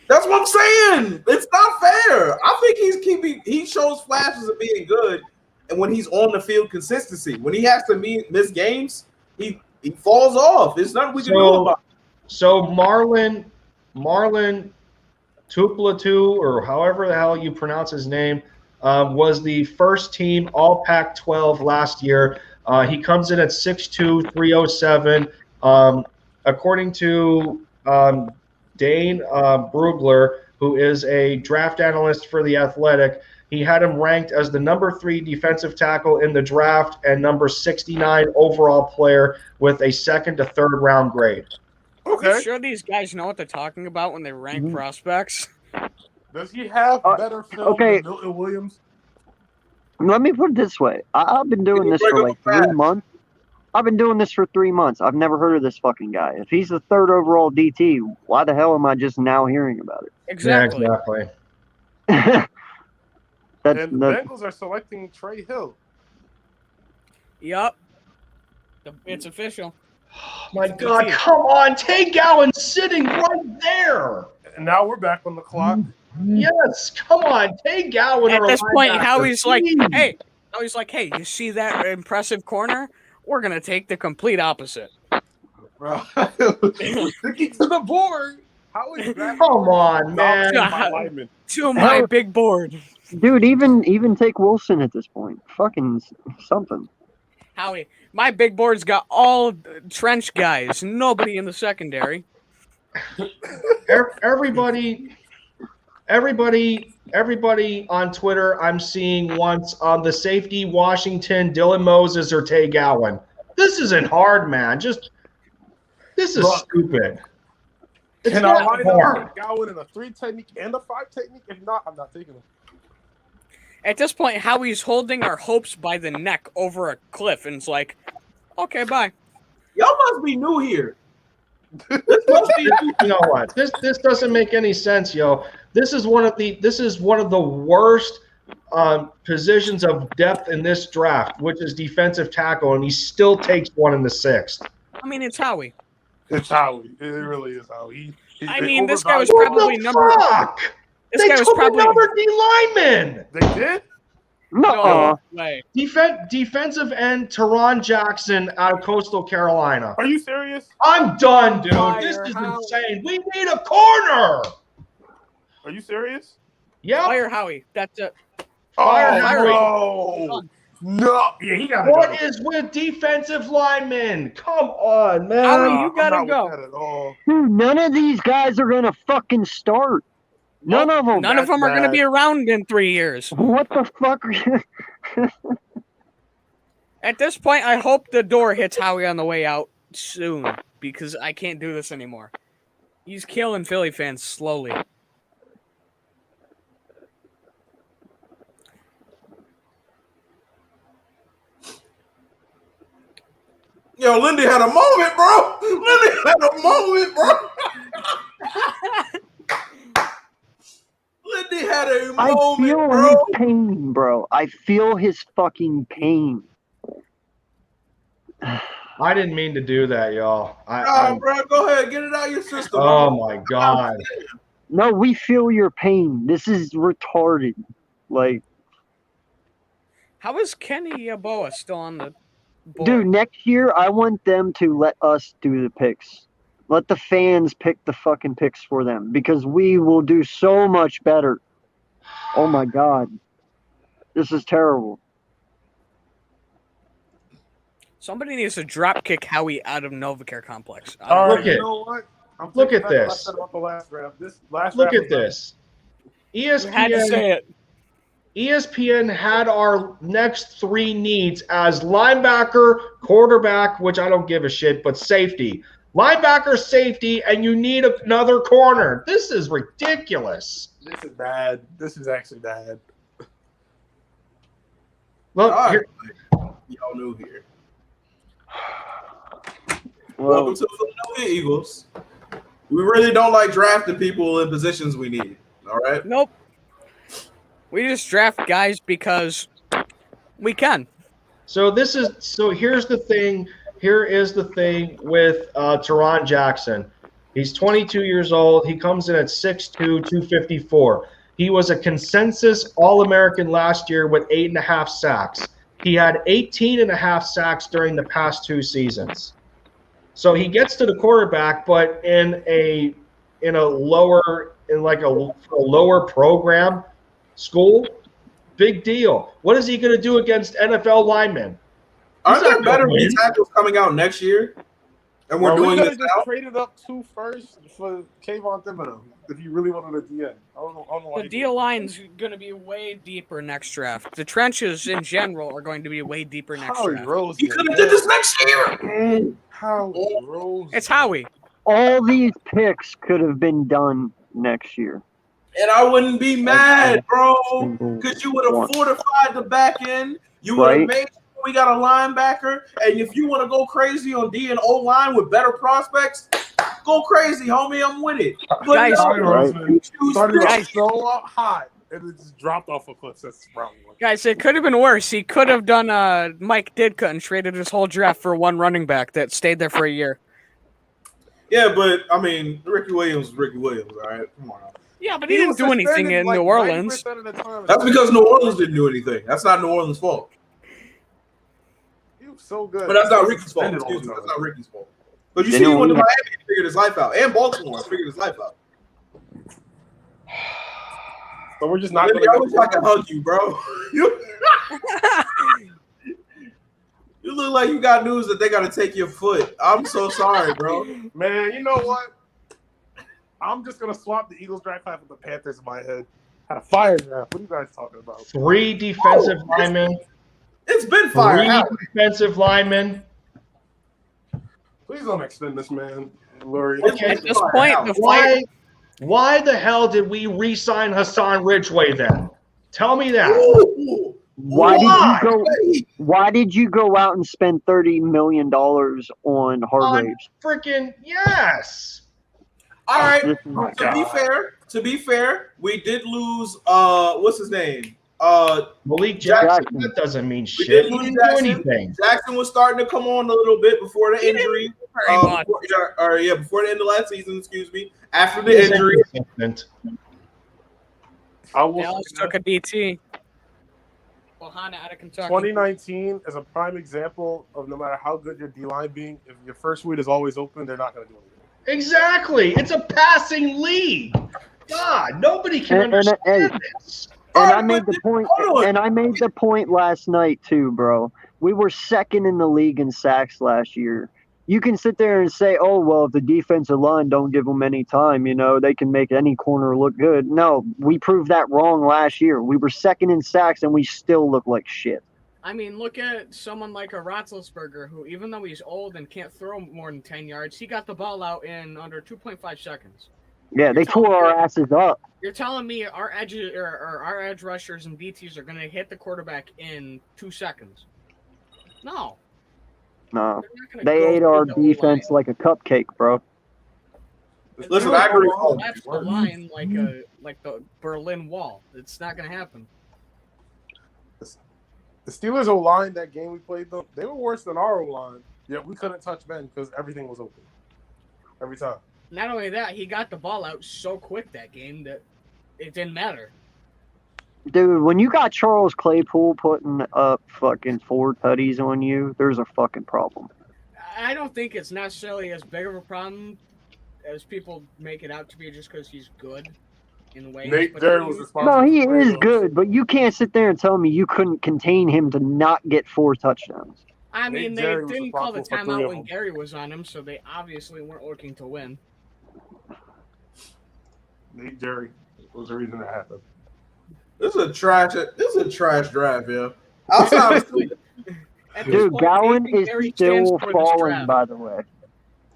That's what I'm saying. It's not fair. I think he shows flashes of being good, and when he's on the field, consistency. When he has to miss games, he falls off. There's nothing we can do about it. So Marlon Tuplatu, or however the hell you pronounce his name, was the first team All Pac-12 last year. He comes in at 6'2", 307. According to Dane Brugler, who is a draft analyst for The Athletic, he had him ranked as the number 3 defensive tackle in the draft and number 69 overall player with a 2nd to 3rd round grade. Okay. You sure these guys know what they're talking about when they rank prospects? Does he have better film okay. than Milton Williams? Let me put it this way. I've been doing this for like 3 months. I've been doing this for 3 months. I've never heard of this fucking guy. If he's the 3rd overall DT, why the hell am I just now hearing about it? Exactly. Yeah, exactly. And the Bengals are selecting Trey Hill. Yup. It's official. Oh my God, come on. Tay Gowan's sitting right there. And now we're back on the clock. Yes, come on. Tay Gowan. At or a this point, linebacker, Howie's like, please. hey, you see that impressive corner? We're going to take the complete opposite. Bro, sticking to the board. How is that? Come on, man. My lineman. To my big board. Dude, even take Wilson at this point. Fucking something. Howie, my big board's got all trench guys, nobody in the secondary. Everybody on Twitter I'm seeing wants on the safety Washington, Dylan Moses or Tay Gowan. This isn't hard, man. This is stupid. It's Can I not line hard. up Gowan in a 3 technique and a 5 technique? If not, I'm not taking him. At this point, Howie's holding our hopes by the neck over a cliff, and it's like, okay, bye. Y'all must be new here. This must be new. You know what? This doesn't make any sense, yo. This is one of the worst positions of depth in this draft, which is defensive tackle, and he still takes one in the 6th. I mean, it's Howie. It's Howie. It really is Howie. I mean, this guy was What probably the number. fuck? This They guy was took probably another D lineman. They did? No. way. Defensive end Teron Jackson out of Coastal Carolina. Are you serious? I'm done, dude. Fire, This is Howie. insane. We need a corner. Are you serious? Yep. Fire Howie. That's it. Oh, Howie. no. No. Yeah, he got What is with defensive linemen? Come on, man. Howie, you gotta I'm not go. with that at all. Dude, none of these guys are going to fucking start. None of them. None of them are going to be around in 3 years. What the fuck are you... At this point, I hope the door hits Howie on the way out soon, because I can't do this anymore. He's killing Philly fans slowly. Yo, Lindy had a moment, bro. Lindy had a moment, bro. Lindy had a I moment, feel bro. his pain, bro. I feel his fucking pain. I didn't mean to do that, y'all. Nah, bro, go ahead, get it out of your system. Oh my God. No, we feel your pain. This is retarded. Like, How is Kenny Yeboah still on the board? dude, next year I want them to let us do the picks. Let the fans pick the fucking picks for them because we will do so much better. Oh my God. This is terrible. Somebody needs to drop kick Howie out of Novacare Complex. I All don't right, Look you at- know what? I'm look taking at back what I this. said about the last draft. This last Look draft at was this. You had to say it. ESPN had our next 3 needs as linebacker, quarterback, which I don't give a shit, but safety. Linebacker, safety, and you need another corner. This is ridiculous. This is bad. This is actually bad. Look, All right. here, Y'all new here. Well, Welcome to the Philadelphia Eagles. We really don't like drafting people in positions we need. All right. Nope. We just draft guys because we can. so here's the thing. Here is the thing with Teron Jackson. He's 22 years old. He comes in at 6'2", 254. He was a consensus All-American last year with 8.5 sacks. He had 18.5 sacks during the past 2 seasons. So he gets to the quarterback, but in in a lower program school, big deal. What is he going to do against NFL linemen? Aren't there not better gonna win. D tackles coming out next year? And we're Bro, doing we this could have now? just traded up 2 firsts for Kayvon Thibodeau if you really wanted a DN. I don't know why The you D did. line's going to be way deeper next draft. The trenches in general are going to be way deeper next Howie draft. Roseman. You could have did this next year. Howie Roseman. It's Howie. All these picks could have been done next year. And I wouldn't be mad, bro, Single because you would have one. fortified the back end. You would have Right. made sure we got a linebacker. And if you want to go crazy on D and O line with better prospects, go crazy, homie. I'm with it. But Guys, Howie Right. Roseman you choose started this. off so hot and it just dropped off a cliff. That's the problem. Guys, it could have been worse. He could have done Mike Ditka and traded his whole draft for one running back that stayed there for a year. Yeah, but I mean, Ricky Williams is Ricky Williams, all right? Come on. Yeah, but he didn't do anything in New Orleans. That's because New Orleans didn't do anything. That's not New Orleans' fault. He was so good. But that's not Ricky's fault. Suspended all the Excuse me. time. That's not Ricky's fault. But you They see, he don't went to even- Miami and figured his life out. And Baltimore figured his life out. So we're just not Really, going I wish I could hug you, bro. You look like you got news that they got to take your foot. I'm so sorry, bro. Man, you know what? I'm just going to swap the Eagles draft class with the Panthers in my head. Had a fire draft. What are you guys talking about? 3 defensive linemen. It's been fire 3 out. defensive linemen. Please don't extend this, man. Lurie. Okay. At this point, the fight. Why the hell did we re-sign Hassan Ridgeway then? Tell me that. Ooh. Why Why? Why did you go out and spend $30 million on Hargraves? Freaking yes. All right. This is- To be fair, we did lose. What's his name? Malik Jackson. Jackson. That doesn't mean We shit. did He lose didn't do Jackson. anything. Jackson was starting to come on a little bit before the injury. Very much. Before the end of last season. Excuse me. After the He's injury. inconsistent. I will Dallas say took a DT. Ohana out of Kentucky. 2019 is a prime example of no matter how good your D-line being, if your first read is always open, they're not going to do anything. Exactly. It's a passing league. God, nobody can And- understand this. And All I right, made but the point. hold on. And I made the point last night too, bro. We were second in the league in sacks last year. You can sit there and say, "Oh, well, if the defensive line don't give them any time, they can make any corner look good." No, we proved that wrong last year. We were second in sacks, and we still look like shit. I mean, look at someone like a Roethlisberger, who, even though he's old and can't throw more than 10 yards, he got the ball out in under 2.5 seconds. Yeah, they tore our asses up. You're telling me our edge rushers and DTs are going to hit the quarterback in 2 seconds? No. No, They're not gonna they go ate our through the defense line. like a cupcake, bro. Listen, They're I agree. gonna collapse the line like the Berlin Wall. It's not going to happen. The Steelers' O-line, that game we played them, they were worse than our O-line, yet we couldn't touch Ben because everything was open. Every time. Not only that, he got the ball out so quick that game that it didn't matter. Dude, when you got Charles Claypool putting up fucking 4 tutties on you, there's a fucking problem. I don't think it's necessarily as big of a problem as people make it out to be just because he's good in ways. Nate but Derry was responsible. No, he for is those. good, but you can't sit there and tell me you couldn't contain him to not get 4 touchdowns. I mean, Nate they Derry was didn't call the responsible for 3 timeout of when them. Gary was on him, so they obviously weren't looking to win. Nate Jerry was the reason it happened. This is a trash draft, yeah. Outside of At this Dude, point, Gowan anything is Gary stands still for this falling, draft. by the way.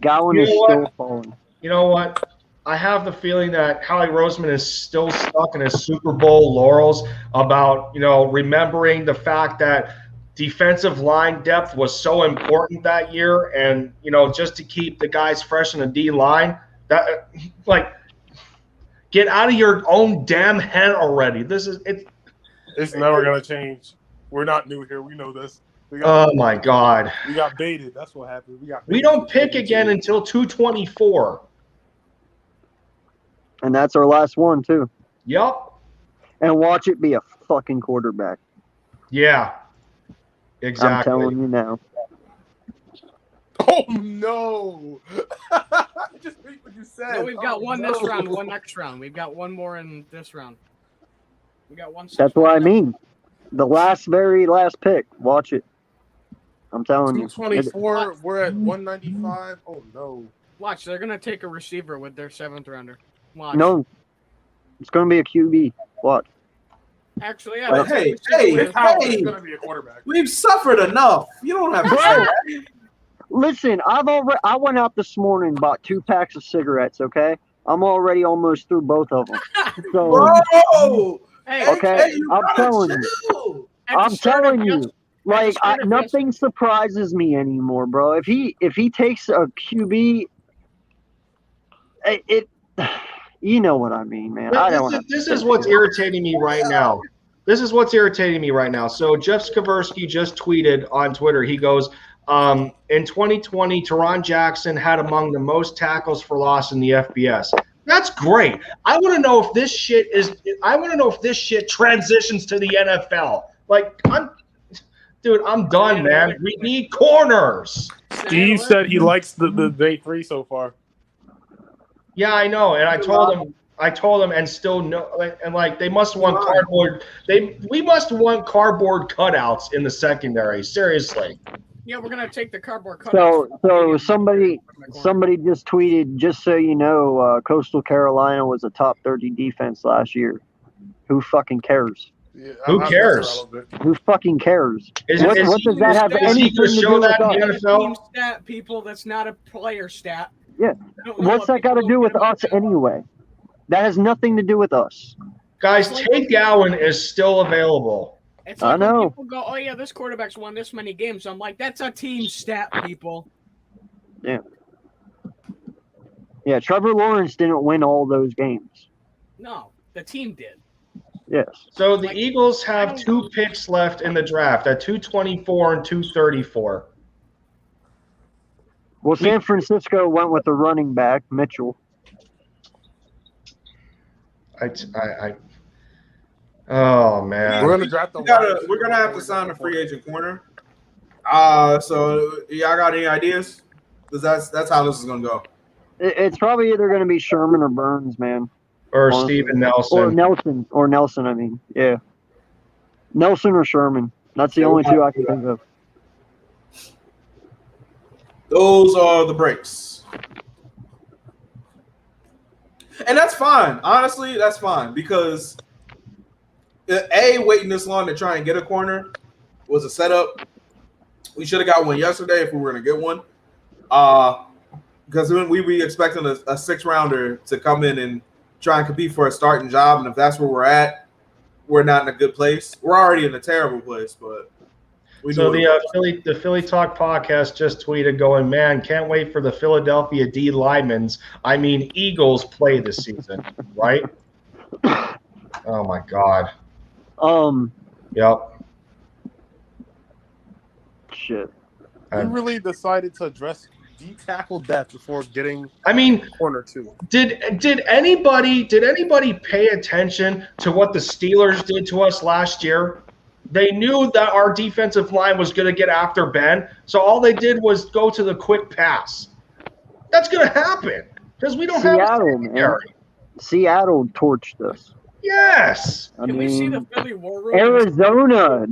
Gowan You is know what? still falling. You know what? I have the feeling that Howie Roseman is still stuck in his Super Bowl laurels about, remembering the fact that defensive line depth was so important that year, and, just to keep the guys fresh in the D line, that get out of your own damn head already. It's never going to change. We're not new here. We know this. Oh my God. We got baited. That's what happened. We don't pick again until 224. And that's our last one, too. Yup. And watch it be a fucking quarterback. Yeah. Exactly. I'm telling you now. Oh, no. just read what you said. No, we've got Oh, one no. this round, one next round. We've got one more in this round. We got one. That's what I mean. The very last pick. Watch it. I'm telling you. 224. We're at 195. Oh no. Watch, they're gonna take a receiver with their 7th rounder. Watch. No, it's going to be a QB. Watch. Actually, yeah. But they'll take hey, a receiver with- It's gonna be a quarterback. We've suffered enough. You don't have to Bro. say that. Listen, I went out this morning and bought 2 packs of cigarettes. Okay, I'm already almost through both of them. So Bro! Hey, Okay, you I'm gotta telling you. chill. at the I'm start of telling you, yes- like start of nothing surprises me anymore, bro. If he takes a QB, it you know what I mean, man. I don't. This is what's irritating me right now. This is what's irritating me right now. So Jeff Skversky just tweeted on Twitter. He goes, in 2020, Teron Jackson had among the most tackles for loss in the FBS. That's great. I want to know if this shit transitions to the NFL. Like, I'm done, man. We need corners. Steve said he likes the day 3 so far. Yeah, I know, and I told him, and still no, and like they must want cardboard. We must want cardboard cutouts in the secondary. Seriously. Yeah, we're gonna take the cardboard cutout. So somebody just tweeted, just so you know, Coastal Carolina was a top 30 defense last year. Who fucking cares? Yeah, Who that's cares? irrelevant. Who fucking cares? Is What he does that have is he anything gonna to show do with that in the us? NFL? Team stat, people. That's not a player stat. Yeah. I don't know What's what that got to people do with get us about anyway? That has nothing to do with us. Guys, Tate Gowan is still available. It's I like when know. people go, "Oh yeah, this quarterback's won this many games." I'm like, "That's a team stat, people." Yeah, Trevor Lawrence didn't win all those games. No, the team did. Yes. So the Like, Eagles I have don't 2 know. picks left in the draft at 224 and 234. Well, San Francisco went with the running back, Mitchell. Oh man. We're gonna draft the. We're gonna have to sign a free agent corner. So y'all got any ideas? Because that's how this is gonna go. It's probably either going to be Sherman or Burns, man. Or Honestly. Steven Nelson. Or Nelson, I mean. Yeah. Nelson or Sherman. That's the only 2 I can think of. Those are the breaks. And that's fine. Honestly, that's fine because waiting this long to try and get a corner was a setup. We should have got one yesterday if we were going to get one. Because we be expecting a 6th rounder to come in and try and compete for a starting job. And if that's where we're at, we're not in a good place. We're already in a terrible place, but we So do the Philly Talk podcast just tweeted going, man, can't wait for the Philadelphia D linemen's, Eagles play this season, right? Oh my God. Yep. Shit. We really decided to address D-tackle depth before getting corner 2. Did anybody pay attention to what the Steelers did to us last year? They knew that our defensive line was going to get after Ben, so all they did was go to the quick pass. That's going to happen because we don't have a secondary. Seattle torched us. Yes. Can we see the Philly War Room? Arizona,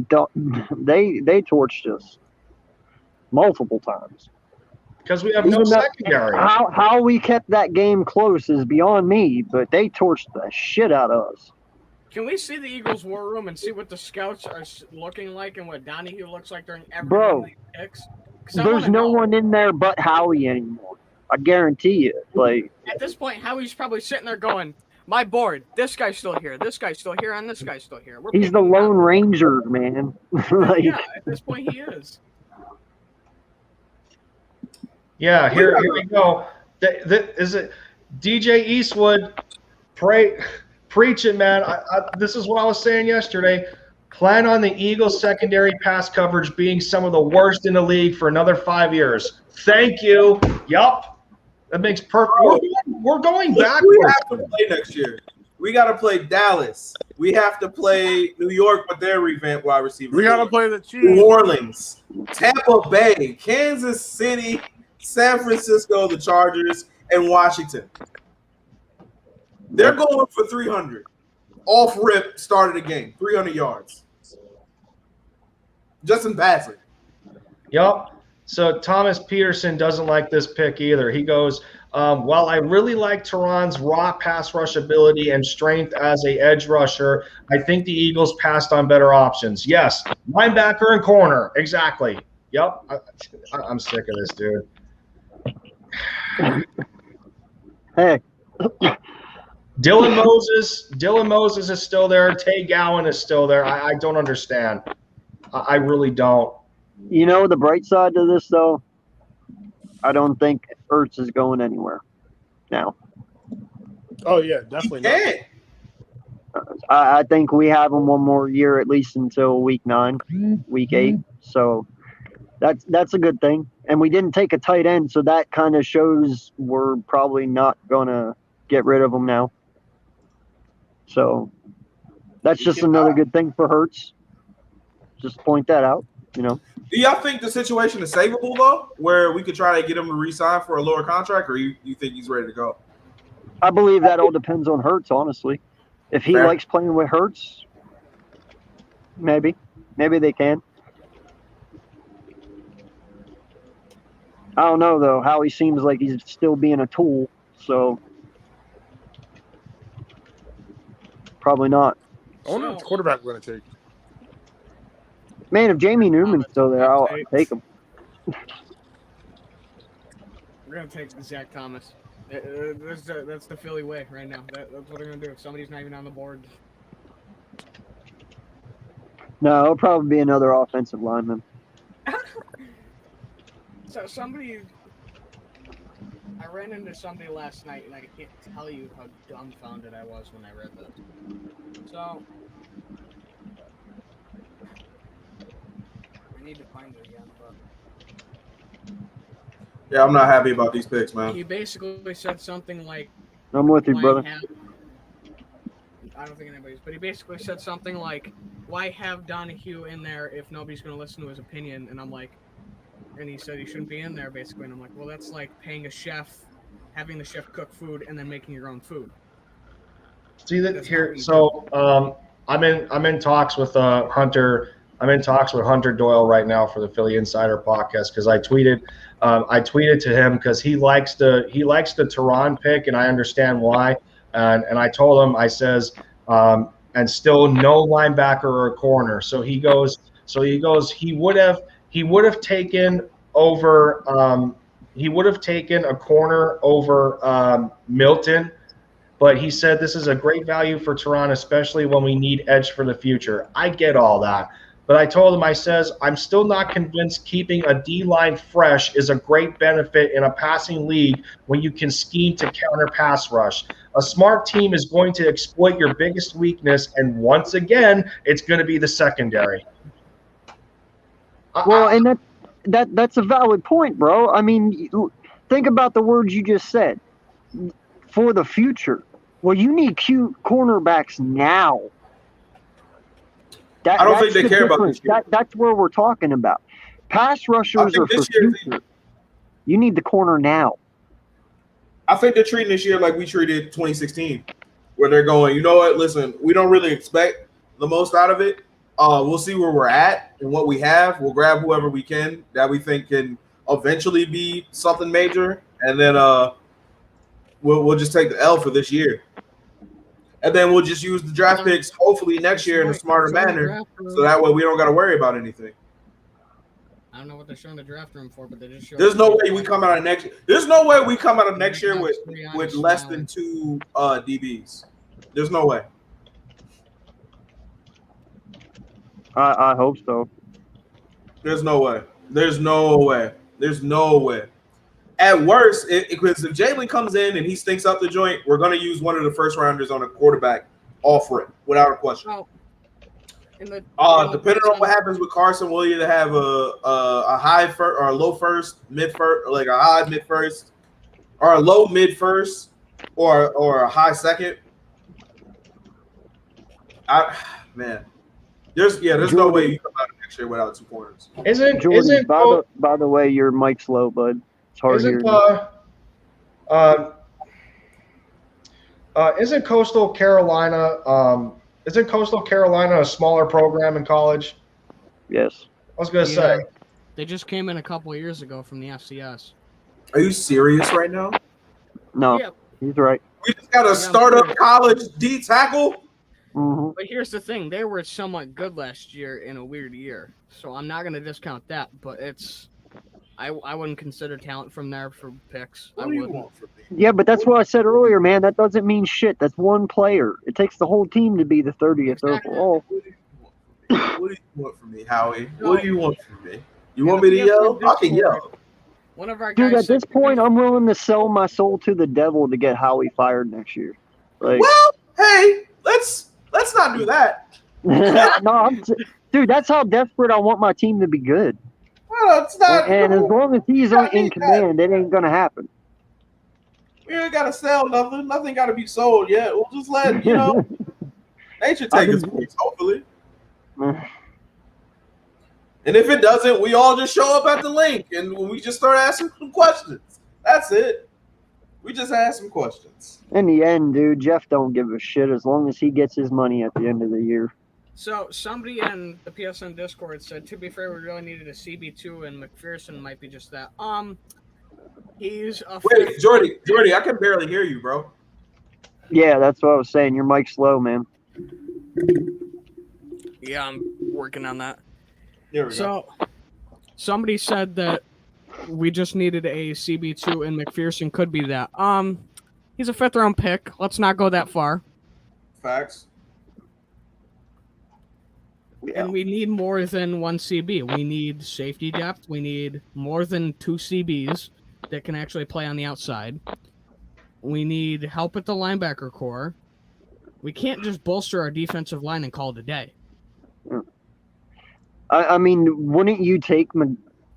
they torched us multiple times. Because we have no secondary. How we kept that game close is beyond me, but they torched the shit out of us. Can we see the Eagles War Room and see what the scouts are looking like and what Donahue looks like during every one of these picks? There's no one in there but Howie anymore. I guarantee you. Like at this point, Howie's probably sitting there going, "My board. This guy's still here. This guy's still here, and this guy's still here." He's the Lone Ranger, man. Yeah, at this point he is. Yeah, here we go. Is it DJ Eastwood? Preach it, man. This is what I was saying yesterday. Plan on the Eagles' secondary pass coverage being some of the worst in the league for another 5 years. Thank you. Yup. That makes perfect. We're going backwards. We have to play next year. We got to play Dallas. We have to play New York with their revamped wide receiver. We got to play the Chiefs. New Orleans, Tampa Bay, Kansas City, San Francisco, the Chargers, and Washington. They're going for 300. Off rip, started the game, 300 yards. Justin Patrick. Yep. So Thomas Peterson doesn't like this pick either. He goes, while I really like Tehran's raw pass rush ability and strength as a edge rusher, I think the Eagles passed on better options. Yes, linebacker and corner. Exactly. Yep. I'm sick of this, dude. Hey, Dylan Moses is still there. Tay Gowan is still there. I don't understand. I really don't. you know the bright side to this though. I don't think Ertz is going anywhere now. Oh yeah, definitely not. Can't. I think we have him one more year at least until week 9, week 8. So that's a good thing. And we didn't take a tight end, so that kind of shows we're probably not gonna get rid of him now. So that's just another good thing for Hurts. Just point that out, you know. Do y'all think the situation is savable though, where we could try to get him to re-sign for a lower contract, or you think he's ready to go? I believe that all depends on Hurts, honestly. If he Fair. likes playing with Hurts, maybe they can. I don't know though. Howie seems like he's still being a tool, so probably not. I wonder what quarterback we're gonna take. Man, if Jamie Newman's still there, I'll take him. We're gonna take Zach Thomas. That's the Philly way right now. That's what they're gonna do. If somebody's not even on the board, No, it'll probably be another offensive lineman. so I ran into somebody last night, and I can't tell you how dumbfounded I was when I read this. So I need to find it again, but. Yeah, I'm not happy about these picks, man. He basically said something like, I'm with you, why brother. I don't think anybody's, but he basically said something like, why have Donahue in there if nobody's going to listen to his opinion? And I'm like, and he said he shouldn't be in there, basically. And I'm like, well, that's like paying a chef, having the chef cook food, and then making your own food. See that here. So I'm in talks with Hunter. I'm in talks with Hunter Doyle right now for the Philly Insider podcast because I tweeted to him because he likes the Tehran pick and I understand why. And I told him, I says, and still no linebacker or a corner. So he goes he would have taken over he would have taken a corner over Milton. But he said this is a great value for Tehran, especially when we need edge for the future. I get all that. But I told him, I says, I'm still not convinced keeping a D-line fresh is a great benefit in a passing league when you can scheme to counter pass rush. A smart team is going to exploit your biggest weakness, and once again, it's going to be the secondary. Well, and that's a valid point, bro. I mean, think about the words you just said. For the future. Well, you need cute cornerbacks now. I don't think they care about this year. That's where we're talking about. Pass rushers are for future. You need the corner now. I think they're treating this year like we treated 2016, where they're going, you know what, listen, we don't really expect the most out of it. We'll see where we're at and what we have. We'll grab whoever we can that we think can eventually be something major, and then we'll just take the L for this year. And then we'll just use the draft picks hopefully next year in a smarter manner, so that way we don't got to worry about anything. I don't know what they're showing the draft room for, but they just show. There's no way we come out of next. There's no way we come out of next year with less than 2 DBs. There's no way. I hope so. There's no way. There's no way. There's no way. At worst, because if Jalen comes in and he stinks up the joint, we're going to use one of the first rounders on a quarterback off rip, without a question. Well, depending on what happens with Carson, we'll either have a high first or a low first, mid first, like a high mid first, or a low mid first, or a high second. There's no way you come out of next year without 2 corners. Jordan, by the way, your mic's low, bud. It's hard to hear. Uh, isn't Coastal Carolina a smaller program in college? Yes. I was gonna say. They just came in a couple of years ago from the FCS. Are you serious right now? No, Yeah, he's right. We just got a startup college D tackle. Hmm. but here's the thing: they were somewhat good last year in a weird year, so I'm not going to discount that. But I wouldn't consider talent from there for picks. What I do you wouldn't. want from me? Yeah, but that's what I said earlier, man. That doesn't mean shit. That's one player. It takes the whole team to be the 30th Exactly. overall. What do you want from me, Howie? No. What do you want from me? You want me to yell? I can yell. One of our guys Dude, at said- this point, I'm willing to sell my soul to the devil to get Howie fired next year. Like, Well, hey, let's not do that. no, dude, that's how desperate I want my team to be good. Well, it's not. And as long as he's I in need command, it ain't gonna happen. We ain't gotta sell nothing. Nothing gotta be sold yet. We'll just let nature take its place. Hopefully. And if it doesn't, we all just show up at the link and we just start asking some questions. That's it. We just ask some questions. In the end, dude, Jeff don't give a shit as long as he gets his money at the end of the year. So somebody in the PSN Discord said, to be fair, we really needed a CB2, and McPherson might be just that. He's a Wait, Jordy, I can barely hear you, bro. Yeah, that's what I was saying. Your mic's low, man. Yeah, I'm working on that. There we go. So somebody said that we just needed a CB2, and McPherson could be that. He's a 5th round pick. Let's not go that far. Facts. Yeah. And we need more than one CB. We need safety depth. We need more than 2 CBs that can actually play on the outside. We need help at the linebacker core. We can't just bolster our defensive line and call it a day. I mean, wouldn't you take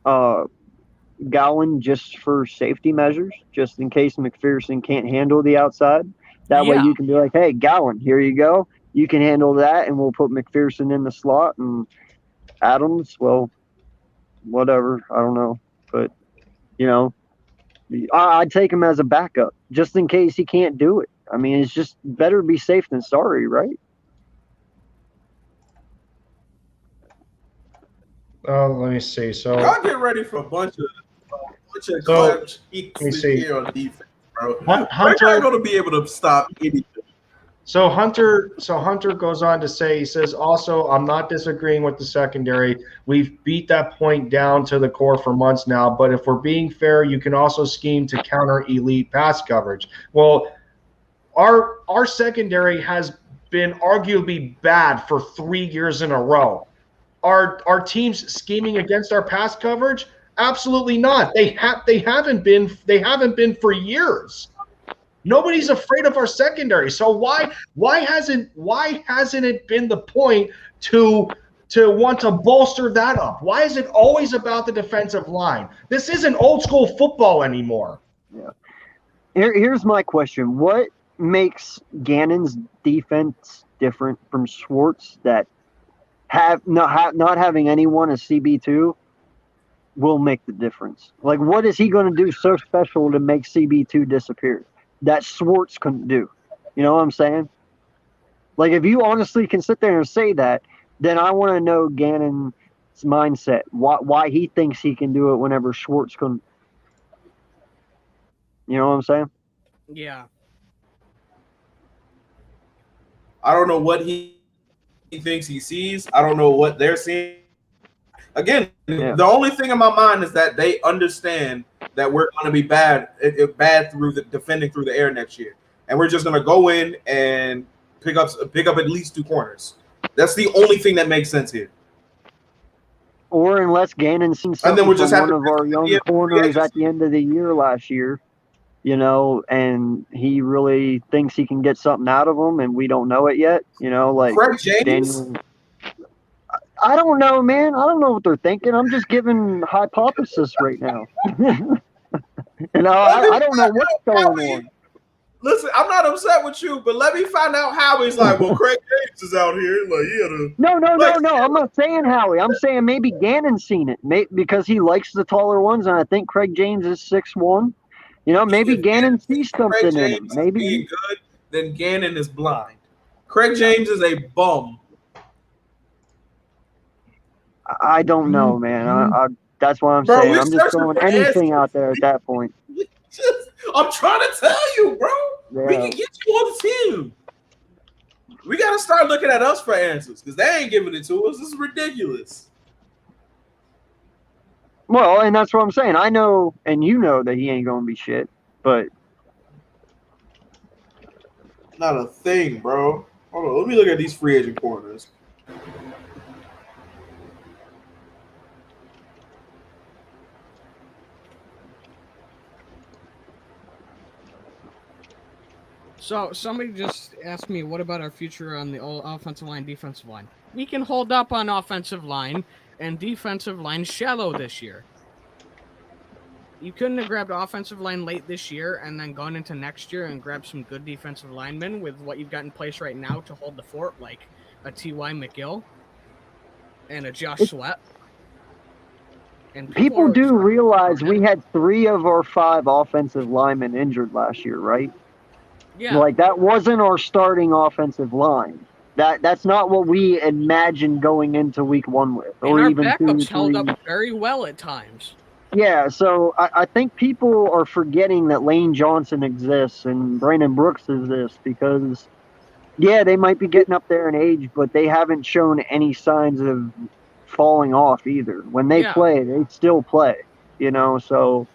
Gowan just for safety measures, just in case McPherson can't handle the outside? That way Yeah. you can be like, hey, Gowan, here you go. You can handle that, and we'll put McPherson in the slot. And Adams, well, whatever. I don't know. But, I'd take him as a backup just in case he can't do it. I mean, it's just better be safe than sorry, right? Let me see. So Y'all get ready for a bunch of So, clutch let me see. here on defense, bro. Hunter- We're not going to be able to stop anything. So Hunter goes on to say, he says, also, I'm not disagreeing with the secondary. We've beat that point down to the core for months now, but if we're being fair, you can also scheme to counter elite pass coverage. Well, our secondary has been arguably bad for 3 years in a row. Are teams scheming against our pass coverage? Absolutely not. They haven't been for years. Nobody's afraid of our secondary. So why hasn't it been the point to want to bolster that up? Why is it always about the defensive line? This isn't old school football anymore. Yeah. Here's my question. What makes Gannon's defense different from Schwartz that not having anyone as CB2 will make the difference? Like, what is he going to do so special to make CB2 disappear that Schwartz couldn't do? You know what I'm saying? Like, if you honestly can sit there and say that, then I want to know Gannon's mindset, why he thinks he can do it whenever Schwartz couldn't. You know what I'm saying? Yeah. I don't know what he thinks he sees. I don't know what they're seeing. Again, The only thing in my mind is that they understand that we're going to be bad through the defending through the air next year, and we're just going to go in and pick up at least 2 corners. That's the only thing that makes sense here. Or unless Gannon sees And then something we'll just from have one to of our young free corners agency. at the end of the year last year, and he really thinks he can get something out of him, and we don't know it yet. Like Craig James. Daniel. I don't know, man. I don't know what they're thinking. I'm just giving hypothesis right now. I don't know what's going on. Listen, I'm not upset with you, but let me find out how he's like, well, Craig James is out here. Like, No. I'm not saying Howie. I'm saying maybe Gannon's seen it because he likes the taller ones, and I think Craig James is 6'1", You know, maybe If Gannon sees Craig something in him. James is Maybe being good, then Gannon is blind. Craig James is a bum. I don't know, man. I that's what I'm Bro, saying. we're I'm just searching throwing for anything answers. out there at that point. I'm trying to tell you, bro. We Yeah. can get you on the team. We got to start looking at us for answers because they ain't giving it to us. This is ridiculous. Well, and that's what I'm saying. I know, and you know that he ain't gonna be shit. But Not a thing, bro. Hold on. Let me look at these free agent corners. So somebody just asked me, what about our future on the offensive line, defensive line? We can hold up on offensive line, and defensive line shallow this year. You couldn't have grabbed offensive line late this year and then gone into next year and grabbed some good defensive linemen with what you've got in place right now to hold the fort, like a T.Y. McGill and a Josh Sweat. And people do realize we had 3 of our 5 offensive linemen injured last year, right? Yeah. Like that wasn't our starting offensive line. That's not what we imagined going into week 1 with, or and our even backups 2, held 3. up very well at times. Yeah, so I think people are forgetting that Lane Johnson exists and Brandon Brooks exists because, yeah, they might be getting up there in age, but they haven't shown any signs of falling off either. When they play, they still play, you know, so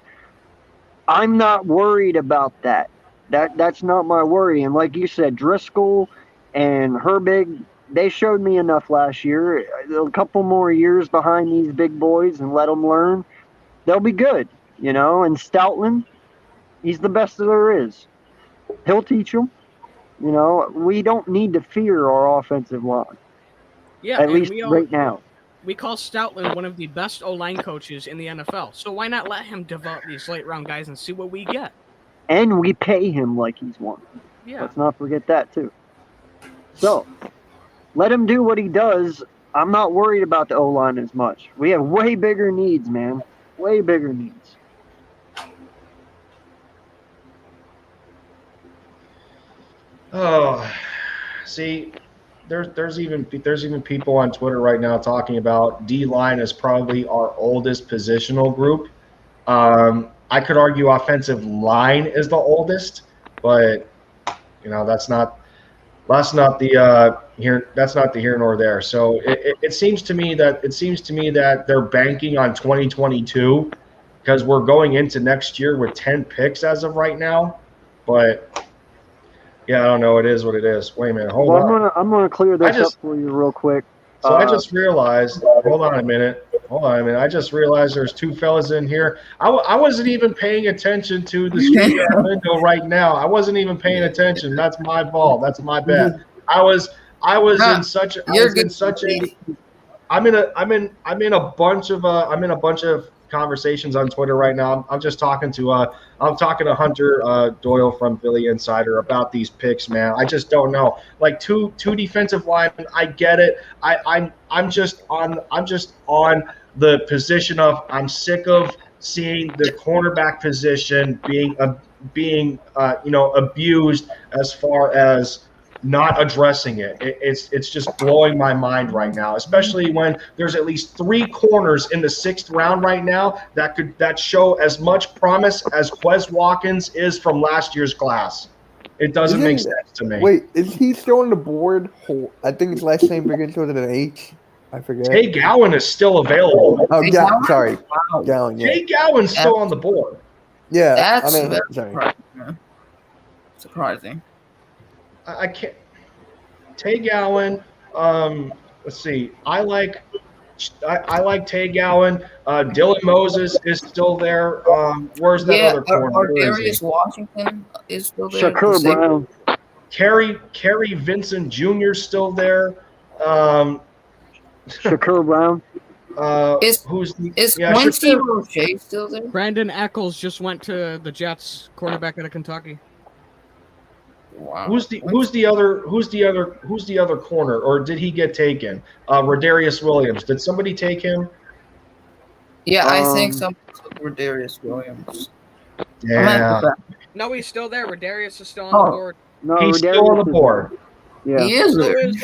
I'm not worried about that. That's not my worry. And like you said, Driscoll and Herbig, they showed me enough last year. A couple more years behind these big boys and let them learn. They'll be good, you know. And Stoutland, he's the best that there is. He'll teach them. You know, we don't need to fear our offensive line. Yeah, at least right now. We call Stoutland one of the best O-line coaches in the NFL. So why not let him develop these late-round guys and see what we get? And we pay him like he's one. Yeah. Let's not forget that, too. So, let him do what he does. I'm not worried about the O-line as much. We have way bigger needs, man. Way bigger needs. Oh, see, there's even people on Twitter right now talking about D-line is probably our oldest positional group. I could argue offensive line is the oldest, but you know that's not the here nor there. So it seems to me that they're banking on 2022 because we're going into next year with 10 picks as of right now. But yeah, I don't know. It is what it is. Wait a minute. Hold on. I'm gonna clear this up for you real quick. So I just realized. Hold on a minute. I just realized there's 2 fellas in here. I wasn't even paying attention to the screen window right now. I wasn't even paying attention. That's my fault. That's my bad. I'm in a bunch of conversations on Twitter right now. I'm just talking to Hunter Doyle from Philly Insider about these picks, man. I just don't know. Like two defensive linemen, I get it. I'm just on the position of I'm sick of seeing the cornerback position being abused as far as not addressing it. It's just blowing my mind right now, especially when there's at least 3 corners in the 6th round right now that show as much promise as Quez Watkins is from last year's class. It doesn't make sense to me. Wait, is he still on the board? I think his last name begins with an H. I forget. Tay Gowan is still available. Oh, sorry. Wow. Gowan, yeah. Tay Gowan's still on the board. Yeah, That's sorry. surprising. I can't. Tay Gowan. Let's see. I like Tay Gowan. Dylan Moses is still there. Where's that other corner? Darius Washington is still there. Shakur Brown. Kerry Vincent Jr. is still there. Shakur Brown. Is Quincy Roche still there? Brandon Eccles just went to the Jets, quarterback out of Kentucky. Wow. Who's the other corner, or did he get taken? Rodarius Williams. Did somebody take him? Yeah, I think some took Rodarius Williams. Yeah. No, he's still there. Redarius is still on Oh. the board. No, He's still on the board. Yeah. He is So there. is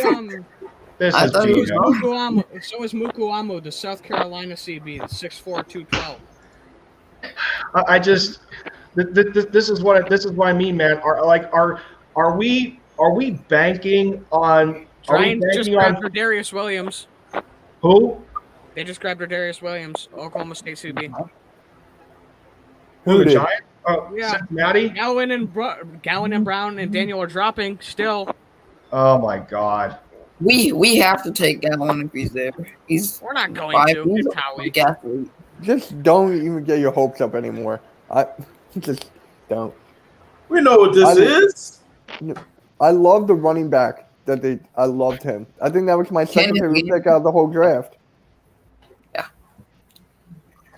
This I is thought he was Gino. So is Mukuamu, the South Carolina CB, 6'4", 212. I just this is what I mean, man. Are we banking on? Are we Giants just banking grabbed on Redarius Williams. who? They just grabbed Redarius Williams, Oklahoma State CB. Who the did? Giants? Yeah. Cincinnati. Gowan and Brown and Daniel are dropping still. Oh my God. We have to take Gallon if he's there. He's We're not going five. to. He's It's a Howie. big athlete. Just don't even get your hopes up anymore. I just don't. We know what this I- is. I love the running back I loved him. I think that was my second Kenneth favorite Williams. pick out of the whole draft.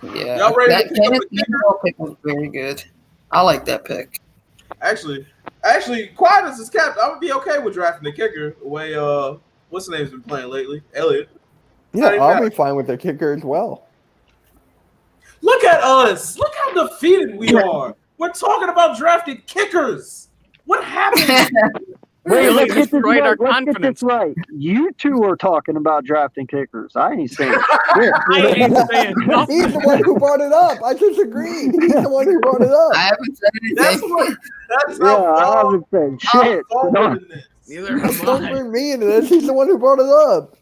Yeah, Y'all ready to that pick up Kenneth a kicker? Gainwell pick was very good. I like that pick. Actually, quiet as is kept, I would be okay with drafting the kicker. The way what's the name's been playing lately? Elliott. Yeah, Not even I'll bad. be fine with the kicker as well. Look at us. Look how defeated we are. We're talking about drafting kickers. What happened? Wait, Really let's get this destroyed right. our Let's get confidence. this right. You two are talking about drafting kickers. I ain't saying shit. I ain't saying He's nothing. the one who brought it up. I disagree. He's the one who brought it I up. haven't said That's anything. what. That's Yeah, how I far. haven't said How shit. far No, in this. Neither am Don't I. bring me into this. He's the one who brought it up.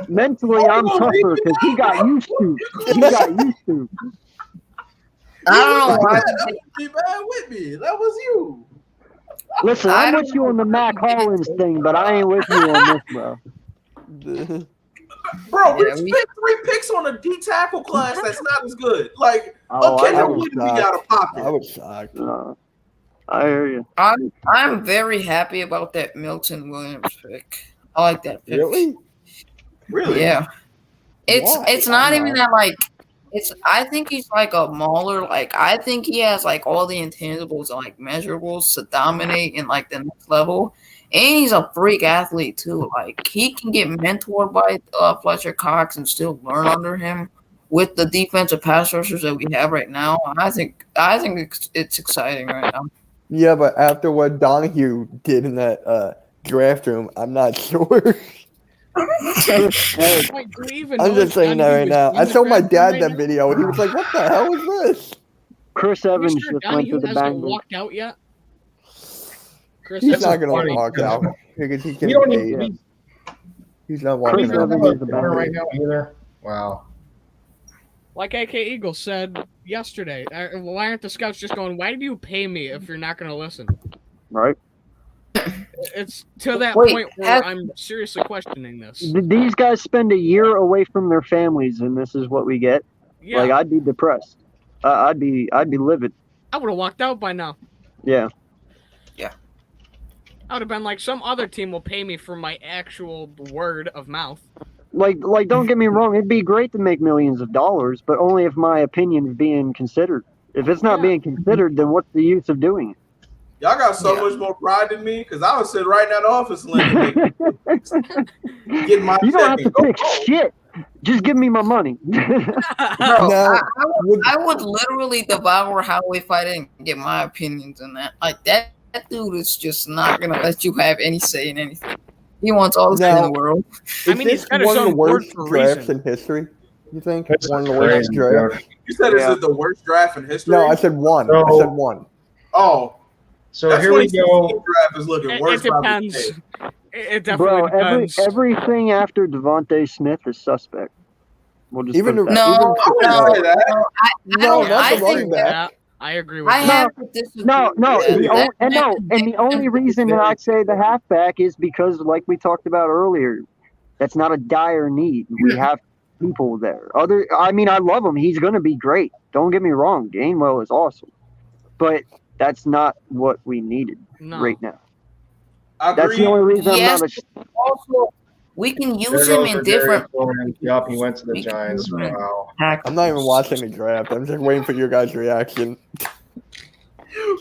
mentally, I'm tougher because he got used to. He got used to. I don't know why. That was me, man, with me. That was you. Listen, I I'm don't with you on the Mac Hollins thing, but I ain't with you on this, bro. Bro, we Yeah, we- spent 3 picks on a D tackle class that's not as good. Like, Oh, okay, I no was we out of I pocket. was shocked. I hear you. I'm very happy about that Milton Williams pick. I like that pick. Really? Really? Yeah. It's Why? it's not I even know. that like I think he's like a mauler. Like I think he has like all the intangibles and like measurables to dominate in like the next level. And he's a freak athlete too. Like he can get mentored by Fletcher Cox and still learn under him with the defensive pass rushers that we have right now. I think it's exciting right now. Yeah, but after what Donahue did in that draft room, I'm not sure. Hey, Wait, do we even I'm know just if saying that Donahue right is now. in I the showed my draft room dad right that now? video, and he was like, "What the hell is this?" Chris Are we Evans sure just went Donahue to the hasn't Bengals. walked out yet? Chris He's Evans not gonna funny. walk out because he's We getting don't paid. even. He's not We walking Chris don't out. Evans have is a the corner Bengals. right now either. Wow. Like AK Eagle said yesterday, why aren't the scouts just going, why do you pay me if you're not going to listen? Right? It's to that Wait, point where has- I'm seriously questioning this. These guys spend a year away from their families, and this is what we get. Yeah, Like, I'd be depressed. I'd be livid. I would have walked out by now. Yeah. I would have been like, some other team will pay me for my actual word of mouth. Like, don't get me wrong. It'd be great to make millions of dollars, but only if my opinion is being considered. If it's not Yeah. being considered, then what's the use of doing it? Y'all got so Yeah. much more pride than me because I would sit right in that office and let you get my You don't check have to and go pick home. shit. Just give me my money. Bro, Now, I would literally devour Howie if I didn't get my opinions on that. Like that dude is just not gonna let you have any say in anything. He wants all the say in Now- the world. I is mean, he's this got his one of the own board worst for a drafts reason. in history? You think That's one of the worst crazy, drafts? dude. You said Yeah. this is the worst draft in history? No, I said one. I So- said one. Oh, So that here we 2016 go. draft is looking It worse. by the depends. day. It definitely Bro, depends. everything after Devontae Smith is suspect. We'll just Even put it the- that way. No, I wouldn't say that. I No, don't- not I the running think back. Yeah, I agree with I that. have to disagree. No, with that. the only reason that I say the halfback is because, like we talked about earlier, that's not a dire need. We have people there. I love him. He's going to be great. Don't get me wrong. Gainwell is awesome, but that's not what we needed No. right now. I That's agree. the only reason Yes. I'm not. Also, we can use There him goes in Rodarius different. Williams. Yup, he went to the We can Giants. use him in Wow. tactics. I'm not even watching the draft. I'm just waiting for your guys' reaction.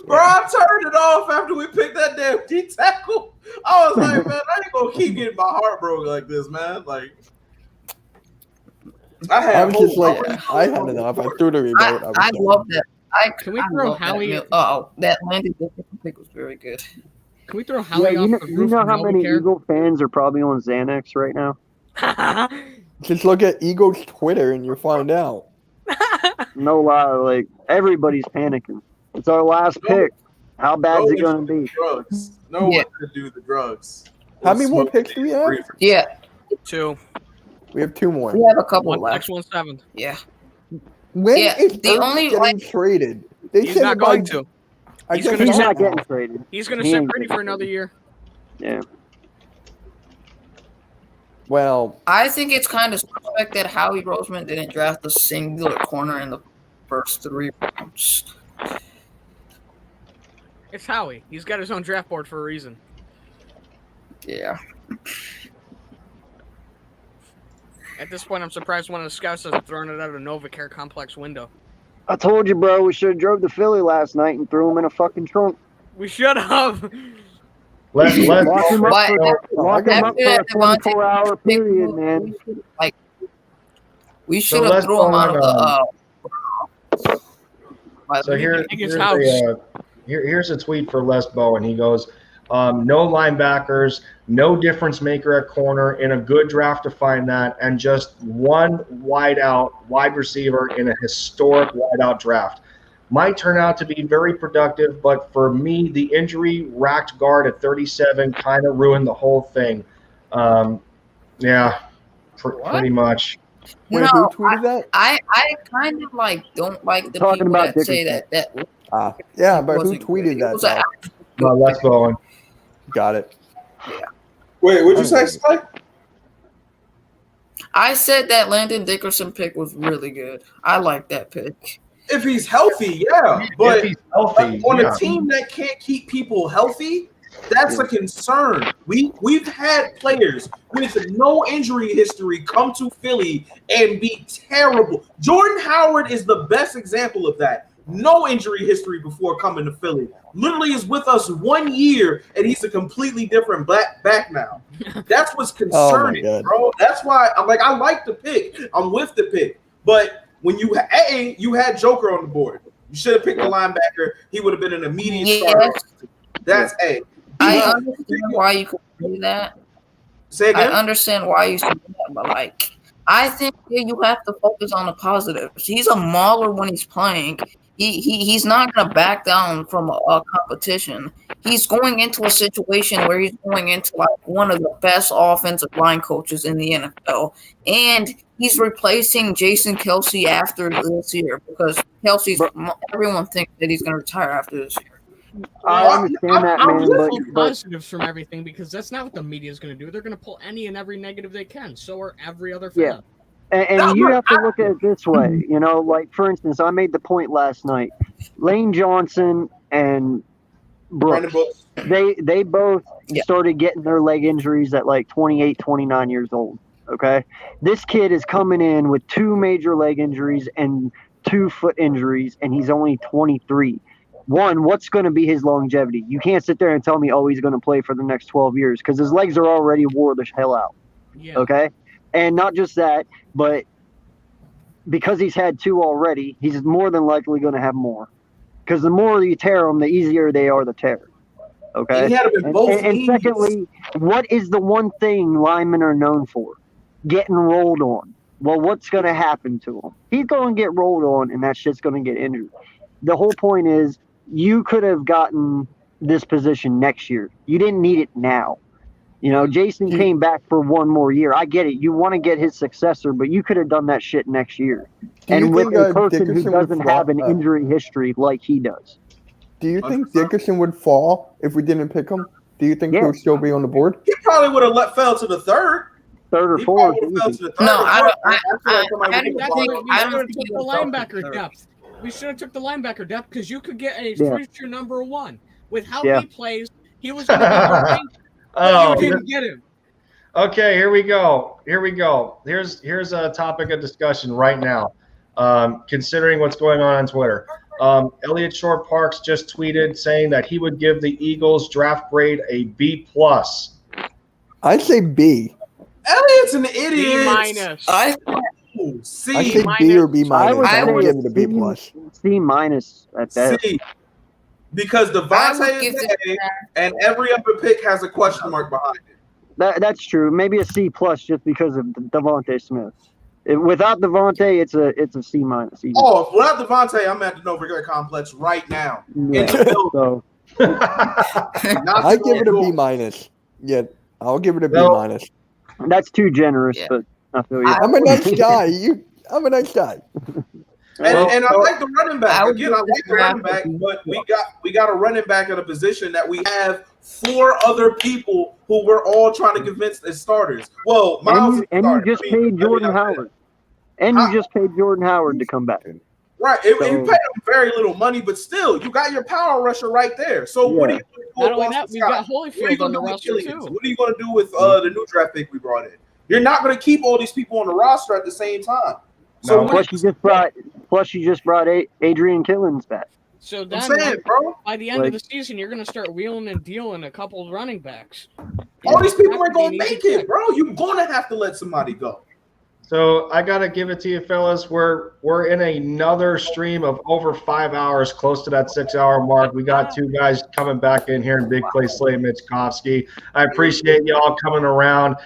Bro, I turned it off after we picked that damn D tackle. I was like, man, I ain't gonna keep getting my heart broken like this, man. Like, I had I was just hope. like, I had enough. I threw the remote. I love that. Can we I throw love that Howie? that Landon Dickerson pick was very good. Can we throw Yeah, Howie off the you roof? know of how many Novacare? Eagle fans are probably on Xanax right now? Just look at Eagles Twitter and you'll find out. No lie, like everybody's panicking. It's our last pick. How bad's it gonna be? Drugs. No one could do the drugs. How many more picks do we have? Yeah, 2. We have 2 more. we have a couple One left. next, one seventh. Yeah. When Yeah, is the Ertz only, getting like- traded? They He's said not by- going to. I He's guess gonna He's sit- not getting traded. He's going to He sit ain't pretty getting for another year. Yeah. Well, I think it's kind of suspect that Howie Roseman didn't draft a singular corner in the first 3 rounds. It's Howie. He's got his own draft board for a reason. Yeah. At this point, I'm surprised one of the scouts hasn't thrown it out of the Novacare complex window. I told you, bro. We should have drove to Philly last night and threw him in a fucking trunk. We should have. Let's Lock him up But for, lock him up after for a that Devontae 24-hour period, man. Like, we So should have let's threw him go out of on, the. So here's house. here's a tweet for Les Bowen. He goes, no linebackers, no difference maker at corner, in a good draft to find that, and just one wide receiver in a historic wideout draft. Might turn out to be very productive, but for me, the injury-racked guard at 37 kind of ruined the whole thing. Yeah, pretty much. wait, No, who tweeted that? I kind of like don't like the Talking people about that say Dickerson. that Yeah, but who wasn't good. tweeted It that? was a- though? Les Bowen. Got it. Wait, what'd you say, Spike? I said that Landon Dickerson pick was really good. I like that pick. If he's healthy, yeah. But If he's healthy, on yeah. a team that can't keep people healthy, that's a concern. We've had players with no injury history come to Philly and be terrible. Jordan Howard is the best example of that. No injury history before coming to Philly. Literally is with us 1 year, and he's a completely different back now. That's what's concerning, God. bro. That's why I'm like, I like the pick. I'm with the pick. But when you had Joker on the board, you should have picked the linebacker. He would have been an immediate starter. That's A. I understand why you could do that. Say again? I understand why you said that, but like, I think you have to focus on the positives. He's a mauler when he's playing. He's not going to back down from a competition. He's going into a situation where he's going into like one of the best offensive line coaches in the NFL, and he's replacing Jason Kelce after this year because everyone thinks that he's going to retire after this year. I understand that, man, Pull but positives from everything because that's not what the media is going to do. They're going to pull any and every negative they can. So are every other fan. Yeah. And you have to look at it this way, you know, like for instance, I made the point last night. Lane Johnson and Brandon Brooks, Brooks. they both started getting their leg injuries at like 28, 29 years old. Okay. This kid is coming in with 2 major leg injuries and 2 foot injuries, and he's only 23. One, what's going to be his longevity? You can't sit there and tell me, oh, he's going to play for the next 12 years because his legs are already wore the hell out. Yeah. Okay. And not just that, but because he's had 2 already, he's more than likely going to have more. Because the more you tear them, the easier they are to tear. Okay. He had him in And, both and knees. secondly, what is the one thing linemen are known for? Getting rolled on. Well, what's going to happen to him? He's going to get rolled on, and that shit's going to get injured. The whole point is you could have gotten this position next year. You didn't need it now. You know, Jason came back for 1 more year. I get it. You want to get his successor, but you could have done that shit next year. Do you And with think, a person who Dickerson would doesn't have an flop? injury history like he does. Do you think Dickerson would fall if we didn't pick him? Do you think Yeah. he'll still be on the board? He probably would have fell to the third. Third or He fourth. probably would've fell to the third No, or I fourth. don't- After that, somebody I would don't get That's think- blocked. what we I should don't have think took he the was up linebacker third. depth. We should have took the linebacker depth because you could get a Yeah. future number 1. With how Yeah. he plays, he was going to be working, Oh, but you didn't get him. okay. Here we go. Here's a topic of discussion right now. Considering what's going on Twitter, Elliot Short Parks just tweeted saying that he would give the Eagles draft grade a B+. I'd say B. Elliot's an B idiot. minus. I Ooh, C. I think B or B minus. would I would say give it a B plus. C minus at that. C. Because I would Devontae give is this A, and every other pick has a question mark behind it. That's true. Maybe a C plus just because of Devontae Smith. Without Devontae, it's a C minus. Even. Oh, if without Devontae, I'm at the Nova Gray Complex right now. Yeah. So I give it a B minus. Yeah, I'll give it a B No. minus. that's too generous, Yeah. but I feel you. I'm a nice guy. I'm a nice guy. And I like the running back. I would Again, I give like this the running back, draft but we got a running back at a position that we have 4 other people who we're all trying to convince as starters. Well, Miles And you just paid Jordan Howard. And you just paid Jordan Howard to come back. Right. You paid him very little money, but still, you got your power rusher right there. So what are you going to do Not with only Boston that, we've Scott? got What are you Holyfield going on to the do with roster Killians? too. What are you going to do with the new draft pick we brought in? You're not going to keep all these people on the roster at the same time. So No. what Plus you just brought Adrian Killins back. So I'm then, saying, bro, by the end of Like- the season, you're going to start wheeling and dealing a couple of running backs. all these people aren't That going could to be an make easy it, pick. bro. You're going to have to let somebody go. So I gotta give it to you, fellas. We're in another stream of over 5 hours, close to that 6-hour mark. We got 2 guys coming back in here in Big Play Slay Mitchkovsky. I appreciate y'all coming around.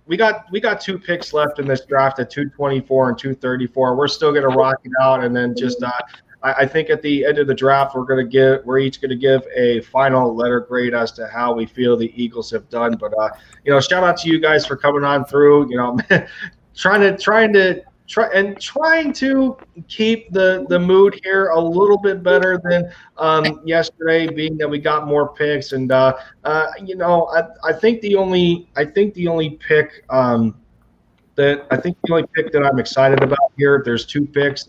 We got 2 picks left in this draft at 224 and 234. We're still gonna rock it out, and then just I think at the end of the draft we're each gonna give a final letter grade as to how we feel the Eagles have done. But shout out to you guys for coming on through. Trying to keep the mood here a little bit better than yesterday, being that we got more picks. And I think the only pick that I'm excited about here, there's 2 picks.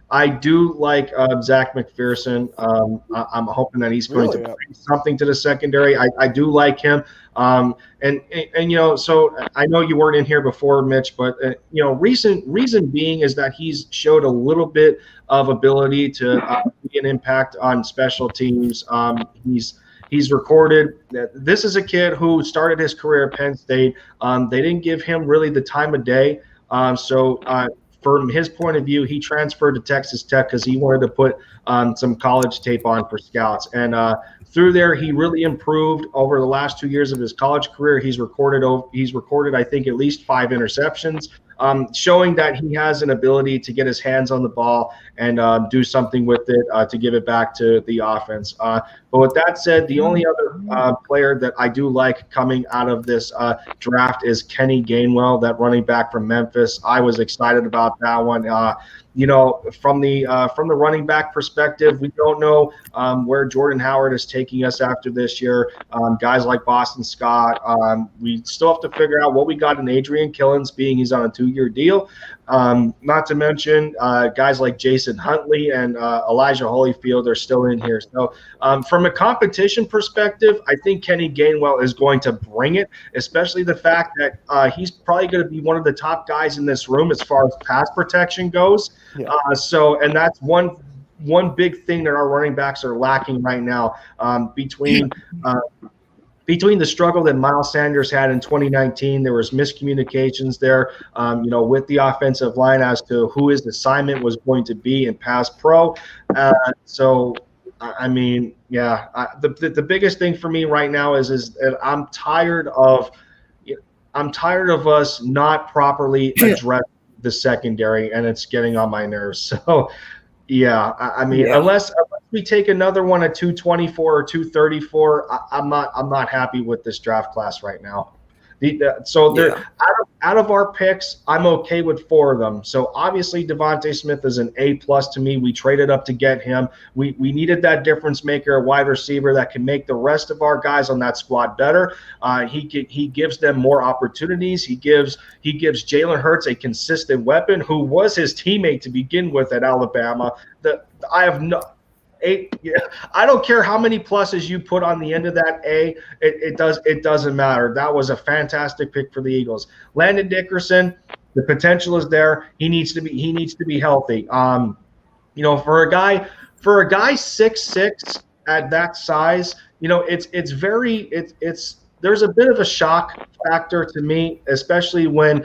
I do like Zach McPherson. I'm hoping that he's going to bring something to the secondary. I do like him. So I know you weren't in here before, Mitch, but reason being is that he's showed a little bit of ability to be an impact on special teams. He's recorded. This is a kid who started his career at Penn State. They didn't give him really the time of day. From his point of view, he transferred to Texas Tech because he wanted to put some college tape on for scouts. And through there, he really improved over the last 2 years of his college career. He's recorded, I think, at least 5 interceptions, showing that he has an ability to get his hands on the ball and do something with it to give it back to the offense. But with that said, the only other player that I do like coming out of this draft is Kenny Gainwell, that running back from Memphis. I was excited about that one. From the running back perspective, we don't know where Jordan Howard is taking us after this year. Guys like Boston Scott, we still have to figure out what we got in Adrian Killins, being he's on a 2-year deal. Not to mention guys like Jason Huntley and Elijah Holyfield are still in here. So from a competition perspective, I think Kenny Gainwell is going to bring it, especially the fact that he's probably going to be one of the top guys in this room as far as pass protection goes. Yeah. And that's one big thing that our running backs are lacking right now, between the struggle that Miles Sanders had in 2019. There was miscommunications there, with the offensive line as to who his assignment was going to be in pass pro. The biggest thing for me right now is that I'm tired of us not properly addressing the secondary, and it's getting on my nerves. So, unless we take another one at 224 or 234, I'm not happy with this draft class right now. Out of our picks, I'm okay with 4 of them. So obviously Devontae Smith is an A+ to me. We traded up to get him. We needed that difference maker, a wide receiver that can make the rest of our guys on that squad better. He gives them more opportunities. He gives Jalen Hurts a consistent weapon, who was his teammate to begin with at Alabama. I don't care how many pluses you put on the end of that A. It doesn't matter. That was a fantastic pick for the Eagles. Landon Dickerson, the potential is there. He needs to be healthy. For a guy 6'6" at that size, it's there's a bit of a shock factor to me, especially when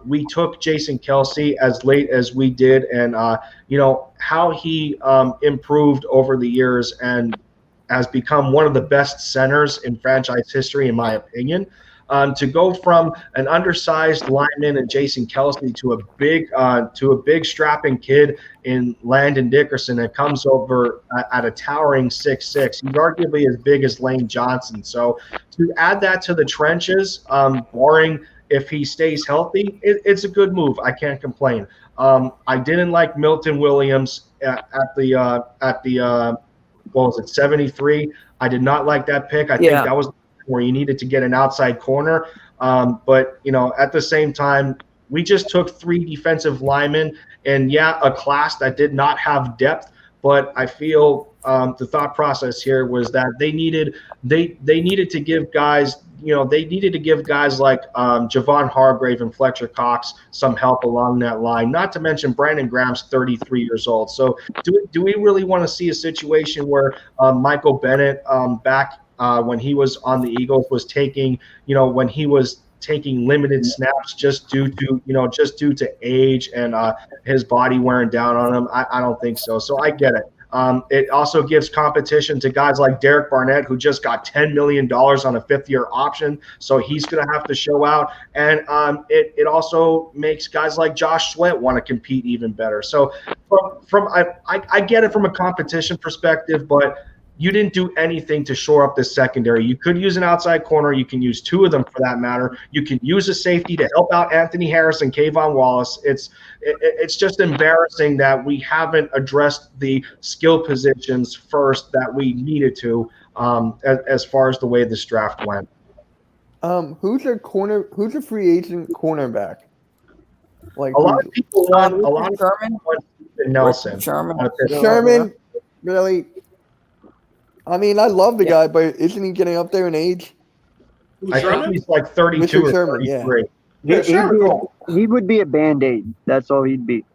we took Jason Kelsey as late as we did, and how he improved over the years and has become one of the best centers in franchise history, in my opinion. To go from an undersized lineman and Jason Kelsey to a big strapping kid in Landon Dickerson that comes over at a towering 6'6". He's arguably as big as Lane Johnson. So to add that to the trenches, barring if he stays healthy, it's a good move. I can't complain. I didn't like Milton Williams at the what was it, 73. I did not like that pick. I think that was where you needed to get an outside corner. But, at the same time, we just took 3 defensive linemen and, a class that did not have depth. But I feel the thought process here was that they needed to give guys, they needed to give guys like Javon Hargrave and Fletcher Cox some help along that line, not to mention Brandon Graham's 33 years old. So do we really want to see a situation where Michael Bennett back when he was on the Eagles was taking, when he was taking limited snaps just due to age and his body wearing down on him? I don't think so. So I get it. It also gives competition to guys like Derek Barnett, who just got $10 million on a 5th-year option, so he's going to have to show out. And it also makes guys like Josh Sweat want to compete even better. So I get it from a competition perspective, but you didn't do anything to shore up the secondary. You could use an outside corner. You can use 2 of them for that matter. You can use a safety to help out Anthony Harris and Kayvon Wallace. It's just embarrassing that we haven't addressed the skill positions first that we needed to as far as the way this draft went. Who's a free agent cornerback? Like a lot of people want Nelson. Sherman, really? I mean, I love the guy, but isn't he getting up there in age? I think he's like 32 or 33. He would be a Band-Aid. That's all he'd be.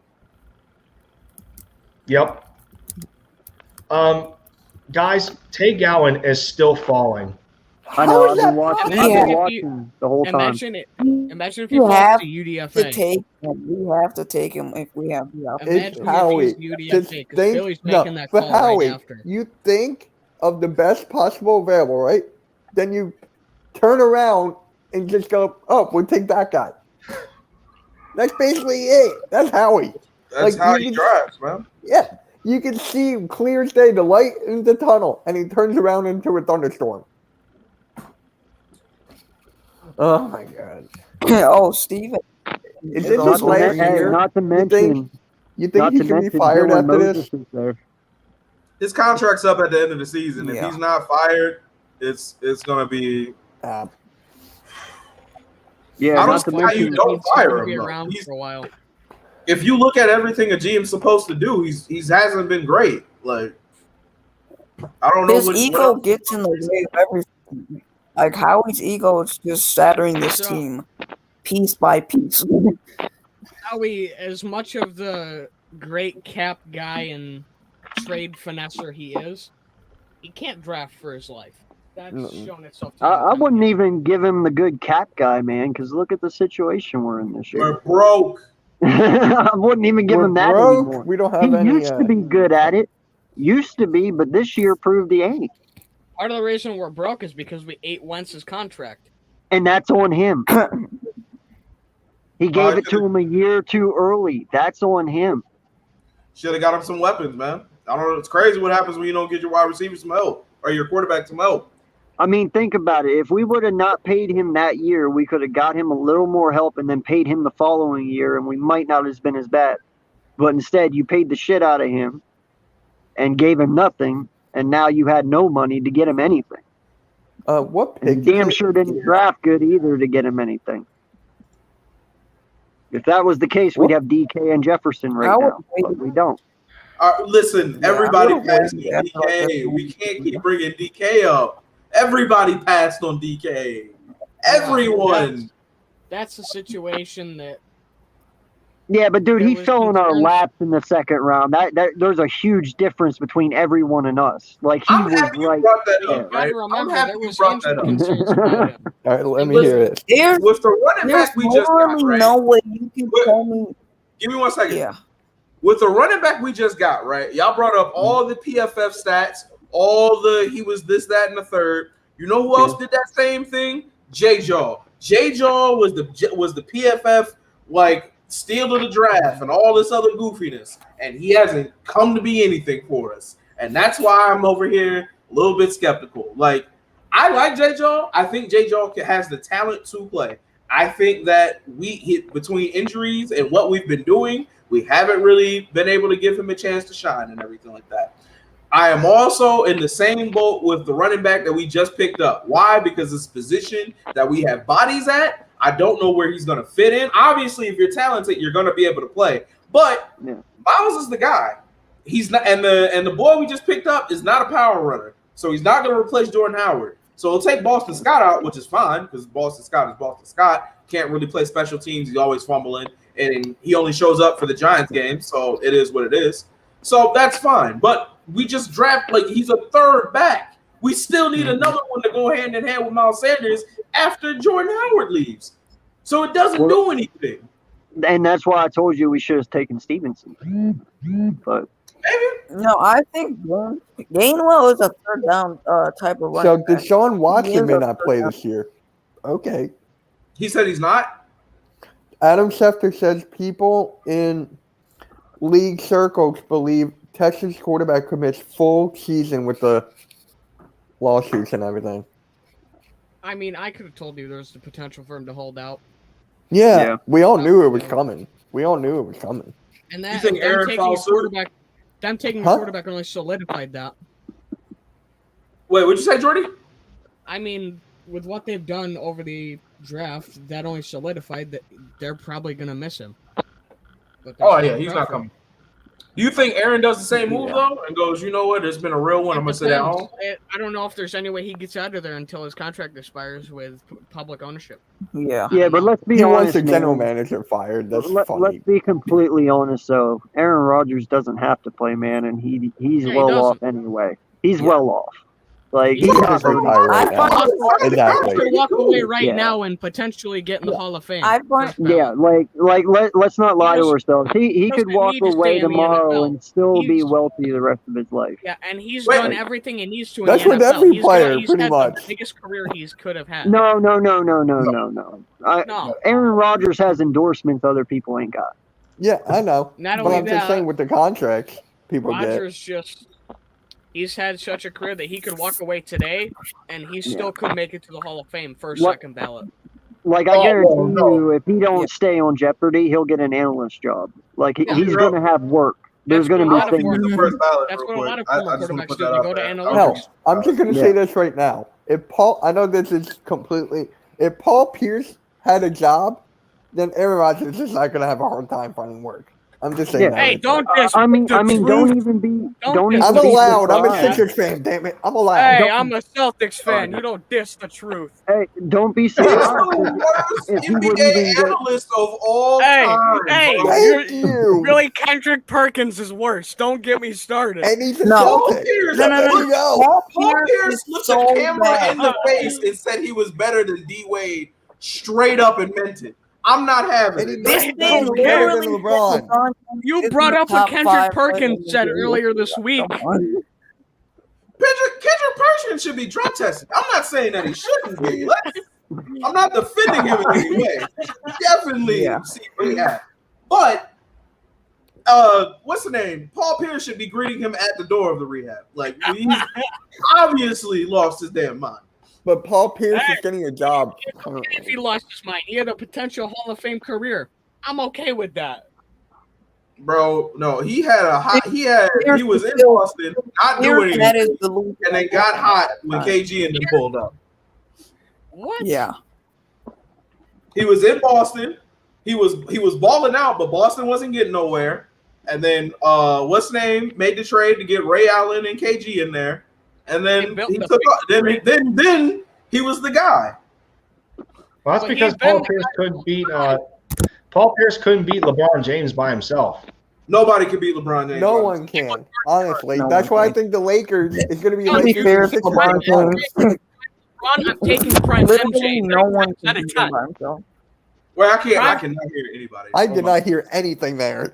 Yep. Guys, Tay Gowan is still falling. I know. I've been watching the whole time. Imagine if he falls to UDFA. We have to take him if we have the opportunity. Howie, UDFA, Billy's making that call Howie, right after. You think of the best possible available, right? Then you turn around and just go, oh, we'll take that guy. That's basically it. That's Howie. That's how he drives, man. Yeah. You can see clear as day, the light in the tunnel, and he turns around into a thunderstorm. Oh, my God. Oh, Steven. Is this his last year? Not to mention. You think he can be fired after this? His contract's up at the end of the season. If he's not fired, it's gonna be. I don't see how you don't fire him. Around for a while. If you look at everything a GM's supposed to do, he hasn't been great. Like, I don't know. His ego gets in the way of everything. Like Howie's ego is just shattering this team, piece by piece. Howie, as much of the great cap guy and trade finesser he is, he can't draft for his life. That's shown itself. I wouldn't even give him the good cap guy, man, because look at the situation we're in this year. We're broke. I wouldn't even give him that anymore. We don't have he used to be good at it. Used to be, but this year proved he ain't. Part of the reason we're broke is because we ate Wentz's contract. And that's on him. He gave it to him a year too early. That's on him. Should have got him some weapons, man. I don't know. It's crazy what happens when you don't get your wide receiver some help or your quarterback some help. I mean, think about it. If we would have not paid him that year, we could have got him a little more help and then paid him the following year, and we might not have been as bad. But instead, you paid the shit out of him and gave him nothing, and now you had no money to get him anything. What pick? Damn sure didn't draft good either to get him anything. If that was the case, we'd have DK and Jefferson right now, but we don't. Listen, everybody passed on DK. We can't keep bringing DK up. Everybody passed on DK. Everyone. That's a situation that Yeah, but dude, There he was fell in our concerns- laps in the second round. That there's a huge difference between everyone and us. Like he I'm was happy you right. brought that You up, gotta right? I'm remember, happy there you was brought that injury up. concerns about him. All right, let And me listen, hear it. There's With the running there's back we just got, literally right? no way you can Wait. tell me. Give me 1 second. Yeah. With the running back we just got, right? Y'all brought up all the PFF stats, all the he was this, that, and the third. You know who else did that same thing? Jay Jaw. Jay Jaw was the PFF like steal of the draft and all this other goofiness, and he hasn't come to be anything for us. And that's why I'm over here a little bit skeptical. Like, I like Jay Jaw. I think Jay Jaw has the talent to play. I think that we hit between injuries and what we've been doing, we haven't really been able to give him a chance to shine and everything like that. I am also in the same boat with the running back that we just picked up. Why? Because it's a position that we have bodies at. I don't know where he's going to fit in. Obviously, if you're talented, you're going to be able to play. But Miles is the guy. He's not, and the boy we just picked up is not a power runner, so he's not going to replace Jordan Howard. So it'll take Boston Scott out, which is fine because Boston Scott is Boston Scott. Can't really play special teams. He's always fumbling, and he only shows up for the Giants game, so it is what it is. So that's fine. But we just draft like he's a third back. We still need another one to go hand in hand with Miles Sanders after Jordan Howard leaves. So it doesn't do anything. And that's why I told you we should have taken Stevenson. But No, I think Gainwell is a third down type of So running back. Deshaun He Watson is may a not third play down. this year. Okay. He said he's not. Adam Schefter says people in league circles believe Texas quarterback could miss full season with the lawsuits and everything. I mean, I could have told you there was the potential for him to hold out. Yeah, we all knew it was coming. We all knew it was coming. And You that think them Aaron taking a follows suit? quarterback, them taking a Huh? quarterback only solidified that. Wait, what'd you say, Jordy? I mean, with what they've done over the draft, that only solidified that they're probably gonna miss him. But they're Oh still yeah, he's not preferring- coming. Do you think Aaron does the same move though and goes, you know what, there's been a real one, I'm gonna sit at Depends. home? I don't know if there's any way he gets out of there until his contract expires with public ownership. Yeah. yeah, but let's be He honest, wants the general man. manager fired. That's Let's funny. be completely honest, though. Aaron Rodgers doesn't have to play, man, and he's Yeah, he well doesn't. off anyway. He's well off. Like He he's could not just hurting. retire right I now. find He Exactly. could walk away right Yeah. now and potentially get in the Hall of Fame. I find- First ballot. Yeah, let's not lie to doesn't- ourselves. He could doesn't walk need to stay away in the tomorrow NFL. and still be He's- wealthy the rest of his life. Yeah, and he's Wait. done everything he needs to in That's the with NFL. every He's player, he's pretty had much. the biggest career he could have had. No. No. Aaron Rodgers has endorsements other people ain't got. Yeah, I know. Not But only I'm just that, saying with the contracts people get. Rodgers he's had such a career that he could walk away today and he still could make it to the Hall of Fame first, What- second ballot. Like I Oh, guarantee no. you, if he don't stay on Jeopardy, he'll get an analyst job. Like Yeah, he's you're going to have work. There's That's going what to a be lot of things. The first ballot That's real what a quick. lot of I former just wanna quarterbacks put do. that They out go to there. analytics. Hell, I'm just gonna say this right now. If Paul, I know this is completely. If Paul Pierce had a job, then Aaron Rodgers is not gonna have a hard time finding work. I'm just saying. Yeah. that Hey, right don't there. diss I mean, the don't truth. even be. Don't Don't diss even I'm be allowed. I'm a surprised. Sixers fan. Damn it, I'm allowed. Hey, I'm a Celtics fan. You don't diss the truth. Hey, don't be He's surprised. the worst if he would NBA even get- analyst of all Hey, time. hey, bro. Thank you. Billy Kendrick Perkins is worse. Don't get me started. And he's a No. Paul Celtic. Pierce, No, no, There no. you go. Paul Pierce is looked so the camera bad. in the face and said he was better than D Wade straight up and meant it. I'm not having And he it. This doesn't man know better than literally LeBron. LeBron You is brought the up what top Kendrick 5 player Perkins in the said NBA. earlier this week. Come on. Kendrick Perkins should be drug tested. I'm not saying that he shouldn't be. I'm not defending him in any way. Definitely see where he at. But what's the name? Paul Pierce should be greeting him at the door of the rehab. Like he's obviously lost his damn mind. But Paul Pierce is getting a job If currently. he lost his mind, he had a potential Hall of Fame career. I'm okay with that. Bro, no, he was in Boston, not doing That anything, is the loser. and then got hot when KG and them pulled up. What? Yeah. He was in Boston. He was balling out, but Boston wasn't getting nowhere. And then what's the name made the trade to get Ray Allen and KG in there, and They then built he the took off. big Then he was the guy. Well, that's But because he's been Paul Pierce couldn't beat Paul Pierce couldn't beat LeBron James by himself. Nobody can beat LeBron James. No one can. Honestly, No that's one why I can. think the Lakers is going to be To be Lakers fair, in 6 LeBron months. James- Ron, I'm taking prime Literally, MJ. no one Out can of do 10. it by himself. Well, I cannot hear anybody. I Oh did my- not hear anything there.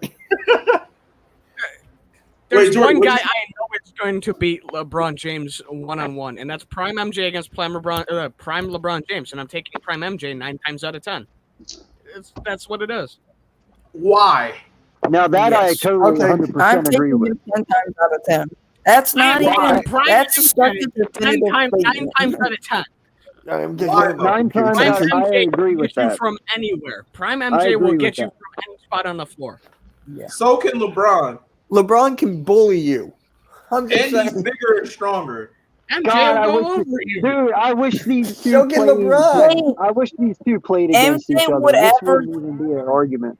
There's Wait, Jordan, one what guy did I know is going to beat LeBron James 1-on-1, and that's prime MJ against prime LeBron James, and I'm taking prime MJ 9 times out of 10. That's what it is. Why? Now that I Yes. totally Okay. 100% I'm agree taking with. it 10 times out of 10. That's not Why? even. Prime That's a MJ, second 9 definitive times statement. out of 10. I'm just Why? gonna- 9 times Prime out of- I MJ agree will with get you that. from anywhere. Prime I MJ will agree get with you that. from any spot on the floor. Yeah. So can LeBron, LeBron can bully you. I'm and just he's saying. bigger and stronger. MJ God, will I go wish, over you. dude, I wish these two So can played. LeBron. I wish these two played against MJ each other. would This ever- wouldn't even be an argument.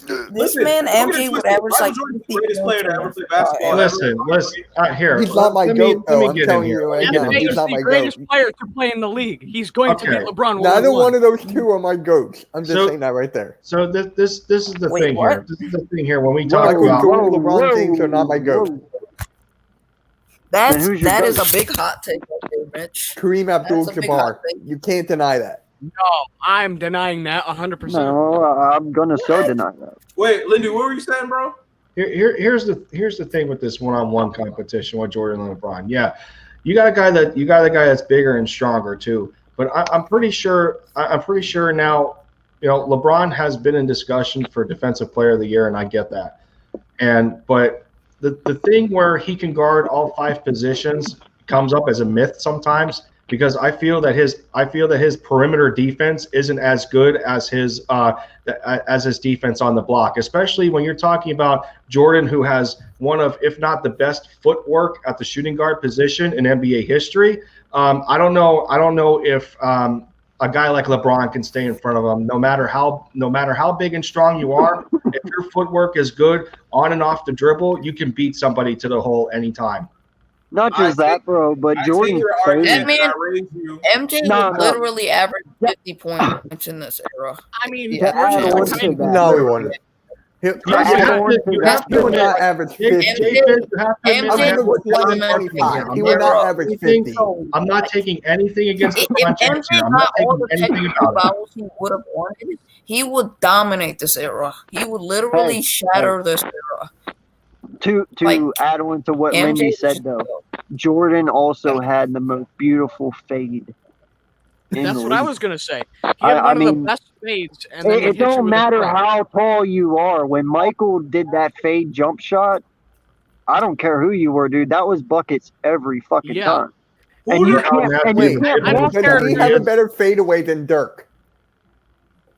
This Listen, man, don't get MJ, it would twisted. average Michael like Jordan's the 50 greatest player to ever points play a game. basketball. Listen, here. He's not my let goat, though. me I'm get in telling here. you right Let me now. get MJ in He's is not the my greatest goat. player to play in the league. He's going to Okay. beat LeBron Neither 1-on-1. one of those two are my goats. I'm just So- saying that right there. So this is the Wait, thing what? here. This is the thing here when we talk Michael about. Jordan, LeBron James are not my goat. whoa. That's Then who's your that is goat? a big hot take right there, Mitch. Kareem That's a big Abdul-Jabbar. hot take. You can't deny that. No, I'm denying that 100%. No, I'm gonna so deny that. Wait, Lindy, what were you saying, bro? Here's the thing with this one-on-one competition with Jordan and LeBron. Yeah, you got a guy that's bigger and stronger too. But I'm pretty sure now. You know, LeBron has been in discussion for Defensive Player of the Year, and I get that. But the thing where he can guard all 5 positions comes up as a myth sometimes, because I feel that his perimeter defense isn't as good as his defense on the block, especially when you're talking about Jordan, who has one of, if not the best footwork at the shooting guard position in NBA history. I don't know if a guy like LeBron can stay in front of him, no matter how big and strong you are. If your footwork is good on and off the dribble, you can beat somebody to the hole anytime. Not just I that, take- bro, but I Jordan. take your plays- argument man- and I raise you. MJ No, would no. literally average 50 points in this era. I mean, Yeah, add Jordan's on a to tiny- that. No, he wouldn't. He Yeah, I he would not average 50. MJ I'm gonna would go dominate 25. the He would not era. average 50. I'm not taking anything against If LeBron James MJ here. I'm got not all taking the anything technical about it. fouls he would have wanted, he would dominate this era. He would literally Hey, shatter this era. To Like, add on to what MJ Lindy was said, though, Jordan also had the most beautiful fade. in That's the what I league. was gonna say. He had I one of mean, the best fades, and then he It hit you don't with a matter drop. how tall you are. When Michael did that fade jump shot, I don't care who you were, dude. That was buckets every fucking Yeah. time. Who And you did- can't. And Wait, you can't I don't walk care. does he have a better fadeaway than Dirk?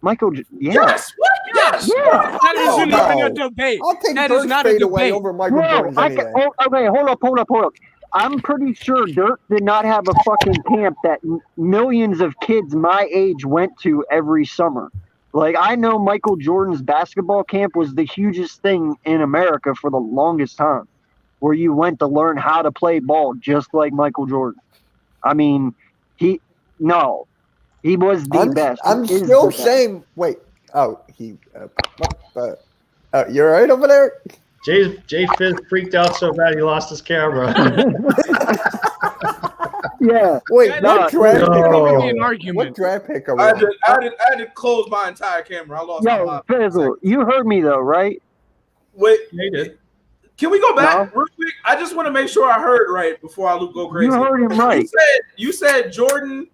Michael. Yeah. Yes. What? Yes. Yeah. That isn't no. even a debate. I'll take That is Dirk's not a fadeaway debate. over Michael Bro, Jordan's I any can, day. okay, hold up. I'm pretty sure Dirk did not have a fucking camp that millions of kids my age went to every summer. Like, I know Michael Jordan's basketball camp was the hugest thing in America for the longest time, where you went to learn how to play ball just like Michael Jordan. I mean, he was the best. I'm He is still the best. saying. Wait. Oh, you're right over there. Jay Fizz freaked out so bad he lost his camera. Yeah. Wait, Yeah, what that- draft That pick could are we be on? an What argument. draft pick are we I had, on? to, I, had to, I had to close my entire camera. I lost my Yo, mind. Fizzle, you heard me though, right? Wait, He did. can we go back real quick? I just want to make sure I heard right before I go crazy. You heard him right. You said Jordan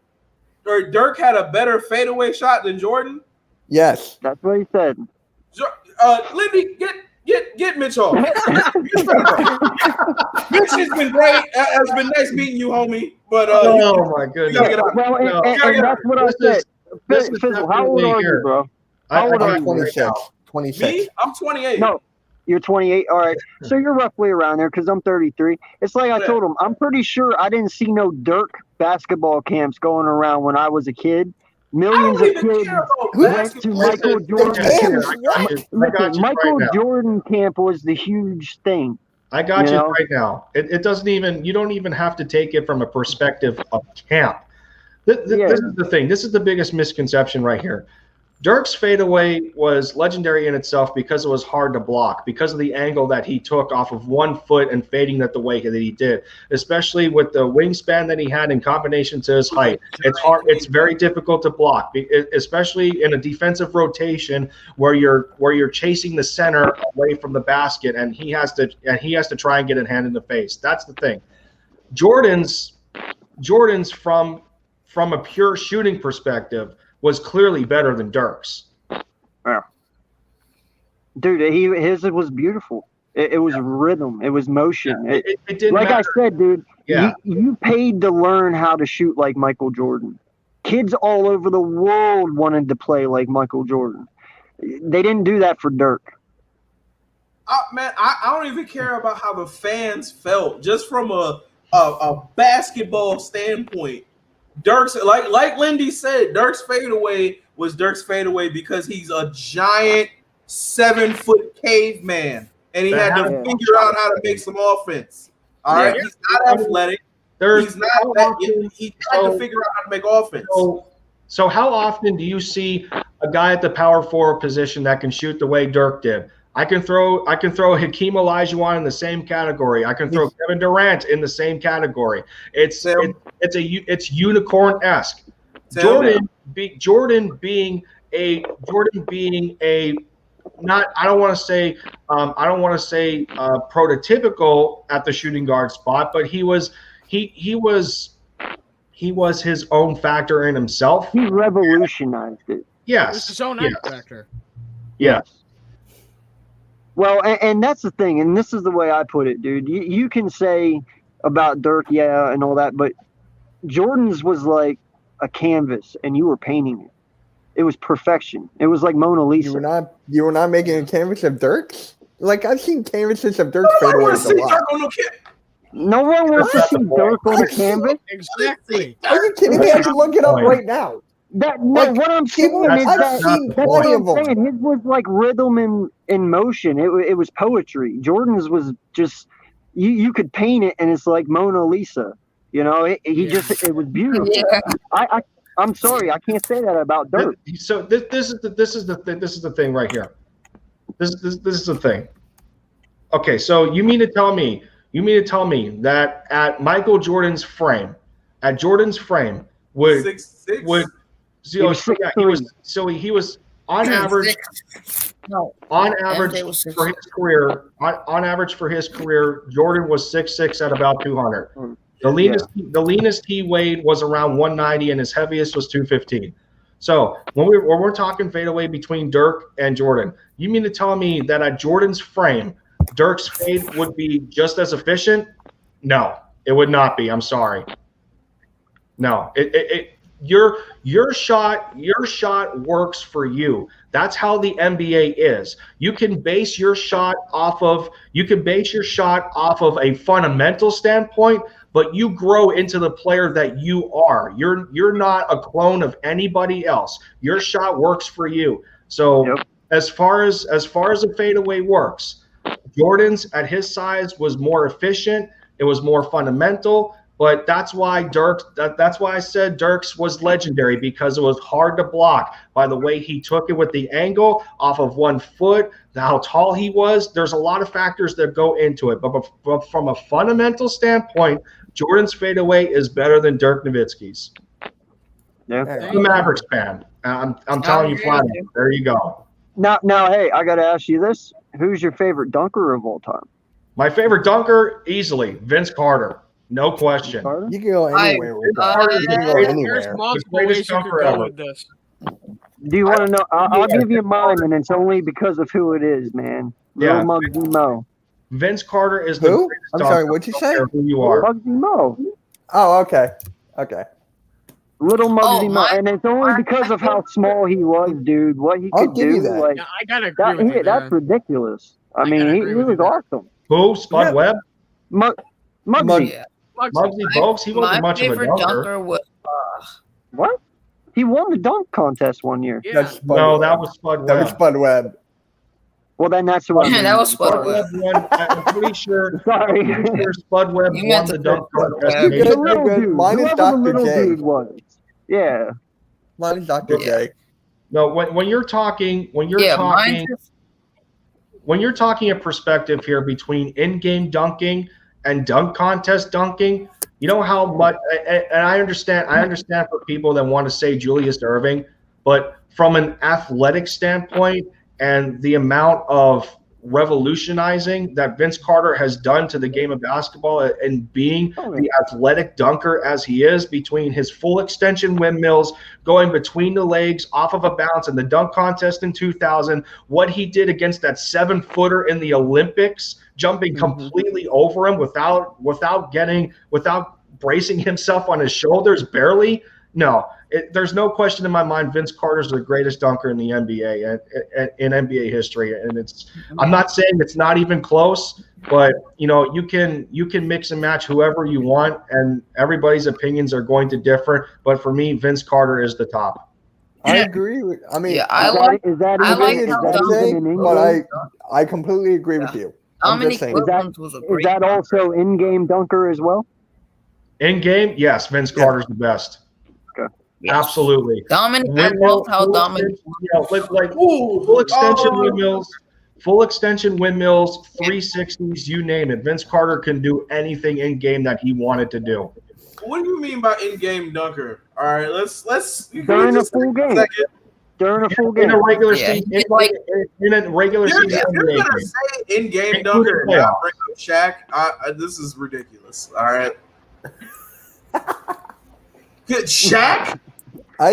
or Dirk had a better fadeaway shot than Jordan. Yes. That's what he said. Lindy, get Mitch off. Mitch has been great. It's been nice meeting you, homie. But Oh my you goodness. gotta get out. Well, No. and that's what I said. This is Fizzle, how old definitely are here. you, bro? I- How old I- are I'm you? 26. 26. Me? I'm 28. No, you're 28. All right, so you're roughly around there because I'm 33. It's like I Yeah. told him. I'm pretty sure I didn't see no Dirk basketball camps going around when I was a kid. I Millions don't of even kids care about went to basketball. Michael Jordan Damn, camp. I got you Listen, Michael right now. Jordan camp was the huge thing. I got You you know? right now. It doesn't even, you don't even have to take it from a perspective of camp. This is the thing. This is the biggest misconception right here. Dirk's fadeaway was legendary in itself because it was hard to block, because of the angle that he took off of 1 foot and fading it the way that he did, especially with the wingspan that he had in combination to his height. It's hard. It's very difficult to block, especially in a defensive rotation where you're chasing the center away from the basket, and he has to try and get it hand in the face. That's the thing. Jordan's from a pure shooting perspective was clearly better than Dirk's. Yeah. Dude, his was beautiful. It was rhythm. It was motion. Yeah, it didn't like matter. I said, dude, Yeah. you paid to learn how to shoot like Michael Jordan. Kids all over the world wanted to play like Michael Jordan. They didn't do that for Dirk. Man, I don't even care about how the fans felt. Just from a basketball standpoint, Dirk's like Lindy said, Dirk's fadeaway was Dirk's fadeaway because he's a giant 7-foot caveman, and he had to figure out how to make some offense. All right, he's not athletic. He's not that. He had to figure out how to make offense. So how often do you see a guy at the power forward position that can shoot the way Dirk did? I can throw Hakeem Olajuwon in the same category. I can throw Kevin Durant in the same category. It's unicorn-esque. Jordan being a not, I don't want to say prototypical at the shooting guard spot, but he was his own factor in himself. He revolutionized it. Yes. It was his own X factor. Yes. Well, and that's the thing, and this is the way I put it, dude. You can say about Dirk, yeah, and all that, but Jordan's was like a canvas, and you were painting it. It was perfection. It was like Mona Lisa. You were not making a canvas of Dirk's? Like, I've seen canvases of Dirk's fadeaways a lot. No one wants to see Dirk on a canvas. Exactly. Are you kidding me? I can look it up right now. What I'm saying is I've seen that's what plenty I'm of them. saying. His was like rhythm and motion. It was poetry. Jordan's was just you could paint it, and it's like Mona Lisa. You know, it was beautiful. Yeah. I'm sorry, I can't say that about Dirk. So this is the thing right here. This is the thing. Okay, so you mean to tell me that at Michael Jordan's frame, would 6'6"? he was on average for his career, Jordan was 6'6" at about 200. The leanest he weighed was around 190, and his heaviest was 215. So when we're talking fadeaway between Dirk and Jordan, you mean to tell me that at Jordan's frame, Dirk's fade would be just as efficient? No, it would not be. I'm sorry. No, your shot works for you. That's how the NBA is. You can base your shot off of a fundamental standpoint, but you grow into the player that you are. You're not a clone of anybody else. Your shot works for you. So as far as a fadeaway works, Jordan's at his size was more efficient. It was more fundamental. But that's why that's why I said Dirk's was legendary, because it was hard to block by the way he took it with the angle off of 1 foot, how tall he was. There's a lot of factors that go into it. But from a fundamental standpoint, Jordan's fadeaway is better than Dirk Nowitzki's. Yeah. I'm a Mavericks fan. I'm telling you flat out. There you go. Now, hey, I got to ask you this: who's your favorite dunker of all time? My favorite dunker, easily, Vince Carter. No question. You can go anywhere with that. You can go There's anywhere. multiple ways you could go with this. Do you want to know? I'll give you mine, and it's only because of who it is, man. Yeah. Lil Muggsy Mo. Vince Carter is the Who? greatest I'm sorry, dunker. what'd you I say? don't care who you are. Muggsy Mo. Oh, okay. Little Muggsy Mo. my- And it's only because of how small he was, dude. What he I'll could give do. you that. Like, Yeah, I gotta agree with you, that's man. ridiculous. I I mean, gotta he agree with was you. awesome. Who? Spud Yeah. Webb? Muggsy. Yeah. Muggsy Bogues? He wasn't My much of a favorite dunker. dunker was What? He won the dunk contest one year. Yeah. That's Spud No, Webb. that was Spud That was Webb. Spud Webb. Well, then that's what. Yeah, that was Spud Webb. Webb won. I'm pretty sure Sorry. Spud Webb You won meant the to dunk say Spud contest. Webb. maybe. The little good. dude. Mine is Whoever the Dr. little J. dude was. Yeah. Mine is Dr. Yeah. J. No, when you're talking Mine's just, when you're talking a perspective here between in-game dunking and dunk contest dunking, you know how much, and I understand for people that want to say Julius Erving, but from an athletic standpoint and the amount of revolutionizing that Vince Carter has done to the game of basketball and being the athletic dunker as he is, between his full extension windmills going between the legs off of a bounce in the dunk contest in 2000, what he did against that 7-footer in the Olympics, jumping completely over him without bracing himself on his shoulders, barely. No, there's no question in my mind. Vince Carter's the greatest dunker in the NBA and in NBA history, and I'm not saying it's not even close, but you can mix and match whoever you want, and everybody's opinions are going to differ. But for me, Vince Carter is the top. I agree with. I mean, I like but I completely agree with you. Dominique Wilkins was a great. Is that also in-game dunker as well? In game, yes, Vince Carter's the best. Yes. Absolutely. Dominic, I love how Dominic. Full extension windmills, 360s, you name it. Vince Carter can do anything in game that he wanted to do. What do you mean by in-game dunker? All right, let's during a full game. During a full game. In a regular season, in a regular season. You're gonna say in-game dunker and not bring up Shaq? This is ridiculous. All right. Good Shaq. I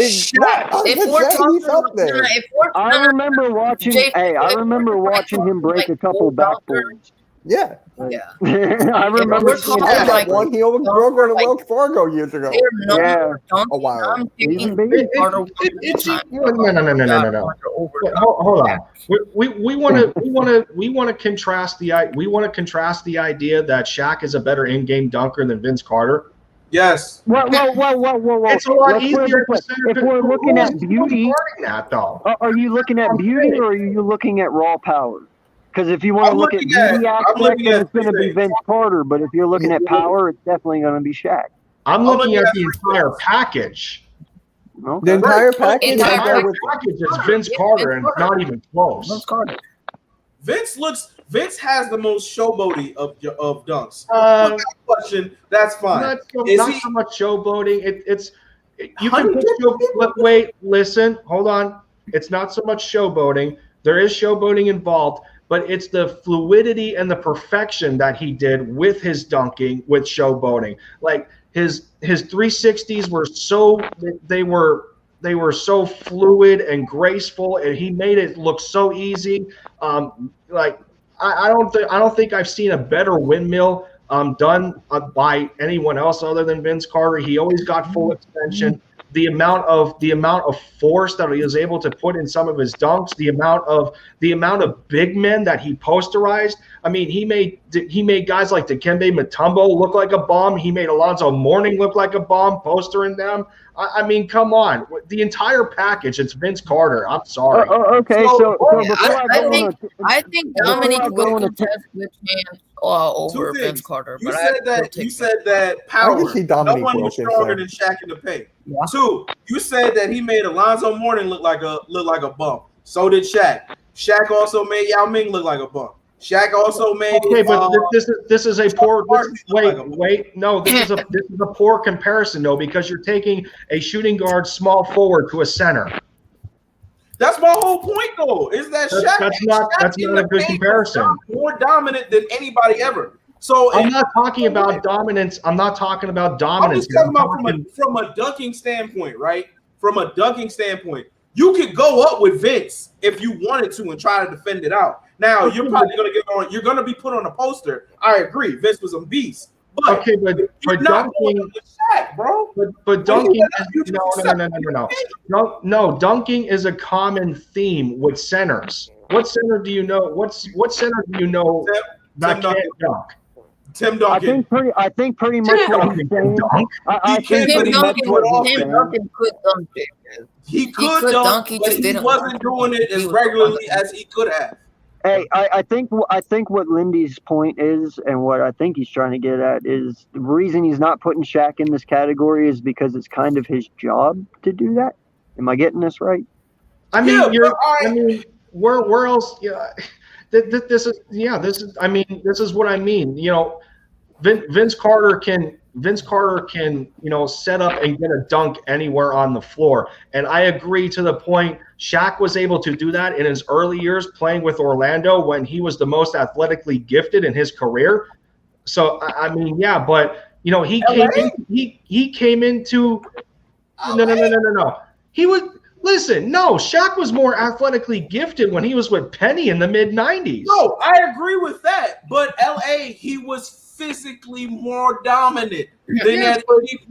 remember watching. Hey, I remember watching him break a couple backboards. Yeah. I remember that one he overbroke on Wells Fargo years ago. Yeah. A while. No. Hold on. We want to contrast the idea that Shaq is a better in-game dunker than Vince Carter. Yes. Whoa. It's a lot easier. If we're looking at beauty, are you looking at beauty or are you looking at raw power? Because if you want to look at beauty aspect, it's going to be Vince Carter. But if you're looking at power, it's definitely going to be Shaq. I'm looking at the entire package. Okay. The entire package? The entire package is Vince Carter, and it's not even close. Vince Carter. Vince has the most showboating of dunks. Without question, that's fine. Not so much showboating. Listen, hold on. It's not so much showboating. There is showboating involved, but it's the fluidity and the perfection that he did with his dunking with showboating. Like his 360s were they were so fluid and graceful, and he made it look so easy. I don't think I've seen a better windmill done by anyone else other than Vince Carter. He always got full extension. The amount of force that he was able to put in some of his dunks, the amount of big men that he posterized. I mean, he made guys like Dikembe Mutombo look like a bomb. He made Alonzo Mourning look like a bomb, postering them. I mean, come on, the entire package. It's Vince Carter. I'm sorry. Okay, I think Dominique Wilkins has a good chance over Vince Carter. You said that power. I can see Dominique no one was stronger than Shaq in the paint. Yeah. 2, you said that he made Alonzo Mourning look like a bum. So did Shaq. Shaq also made Yao Ming look like a bum. Shaq also made. Okay, but this is a poor. No, this is a poor comparison though, because you're taking a shooting guard, small forward to a center. That's my whole point, though. Is that Shaq? That's not a good comparison. More dominant than anybody ever. So I'm not talking about dominance. I'm not talking about dominance. I'm just talking about from a dunking standpoint, right? From a dunking standpoint, you could go up with Vince if you wanted to and try to defend it out. Now you're probably going to get on. You're going to be put on a poster. I agree. Vince was a beast. But okay, but dunking, Shaq, bro. But dunking, no. Dunking is a common theme with centers. What center do you know? What center do you know that can't dunk? Tim Duncan. I think pretty much what he's saying. Tim Duncan could dunk it. He could dunk, but he wasn't doing it as regularly as he could have. Hey, I think what Lindy's point is, and what I think he's trying to get at, is the reason he's not putting Shaq in this category is because it's kind of his job to do that. Am I getting this right? I mean, Yeah, you're. but I- I mean, where else? Yeah, this is. Yeah, this is. I mean, this is what I mean. You know, Vince Carter can. Set up and get a dunk anywhere on the floor. And I agree to the point. Shaq was able to do that in his early years playing with Orlando when he was the most athletically gifted in his career. So I mean, yeah, but he came into. No. He was. Listen, no, Shaq was more athletically gifted when he was with Penny in the mid-'90s. No, I agree with that. But LA, he was physically more dominant than at any point in his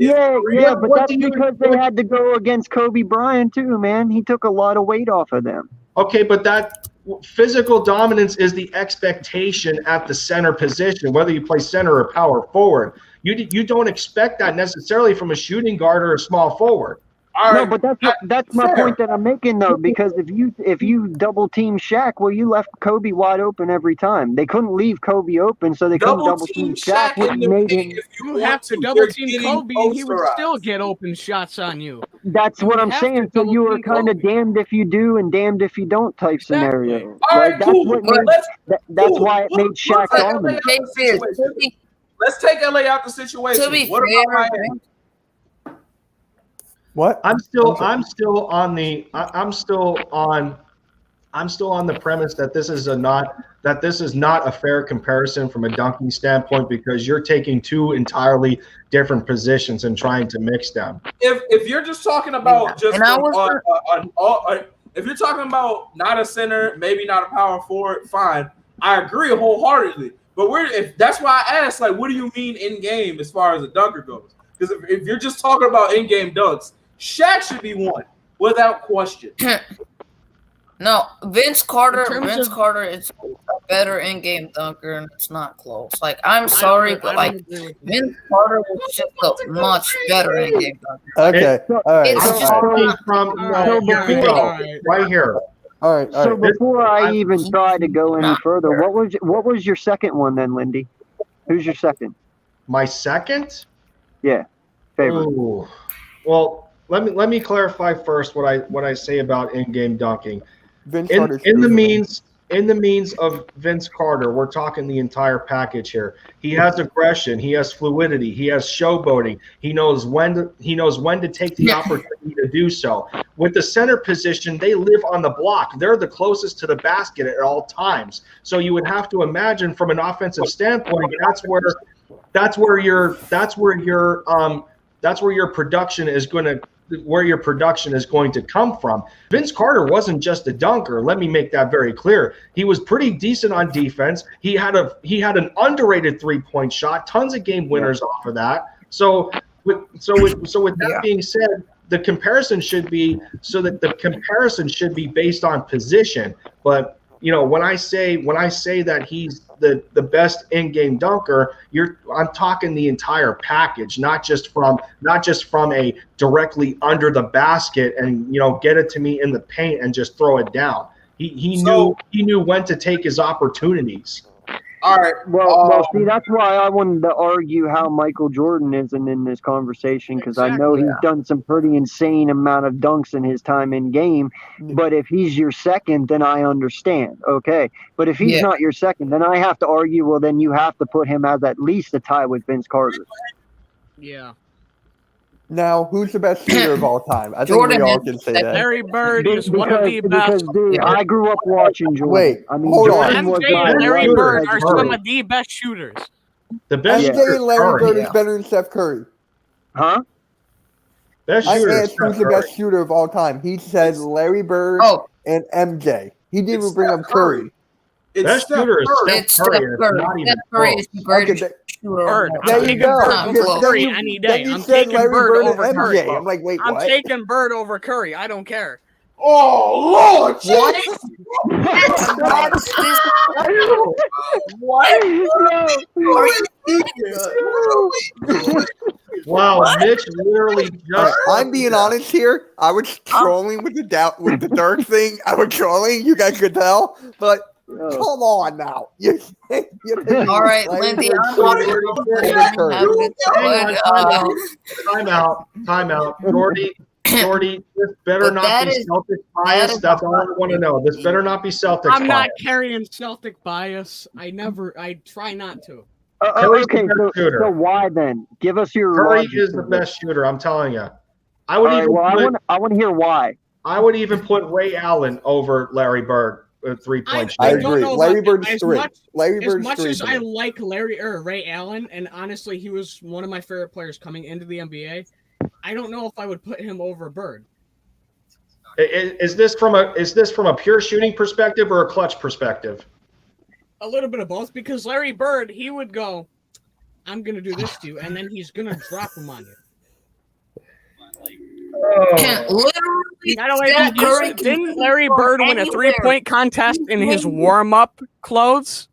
career. But that's because they had to go against Kobe Bryant too, man. He took a lot of weight off of them. Okay, but that physical dominance is the expectation at the center position, whether you play center or power forward. You don't expect that necessarily from a shooting guard or a small forward. No, but that's my point that I'm making though, because if you double team Shaq, well, you left Kobe wide open every time. They couldn't leave Kobe open, so they couldn't double team Shaq. Which made him. You have to double team Kobe, and he would still get open shots on you. That's what I'm saying. So you were kind of damned if you do and damned if you don't type scenario. All right, cool. That's why it made Shaq dominant. Let's take LA out the situation. To be What fair, about Miami? What? I'm still on the premise that this is not a fair comparison from a dunking standpoint because you're taking two entirely different positions and trying to mix them. If you're just talking about if you're talking about not a center, maybe not a power forward, fine. I agree wholeheartedly. But if that's why I asked, like, what do you mean in game as far as a dunker goes? Because if you're just talking about in game dunks, Shaq should be one without question. No, Vince Carter is a better in-game dunker, and it's not close. Like, I'm sorry, but like Vince Carter was just a much better in-game dunker. Okay, all right. It's just Right here. All right. So before I even try to go any further, what was your second one then, Lindy? Who's your second? My second? Yeah, favorite. Ooh. Well, let me clarify first what I say about in-game dunking. Vince In Carter's the favorite. means of Vince Carter, we're talking the entire package here. He has aggression, he has fluidity, he has showboating. He knows when to take the opportunity to do so. With the center position, they live on the block. They're the closest to the basket at all times. So you would have to imagine from an offensive standpoint, that's where your production is going to come from. Vince Carter wasn't just a dunker. Let me make that very clear. He was pretty decent on defense. He had an underrated 3-point shot, tons of game winners off of that. So with that being said, the comparison should be based on position. But when I say that he's the best in-game dunker, I'm talking the entire package, not just from a directly under the basket and get it to me in the paint and just throw it down. He knew when to take his opportunities. All right. Well, see, that's why I wanted to argue how Michael Jordan isn't in this conversation, because I know he's done some pretty insane amount of dunks in his time in game. But if he's your second, then I understand. Okay. But if he's not your second, then I have to argue, well, then you have to put him as at least a tie with Vince Carter. Yeah. Now, who's the best shooter of all time? I think Jordan we all can say that. Larry Bird is one of the best. Dude, I grew up watching Jordan. Wait, hold on. MJ and Larry Bird are some of the best shooters. The best MJ and Larry Bird is better than Steph Curry. Huh? Best I shooter asked who's the best shooter of all time. He said Larry Bird and MJ. He didn't even bring up Curry. Best shooter is Steph Curry. Steph Curry is the greatest shooter. Bird. There I'm you taking go. Bird over Curry any day. Then you I'm said taking Larry Bird Bird over and Curry. MJ. I'm like, wait, I'm what? taking Bird over Curry. I don't care. Oh Lord! What? Wow, Mitch literally just. I'm being honest here. I was trolling with the dark thing. I was trolling. You guys could tell, but come on now. All right, Lindy, Time out. Jordy, Jordy, this better But not that be is- Celtic that bias. is That's a all I want to know. This better not be Celtics I'm not bias. carrying Celtic bias. I try not to. Curry's Okay, the best shooter. so why then? Give us your Curry logic is to the this. best shooter. I'm telling you. I All would right, even well, put, I want to hear why. I would even put Ray Allen over Larry Bird at 3-point I I shooting. don't agree. know Larry about that. Bird's As three. much- Larry As Bird's much three. as for I me. like Ray Allen, and honestly, he was one of my favorite players coming into the NBA, I don't know if I would put him over Bird. Is this from a pure shooting perspective or a clutch perspective? A little bit of both, because Larry Bird, he would go, I'm going to do this to you, and then he's going to drop him on you. Literally, Not only Steph Curry can didn't shoot Larry from Bird win a anywhere. 3-point contest in his He's warm-up clothes?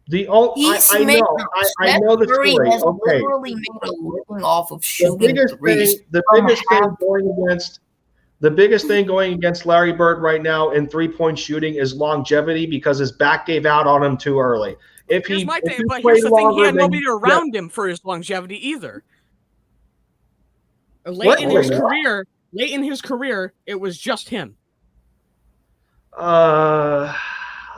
The only He's I made, know I Steph know the Curry story. has Okay, literally made a living off of the shooting biggest threes. thing, the from biggest thing half- going against Larry Bird right now in 3-point shooting is longevity because his back gave out on him too early. If Here's he, my if thing, he but played here's the thing, he longer had than- nobody around him for his longevity either. Late What? in his Wait. career, it was just him.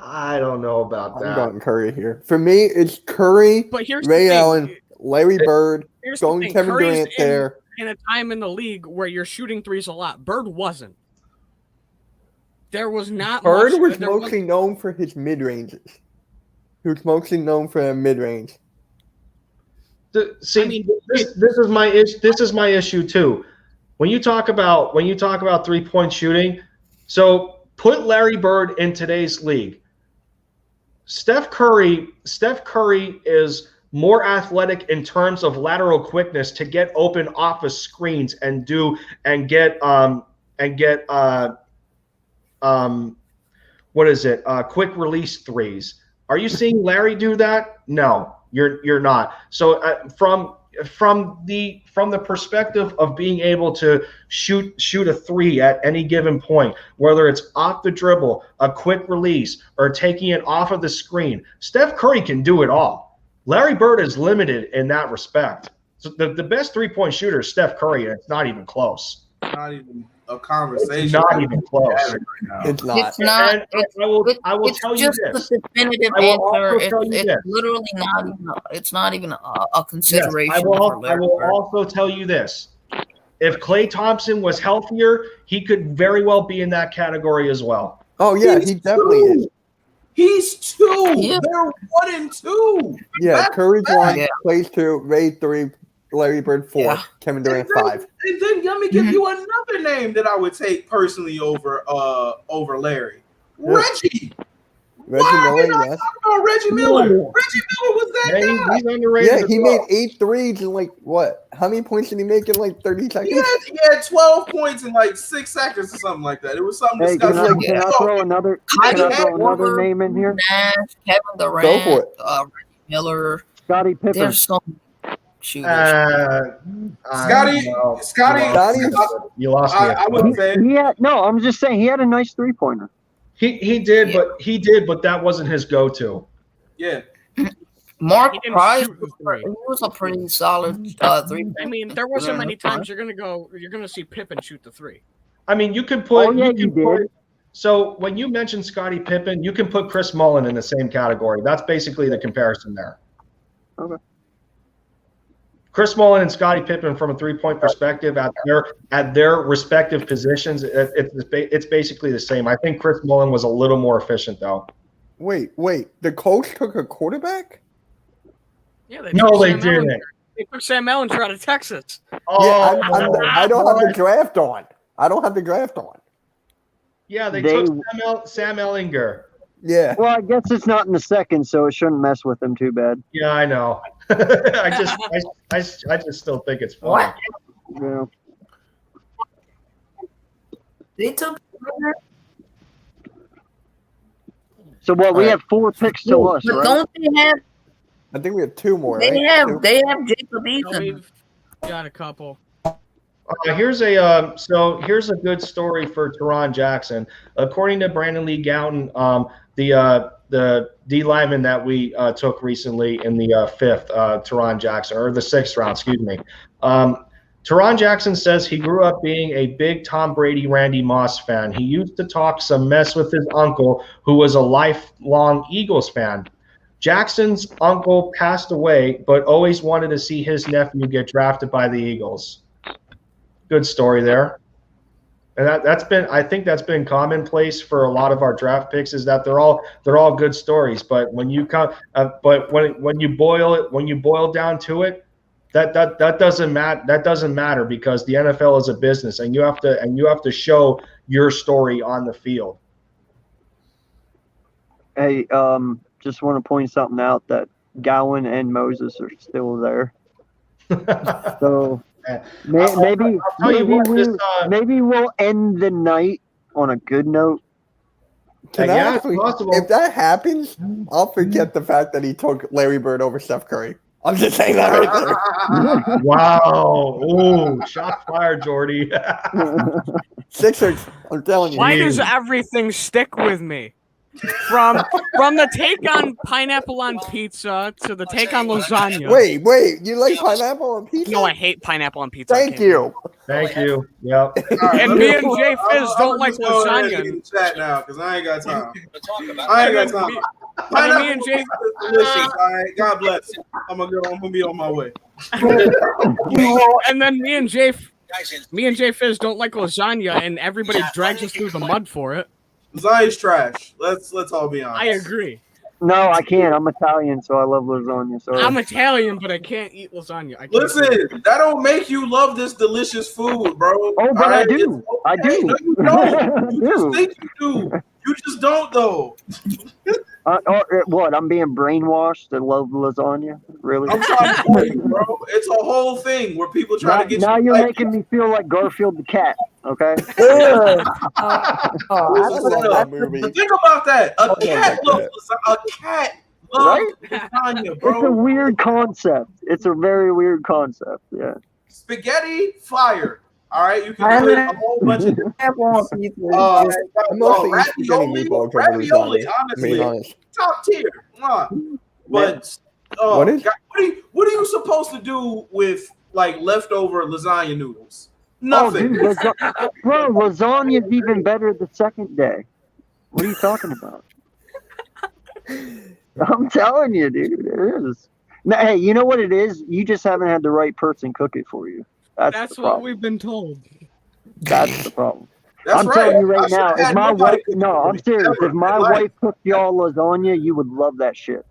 I don't know about I'm that. going Curry here. For me, it's Curry, But here's Ray the thing. Allen, Larry Bird, Here's the going thing. Kevin Curry's Durant there. in a time in the league where you're shooting threes a lot. Bird wasn't. There was not Bird much. was there mostly known for his mid ranges. He was mostly known for a mid range. This is my issue too. When you talk about 3-point shooting, so put Larry Bird in today's league. Steph Curry is more athletic in terms of lateral quickness to get open off of screens and get quick release threes. Are you seeing Larry do that? No, you're not. So from the perspective of being able to shoot a three at any given point, whether it's off the dribble, a quick release, or taking it off of the screen, Steph Curry can do it all. Larry Bird is limited in that respect. So the best 3-point shooter is Steph Curry, and it's not even close. Not even a conversation. It's not even close. It's not. It's not. And It's, I will it's tell you just this. the definitive I will answer. also tell you It's this. literally not even. It's not even a Yes, consideration I for will Larry Bird. also tell you this. If Klay Thompson was healthier, he could very well be in that category as well. Oh yeah, He's he definitely two. is. He's 2. Yeah. They're 1 and 2. Yeah, That's Curry's bad. 1, Yeah. Clay's 2, Ray 3, Larry Bird 4, Yeah. Kevin Durant And then- 5. And then let me give you another name that I would take personally over Larry. Yeah. Reggie. Reggie Why Miller, did I yes. talk about Reggie Miller? Reggie Miller was that Yeah, guy. he's underrated. Yeah, as he well. made 8 threes in like what? How many points did he make in like 30 seconds? He had 12 points in like 6 seconds or something like that. It was something Hey, can disgusting. I throw another name in here? Nash, Kevin Durant, Go for it. Reggie Miller. Scottie Pippen. There's so many shooters. Scotty, you lost me. I wouldn't say He had, no, I'm just saying he had a nice 3-pointer. He did, but that wasn't his go-to. yeah. Mark He didn't Price, shoot the three. he was a pretty solid 3. I mean, there wasn't many times you're gonna see Pippen shoot the three. I mean, you could put. Oh, yeah, you can you put did. so when you mentioned Scottie Pippen, you can put Chris Mullin in the same category. That's basically the comparison there. Okay. Chris Mullin and Scottie Pippen, from a 3-point perspective, at their respective positions, it's basically the same. I think Chris Mullin was a little more efficient, though. Wait. The coach took a quarterback? Yeah, they No, took they Sam didn't. Ellinger. They took Sam Ellinger out of Texas. Oh, I don't have the draft on. Yeah, they They- took Sam Ellinger. Yeah. Well, I guess it's not in the second, so it shouldn't mess with him too bad. Yeah, I know. I just still think it's funny. What? Yeah. They took. So what? We have 4 picks to us, But right? don't they have? I think we have 2 more, They right? have. Two. They have Jacob No, Eason. we've got a couple. Here's a good story for Teron Jackson. According to Brandon Lee Gowton, the D lineman that we took recently in the 5th, Teron Jackson, or the 6th round, excuse me. Teron Jackson says he grew up being a big Tom Brady, Randy Moss fan. He used to talk some mess with his uncle, who was a lifelong Eagles fan. Jackson's uncle passed away, but always wanted to see his nephew get drafted by the Eagles. Good story there. And I think that's been commonplace for a lot of our draft picks, is that they're all good stories. But when you when you boil down to it, that doesn't matter because the NFL is a business, and you have to show your story on the field. Hey, just want to point something out that Gowan and Moses are still there. So maybe we'll end the night on a good note. If that happens, I'll forget the fact that he took Larry Bird over Steph Curry. I'm just saying that right there. Wow. Ooh, shots fired, Jordy. Sixers, I'm telling you. Why does everything stick with me? From the take on pineapple on pizza to the take on lasagna. Wait, you like pineapple on pizza? No, I hate pineapple on pizza. Thank you. Thank you. Yep. And me and Jay Fizz don't like lasagna. In the chat now, because I ain't got time. I ain't got time. Pineapple me and Jay, delicious. All right, God bless. I'm gonna be on my way. and then me and Jay Fizz don't like lasagna, and everybody drags us through the mud for it. Lasagna's trash. Let's all be honest. I agree. No, I can't. I'm Italian, so I love lasagna. So I'm Italian, but I can't eat lasagna. Listen, that don't make you love this delicious food, bro. Oh, but I do. I do. No, you don't. You just think you do. You just don't, though. What? I'm being brainwashed to love lasagna? Really? I'm trying to tell you, bro. It's a whole thing where people try to get now you. You're making me feel like Garfield the cat. Okay. I love that movie. Think about that. A cat loves lasagna, bro. It's a weird concept. It's a very weird concept. Yeah. Spaghetti, fire. All right, you can do it a whole bunch of ravioli, honestly, top tier. But what are you supposed to do with like leftover lasagna noodles? Nothing. Oh, dude, bro, lasagna is even better the second day. What are you talking about? I'm telling you, dude, it is. Now, hey, you know what it is? You just haven't had the right person cook it for you. That's what we've been told. That's the problem. That's I'm telling you right now, if my wife, I'm serious. If my wife cooked y'all lasagna, you would love that shit.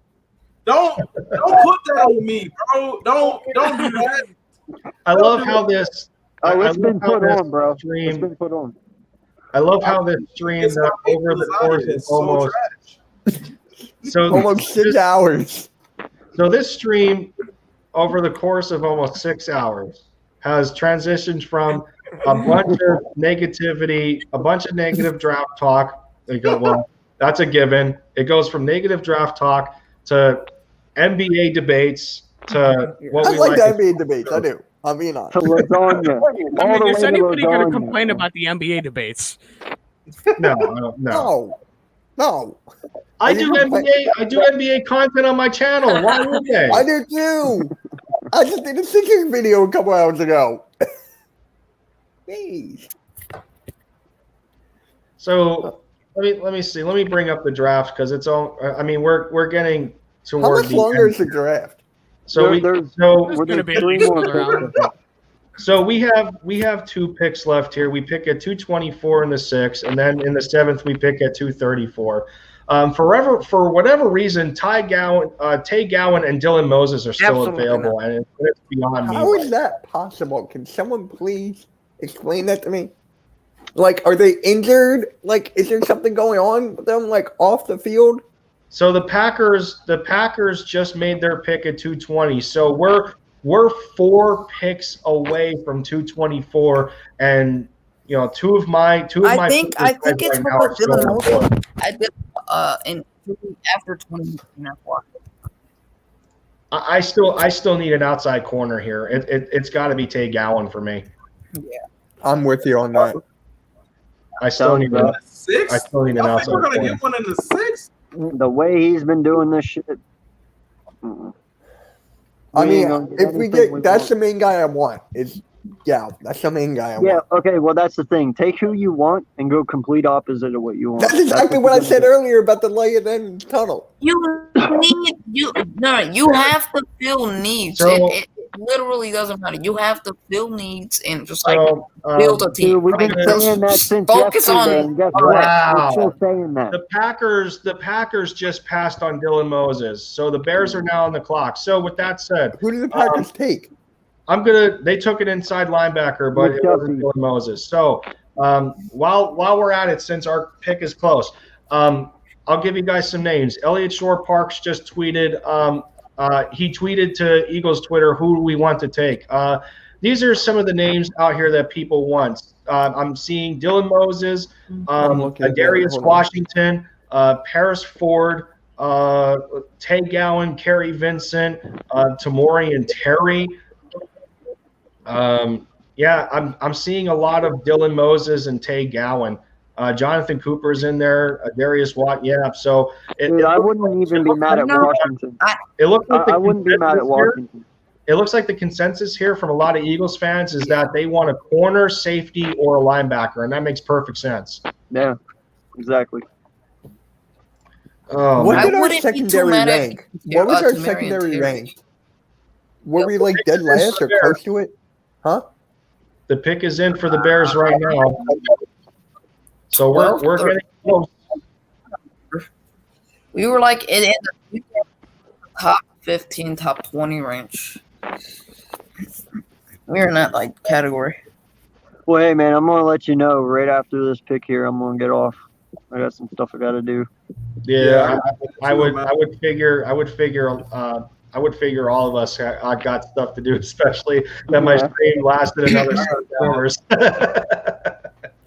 Don't put that on me, bro. Don't do that. I love how this. It's been put on, bro. It's been put on. I love how this stream over the course of almost 6 hours. So this stream over the course of almost 6 hours has transitioned from a bunch of negativity, a bunch of negative draft talk. Well, that's a given. It goes from negative draft talk to NBA debates to what I we like the NBA debates. I do. I mean, to lasagna. I mean, is anybody going to complain about the NBA debates? No. I do NBA content on my channel. Why would they? I do too. I just did a Sixers video a couple hours ago. So let me see. Let me bring up the draft because it's all. I mean, we're getting toward. How much longer is the draft? So there's going to be 3 more rounds. So we have 2 picks left here. We pick at 224 in the 6th, and then in the 7th we pick at 234. For whatever reason, Tay Gowan and Dylan Moses are still available, and it's beyond me. How is that possible? Can someone please explain that to me? Like, are they injured? Like, is there something going on with them, like, off the field? So the Packers just made their pick at 220. So we're 4 picks away from 224, and two of my. I think it's for Dylan Moses. I did after 20. I still need an outside corner here. It's got to be Tay Gowan for me. Yeah, I'm with you on that. I still need an six. I still need an outside we're gonna corner. get one in the 6th. The way he's been doing this shit. I mean, if we get, that's the main guy I want. Is Yeah, that's the main guy I Yeah, want. okay, well, that's the thing. Take who you want and go complete opposite of what you want. That's exactly what I said earlier about the lion and tunnel. You have to fill needs. So- it literally doesn't matter. You have to fill needs and just like So, build a team. Dude, we've right? been saying that since Focus yesterday, on- and guess Wow. what? We're still saying that. the Packers just passed on Dylan Moses, so the Bears are now on the clock. So with that said, Who did the Packers take? they took an inside linebacker, but it wasn't Dylan Moses. So while we're at it, since our pick is close, I'll give you guys some names. Elliott Shore Parks just tweeted. He tweeted to Eagles Twitter, who do we want to take? These are some of the names out here that people want. I'm seeing Dylan Moses, looking at that. Darius Hold on. Washington, Paris Ford, Tay Gowan, Kerry Vincent, Tamori and Terry. I'm seeing a lot of Dylan Moses and Tay Gowan. Jonathan Cooper's in there, Darius Watt. Yeah, so Dude, I wouldn't even be mad at Washington. it looks like I wouldn't be mad at Washington. It looks like the consensus here from a lot of Eagles fans is that they want a corner, safety, or a linebacker, and that makes perfect sense. Yeah, exactly. Oh, What I did our wouldn't be too secondary mad at- rank? What was our Tamari and secondary Terry. rank? Were we like dead last or close to it? Huh? the pick is in for the Bears right now. So we're getting close. We were like in the top 15, top 20 range. We were in that like category. Well, hey, man, I'm going to let you know right after this pick here, I'm going to get off. I got some stuff I got to do. Yeah, I would figure all of us I got stuff to do, especially that my stream lasted another 6 hours.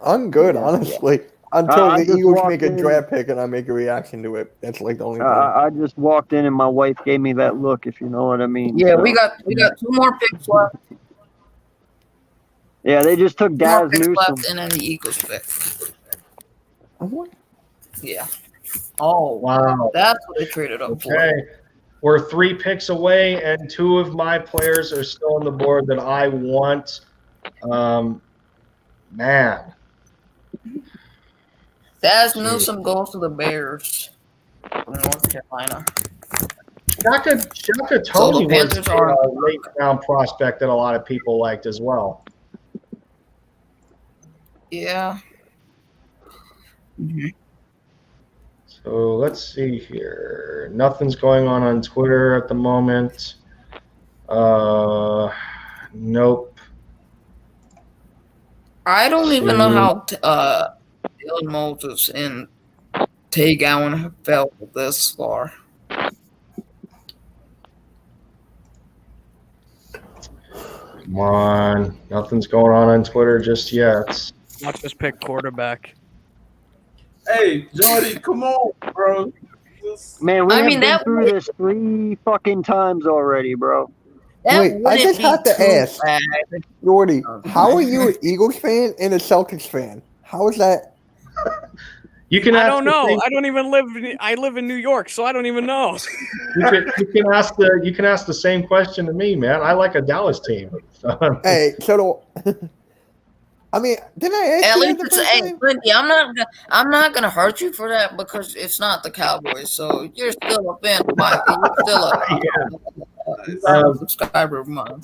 I'm good, honestly. Until I the just Eagles walked make a in. draft pick and I make a reaction to it. That's like the only thing. I just walked in and my wife gave me that look, if you know what I mean. Yeah, So, we got 2 more picks left. Yeah, they just took 2 more Daz picks Newsome. left, and then the Eagles pick. Yeah. Oh Wow. that's what they traded up for. Okay. We're 3 picks away, and 2 of my players are still on the board that I want. Man. Daz Newsome goes to the Bears from North Carolina. Shaka So Tony the was Panthers are- a late round prospect that a lot of people liked as well. Yeah. So let's see here. Nothing's going on Twitter at the moment. Nope. I don't even know how Dylan Moses and Tay Gowan have fell this far. Come on. Nothing's going on Twitter just yet. Watch us pick quarterback. Hey, Jordy, come on, bro. Man, we I have mean, been that through would- this 3 fucking times already, bro. That Wait, I wouldn't just be have to too ask. bad. Jordy, how are you an Eagles fan and a Celtics fan? How is that? You can I ask don't the know. same- I don't even live. I live in New York, so I don't even know. you can ask the same question to me, man. I like a Dallas team. Hey, so I mean, didn't I ask At you least that the it's first hey, time? Lindy, I'm not gonna hurt you for that because it's not the Cowboys, so you're still a fan of mine. You're still a subscriber of mine.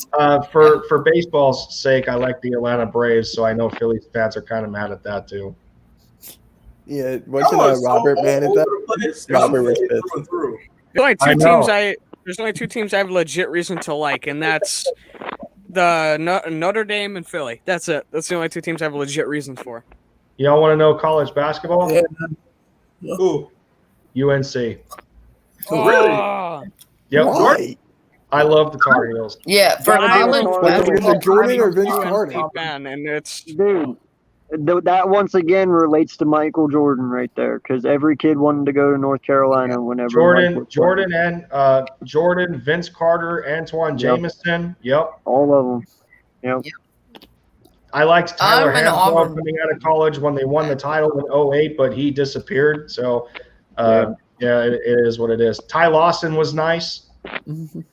For baseball's sake, I like the Atlanta Braves, so I know Phillies fans are kind of mad at that too. Yeah, wasn't Robert mad at that? Robert was pissed. There's only two teams I have legit reason to like, and that's the Notre Dame and Philly. That's it. That's the only 2 teams I have legit reasons for. Y'all want to know college basketball? Yeah. Who? UNC. Really? Oh, Yep. Why? I love the Tar Heels. Yeah, for I college was- Was it because basketball, of Jordan or Vince UNC Carter? fan, and it's Dude, that once again relates to Michael Jordan right there, because every kid wanted to go to North Carolina whenever Mike was Jordan, Vince Carter, Antoine Yep. Jameson. Yep. all of them. Yep. I liked Tyler I'm an Hansbrough Auburn. coming out of college when they won the title in 2008, but he disappeared. So, it is what it is. Ty Lawson was nice. Mhm.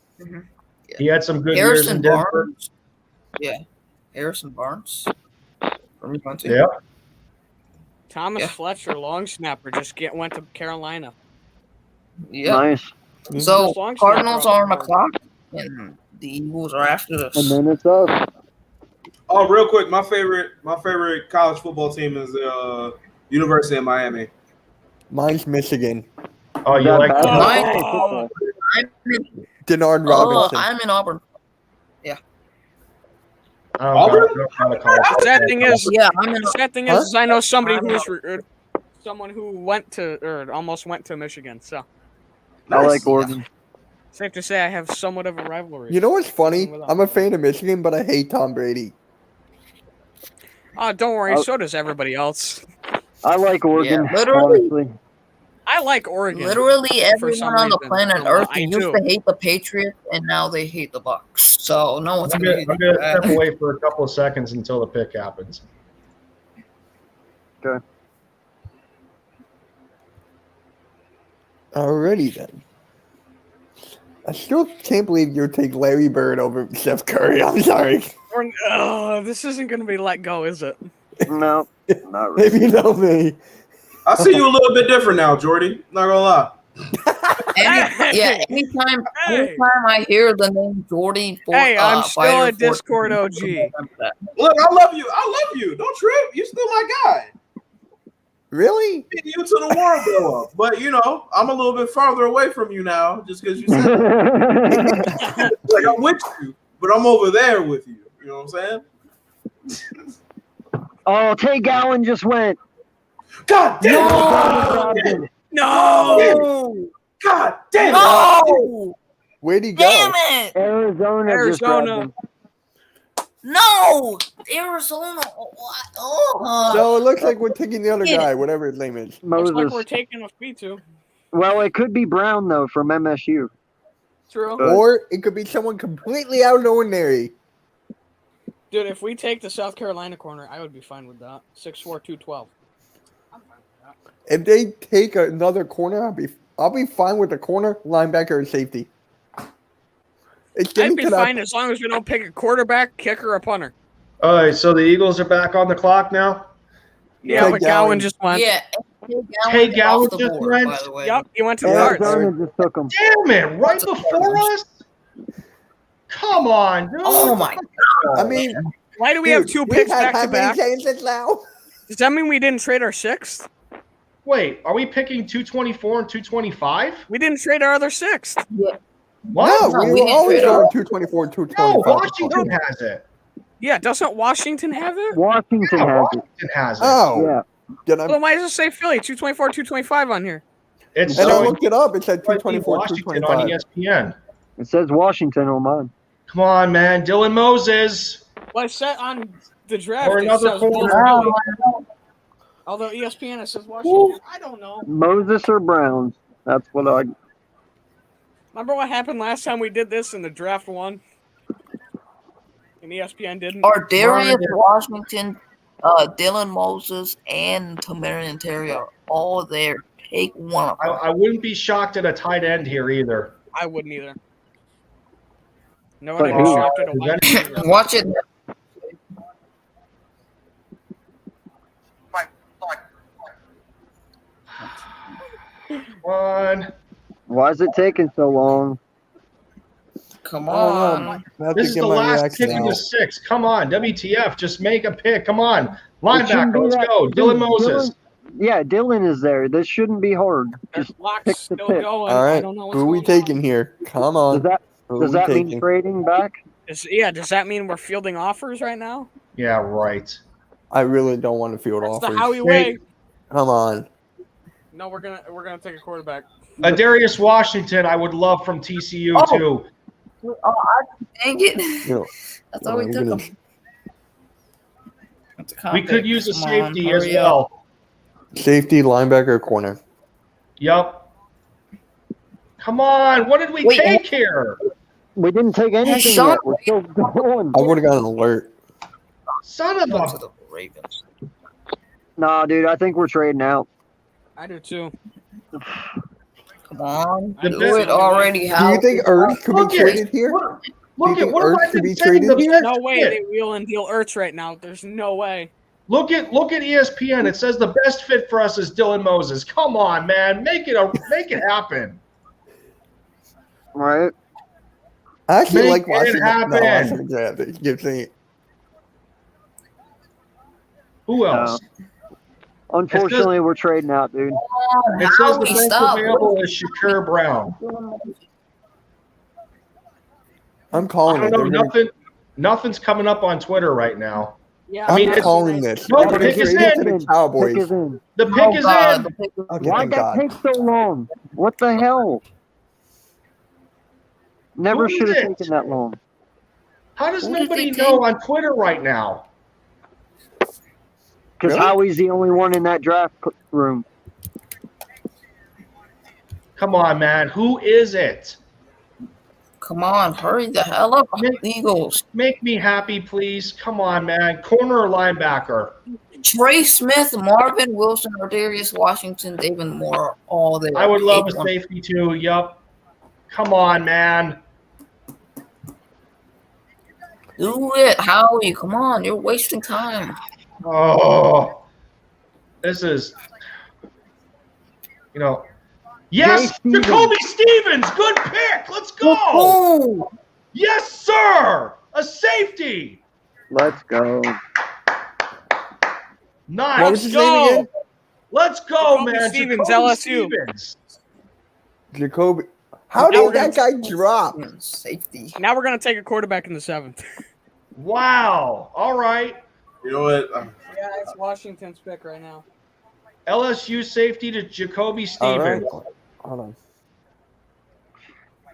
He had some good years Harrison in Denver. Barnes. Yeah. Harrison Barnes from UNC. Yeah. Thomas Yeah. Fletcher, long snapper, just went to Carolina. Yeah. Nice. So Just long Cardinals snapper are on the off the clock, and the Eagles are after And this. then it's up. Oh, real quick, my favorite college football team is University of Miami. Mine's Michigan. Oh, you That like bad? Mine- Oh, I'm in, Denard oh, Robinson. I'm in Auburn. Auburn? Sad thing is, Yeah, I'm in. the sad thing Huh? is I know somebody someone who went to or almost went to Michigan. So I like Oregon. safe to say I have somewhat of a rivalry. You know what's funny? I'm a fan of Michigan, but I hate Tom Brady. Oh, don't worry. Oh. So does everybody else. I like Oregon, Yeah, literally. honestly. I like Oregon. Literally for some everyone on the reason. planet Well, Earth I used do. to hate the Patriots, and now they hate the Bucks. So no one's I'm gonna gonna, hate I'm gonna that. step away for a couple of seconds until the pick happens. Alrighty then. I still can't believe you take Larry Bird over Steph Curry. I'm sorry. This isn't going to be let go, is it? No, not really. Maybe you know me. I see you a little bit different now, Jordy. Not gonna lie. Anytime Hey. I hear the name Jordy, Hey, I'm still Fighter a Discord OG. Look, I love you. I love you. Don't trip. You still my guy. Really? You to the world grow up. But you know, I'm a little bit farther away from you now, just because you said that. Like I'm with you, but I'm over there with you. You know what I'm saying? Oh, Tay Gowan just went. God damn No! it! No! God damn it! No! Where'd he go? Damn it! Arizona. Just grabbed Arizona. him. No! Arizona. What? Oh. So it looks like we're taking the other Get it. guy, whatever his name is. Looks Moses. like we're taking a fee too. Well, it could be Brown though from MSU. True. Or it could be someone completely out of the ordinary. Dude, if we take the South Carolina corner, I would be fine with that. 6'4", 212. I'm fine with that. If they take another corner, I'll be fine with the corner, linebacker, or safety. It's I'd getting be to that fine as long as we don't pick a quarterback, kicker, or punter. All right, so the Eagles are back on the clock now. Yeah, Tay but Gowan. Gowan just went. Yeah. Tay is Gowan off the just board, went? by the way. Yep, he went to the Cards. Arizona just took him. Damn it! Right before us. Come on, dude. Oh my god. I mean, Why do we have two we've picks had back how to many back? chances now? Does that mean we didn't trade our sixth? Wait, are we picking 224 and 225? We didn't trade our other sixth. What? No, No, we we were didn't always trade going all. 224, No, 225. Washington has it. Yeah, doesn't Washington have it? Washington Yeah, has it. Washington has it. Oh, Yeah. did I? Well, why does it say Philly? 224, 225 on here. It's And I showing looked it up. It said Washington 224, on 225. ESPN. It says Washington on mine. Come on, man. Dylan Moses. Well, it's set on the draft. Or It another says both corner. Philly. Although ESPN it says Washington. I don't know. Moses or Browns. That's what I. Remember what happened last time we did this in the draft one? And ESPN didn't. Are Darius Washington, Dylan Moses, and Tamarian Terry are all there? Take one of them. I wouldn't be shocked at a tight end here either. I wouldn't either. No one But would be who? shocked at a wide receiver. Watch it. One. Why is it taking so long? Come I don't on. know. I have This to is get the my last reaction pick of out. the six. Come on, WTF. Just make a pick. Come on. It shouldn't be Linebacker, let's that- go. Dylan Moses. Yeah, Dylan is there. This shouldn't be hard. There's Just blocks pick the still pick. going. All I right, don't know what's who are we going on. taking here? Come on. does Who does are that we mean taking? trading back? Does that mean we're fielding offers right now? Yeah, right. I really don't want to field That's offers. the Howie way. Come on. No, we're gonna take a quarterback. Darius Washington, I would love from TCU Oh. too. Dang it. You know, I thought we I'm took gonna- him. We could use a Come on, safety as hurry up. well. Safety, linebacker, corner. Yep. Come on, what did we Wait, take here? We didn't take anything Sean- yet. We're still going. I would have got an alert. Son of Going to a. the Ravens. Nah, dude, I think we're trading out. I do too. Come on. The Do best- it already. Do you think Ertz could be Look at traded here? Look you at think what have Ertz I should been be saying? traded? The There's best no way fit. they wheel and deal Ertz right now. There's no way. Look at ESPN. It says the best fit for us is Dylan Moses. Come on, man, make it happen. Right? I actually Make like it watching happen. the You're saying Who else? Unfortunately, we're trading out, dude. It says the Howie, best stop. available is Shakur Brown. I'm I calling don't it. know. They're gonna- Nothing's coming up on Twitter right now. Yeah, I'm mean, it's- calling this. No, They're the gonna pick is trade it in. to the Pick Cowboys. is in. The pick Oh, is God, in. the pick is- Okay, Why'd thank that God. take so long? What the hell? Never Who should is have it? taken that long. How does Who did nobody they know take? on Twitter right now? Because Really? Howie's the only one in that draft room. Come on, man. Who is it? Come on, hurry the hell up, Eagles. Make me happy, please. Come on, man. Corner or linebacker? Trey Smith, Marvin Wilson, Darius Washington, David Moore, all there. I would love a 8-1. safety too. Yup. Come on, man. Do it, Howie. Come on, you're wasting time. Oh, this is, yes, Jay Stevens. Jacoby Stevens. Good pick. Let's go. Oh, Yes, sir. A safety. Let's go. Nice. What was his go. name again? Let's go, Jacoby man. Stevens, Jacoby LSU. Stevens. Jacoby. How Now we're did that guy drop? safety. Now we're gonna take a quarterback in the 7th. Wow. All right. You know what? Yeah, it's Washington's pick right now. LSU safety to Jacoby All right. Stevens. Hold on.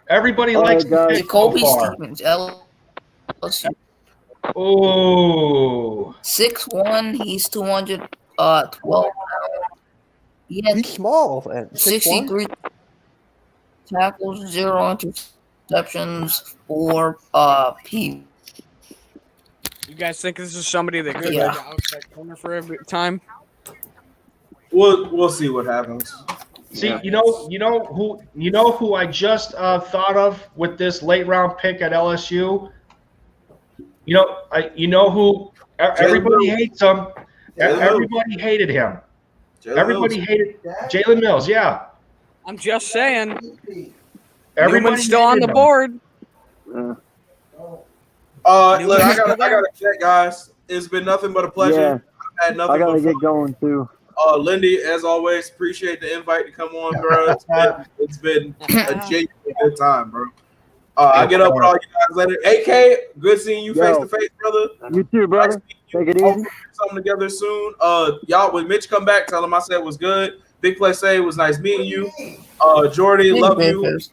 Everybody All likes right, the guys. pick so Jacoby far. Stevens, LSU. Oh. 6'1", he's 212. He has He's small. Man. 6'1"? 63 tackles, 0 interceptions, 4 P. You guys think this is somebody that could Yeah. like outside corner for every time? We'll see what happens. See, Yeah. you know who I just thought of with this late round pick at LSU. Who everybody Mills. hates him. Jalen Everybody hated him. Jalen Everybody Mills. hated Jalen Mills. Yeah, I'm just saying. everybody Newman's still on hated the him. board. Look, I gotta check, guys. It's been nothing but a pleasure. Yeah. I've had nothing I gotta but get fun. going too. Lindy, as always, appreciate the invite to come on, bro. It's been a genuine good time, bro. I'll get up with all you guys later. AK, good seeing you Yo. face to face, brother. You too, brother. Nice meeting you. Take it Hope easy. we get something together soon. Y'all, when Mitch come back, tell him I said it was good. Big Play say it was nice meeting you. Jordy, Big love Play you. says-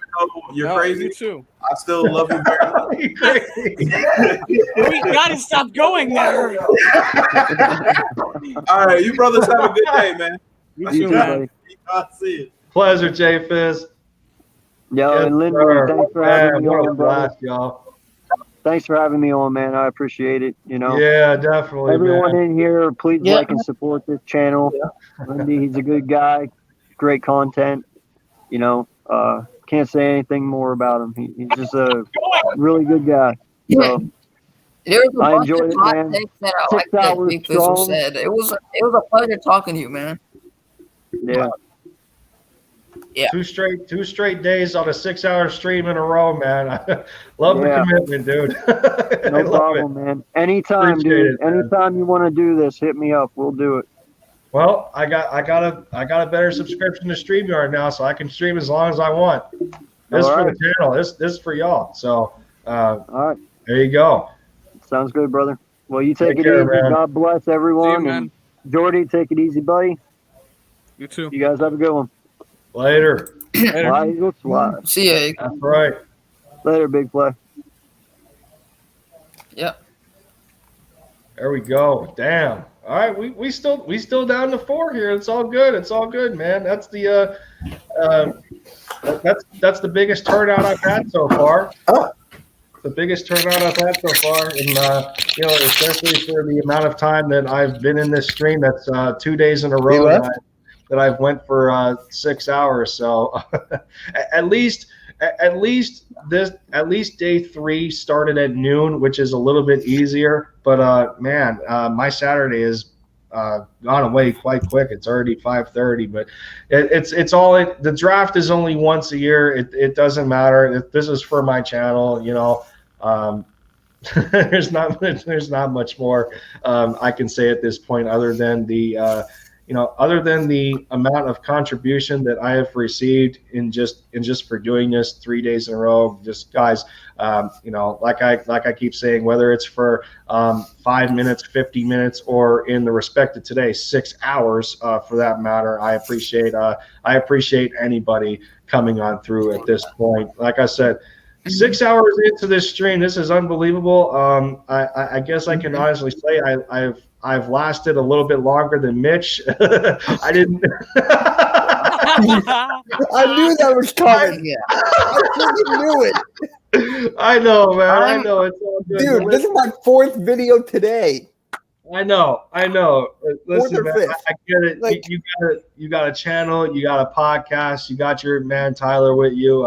You're No, crazy. You too. I still love you very much. We gotta stop going there. All right, you brothers have a good day, man. You You too, too, man. buddy. I'll see you. Pleasure, Jay Fizz. Yo, Yes, and Lyndon, sir. thanks for Man, having me what a on, brother. blast, y'all. Thanks for having me on, man. I appreciate it. Yeah, definitely, Everyone man. in here, please Yeah. like and support this channel. Lindy, he's a good guy, great content. Can't say anything more about him. He's just a really good guy. So, There's a I bunch enjoyed of it, hot man. takes that I 6 like that hours Big Fizzle strong. said. It was a pleasure talking to you, man. yeah. Two straight days on a 6-hour stream in a row, man. I love Yeah. the commitment, dude. I No love problem, man. Anytime, Appreciate dude. it, man. Anytime you want to do this, hit me up. We'll do it. Well, I got a better subscription to StreamYard now, so I can stream as long as I want. This is All for right. the channel. This is for y'all. So All right. there you go. Sounds good, brother. Well, you take Take it care, easy. man. God bless See you, everyone. man. And Jordy, take it easy, buddy. You too. You guys have a good one. Later. Later. Fly, Eagles, fly. See ya. That's right. Later, big play. Yep. There we go. Damn. All right, we still down to 4 here. It's all good. It's all good, man. That's the that's the biggest turnout I've had so far. The biggest turnout I've had so far, and especially for the amount of time that I've been in this stream. That's 2 days in a row that I've went for 6 hours. So at least at least day 3 started at noon, which is a little bit easier. But man, my Saturday is gone away quite quick. It's already 5:30, but it's all the draft is only once a year. It doesn't matter. This is for my channel, you know. There's not much more I can say at this point other than the amount of contribution that I have received in just for doing this 3 days in a row. Just guys, like I keep saying, whether it's for 5 minutes, 50 minutes, or in the respect of today, 6 hours for that matter, I appreciate anybody coming on through at this point. Like I said, 6 hours into this stream, this is unbelievable. I guess I can honestly say I've lasted a little bit longer than Mitch. I didn't. I knew that was coming. Yeah. I freaking knew it. I know, man. I know. It's all good. Dude, this is my 4th video today. I know. Listen, man, fifth. I get it. Like- you got a channel, you got a podcast, you got your man Tyler with you.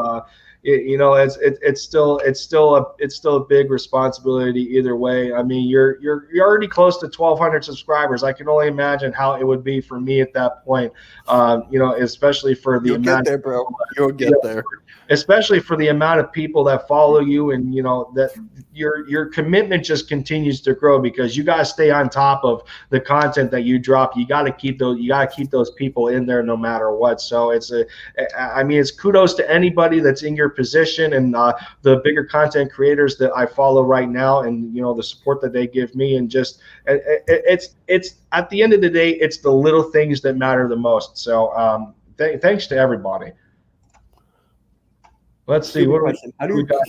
It's still a big responsibility either way. I mean, you're already close to 1,200 subscribers. I can only imagine how it would be for me at that point. Especially for the You'll amount get there, bro. You'll get there. especially for the amount of people that follow you, and that your commitment just continues to grow because you got to stay on top of the content that you drop. You got to keep those people in there no matter what. So it's kudos to anybody that's in your position and the bigger content creators that I follow right now, and the support that they give me, and just it's at the end of the day, it's the little things that matter the most. So thanks to everybody. Let's see. How do you got?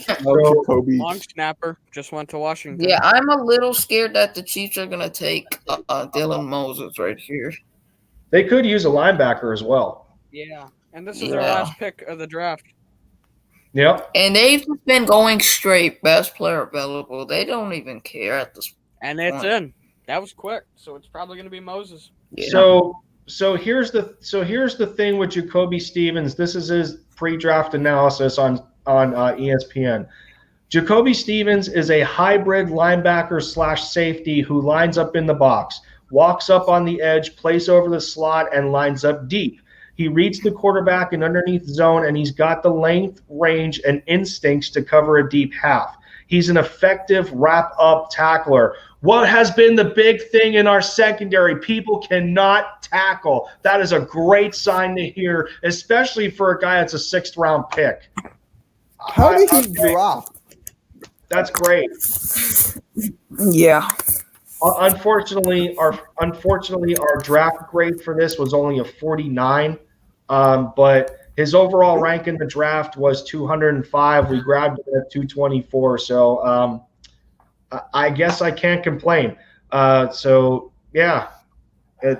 Kobe? Long snapper just went to Washington. Yeah, I'm a little scared that the Chiefs are gonna take Dylan Moses right here. They could use a linebacker as well. Yeah, and this is their last pick of the draft. Yep. And they've just been going straight best player available. They don't even care at this. And it's in. That was quick, so it's probably going to be Moses. Yeah. So here's the thing with Jacoby Stevens. This is his pre-draft analysis on ESPN. Jacoby Stevens is a hybrid linebacker / safety who lines up in the box, walks up on the edge, plays over the slot, and lines up deep. He reads the quarterback in underneath zone, and he's got the length, range, and instincts to cover a deep half. He's an effective wrap-up tackler. What has been the big thing in our secondary? People cannot tackle. That is a great sign to hear, especially for a guy that's a 6th-round pick. How did he drop? That's great. Yeah. Unfortunately, our draft grade for this was only a 49, but his overall rank in the draft was 205. We grabbed it at 224, so I guess I can't complain. So yeah, it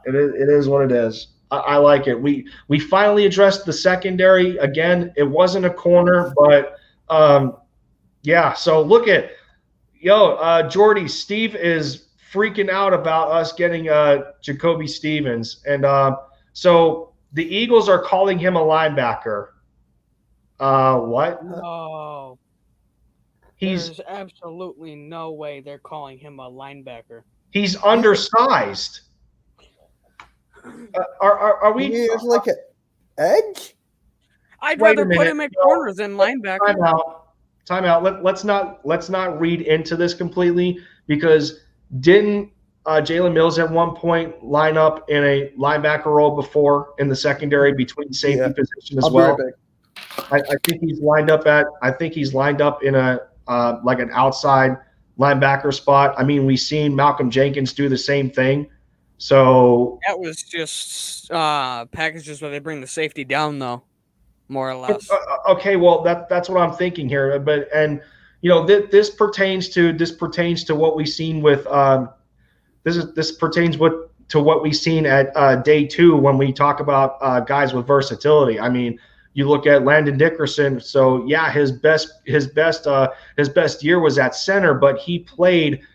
is what it is. I like it. We finally addressed the secondary again. It wasn't a corner, but yeah. So look at. Jordy, Steve is freaking out about us getting Jacoby Stevens. And so the Eagles are calling him a linebacker. What? No. There's absolutely no way they're calling him a linebacker. He's undersized. Are we? He's like an edge? I'd Wait a rather put minute. him at corner than linebacker. Time out. Let's not read into this completely, because didn't Jalen Mills at one point line up in a linebacker role before in the secondary between safety position as well? I think he's lined up in a like an outside linebacker spot. I mean, we've seen Malcolm Jenkins do the same thing. So That was just packages where they bring the safety down, though, more or less. Okay, well that's what I'm thinking here. But this pertains to what we've seen with this pertains to what we've seen at day 2 when we talk about guys with versatility. I mean, you look at Landon Dickerson. So yeah, his best year was at center, but he played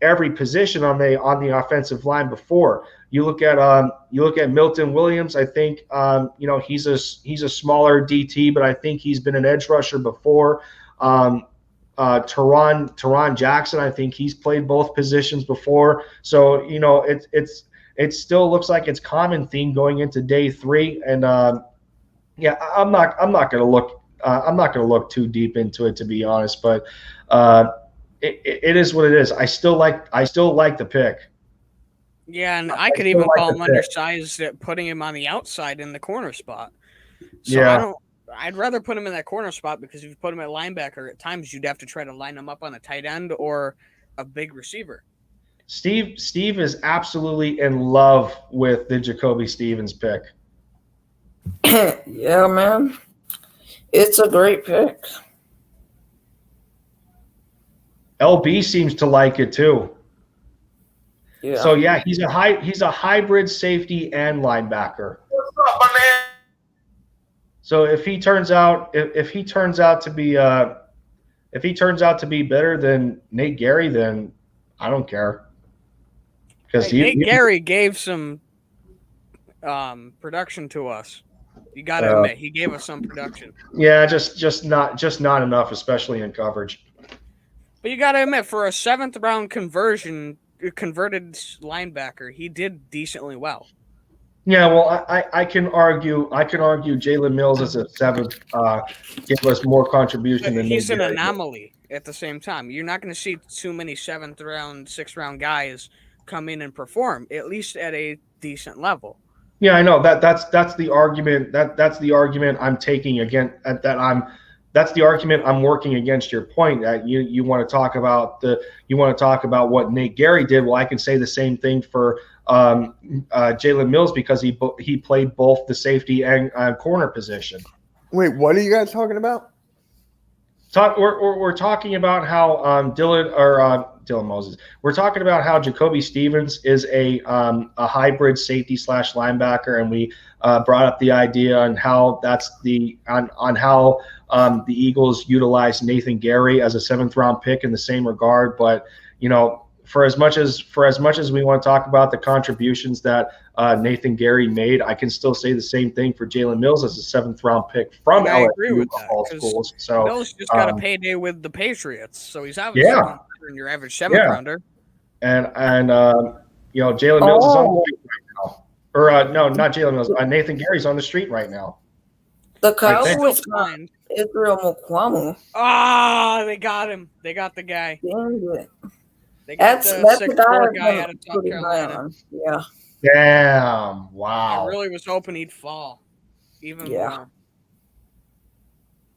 every position on the offensive line before. You look at Milton Williams. I think he's a smaller DT, but I think he's been an edge rusher before. Teron Jackson, I think he's played both positions before. So it still looks like it's common theme going into day 3. And I'm not going to look. I'm not going to look too deep into it, to be honest. But it is what it is. I still like the pick. Yeah, and I could even call him undersized at putting him on the outside in the corner spot. So Yeah. I'd rather put him in that corner spot, because if you put him at linebacker, at times you'd have to try to line him up on a tight end or a big receiver. Steve is absolutely in love with the Jacoby Stevens pick. Yeah, man. It's a great pick. LB seems to like it too. Yeah. So yeah, he's a hybrid safety and linebacker. What's up, my man? So if he turns out to be better than Nate Gary, then I don't care. Because Nate Gary gave some production to us. You got to admit, he gave us some production. Yeah, just not enough, especially in coverage. But you got to admit, for a 7th round converted linebacker, he did decently well. Yeah, well, I can argue Jalen Mills as a 7th gave us more contribution than He's Nate an Gary. anomaly at the same time. You're not going to see too many 7th round, 6th round guys come in and perform, at least at a decent level. Yeah, I know that's the argument that's the argument I'm taking again. That's the argument I'm working against your point that you want to talk about what Nate Gary did. Well, I can say the same thing for Jalen Mills, because he played both the safety and corner position. Wait, what are you guys talking about? We're talking about how Dylan Moses. We're talking about how Jacoby Stevens is a hybrid safety / linebacker, and we brought up the idea on how the Eagles utilized Nathan Gary as a 7th round pick in the same regard. But for as much as we want to talk about the contributions that Nathan Gary made, I can still say the same thing for Jalen Mills as a 7th round pick from I LSU agree with of that, all 'cause schools. So Mills just got a payday with the Patriots, so he's obviously Yeah. not better than your average 7th rounder. and Jalen Mills is on the street right now. Or no, not Jalen Mills. Nathan Gary's on the street right now. The I think- Cowboys got Israel Mukwamu. Ah, they got him. They got the guy. Dang it. They got That's the the 6'4" guy guy out of South pretty high Carolina. on. Yeah. Damn! I Wow. really was hoping he'd fall even Yeah. more.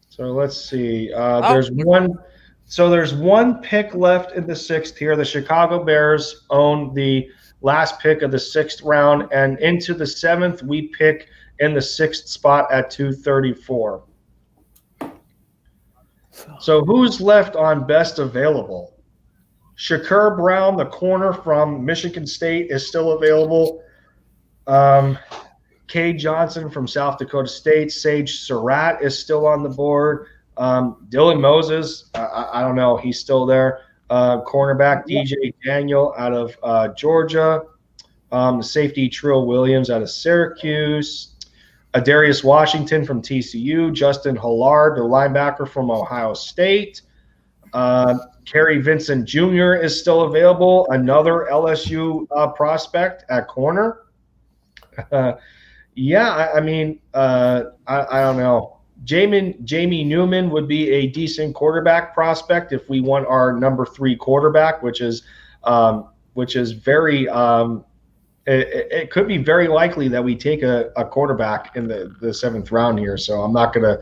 So let's see. There's one pick left in the 6th here. The Chicago Bears own the last pick of the 6th round, and into the 7th, we pick in the 6th spot at 234. So who's left on best available? Shakur Brown, the corner from Michigan State, is still available. Cade Johnson from South Dakota State. Sage Surratt is still on the board. Dylan Moses, I don't know. He's still there. Cornerback DJ Daniel out of Georgia. Safety Trill Williams out of Syracuse. Darius Washington from TCU. Justin Hillard, the linebacker from Ohio State. Kerry Vincent Jr. is still available. Another LSU prospect at corner. I don't know. Jamie Newman would be a decent quarterback prospect if we want our number 3 quarterback, which is very. It could be very likely that we take a quarterback in the 7th round here. So I'm not gonna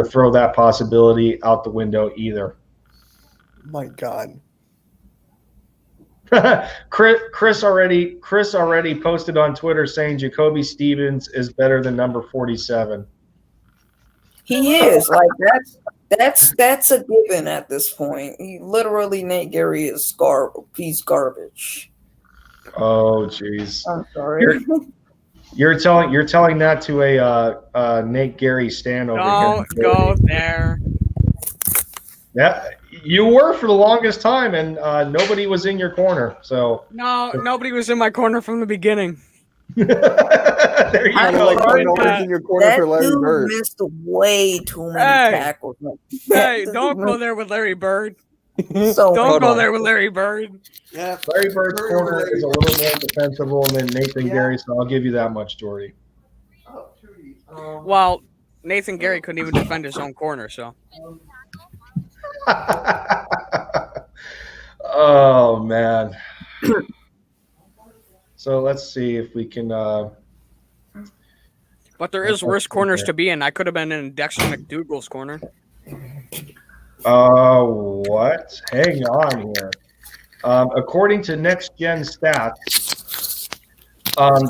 throw that possibility out the window either. My God. Chris already posted on Twitter saying Jacoby Stevens is better than number 47. He is. Like that's a given at this point. Literally Nate Gary is he's garbage. Oh jeez. I'm sorry. You're telling that to a Nate Gary stand over Don't here. go there. Yeah, You were for the longest time, and nobody was in your corner. So No, nobody was in my corner from the beginning. there you I go. Like like nobody's in your corner That for Larry dude Bird. missed way too many Hey. tackles. Hey, don't go there with Larry Bird. So Don't Hold go on. there with Larry Bird. Yeah. Larry Bird's corner is a little more defensible than Nathan Gary, so I'll give you that much, Jordy. Well, Nathan Gary couldn't even defend his own corner, so. Oh man. So let's see if we can. But there is worse corners to be in. I could have been in Dexter McDougal's corner. What? Hang on here. According to Next Gen Stats,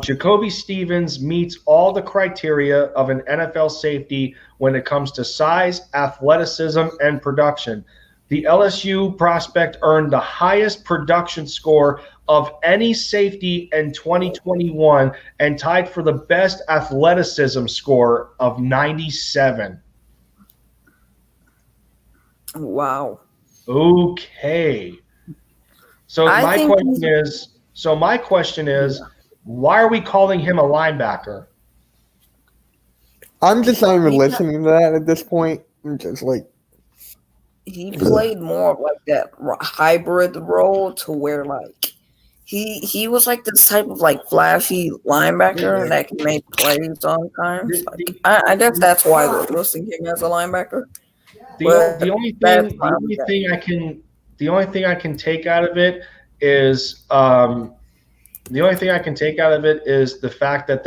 Jacoby Stevens meets all the criteria of an NFL safety when it comes to size, athleticism, and production. The LSU prospect earned the highest production score of any safety in 2021 and tied for the best athleticism score of 97. wow. Okay. So I my think question is, why are we calling him a linebacker? I'm just not even Yeah. listening to that at this point. I'm just like, He played more of like that hybrid role to where like he was like this type of like flashy linebacker that can make plays sometimes. Like, I guess that's why they're listing him as a linebacker. The only thing I can take out of it is the fact that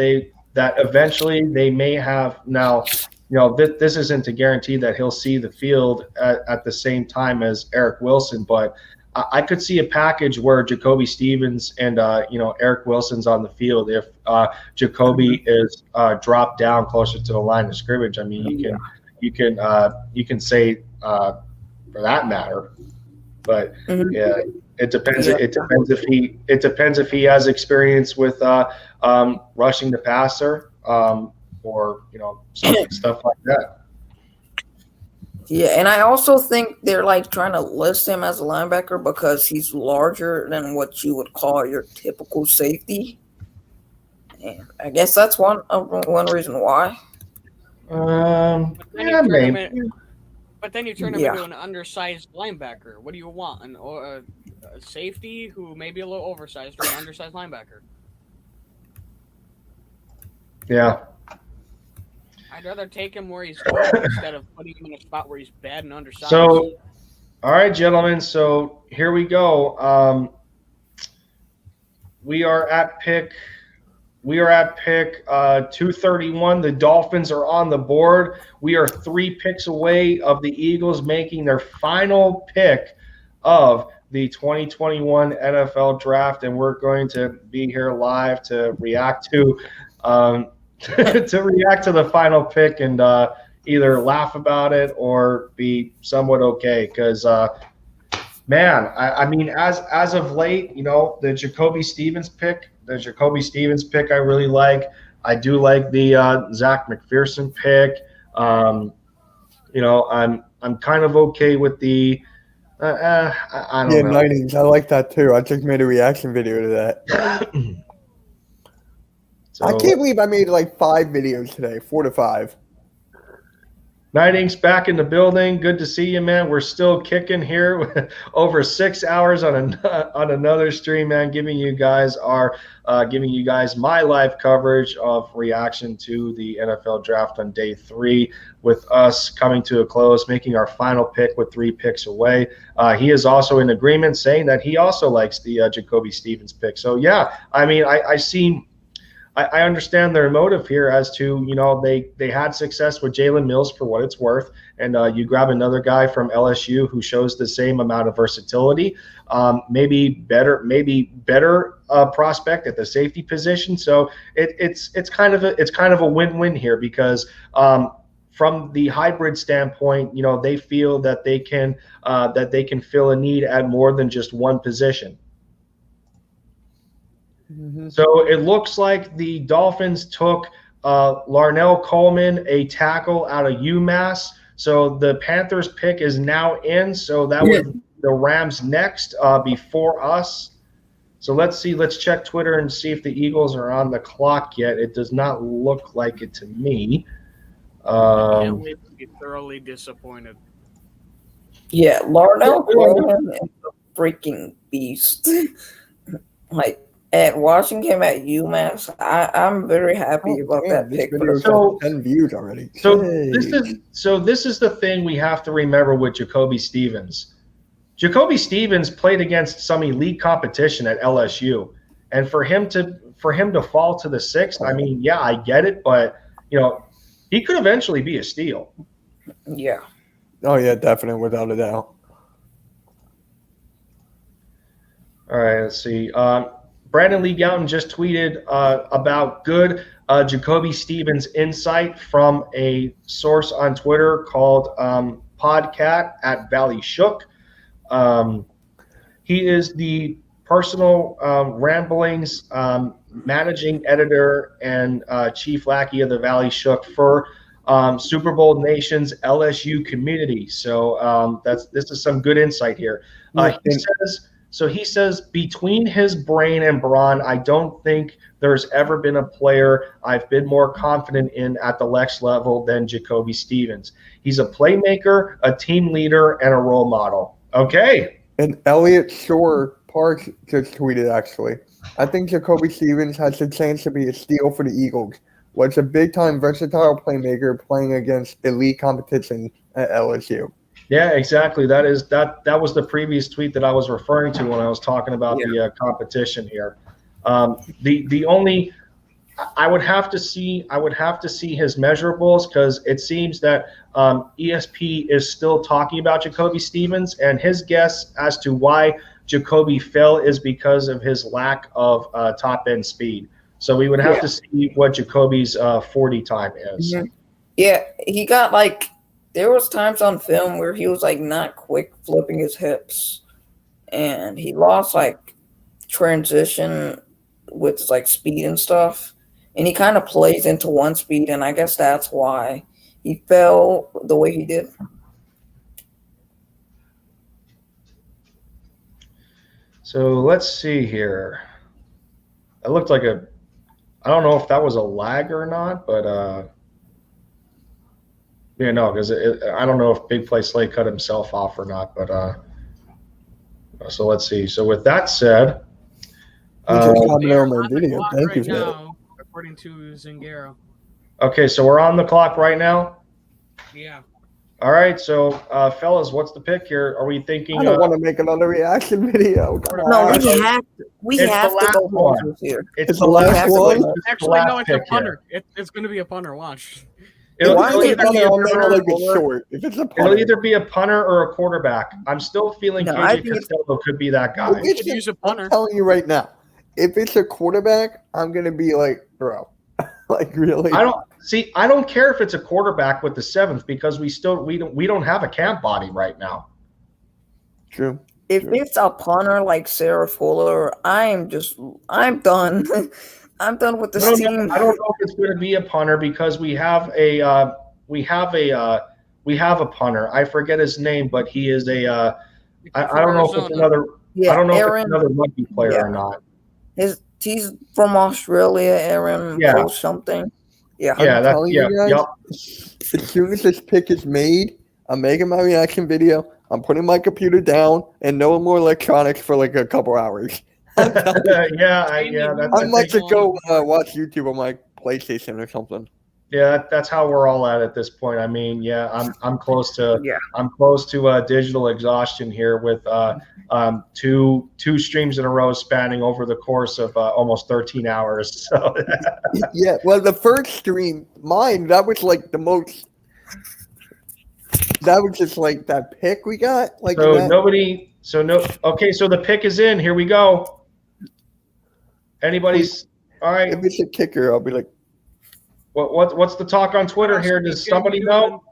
eventually they may have now. You know, this isn't to guarantee that he'll see the field at the same time as Eric Wilson, but I could see a package where Jacoby Stevens and Eric Wilson's on the field if Jacoby is dropped down closer to the line of scrimmage. I mean, you can say for that matter, but yeah, it depends. Yeah. It depends if he has experience with rushing the passer. Or stuff like that. Yeah, and I also think they're like trying to list him as a linebacker because he's larger than what you would call your typical safety. And I guess that's one reason why. Maybe. But then you turn him Yeah. into an undersized linebacker. What do you want? A safety who may be a little oversized or an undersized linebacker? Yeah. I'd rather take him where he's good instead of putting him in a spot where he's bad and undersized. So, all right, gentlemen. So here we go. We are at pick 231. The Dolphins are on the board. We are 3 picks away of the Eagles making their final pick of the 2021 NFL Draft, and we're going to be here live to react to the final pick and either laugh about it or be somewhat okay. Because, man, I mean, as of late, the Jacoby Stevens pick I really like. I do like the Zach McPherson pick. I'm kind of okay with the I don't know. Nightings. I like that too. I just made a reaction video to that. So, I can't believe I made like 5 videos today, 4 to 5. Night Ink's back in the building. Good to see you, man. We're still kicking here with over 6 hours on another stream, man. Giving you guys my live coverage of reaction to the NFL Draft on day 3, with us coming to a close, making our final pick with 3 picks away. He is also in agreement, saying that he also likes the Jacoby Stevens pick. So yeah, I mean, I understand their motive here as to, they had success with Jalen Mills for what it's worth, and you grab another guy from LSU who shows the same amount of versatility, maybe better prospect at the safety position. So it's kind of a win-win here because from the hybrid standpoint, they feel that they can fill a need at more than just one position. Mm-hmm. So it looks like the Dolphins took Larnell Coleman, a tackle out of UMass. So the Panthers pick is now in. So that Yeah. would the Rams next before us. So let's see. Let's check Twitter and see if the Eagles are on the clock yet. It does not look like it to me. I can't wait to be thoroughly disappointed. Yeah, Lardell Graham is a freaking beast. Like at watching him at UMass, I'm very happy about that This pick. video's So- got 10 views already. So Hey. this is the thing we have to remember with Jacoby Stevens. Jacoby Stevens played against some elite competition at LSU, and for him to fall to the 6th, I mean, yeah, I get it, but he could eventually be a steal. Yeah. Oh yeah, definitely, without a doubt. All right, let's see. Brandon Lee Gowton just tweeted about good Jacoby Stevens insight from a source on Twitter called Podcat at Valley Shook. He is the personal ramblings managing editor and chief lackey of the Valley Shook for Super Bowl Nation's LSU community. So this is some good insight here. He says between his brain and brawn, I don't think there's ever been a player I've been more confident in at the next level than Jacoby Stevens. He's a playmaker, a team leader, and a role model. Okay. And Elliot Shore Parks just tweeted, actually, I think Jacoby Stevens has the chance to be a steal for the Eagles. Was a big-time versatile playmaker playing against elite competition at LSU. Yeah, exactly. That was the previous tweet that I was referring to when I was talking about the competition here. The only I would have to see his measurables, because it seems that ESP is still talking about Jacoby Stevens, and his guess as to why Jacoby fell is because of his lack of top end speed. So we would have to see what Jacoby's 40 time is. Yeah, he got there was times on film where he was not quick flipping his hips, and he lost transition with speed and stuff, and he kind of plays into one speed, and I guess that's why he fell the way he did. So let's see here. It looked like I don't know if that was a lag or not, but because I don't know if Big Play Slay cut himself off or not, but so let's see. So with that said, You just commented We are on my on the video. clock Thank right you for that. now, according to Zingaro. okay, so we're on the clock right now. Yeah. All right, so fellas, what's the pick here? Are we thinking? I don't want to make another reaction video. Come No, on. we It's have the to go last one. home here. It's the last one. Actually, no, it's a pick here. punter. It's going to be a punter. Watch. It'll Why is it either be a punter? I'll make punter it or- short. If it's a It'll punter, either be a punter or a quarterback. I'm still feeling No, I KJ think it's- Costello could be that guy. If You it's could use a I'm punter. telling you right now, if it's a quarterback, I'm gonna be like, bro, really? I don't care if it's a quarterback with the 7th, because we don't have a camp body right now. True. If it's a punter like Sarah Fuller, I'm done. I'm done with this team. I don't know if it's going to be a punter, because we have a punter. I forget his name, but he is I don't know if it's another. Yeah, I don't know Aaron, if it's another rugby player or not. he's from Australia, Aaron Yeah. or something. Yeah. Yeah, that's telling you guys, yep. As soon as this pick is made, I'm making my reaction video. I'm putting my computer down and no more electronics for like a couple hours. yeah, that's I might just go watch YouTube on my PlayStation or something. Yeah, that's how we're all at this point. I mean, yeah, I'm close to Yeah. I'm close to digital exhaustion here with two streams in a row spanning over the course of almost 13 hours. So Yeah, well, the first stream, mine, that was like the most. That was just like that pick we got. Like so that, nobody. So no. Okay, so the pick is in. Here we go. Anybody's all right? if it's a kicker, I'll be like, What's the talk on Twitter here? Does somebody know?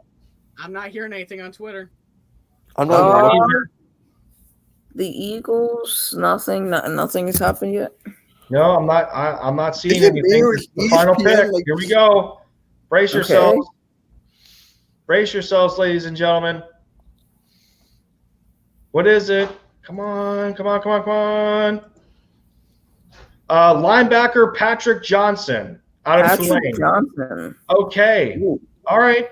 I'm not hearing anything on Twitter. I'm not. The Eagles, nothing has happened yet. No, I'm not. I'm not seeing Is it anything. Bears, The final ESPN, pick. like- Here we go. Brace Okay. yourselves. Brace yourselves, ladies and gentlemen. What is it? Come on. Linebacker Patrick Johnson out of Patrick Tulane. Johnson. Okay. Ooh. All right.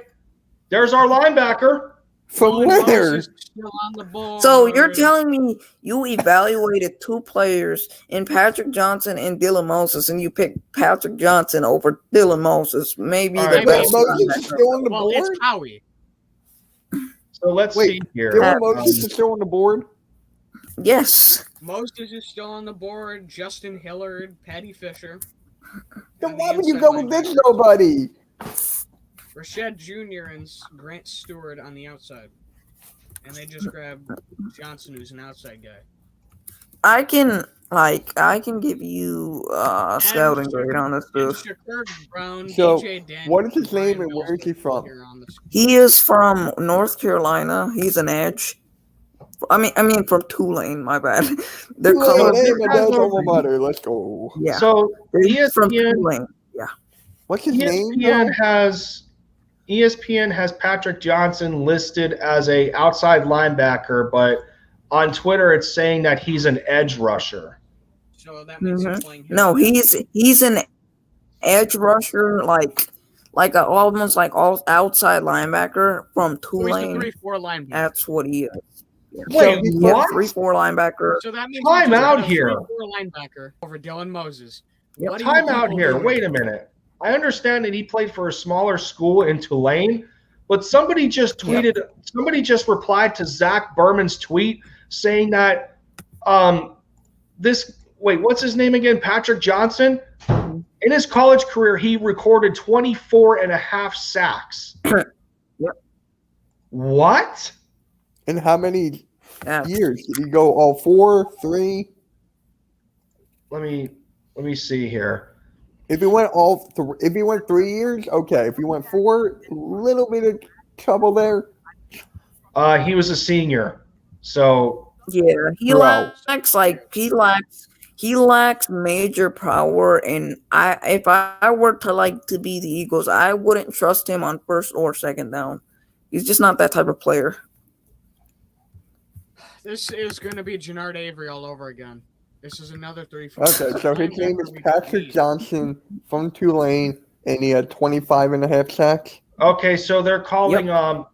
There's our linebacker. From Dylan where? Moses is still on the board. So you're telling me you evaluated two players in Patrick Johnson and Dylan Moses, and you picked Patrick Johnson over Dylan Moses? Maybe All the right, best. Moses is linebacker. still on the Well, board? it's Howie. So let's Wait, see here. Dylan Moses is still on the board? Yes. Moses is still on the board. Justin Hillard, Patty Fisher. Then on why the would you inside go with this linebacker. nobody? Rashad Jr. and Grant Stewart on the outside. And they just grabbed Johnson, who's an outside guy. I can give you a scouting grade on this dude. It's Shakur Brown, So, DJ Daniels, what is his name Brian and where is he Mills from? here on the screen. He is from North Carolina. He's an edge. I mean from Tulane. My bad. They're Tulane, called. hey, my dad's alma mater. Let's go. Yeah. So They're from ESPN, Tulane. Yeah. What's his name? ESPN has Patrick Johnson listed as a outside linebacker, but on Twitter it's saying that he's an edge rusher. So that means he's Mhm. playing him. No, he's an edge rusher, almost like all outside linebacker from So he's the Tulane. 3-4 linebacker. That's what he is. Wait, Yeah, what? 3-4 linebacker. So that means Time he's out a here. 3-4 linebacker over Dylan Moses. Yep. What do you Time out people here. doing? Wait a minute. I understand that he played for a smaller school in Tulane, but somebody just tweeted, somebody just replied to Zach Berman's tweet saying that what's his name again? Patrick Johnson. In his college career, he recorded 24 and a half sacks. Yep. What? In how many Yeah. years? Did he go all 4, 3? Let me see here. If he went if he went 3 years, okay. If he went 4, little bit of trouble there. He was a senior, so Yeah, he Bro. lacks major power, and if I were to be the Eagles, I wouldn't trust him on first or second down. He's just not that type of player. This is going to be Jannard Avery all over again. This is another 3-4. Okay, so his name is Patrick Johnson from Tulane, and he had 25 and a half sacks. okay. So they're calling the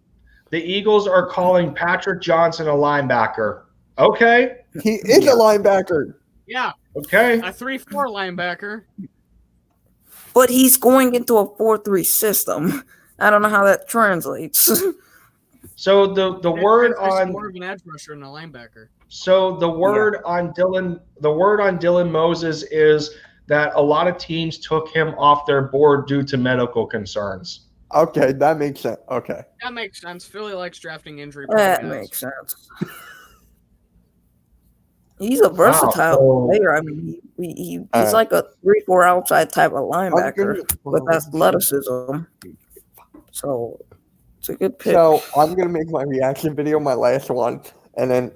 Eagles are calling Patrick Johnson a linebacker. Okay, He is a linebacker. Yeah, okay. a 3-4 linebacker. But he's going into a 4-3 system. I don't know how that translates. So the word He's on more of an edge rusher than a linebacker. so the word on Dylan Moses is that a lot of teams took him off their board due to medical concerns. Okay, that makes sense. Okay. That makes sense. Philly likes drafting injury. That guys. makes sense. He's a versatile player. I mean, he's like a 3-4 outside type of linebacker with athleticism. So it's a good pick. So I'm gonna make my reaction video, my last one, and then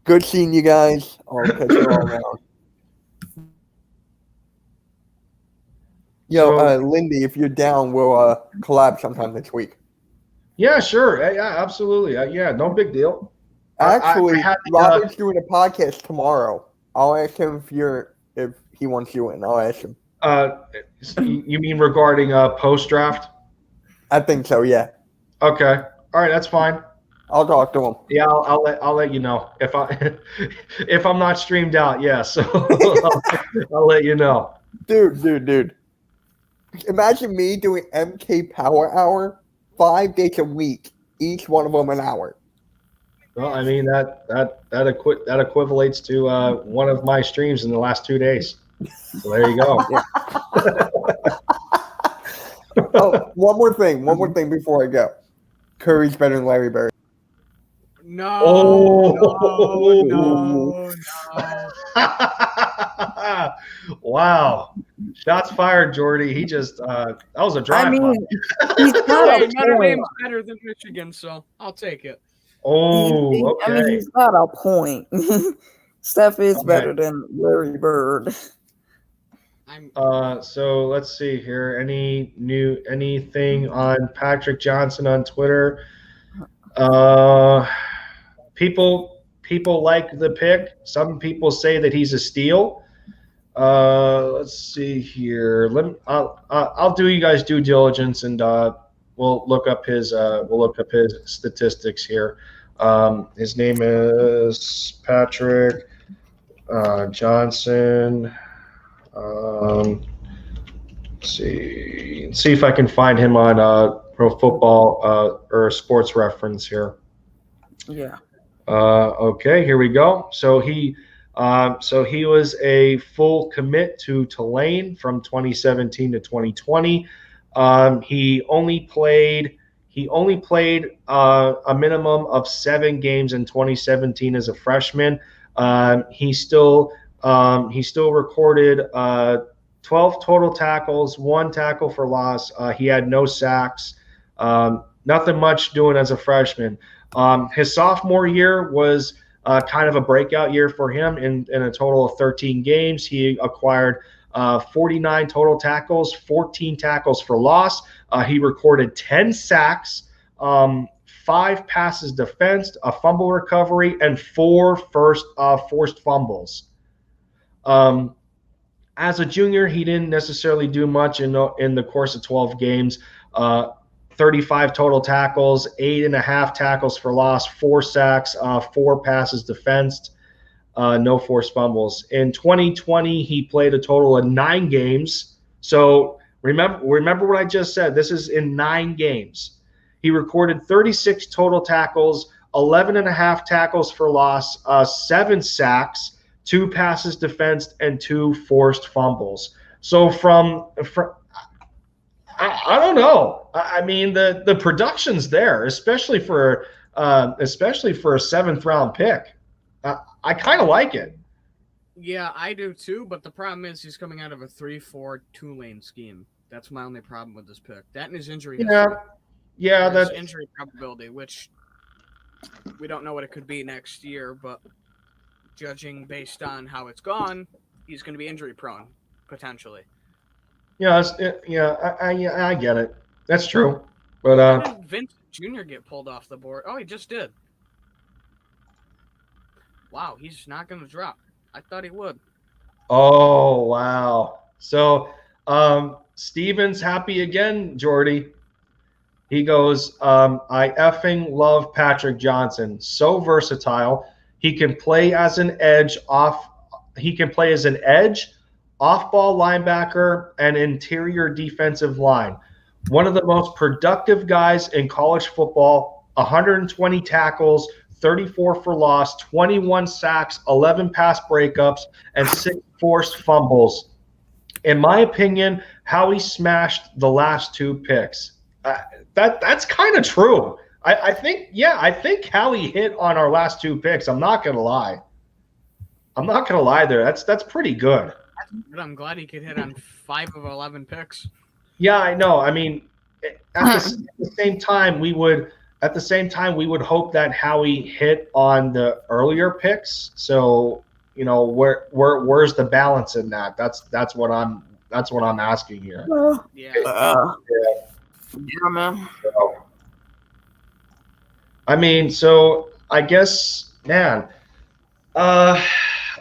good seeing you guys. I'll catch you all around. Yo, Lindy, if you're down, we'll collab sometime this week. Yeah, sure. Yeah, absolutely. Yeah, no big deal. Actually, I had, Robert's doing a podcast tomorrow. I'll ask him if he wants you in. I'll ask him. You mean regarding post draft? I think so. Yeah. Okay. All right, that's fine. I'll talk to him. Yeah, I'll let you know if I'm not streamed out. Yeah, so I'll let you know. Dude. Imagine me doing MK Power Hour 5 days a week, each one of them an hour. Well, I mean that equivalates to one of my streams in the last 2 days. So there you go. Oh, one more thing before I go. Curry's better than Larry Bird. No. Wow. Shots fired, Jordy. He just that was a drive. I mean, by. he's got Hey, a Notre point. Dame's better than Michigan, so I'll take it. Oh, okay. I mean, he's got a point. Steph is better than Larry Bird. So let's see here. Anything on Patrick Johnson on Twitter? People like the pick. Some people say that he's a steal. Let's see here. I'll do you guys due diligence, and we'll look up his statistics here. His name is Patrick Johnson. See if I can find him on Pro Football or Sports Reference here. Yeah. Okay, here we go. So he was a full commit to Tulane from 2017 to 2020. He only played a minimum of 7 games in 2017 as a freshman. He still recorded 12 total tackles, 1 tackle for loss. He had no sacks. Nothing much doing as a freshman. His sophomore year was kind of a breakout year for him. In a total of 13 games, he acquired 49 total tackles, 14 tackles for loss. He recorded 10 sacks, 5 passes defensed, a fumble recovery, and 4 forced fumbles. As a junior, he didn't necessarily do much in the course of 12 games. 35 total tackles, 8.5 tackles for loss, 4 sacks, 4 passes defensed, no forced fumbles. In 2020, he played a total of 9 games. So remember what I just said. This is in 9 games. He recorded 36 total tackles, 11.5 tackles for loss, 7 sacks, 2 passes defensed, and 2 forced fumbles. So I don't know. I mean, the production's there, especially for a 7th round pick. I kind of like it. Yeah, I do too. But the problem is he's coming out of a 3-4 2-lane scheme. That's my only problem with this pick. That and his injury history. Yeah, that's injury probability, which we don't know what it could be next year. But judging based on how it's gone, he's going to be injury prone potentially. Yeah, I get it. That's true. But When did Vincent Jr. get pulled off the board? Oh, he just did. Wow, he's not going to drop. I thought he would. Oh, wow. So Steven's happy again, Jordy. He goes, I effing love Patrick Johnson. So versatile. He can play as an edge, off-ball linebacker, and interior defensive line. One of the most productive guys in college football, 120 tackles, 34 for loss, 21 sacks, 11 pass breakups, and 6 forced fumbles. In my opinion, Howie smashed the last 2 picks. That's kind of true. I think Howie hit on our last 2 picks. I'm not gonna lie there. That's pretty good. But I'm glad he could hit on 5 of 11 picks. Yeah, I know. I mean, at the same time, we would hope that Howie hit on the earlier picks. So, you know, where's the balance in that? That's what I'm asking here. Yeah. Yeah, man. So, I mean, so I guess, man.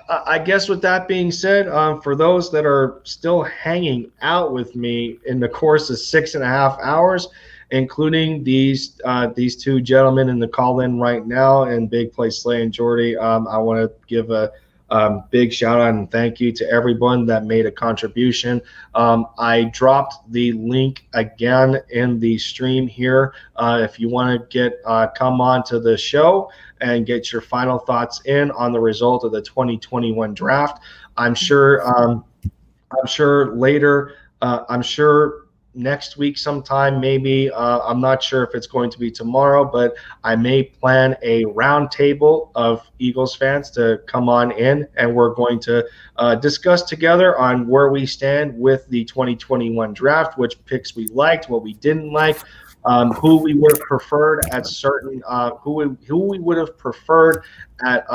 I guess with that being said, for those that are still hanging out with me in the course of 6.5 hours, including these 2 gentlemen in the call-in right now, and Big Play Slay and Jordy, I want to give a big shout out and thank you to everyone that made a contribution. I dropped the link again in the stream here. If you want to come on to the show and get your final thoughts in on the result of the 2021 draft. I'm sure later. I'm sure next week sometime, maybe. I'm not sure if it's going to be tomorrow, but I may plan a round table of Eagles fans to come on in, and we're going to discuss together on where we stand with the 2021 draft, which picks we liked, what we didn't like, who we would have preferred at certain who we would have preferred at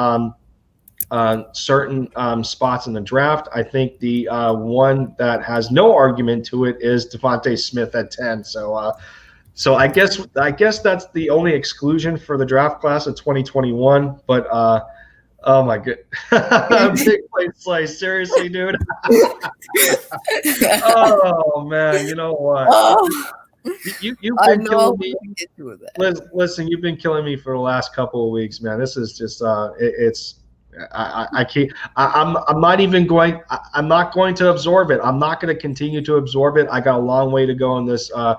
certain spots in the draft. I think the one that has no argument to it is Devontae Smith at 10. So I guess that's the only exclusion for the draft class of 2021. But oh my god, big play slice, seriously, dude. Oh man, you know what? You've been killing me. Listen, you've been killing me for the last couple of weeks, man. This is just I can't. I'm not even going. I'm not going to absorb it. I'm not going to continue to absorb it. I got a long way to go on this. You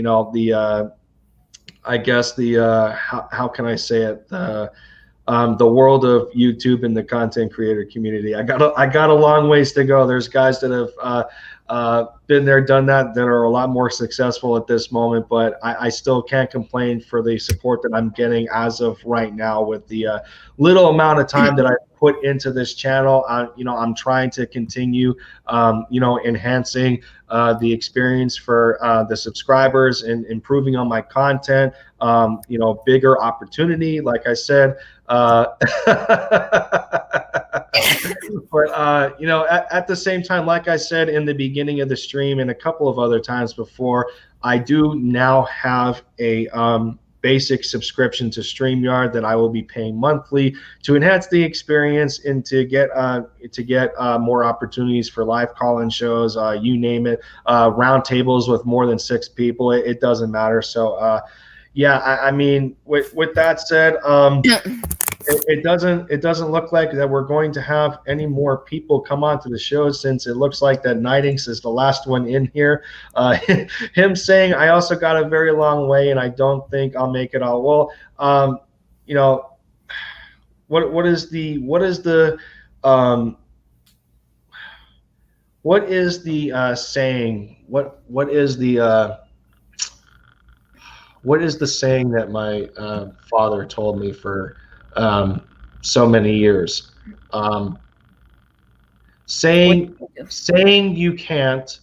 know, I guess how can I say it? The world of YouTube and the content creator community. I got a long ways to go. There's guys that have been there, done that are a lot more successful at this moment, but I still can't complain for the support that I'm getting as of right now with the little amount of time that I put into this channel. You know, I'm trying to continue, you know, enhancing the experience for the subscribers and improving on my content. You know, bigger opportunity, like I said. But you know, at the same time, like I said in the beginning of the stream and a couple of other times before, I do now have a basic subscription to StreamYard that I will be paying monthly to enhance the experience and to get more opportunities for live call-in shows, you name it, roundtables with more than 6 people. It doesn't matter. So yeah, I mean, with that said, it doesn't look like that we're going to have any more people come onto the show, since it looks like that Nightings is the last one in here. Him saying, I also got a very long way and I don't think I'll make it all. Well, you know, what is the saying? What is the saying that my father told me for so many years? Saying you can't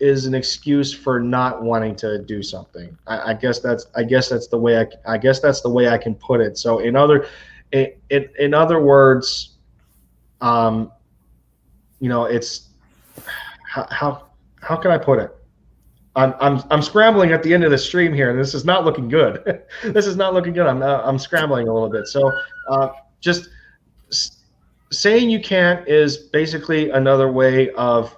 is an excuse for not wanting to do something. I guess that's the way I can put it. So in other words, you know, it's how can I put it? I'm scrambling at the end of the stream here, and this is not looking good. This is not looking good. I'm scrambling a little bit. So just saying you can't is basically another way of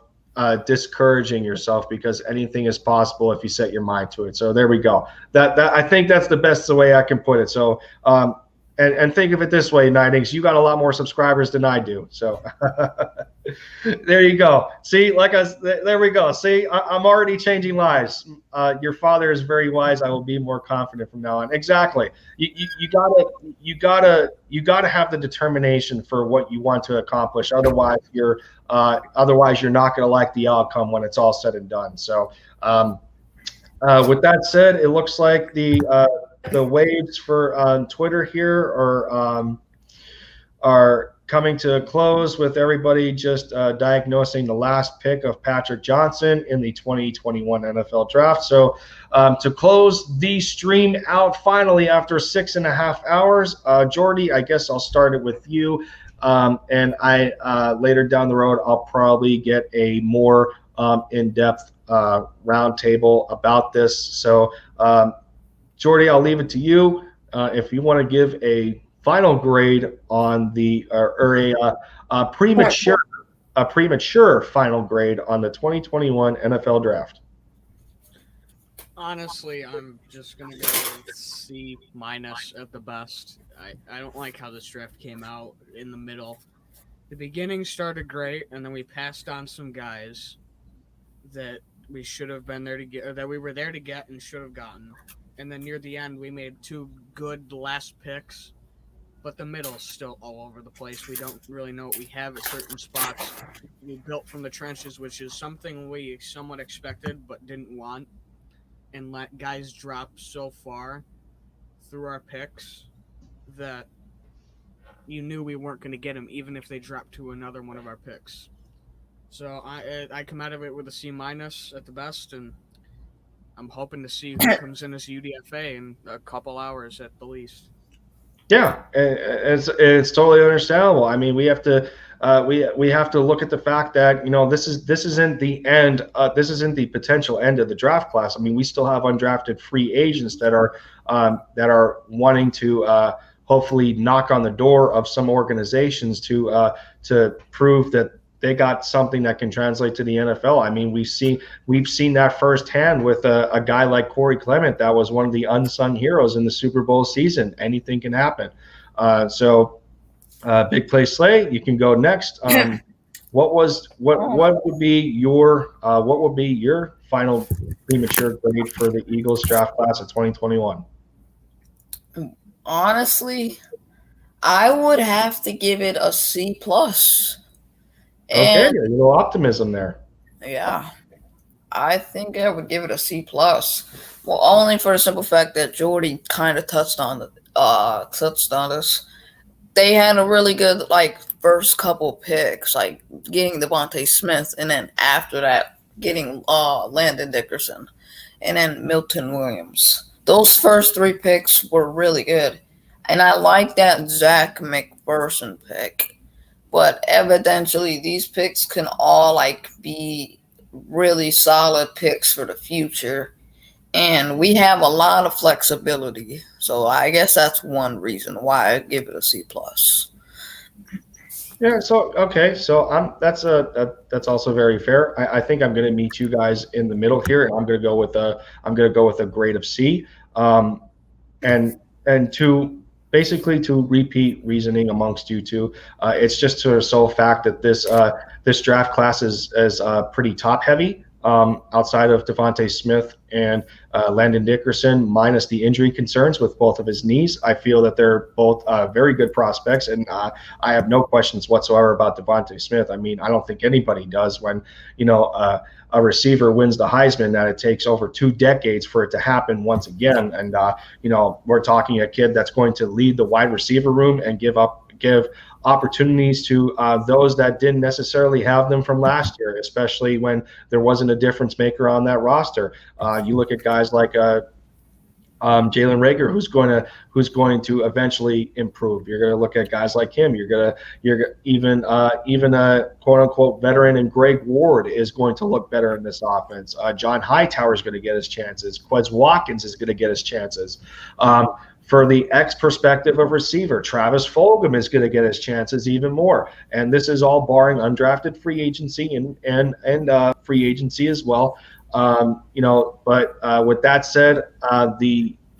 discouraging yourself, because anything is possible if you set your mind to it. So there we go. That I think that's the best way I can put it. So and think of it this way, Nightings, you got a lot more subscribers than I do. So there you go. See, there we go. See, I'm already changing lives. Your father is very wise. I will be more confident from now on. Exactly. You gotta have the determination for what you want to accomplish. Otherwise, you're not gonna like the outcome when it's all said and done. So, with that said, it looks like the waves for Twitter here are coming to a close, with everybody just diagnosing the last pick of Patrick Johnson in the 2021 NFL Draft. So to close the stream out finally after 6.5 hours, Jordy, I guess I'll start it with you. And I later down the road, I'll probably get a more in-depth roundtable about this. So Jordy, I'll leave it to you if you want to give a final grade on the a premature final grade on the 2021 NFL Draft. Honestly, I'm just gonna go C- at the best. I don't like how this draft came out in the middle. The beginning started great, and then we passed on some guys that we should have been there to get, or that we were there to get and should have gotten. And then near the end, we made 2 good last picks, but the middle's still all over the place. We don't really know what we have at certain spots. We built from the trenches, which is something we somewhat expected but didn't want, and let guys drop so far through our picks that you knew we weren't going to get them, even if they dropped to another one of our picks. So I come out of it with a C- at the best, and I'm hoping to see who comes in as UDFA in a couple hours at the least. Yeah, it's totally understandable. I mean, we have to we have to look at the fact that this isn't the end. This isn't the potential end of the draft class. I mean, we still have undrafted free agents that are wanting to hopefully knock on the door of some organizations to prove that they got something that can translate to the NFL. I mean, we've seen that firsthand with a guy like Corey Clement. That was one of the unsung heroes in the Super Bowl season. Anything can happen. Big Play Slay, you can go next. What would be your final premature grade for the Eagles draft class of 2021? Honestly, I would have to give it a C+. Okay, And a little optimism there. yeah, I think I would give it a C+. Well, only for the simple fact that Jordy kind of touched on this. They had a really good first couple picks, like getting Devontae Smith, and then after that getting Landon Dickerson, and then Milton Williams. Those first 3 picks were really good, and I like that Zach McPherson pick. But evidently, these picks can all be really solid picks for the future, and we have a lot of flexibility. So I guess that's one reason why I give it a C+. Yeah. So okay. So that's also very fair. I think I'm going to meet you guys in the middle here, and I'm going to go with a grade of C. And to basically to repeat reasoning amongst you two, it's just to the sole fact that this draft class is pretty top heavy. Outside of Devontae Smith and Landon Dickerson, minus the injury concerns with both of his knees, I feel that they're both very good prospects, and I have no questions whatsoever about Devontae Smith. I mean, I don't think anybody does when a receiver wins the Heisman, that it takes over 2 decades for it to happen once again. And we're talking a kid that's going to lead the wide receiver room and give opportunities to those that didn't necessarily have them from last year, especially when there wasn't a difference maker on that roster. You look at guys like Jalen Reagor, who's going to eventually improve. You're going to look at guys like him. You're even a quote unquote veteran, and Greg Ward is going to look better in this offense. John Hightower is going to get his chances. Quez Watkins is going to get his chances. For the perspective of receiver, Travis Fulgham is going to get his chances even more. And this is all barring undrafted free agency and free agency as well. But with that said,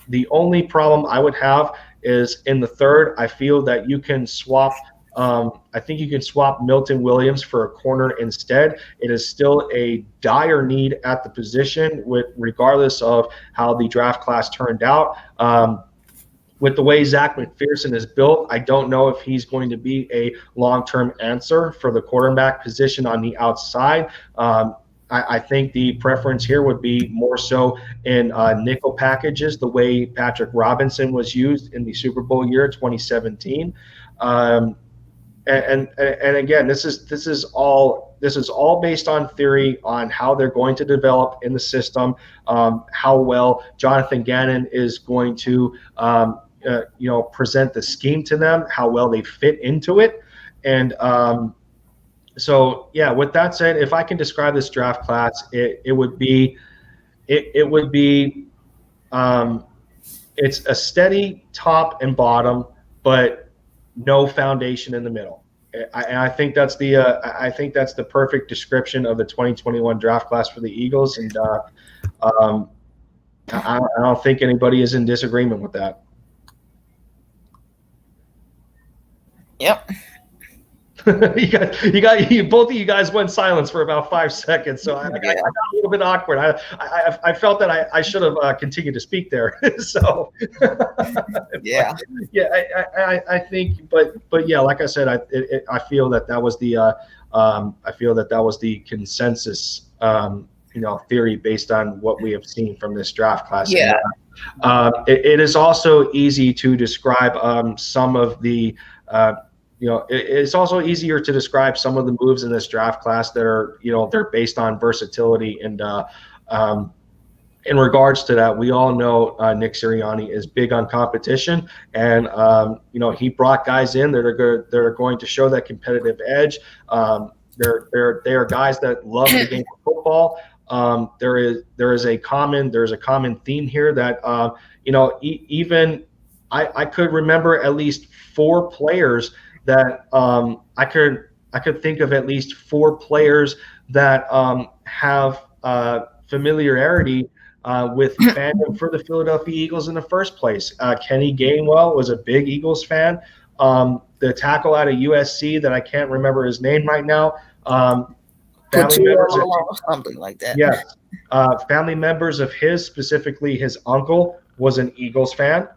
the only problem I would have is in the third. I feel that you can swap. I think you can swap Milton Williams for a corner instead. It is still a dire need at the position, regardless of how the draft class turned out. With the way Zach McPherson is built, I don't know if he's going to be a long-term answer for the quarterback position on the outside. I think the preference here would be more so in nickel packages, the way Patrick Robinson was used in the Super Bowl year 2017. And again, this is all based on theory on how they're going to develop in the system, how well Jonathan Gannon is going to present the scheme to them, how well they fit into it. And so yeah, with that said, if I can describe this draft class, it would be it's a steady top and bottom, but no foundation in the middle. I think that's the perfect description of the 2021 draft class for the Eagles, and I don't think anybody is in disagreement with that. Yep. Both of you guys went silence for about 5 seconds, so I got a little bit awkward. I felt that I should have continued to speak there. So yeah, I think, but yeah, like I said, I feel that was the consensus, theory based on what we have seen from this draft class. Yeah. It is also easy to describe some of the. It's also easier to describe some of the moves in this draft class that are, they're based on versatility and in regards to that, we all know Nick Sirianni is big on competition, and he brought guys in that are going to show that competitive edge. They are guys that love the game of football. There is a common theme here that even I could remember at least 4 players that I could think of at least 4 players that have familiarity with fandom for the Philadelphia Eagles in the first place. Kenny Gainwell was a big Eagles fan. The tackle out of USC that I can't remember his name right now. Family members something like that. Yeah, family members of his, specifically his uncle, was an Eagles fan.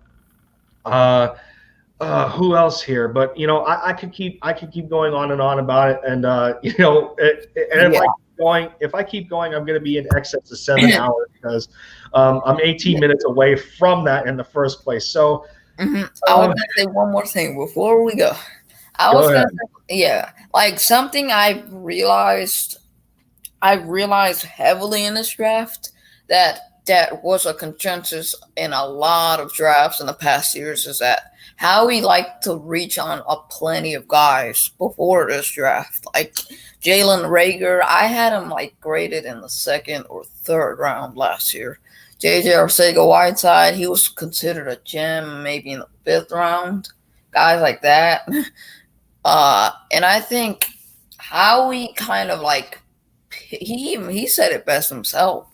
Who else here? But I could keep going on and on about it, and if I keep going, I'm going to be in excess of 7 hours because I'm 18 minutes away from that in the first place. So I was going to say one more thing before we go. Like something I realized heavily in this draft that was a consensus in a lot of drafts in the past years is that Howie liked to reach on a plenty of guys before this draft. Like Jalen Reagor, I had him graded in the 2nd or 3rd round last year. JJ Arcega-Whiteside, he was considered a gem maybe in the 5th round. Guys like that. And I think Howie kind of he said it best himself.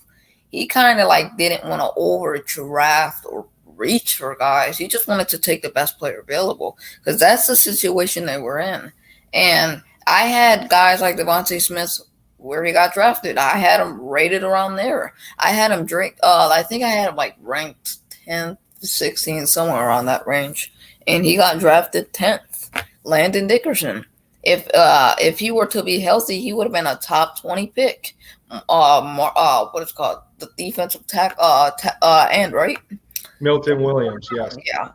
He kind of didn't want to over draft or reach for guys. He just wanted to take the best player available because that's the situation they were in. And I had guys like Devontae Smith where he got drafted. I had him rated around there. I had him I think I had him ranked 10th, 16th, somewhere around that range. And he got drafted 10th. Landon Dickerson. If he were to be healthy, he would have been a top 20 pick. What is it called? The defensive end, right? Milton Williams, yes. Yeah.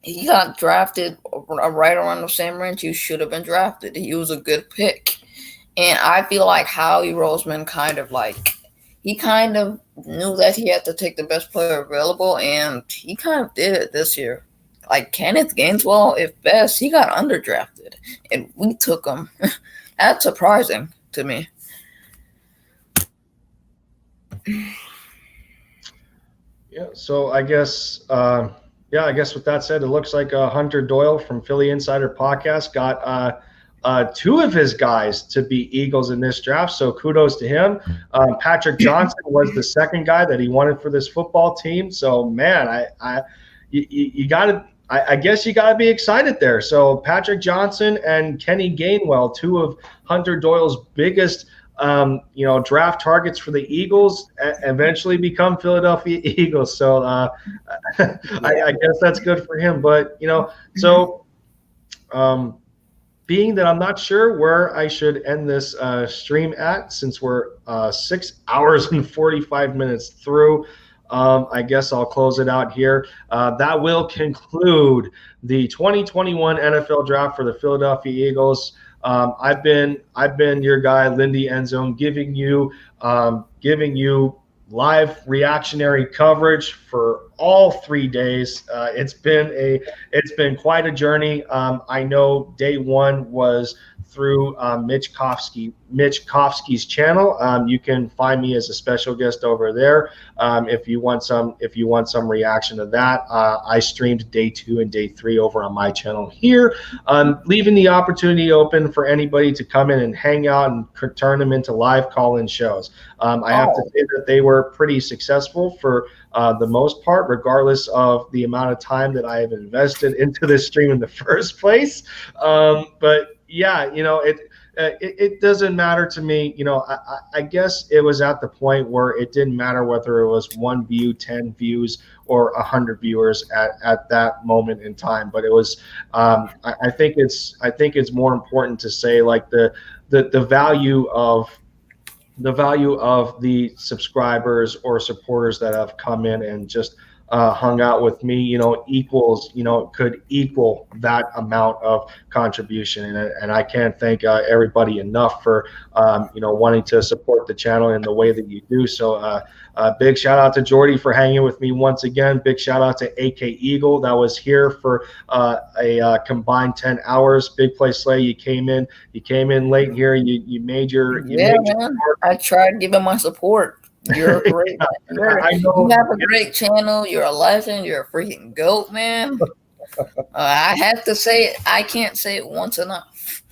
He got drafted right around the same range he should have been drafted. He was a good pick. And I feel like Howie Roseman he kind of knew that he had to take the best player available, and he kind of did it this year. Kenneth Gainswell, if best, he got underdrafted, and we took him. That's surprising to me. Yeah, so I guess with that said, it looks like Hunter Doyle from Philly Insider Podcast got 2 of his guys to be Eagles in this draft, so kudos to him. Patrick Johnson was the 2nd guy that he wanted for this football team. So man, I guess you got to be excited there. So Patrick Johnson and Kenny Gainwell, 2 of Hunter Doyle's biggest draft targets for the Eagles, eventually become Philadelphia Eagles. So I guess that's good for him. But being that I'm not sure where I should end this stream at, since we're 6 hours and 45 minutes through, I guess I'll close it out here. That will conclude the 2021 NFL Draft for the Philadelphia Eagles. I've been your guy, Lindy Endzone, giving you live reactionary coverage for all 3 days. It's been quite a journey. I know day 1 was through Mitch Kofsky's channel. You can find me as a special guest over there. If you want some reaction to that, I streamed day 2 and day 3 over on my channel here, leaving the opportunity open for anybody to come in and hang out and turn them into live call-in shows. I have to say that they were pretty successful for the most part, regardless of the amount of time that I have invested into this stream in the first place. But yeah, it doesn't matter to me. I guess it was at the point where it didn't matter whether it was 1 view, 10 views, or 100 viewers at that moment in time. But it was, I think it's more important to say the value of the subscribers or supporters that have come in and just hung out with me, could equal that amount of contribution. And I can't thank everybody enough for, wanting to support the channel in the way that you do. So big shout out to Jordy for hanging with me once again. Big shout out to AK Eagle that was here for a combined 10 hours. Big Play Slay, you came in late here. You made your man. I tried giving my support. You're a great man. You have a great channel. You're a legend. You're a freaking goat, man. I have to say it. I can't say it once enough.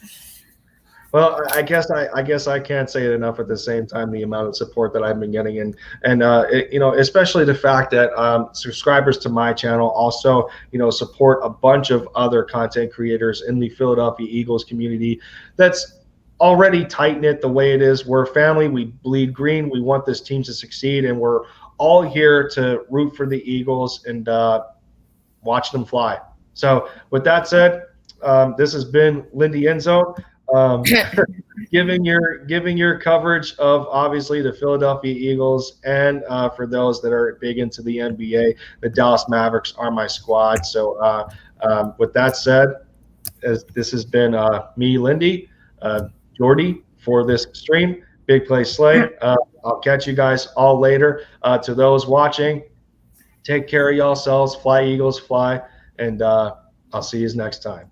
Well, I guess I can't say it enough. At the same time, the amount of support that I've been getting, and especially the fact that subscribers to my channel also, support a bunch of other content creators in the Philadelphia Eagles community. That's already tight-knit the way it is. We're a family. We bleed green. We want this team to succeed, and we're all here to root for the Eagles and watch them fly. So with that said, this has been Lindy Enzo, giving your coverage of obviously the Philadelphia Eagles, and for those that are big into the NBA, the Dallas Mavericks are my squad. So with that said, this has been me, Lindy, Jordy, for this stream. Big Play Slay. I'll catch you guys all later. To those watching, take care of yourselves. Fly Eagles, fly. And I'll see you next time.